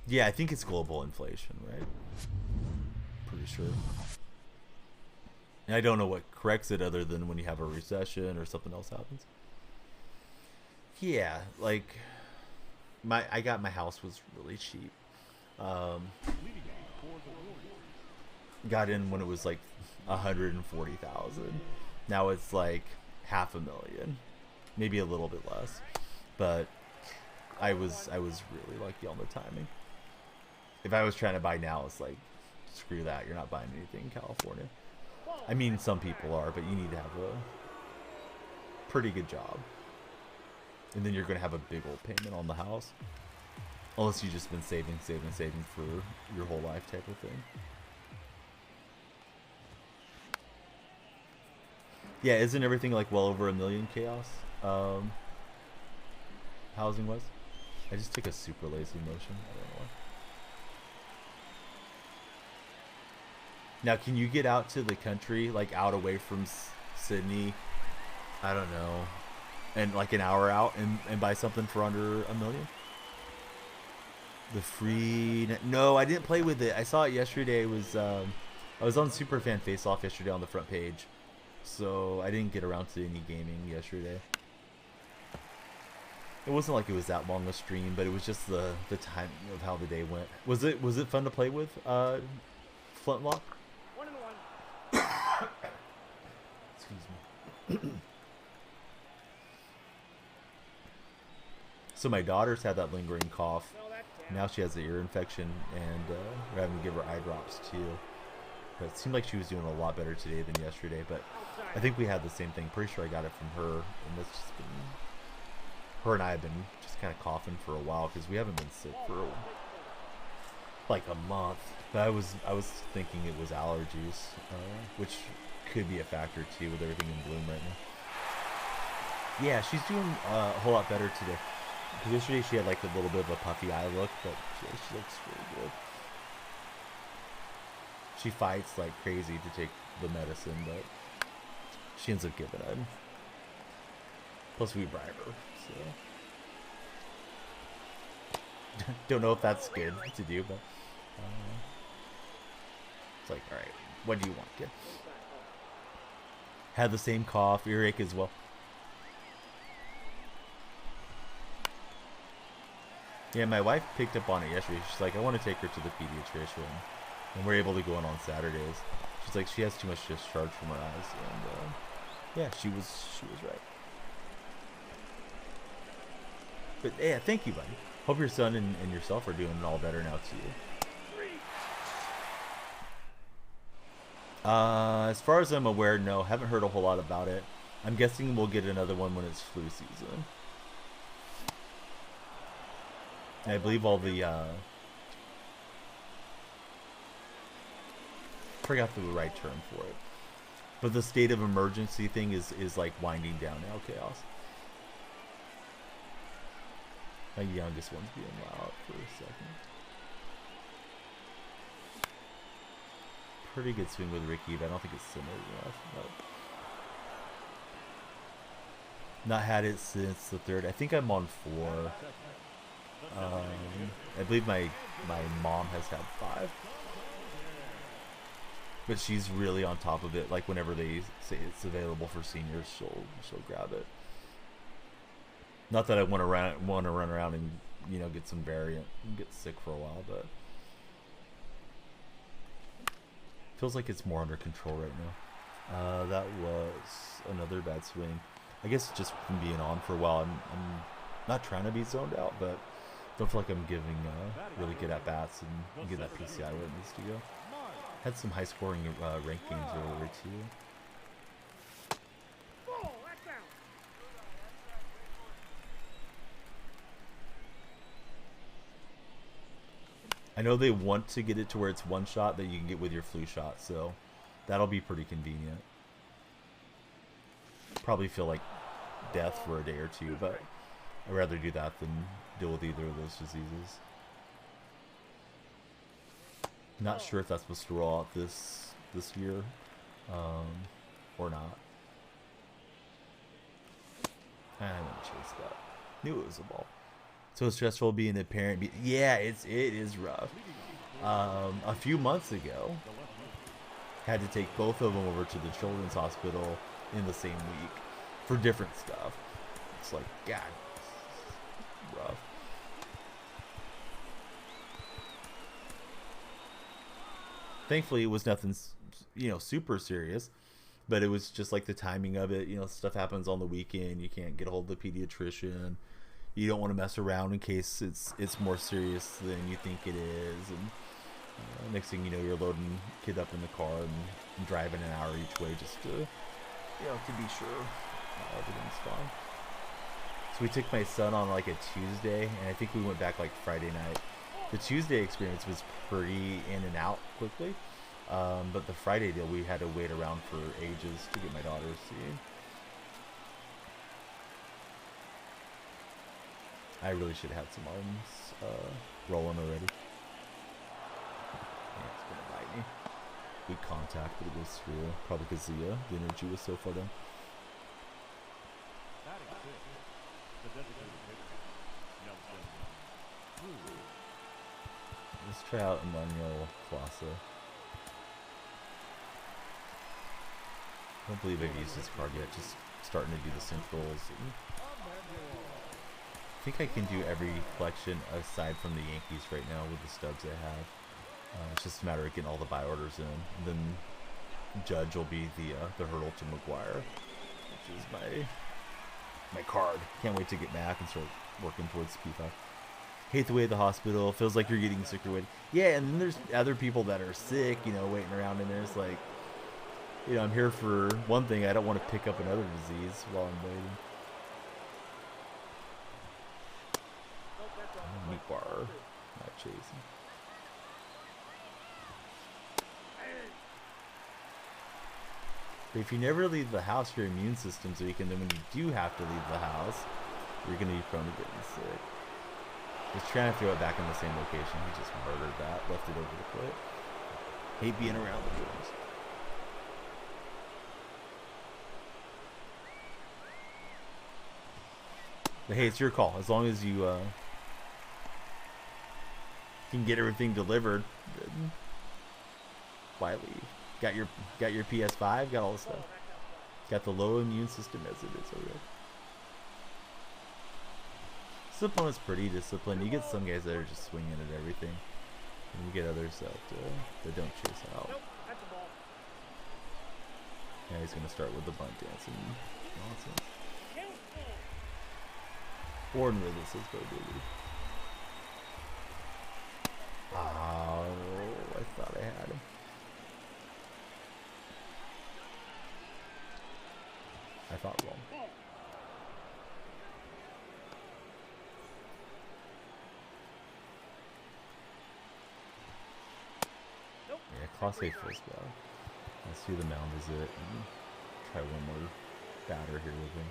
Yeah, I think it's global inflation, right? pretty sure. And I don't know what corrects it other than when you have a recession or something else happens. Yeah, like I got my house was really cheap. Got in when it was like 140,000. Now it's like $500,000, maybe a little bit less. But I was really lucky on the timing. If I was trying to buy now, it's like, screw that. You're not buying anything in California. I mean, some people are, but you need to have a pretty good job. And then you're going to have a big old payment on the house. Unless you've just been saving for your whole life type of thing. Yeah, isn't everything like well over $1 million chaos? Housing was? I just took a super lazy motion. I don't know why. Now, can you get out to the country, like out away from Sydney? I don't know. And like an hour out and buy something for under $1 million? The free... No, I didn't play with it. I saw it yesterday. It was, I was on Superfan Face Off yesterday on the front page. So I didn't get around to any gaming yesterday. It wasn't like it was that long a stream, but it was just the time of how the day went. Was it fun to play with, Flintlock? 1-1. Excuse me. So my daughter's had that lingering cough. No, that's down. Now she has an ear infection, and we're having to give her eye drops too. But it seemed like she was doing a lot better today than yesterday. But I think we had the same thing. Pretty sure I got it from her, and that's just been... Her and I have been just kind of coughing for a while because we haven't been sick for like a month. But I was thinking it was allergies, which could be a factor too with everything in bloom right now. Yeah, she's doing a whole lot better today. Because yesterday she had like a little bit of a puffy eye look, but she looks really good. She fights like crazy to take the medicine, but she ends up giving it. Plus we bribe her, so don't know if that's good to do, but it's like, all right, what do you want, kid? Had the same cough, earache as well. Yeah, my wife picked up on it yesterday. She's like, I want to take her to the pediatrician, and we're able to go in on Saturdays. She's like, she has too much discharge from her eyes, and yeah, she was right. But yeah, thank you, buddy. Hope your son and yourself are doing all better now too. As far as I'm aware, no, haven't heard a whole lot about it. I'm guessing we'll get another one when it's flu season. And I believe all the forgot the right term for it, but the state of emergency thing is like winding down now. Chaos. My youngest one's being loud for a second. Pretty good swing with Ricky, but I don't think it's similar enough. Not had it since the third. I think I'm on 4. I believe my mom has had 5. But she's really on top of it. Like whenever they say it's available for seniors, she'll grab it. Not that I want to run around and get some variant and get sick for a while, but feels like it's more under control right now. That was another bad swing. I guess just from being on for a while, I'm not trying to be zoned out, but don't feel like I'm giving really good at bats and get that PCI where it needs to go. Had some high scoring rank games earlier too. Oh, that's down. I know they want to get it to where it's one shot that you can get with your flu shot, so that'll be pretty convenient. Probably feel like death for a day or two, but I'd rather do that than deal with either of those diseases. Not sure if that's supposed to roll out this year or not. I haven't chased that. Knew it was a ball. So stressful being a parent. Yeah, it is rough. A few months ago, Had to take both of them over to the children's hospital in the same week for different stuff. It's like, God, it's rough. Thankfully, it was nothing, you know, super serious, but it was just like the timing of it. You know, stuff happens on the weekend. You can't get a hold of the pediatrician. You don't want to mess around in case it's more serious than you think it is. And next thing you know, you're loading kid up in the car and driving an hour each way just to, you know, to be sure everything's fine. So we took my son on like a Tuesday, and I think we went back like Friday night. The Tuesday experience was pretty in and out quickly, but the Friday deal we had to wait around for ages to get my daughter seen. I really should have had some arms rolling already. Yeah, it's gonna bite me. Good contact, but it goes through. Probably because the energy was so far down. Let's try out Emmanuel Classe. I don't believe I've used this card yet. Just starting to do the centrals. I think I can do every collection aside from the Yankees right now with the stubs I have. It's just a matter of getting all the buy orders in. And then Judge will be the hurdle to McGuire, which is my card. Can't wait to get back and start working towards P5. Hate the way at the hospital. Feels like you're getting sicker. Yeah, and then there's other people that are sick, you know, waiting around in there. It's like, you know, I'm here for one thing. I don't want to pick up another disease while I'm waiting. Meat bar, not chasing. But if you never leave the house, your immune system's weak, and then when you do have to leave the house, you're going to be prone to getting sick. He's trying to throw it back in the same location. He just murdered that, left it over the plate. Hate being around the drums. But hey, it's your call. As long as you can get everything delivered, then why leave? Got your PS5, got all the stuff. Got the low immune system as it is already. This opponent's pretty disciplined. You get some guys that are just swinging at everything, and you get others that don't chase out. Yeah, he's gonna start with the bunt dancing nonsense. Warden with this is Bo Diggity. Oh, I thought I had him. I thought wrong. Yeah, Class A feels bad. Let's see the mound is it. And try one more batter here with him.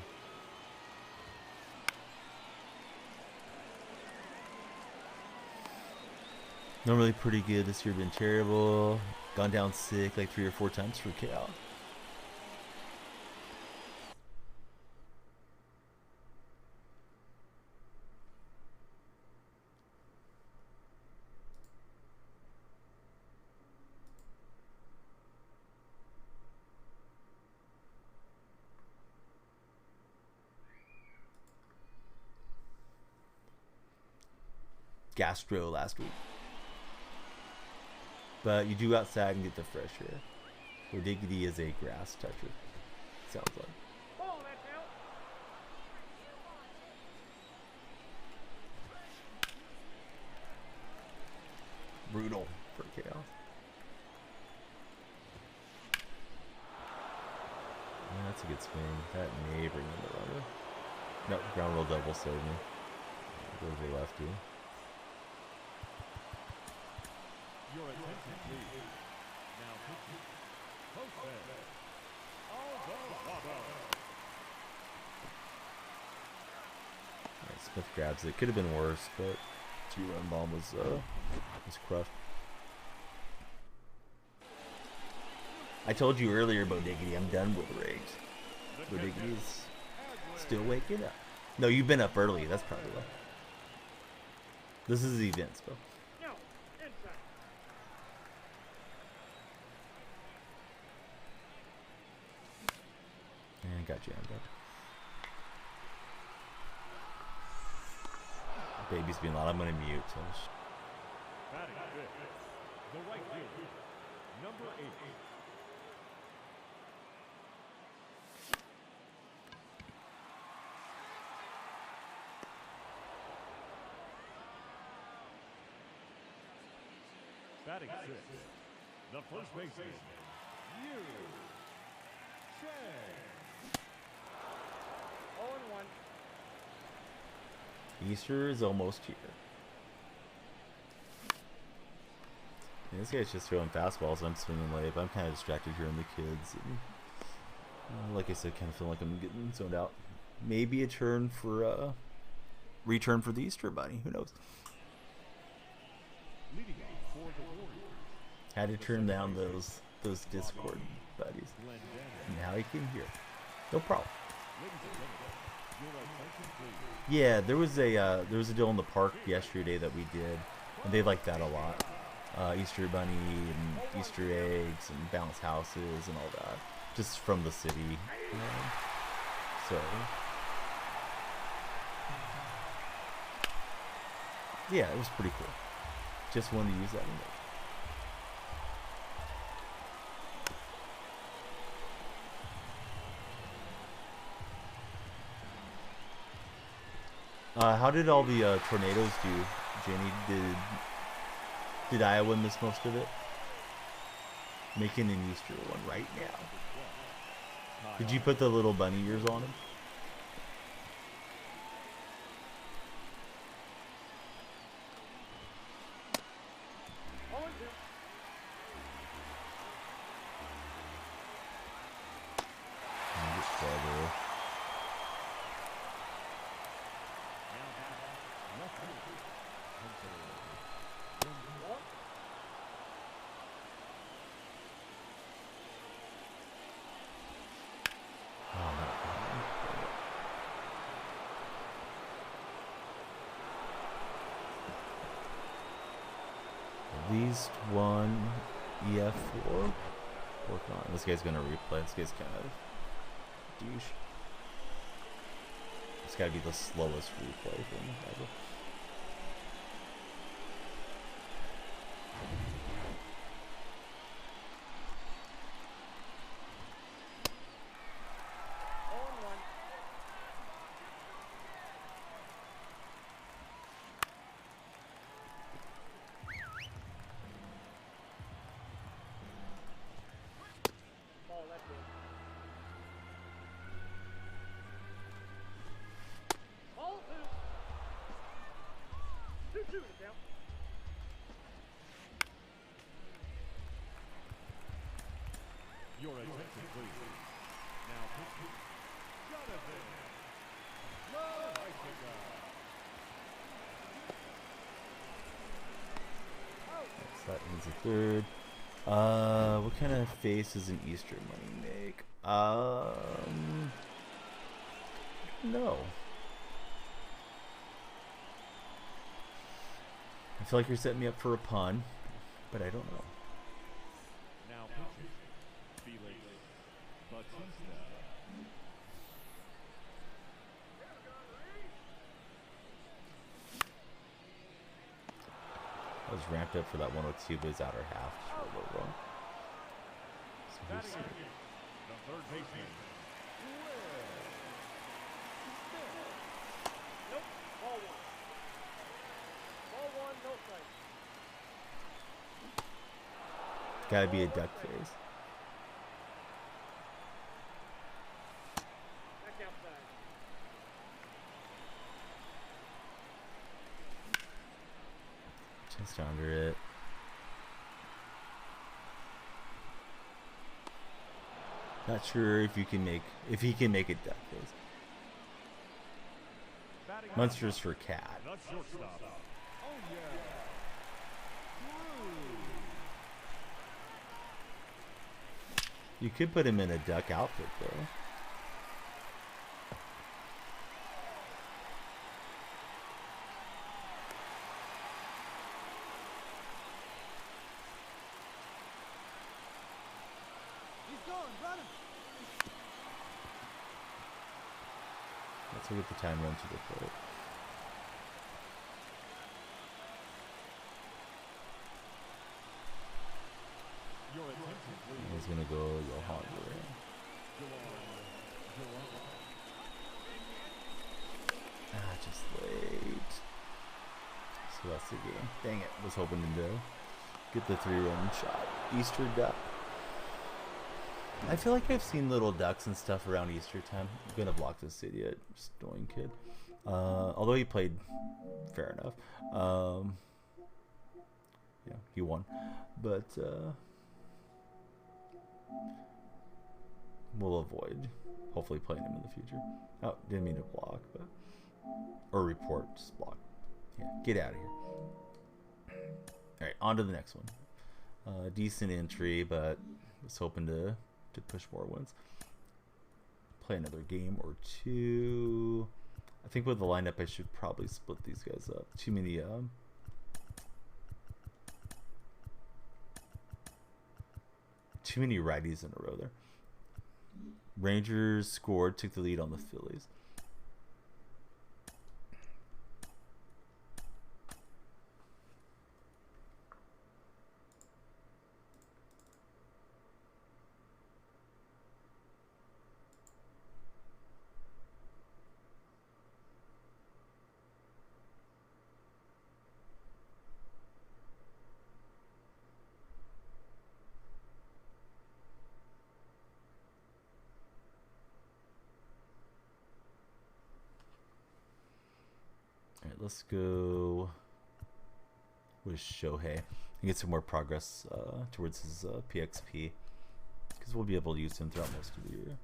Normally pretty good. This year been terrible. Gone down sick like 3 or 4 times for Cal. Gastro last week. But you do go outside and get the fresh air. Diggity is a grass toucher. Sounds like. Ball, that's out. Brutal for Chaos. Yeah, that's a good swing. That may bring in the runner. No, ground roll double saved me. Goes a lefty. Your attention, please. Now pitching. Jose Alvarado. Right, Smith grabs it. Could have been worse, but 2-run bomb was crushed. I told you earlier, Bo Diggity, I'm done with rigs. Bo Diggity's still waking up. No, you've been up early. That's probably why. This is events, Bo. No, inside. I got jammed up. Baby's being loud. I'm gonna mute. So Batting fifth, the right fielder, number 8. Batting sixth, the first baseman, Yu Chang. 0-1. Easter is almost here. And this guy's just throwing fastballs. I'm swinging late, but I'm kind of distracted hearing the kids. And, like I said, kind of feel like I'm getting zoned out. Maybe a turn for return for the Easter Bunny. Who knows? Leading off for the Warriors, Had to turn down those Discord buddies. Glenn Danner. And now he came here. No problem. Ladies and gentlemen, your attention please. Yeah, there was a deal in the park yesterday that we did, and they liked that a lot. Easter Bunny and Easter eggs and bounce houses and all that, just from the city. So yeah, it was pretty cool. Just wanted to use that image. How did all the tornadoes do, Jenny? Did Iowa miss most of it? Making an Easter one right now. Did you put the little bunny ears on him? At least one EF4. Work on. This guy's gonna replay. This guy's kind of douche. It's gotta be the slowest replay thing ever. Your attention, please. Now, pitching, Jonathan. So that means a third. What kind of face does an Easter Bunny make? No. I feel like you're setting me up for a pun, but I don't know. Now pitching, Felix Bautista. I was ramped up for that 102, but his outer half just for a little wrong. So here's Batting again, the third baseman, Nope. Ball 1. Ball 1, no strike. gotta be a duck face. Back outside. Just under it. Not sure if he can make it duck face. batting Munster's for cat. the shortstop. Oh yeah. You could put him in a duck outfit though. Let's look at the time run to the plate. Your attention, please. He's gonna go Johan. Ah, just late. So that's the game. Dang it! Was hoping to get the 3-run shot. Easter duck. I feel like I've seen little ducks and stuff around Easter time. I'm gonna block this idiot. Just annoying kid. Although he played fair enough. Yeah, he won. But we'll avoid hopefully playing him in the future. Oh, didn't mean to block, but or report, just block. Yeah, get out of here. Alright, on to the next one. Decent entry, but was hoping to push more wins. Play another game or two. I think with the lineup I should probably split these guys up. Too many righties in a row there. Rangers scored, took the lead on the Phillies. Let's go with Shohei and get some more progress towards his PXP, because we'll be able to use him throughout most of the year.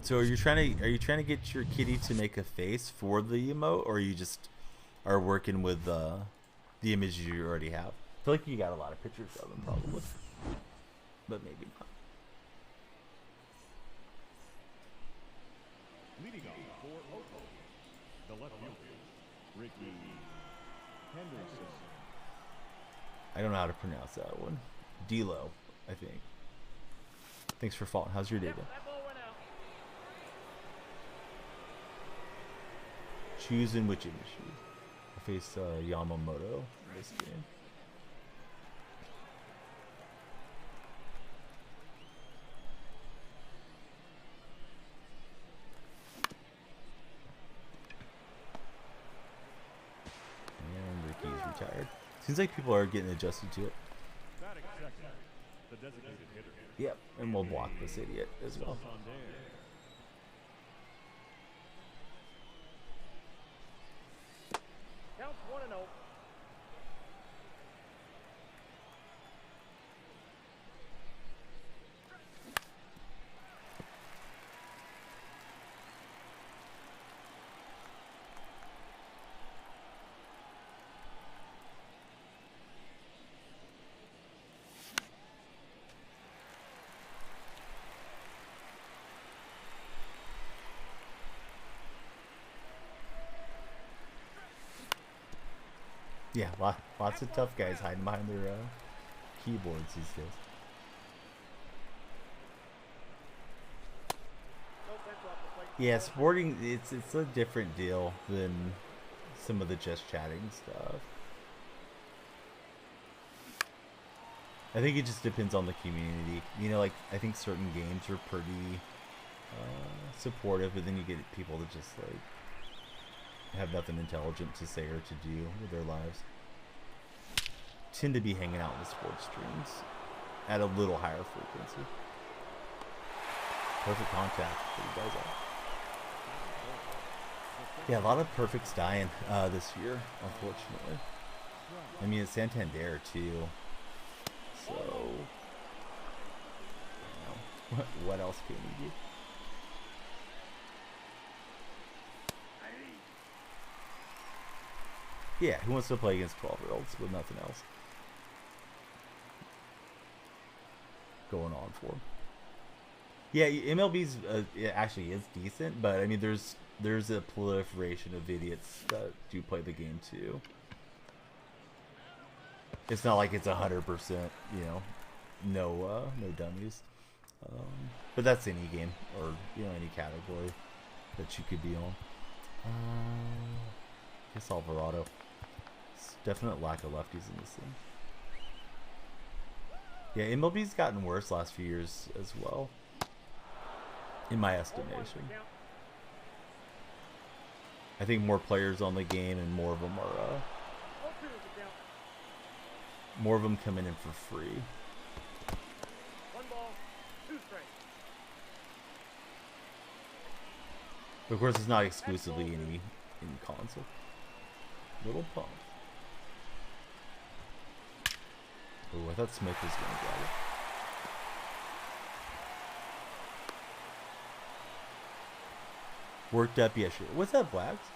So are you trying to get your kitty to make a face for the emote, or you just are working with the images you already have? I feel like you got a lot of pictures of them, probably, but maybe not. Leading off for Oakland, the left fielder, Ricky Henderson. I don't know how to pronounce that one. D'Lo, I think. Thanks for following. How's your day, Dan? That ball went out. Choosing which image. I face Yamamoto this game. And Ricky's retired. Seems like people are getting adjusted to it. Batting second, the designated hitter. Yep, and we'll block this idiot as well. Santander. Counts 1-0. Yeah, lots of tough guys hiding behind their keyboards these days. No bench off the plate. Yeah, sporting, it's a different deal than some of the just chatting stuff. I think it just depends on the community. You know, like, I think certain games are pretty supportive, but then you get people that just, like, have nothing intelligent to say or to do with their lives. Tend to be hanging out in the sports streams at a little higher frequency. Perfect contact for you guys out. Yeah, a lot of perfects dying this year, unfortunately. I mean, it's Santander too. So, you know, what else can we do? Yeah, who wants to play against 12-year-olds with nothing else going on for them? Yeah, MLB's it actually is decent, but I mean, there's a proliferation of idiots that do play the game too. It's not like it's 100%, you know, no dummies. But that's any game or any category that you could be on. I guess Alvarado. It's definite lack of lefties in this thing. Yeah, MLB's gotten worse last few years as well, in my estimation. I think more players on the game, and more of them are more of them coming in for free. 1 ball, 2 strikes. Of course, it's not exclusively in console. Little pump. Oh, I thought Smith was going to grab it. Worked up yesterday. What's that, Wags?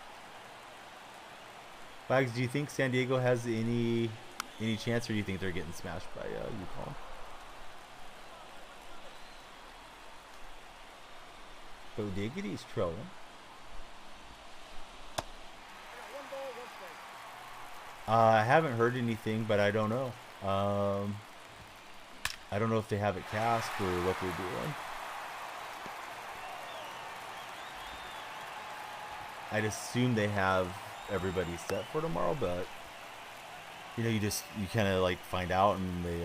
Wags, do you think San Diego has any chance, or do you think they're getting smashed by UConn? Bodiggity's trolling. 1 ball, 1 strike. I haven't heard anything, but I don't know. I don't know if they have it cast or what they're doing. I'd assume they have everybody set for tomorrow, but you kind of like find out, and they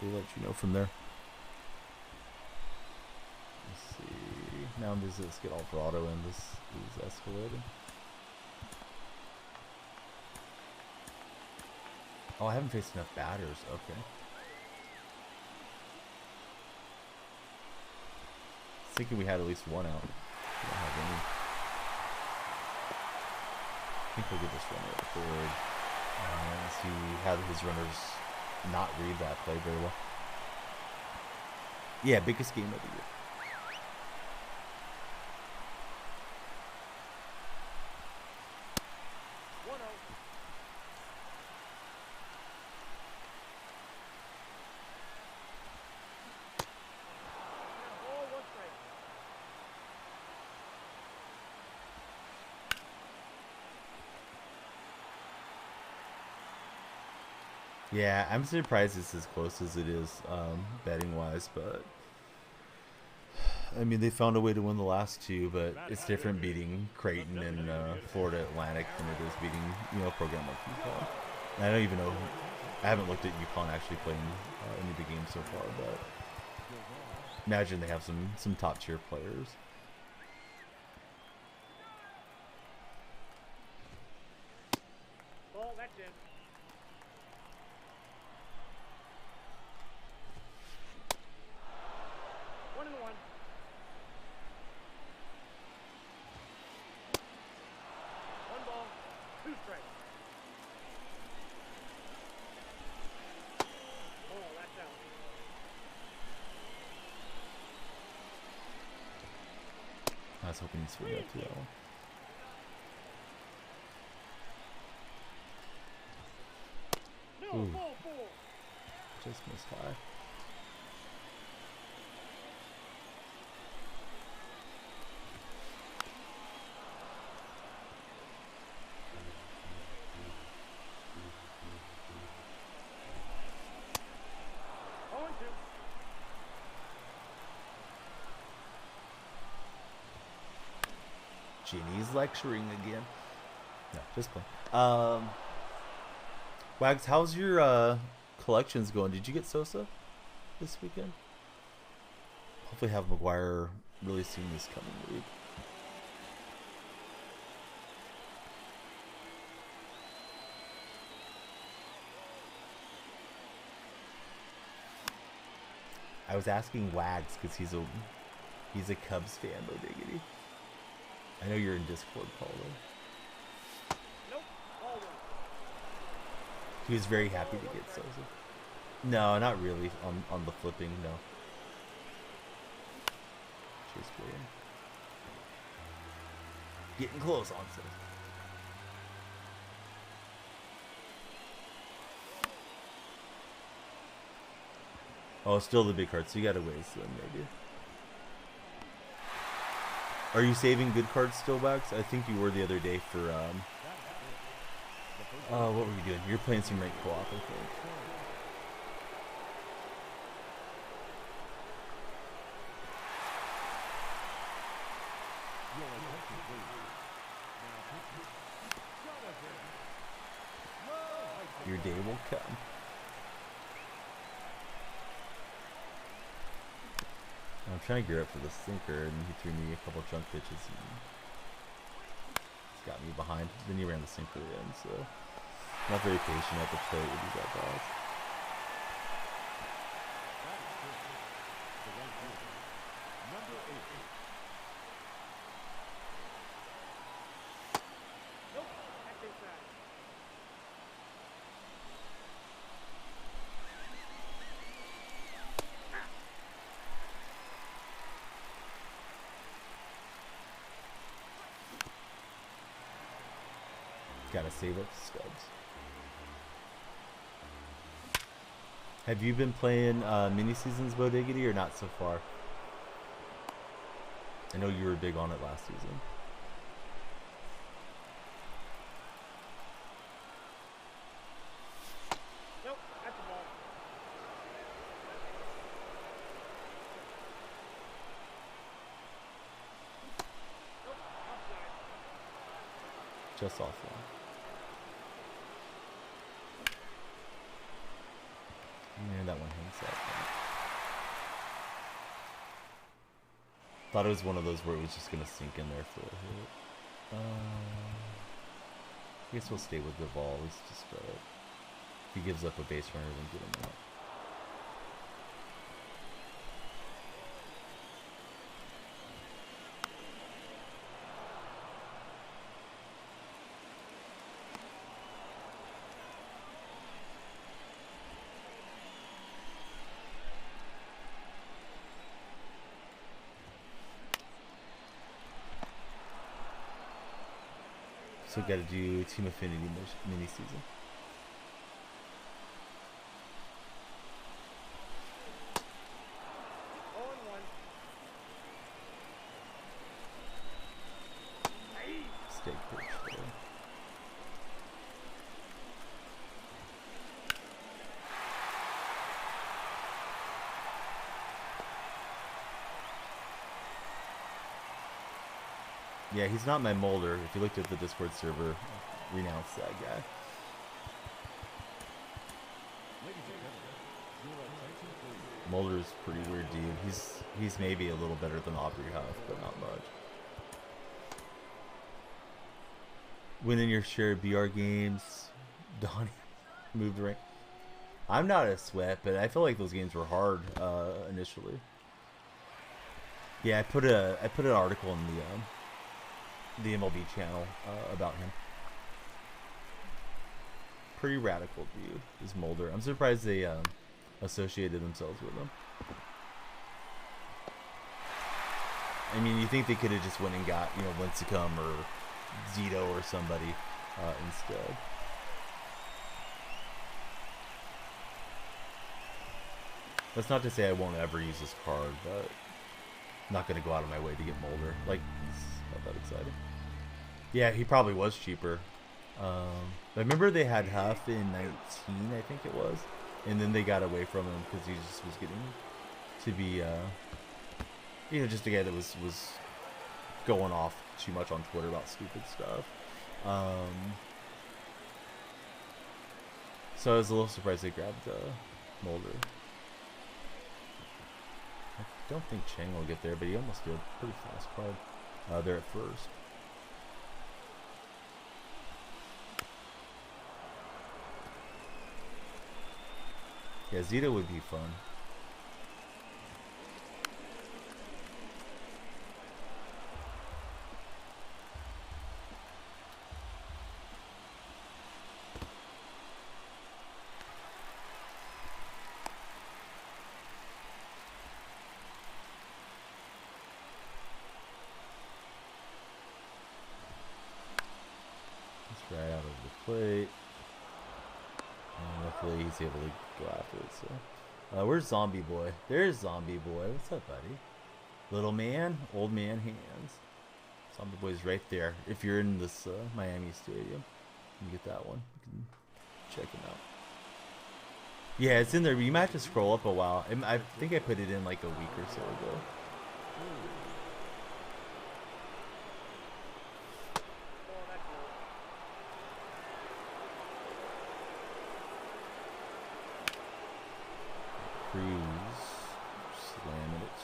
let you know from there. Let's see. Now let's get Alvarado in. This is escalating. Oh, I haven't faced enough batters. Okay. I was thinking we had at least one out. We don't have any. I think we'll get this runner at third. He had his runners not read that play very well. Yeah, biggest game of the year. Yeah, I'm surprised it's as close as it is, betting wise, but I mean, they found a way to win the last two, but it's different beating Creighton and Florida Atlantic than it is beating, a program like UConn. And I don't even know, I haven't looked at UConn actually playing any of the games so far, but imagine they have some top tier players. Ball, that's in. I was hoping he'd swing up to that one. Ooh. Just missed high. Ginny's lecturing again. No, just playing. Wags, how's your collections going? Did you get Sosa this weekend? Hopefully have McGuire really soon this coming week. I was asking Wags because he's a Cubs fan, though, diggity. I know you're in Discord, Paulo. Nope. He was very happy to get Sosa. No, not really. On the flipping, no. Chase William. Getting close on Sosa. Oh, still the big cards. So you gotta waste them, maybe. Are you saving good cards still, Wax? I think you were the other day for, what were you doing? You're playing some ranked co-op, I think. Your day will come. I'm trying to gear up for the sinker, and he threw me a couple chunk pitches. And he's got me behind. Then he ran the sinker in, so not very patient at the plate with these at bats. Nope, that takes that. Gotta save up stubs. Have you been playing mini seasons, Bo Diggity, or not so far? I know you were big on it last season. Nope, that's a ball. Nope, offside. Just offline. Yeah, that one hangs up. Thought it was one of those where it was just gonna sink in there for a hit. I guess we'll stay with the ball. It's just if he gives up a base runner, then get him out. So gotta do Team Affinity mini season. Oh and one. Stay pitch there. Yeah, he's not my molder. If you looked at the Discord server, renounce that guy. Mulder's pretty weird dude. He's maybe a little better than Aubrey Huff, but not much. Winning your share of BR games. Donnie moved rank. I'm not a sweat, but I feel like those games were hard initially. Yeah, I put an article in the MLB channel about him. Pretty radical dude is Mulder. I'm surprised they associated themselves with him. I mean, you think they could have just went and got, you know, Lincecum or Zito or somebody instead. That's not to say I won't ever use this card, but I'm not going to go out of my way to get Mulder. Like, it's not that exciting. Yeah, he probably was cheaper. I remember they had Huff in 19, I think it was. And then they got away from him because he just was getting to be, you know, just a guy that was going off too much on Twitter about stupid stuff. So I was a little surprised they grabbed Mulder. I don't think Chang will get there, but he almost did. Pretty fast card there at first. Yeah, Zeta would be fun. That's right out of the plate. And hopefully he's able to go after it, so Where's Zombie Boy? There's Zombie Boy. What's up, buddy? Little man, old man hands. Zombie Boy's right there. If you're in this Miami stadium, you get that one. You can check him out. Yeah, it's in there. You might have to scroll up a while. I think I put it in like a week or so ago. Cruz slamming it.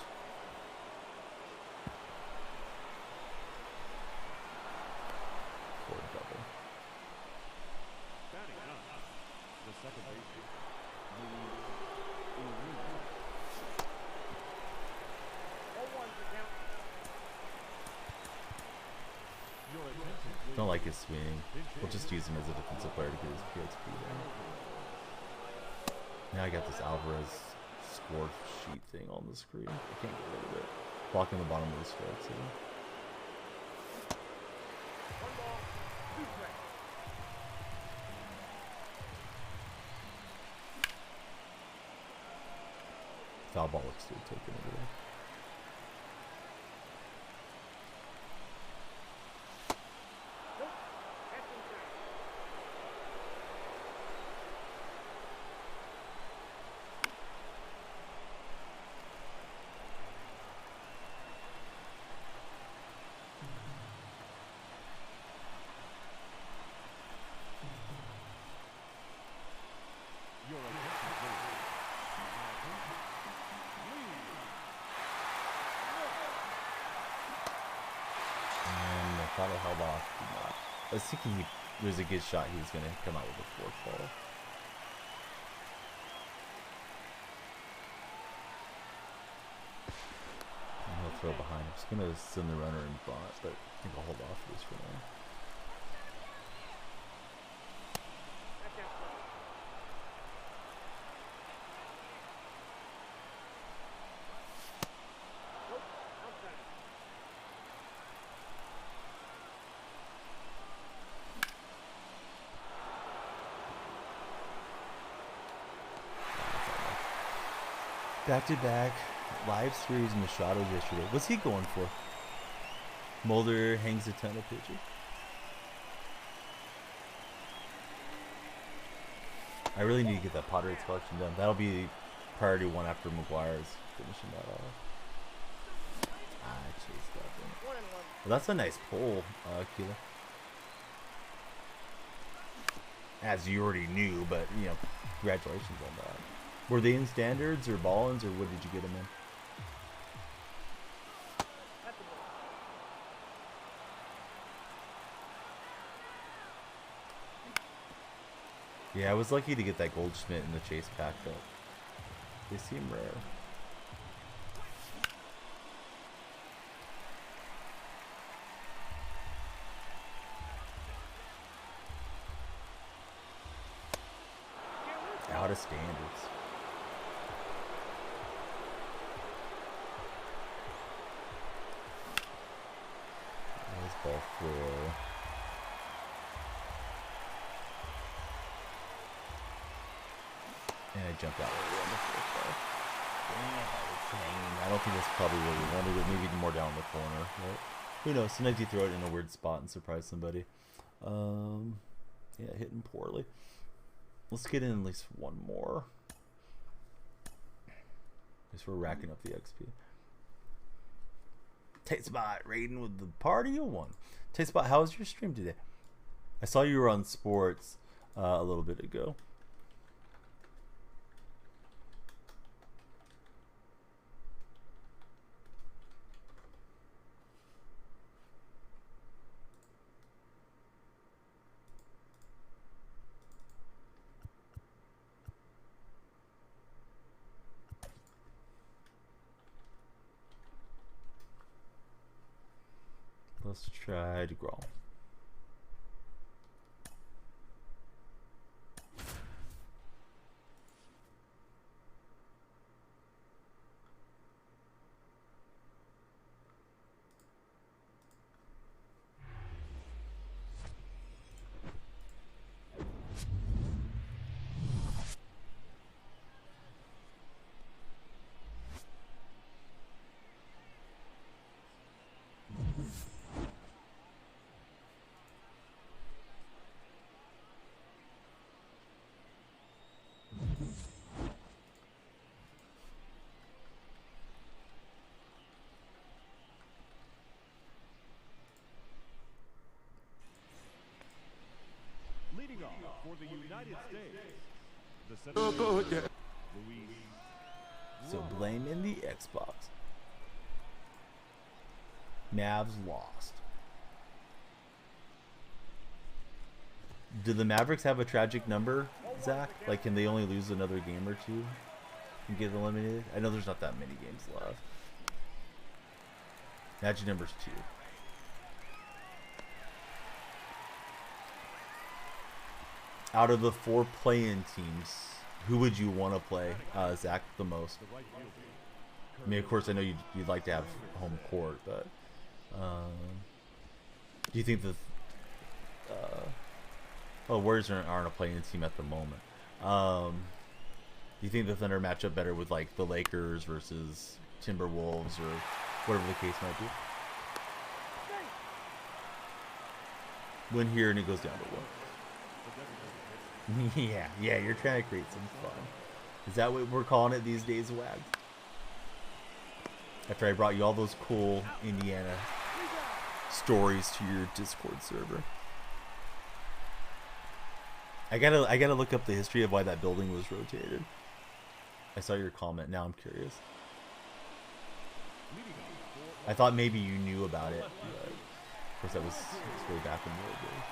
For a double. Batting up, the second baseman. Don't like his swing. We'll just use him as a defensive player to get his PXP there. Now I got this Alvarez score sheet thing on the screen. I can't get rid of it. Blocking the bottom of the strike zone. Foul ball looks good, taking it away. Thought I held off. I was thinking there was a good shot he was going to come out with a fourth ball. And he'll throw behind. I'm just going to send the runner in front, but I think I'll hold off for this for now. Back-to-back live series Machado's yesterday. What's he going for? Mulder hangs a ton of pitches. I really need to get that Padres collection done. That'll be priority one after McGuire's finishing that off. I chased that one. Well, that's a nice pull, Keela. As you already knew, but, you know, congratulations on that. Were they in standards or ball-ins, or what did you get them in? Yeah, I was lucky to get that Goldschmidt in the chase pack up. They seem rare. Out of standards. Ball 4. And I jumped out right on the fourth ball. It's hanging. I don't think that's probably where we wanted it. Maybe more down the corner. But who knows? Sometimes you throw it in a weird spot and surprise somebody. Yeah, hitting poorly. Let's get in at least one more. Guess we're racking up the XP. T-Spot raiding with the party of one. T-Spot, how was your stream today? I saw you were on sports a little bit ago. Let's try to grow. Leadoff for the United States. The center Luis. So blame in the Xbox. Mavs lost. Do the Mavericks have a tragic number, Zach? Like, can they only lose another game or two and get eliminated? I know there's not that many games left. Magic number's 2. Out of the 4 play-in teams, who would you want to play, Zach, the most? I mean, of course, I know you'd like to have home court, but do you think the Warriors aren't a play-in team at the moment? Do you think the Thunder match up better with like the Lakers versus Timberwolves or whatever the case might be? Win here and it goes down to 1. yeah, you're trying to create some fun. Is that what we're calling it these days, Wag? After I brought you all those cool Indiana stories to your Discord server. I gotta look up the history of why that building was rotated. I saw your comment, now I'm curious. I thought maybe you knew about it, but of course that was way back in the old days.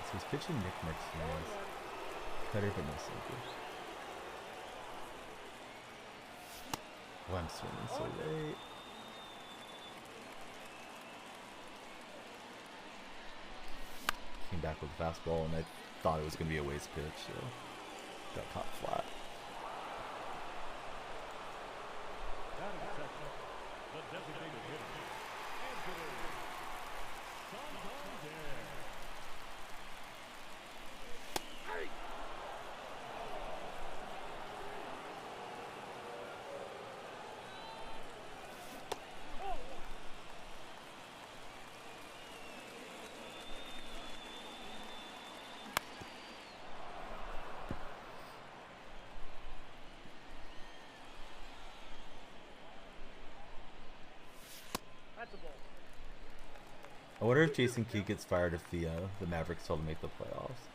So he's pitching Nick Martinez. Cutter but no sinker. Oh, I'm swinging so late. Came back with a fastball and I thought it was going to be a waste pitch, so got caught flat. The designated hitter, Anthony Santander. That's a ball. I wonder if Jason Kidd gets fired if the Mavericks fail to make the playoffs.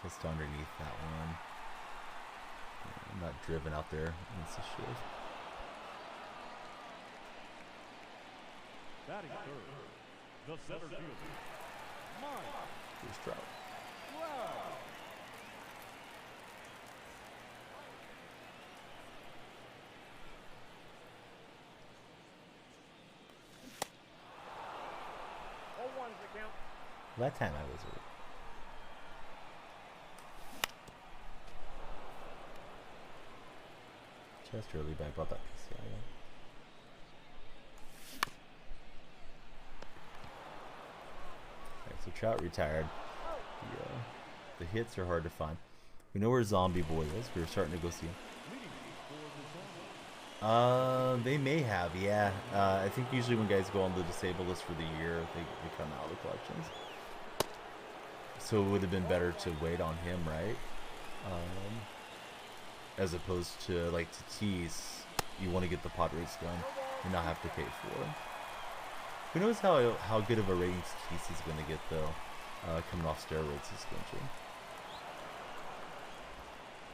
Just underneath that one. I'm not driven out there. That's a shift. Batting third, the center fielder, Mike Here's Trout. Trout. Oh, 1's the count. That time I was right. Just early, but I brought that PCI in. Alright, so Trout retired. The hits are hard to find. We know where Zombie Boy is. We were starting to go see him. They may have, yeah. I think usually when guys go on the disabled list for the year, they come out of the collections. So it would have been better to wait on him, right? As opposed to like Tatis, you want to get the Padres done and not have to pay for it. Who knows how good of a rating Tatis is going to get though, coming off steroid suspension.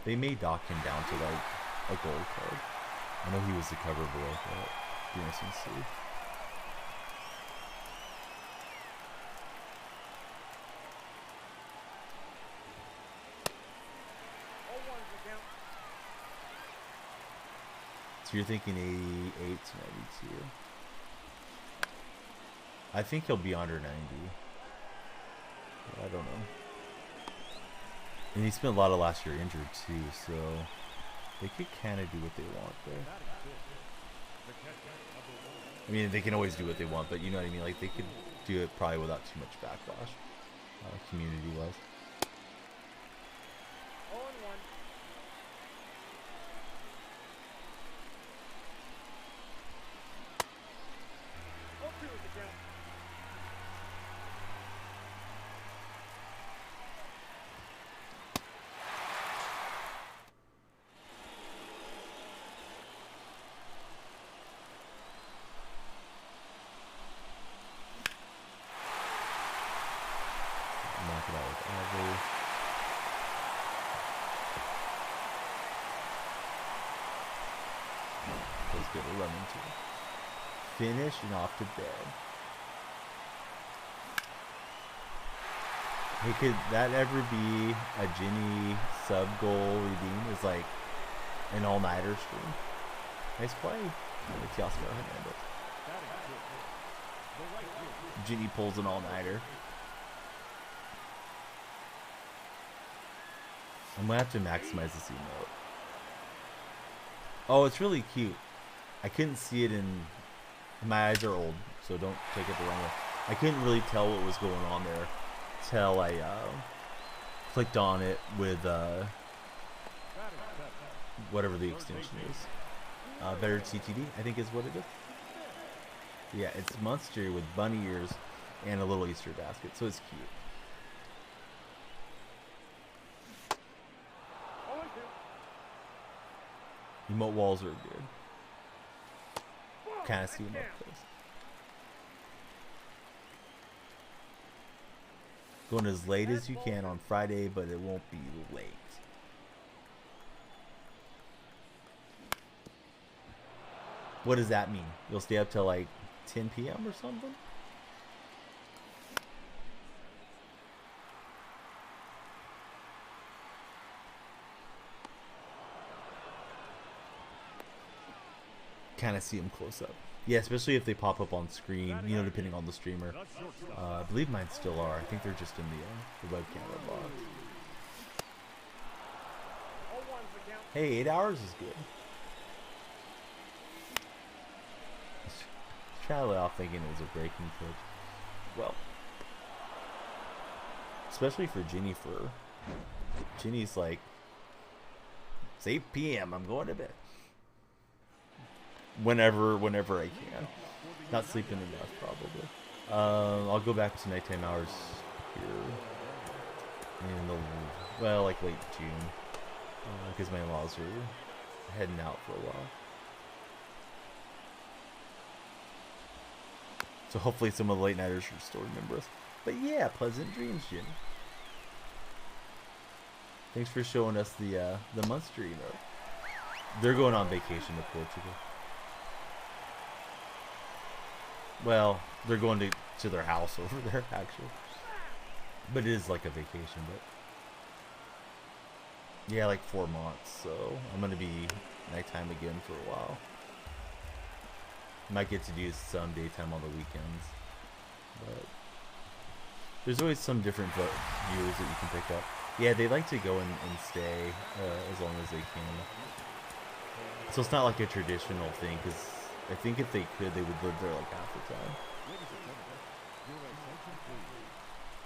They may dock him down to like a gold card. I know he was the cover boy, but be interesting to see. So you're thinking 88 to 92. I think he'll be under 90. I don't know. And he spent a lot of last year injured too, so they could kind of do what they want there. I mean, they can always do what they want, but you know what I mean? Like, they could do it probably without too much backlash, community-wise. 0-1. feels good to run into. Finishing off to bed. Hey, could that ever be a Ginny sub goal redeem? Is like an all-nighter stream. Nice play. It's Oscar Hernandez. Ginny pulls an all-nighter. I'm gonna have to maximize this emote. Oh, it's really cute. I couldn't see it in... My eyes are old, so don't take it the wrong way. I couldn't really tell what was going on there till I clicked on it with whatever the extension is. Better CTD, I think is what it is. Yeah, it's Munster with bunny ears and a little Easter basket, so it's cute. Emote walls are good. Kind of see them up close. Going as late as you can on Friday, but it won't be late. What does that mean? You'll stay up till like 10 p.m. or something? Kind of see them close up. Yeah, especially if they pop up on screen, you know, depending on the streamer. I believe mine still are. I think they're just in the webcam box. Hey, 8 hours is good. Try off thinking it was a breaking pitch. Well, especially for Ginny. Ginny's like, it's 8 p.m. I'm going to bed. Whenever I can. Not sleeping enough, probably. I'll go back to nighttime hours here in the, well, like late June, because my in-laws are heading out for a while. So hopefully some of the late nighters will still remember us. But yeah, pleasant dreams, Jim. Thanks for showing us the Munster emote. They're going on vacation to Portugal. Well, they're going to their house over there, actually. But it is like a vacation, but... Yeah, like 4 months, so I'm going to be nighttime again for a while. Might get to do some daytime on the weekends. But... There's always some different viewers that you can pick up. Yeah, they like to go and stay as long as they can. So it's not like a traditional thing, because... I think if they could, they would live there like half the time.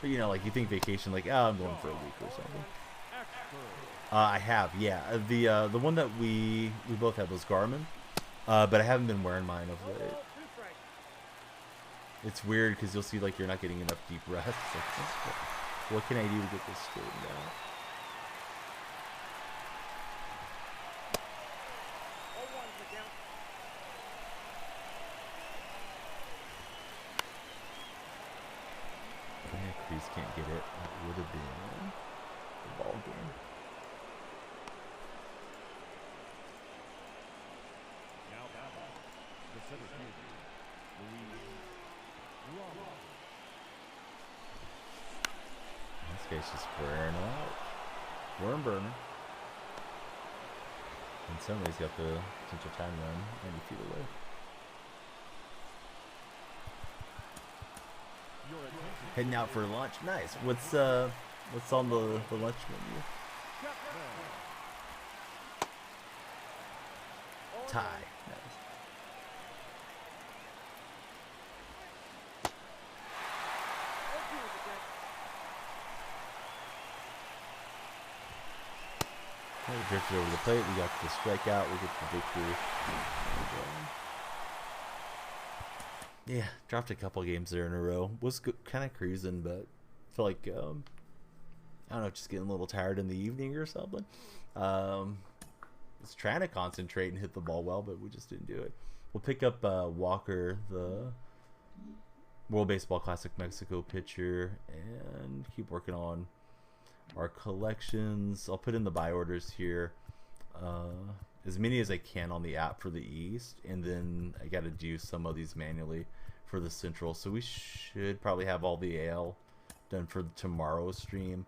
But you know, like you think vacation, like, oh, I'm going for a week or something. I have, yeah. The one that we both have was Garmin, but I haven't been wearing mine of late. It's weird because you'll see like you're not getting enough deep rest. Like, what can I do to get this straightened out? Can't get it. That would have been the ball game. Now batting, the center fielder, This guy's just wearing out. Worm burner. And somebody's got the potential time run 90 feet away. Heading out for lunch. Nice. What's on the lunch menu? Thai. Nice. We drifted over the plate. We got the strikeout. We get the victory. Yeah, dropped a couple games there in a row. Was kind of cruising, but I feel like, I don't know, just getting a little tired in the evening or something. Was trying to concentrate and hit the ball well, but we just didn't do it. We'll pick up Walker, the World Baseball Classic Mexico pitcher, and keep working on our collections. I'll put in the buy orders here. as many as I can on the app for the East, and then I got to do some of these manually for the Central. So we should probably have all the AL done for tomorrow's stream.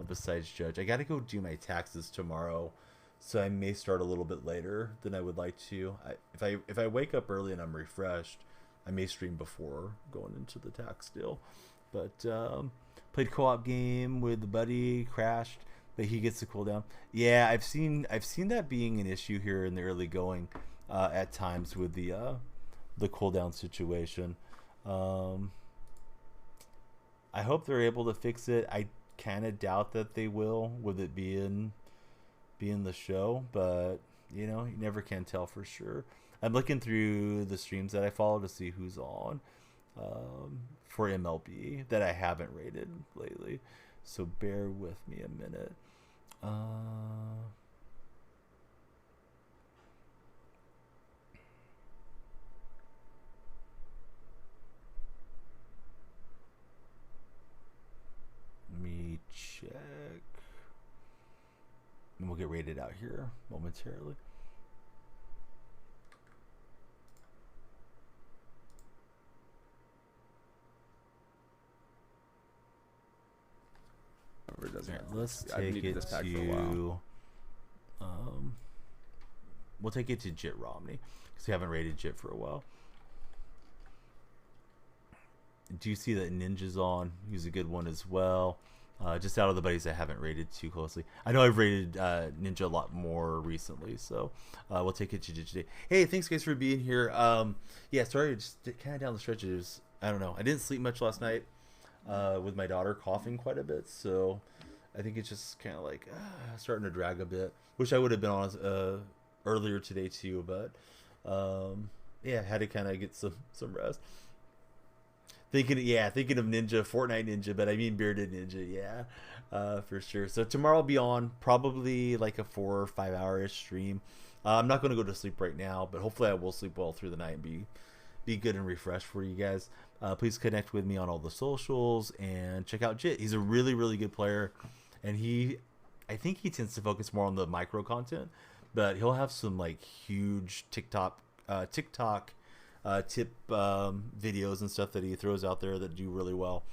Besides Judge, I got to go do my taxes tomorrow, so I may start a little bit later than I would like to. If I wake up early and I'm refreshed, I may stream before going into the tax deal. But played co-op game with the buddy, crashed, but he gets the cooldown. Yeah, I've seen that being an issue here in the early going at times with the cooldown situation. I hope they're able to fix it. I kind of doubt that they will, with it being the show, but you know, you never can tell for sure. I'm looking through the streams that I follow to see who's on for MLB that I haven't rated lately, so bear with me a minute. Let me check. And we'll get rated out here momentarily. It doesn't Alright, matter. let's I've take needed it this pack for a while. to we'll take it to Jit Romney because we haven't rated Jit for a while. Do you see that Ninja's on? He's a good one as well. Just out of the buddies I haven't rated too closely. I know I've rated Ninja a lot more recently, so we'll take it to Jit today. Hey, thanks guys for being here. Yeah, sorry, just kind of down the stretches. I don't know. I didn't sleep much last night with my daughter coughing quite a bit, so I think it's just kind of like starting to drag a bit. Wish I would have been on earlier today too, but yeah, had to kind of get some rest. Thinking of Ninja, Fortnite Ninja, but I mean Bearded Ninja, yeah, for sure. So tomorrow I'll be on probably like a 4 or 5 hour-ish stream. I'm not going to go to sleep right now, but hopefully I will sleep well through the night and be good and refreshed for you guys. Please connect with me on all the socials and check out Jit. He's a really, really good player, and I think he tends to focus more on the micro content, but he'll have some like huge TikTok tip videos and stuff that he throws out there that do really well.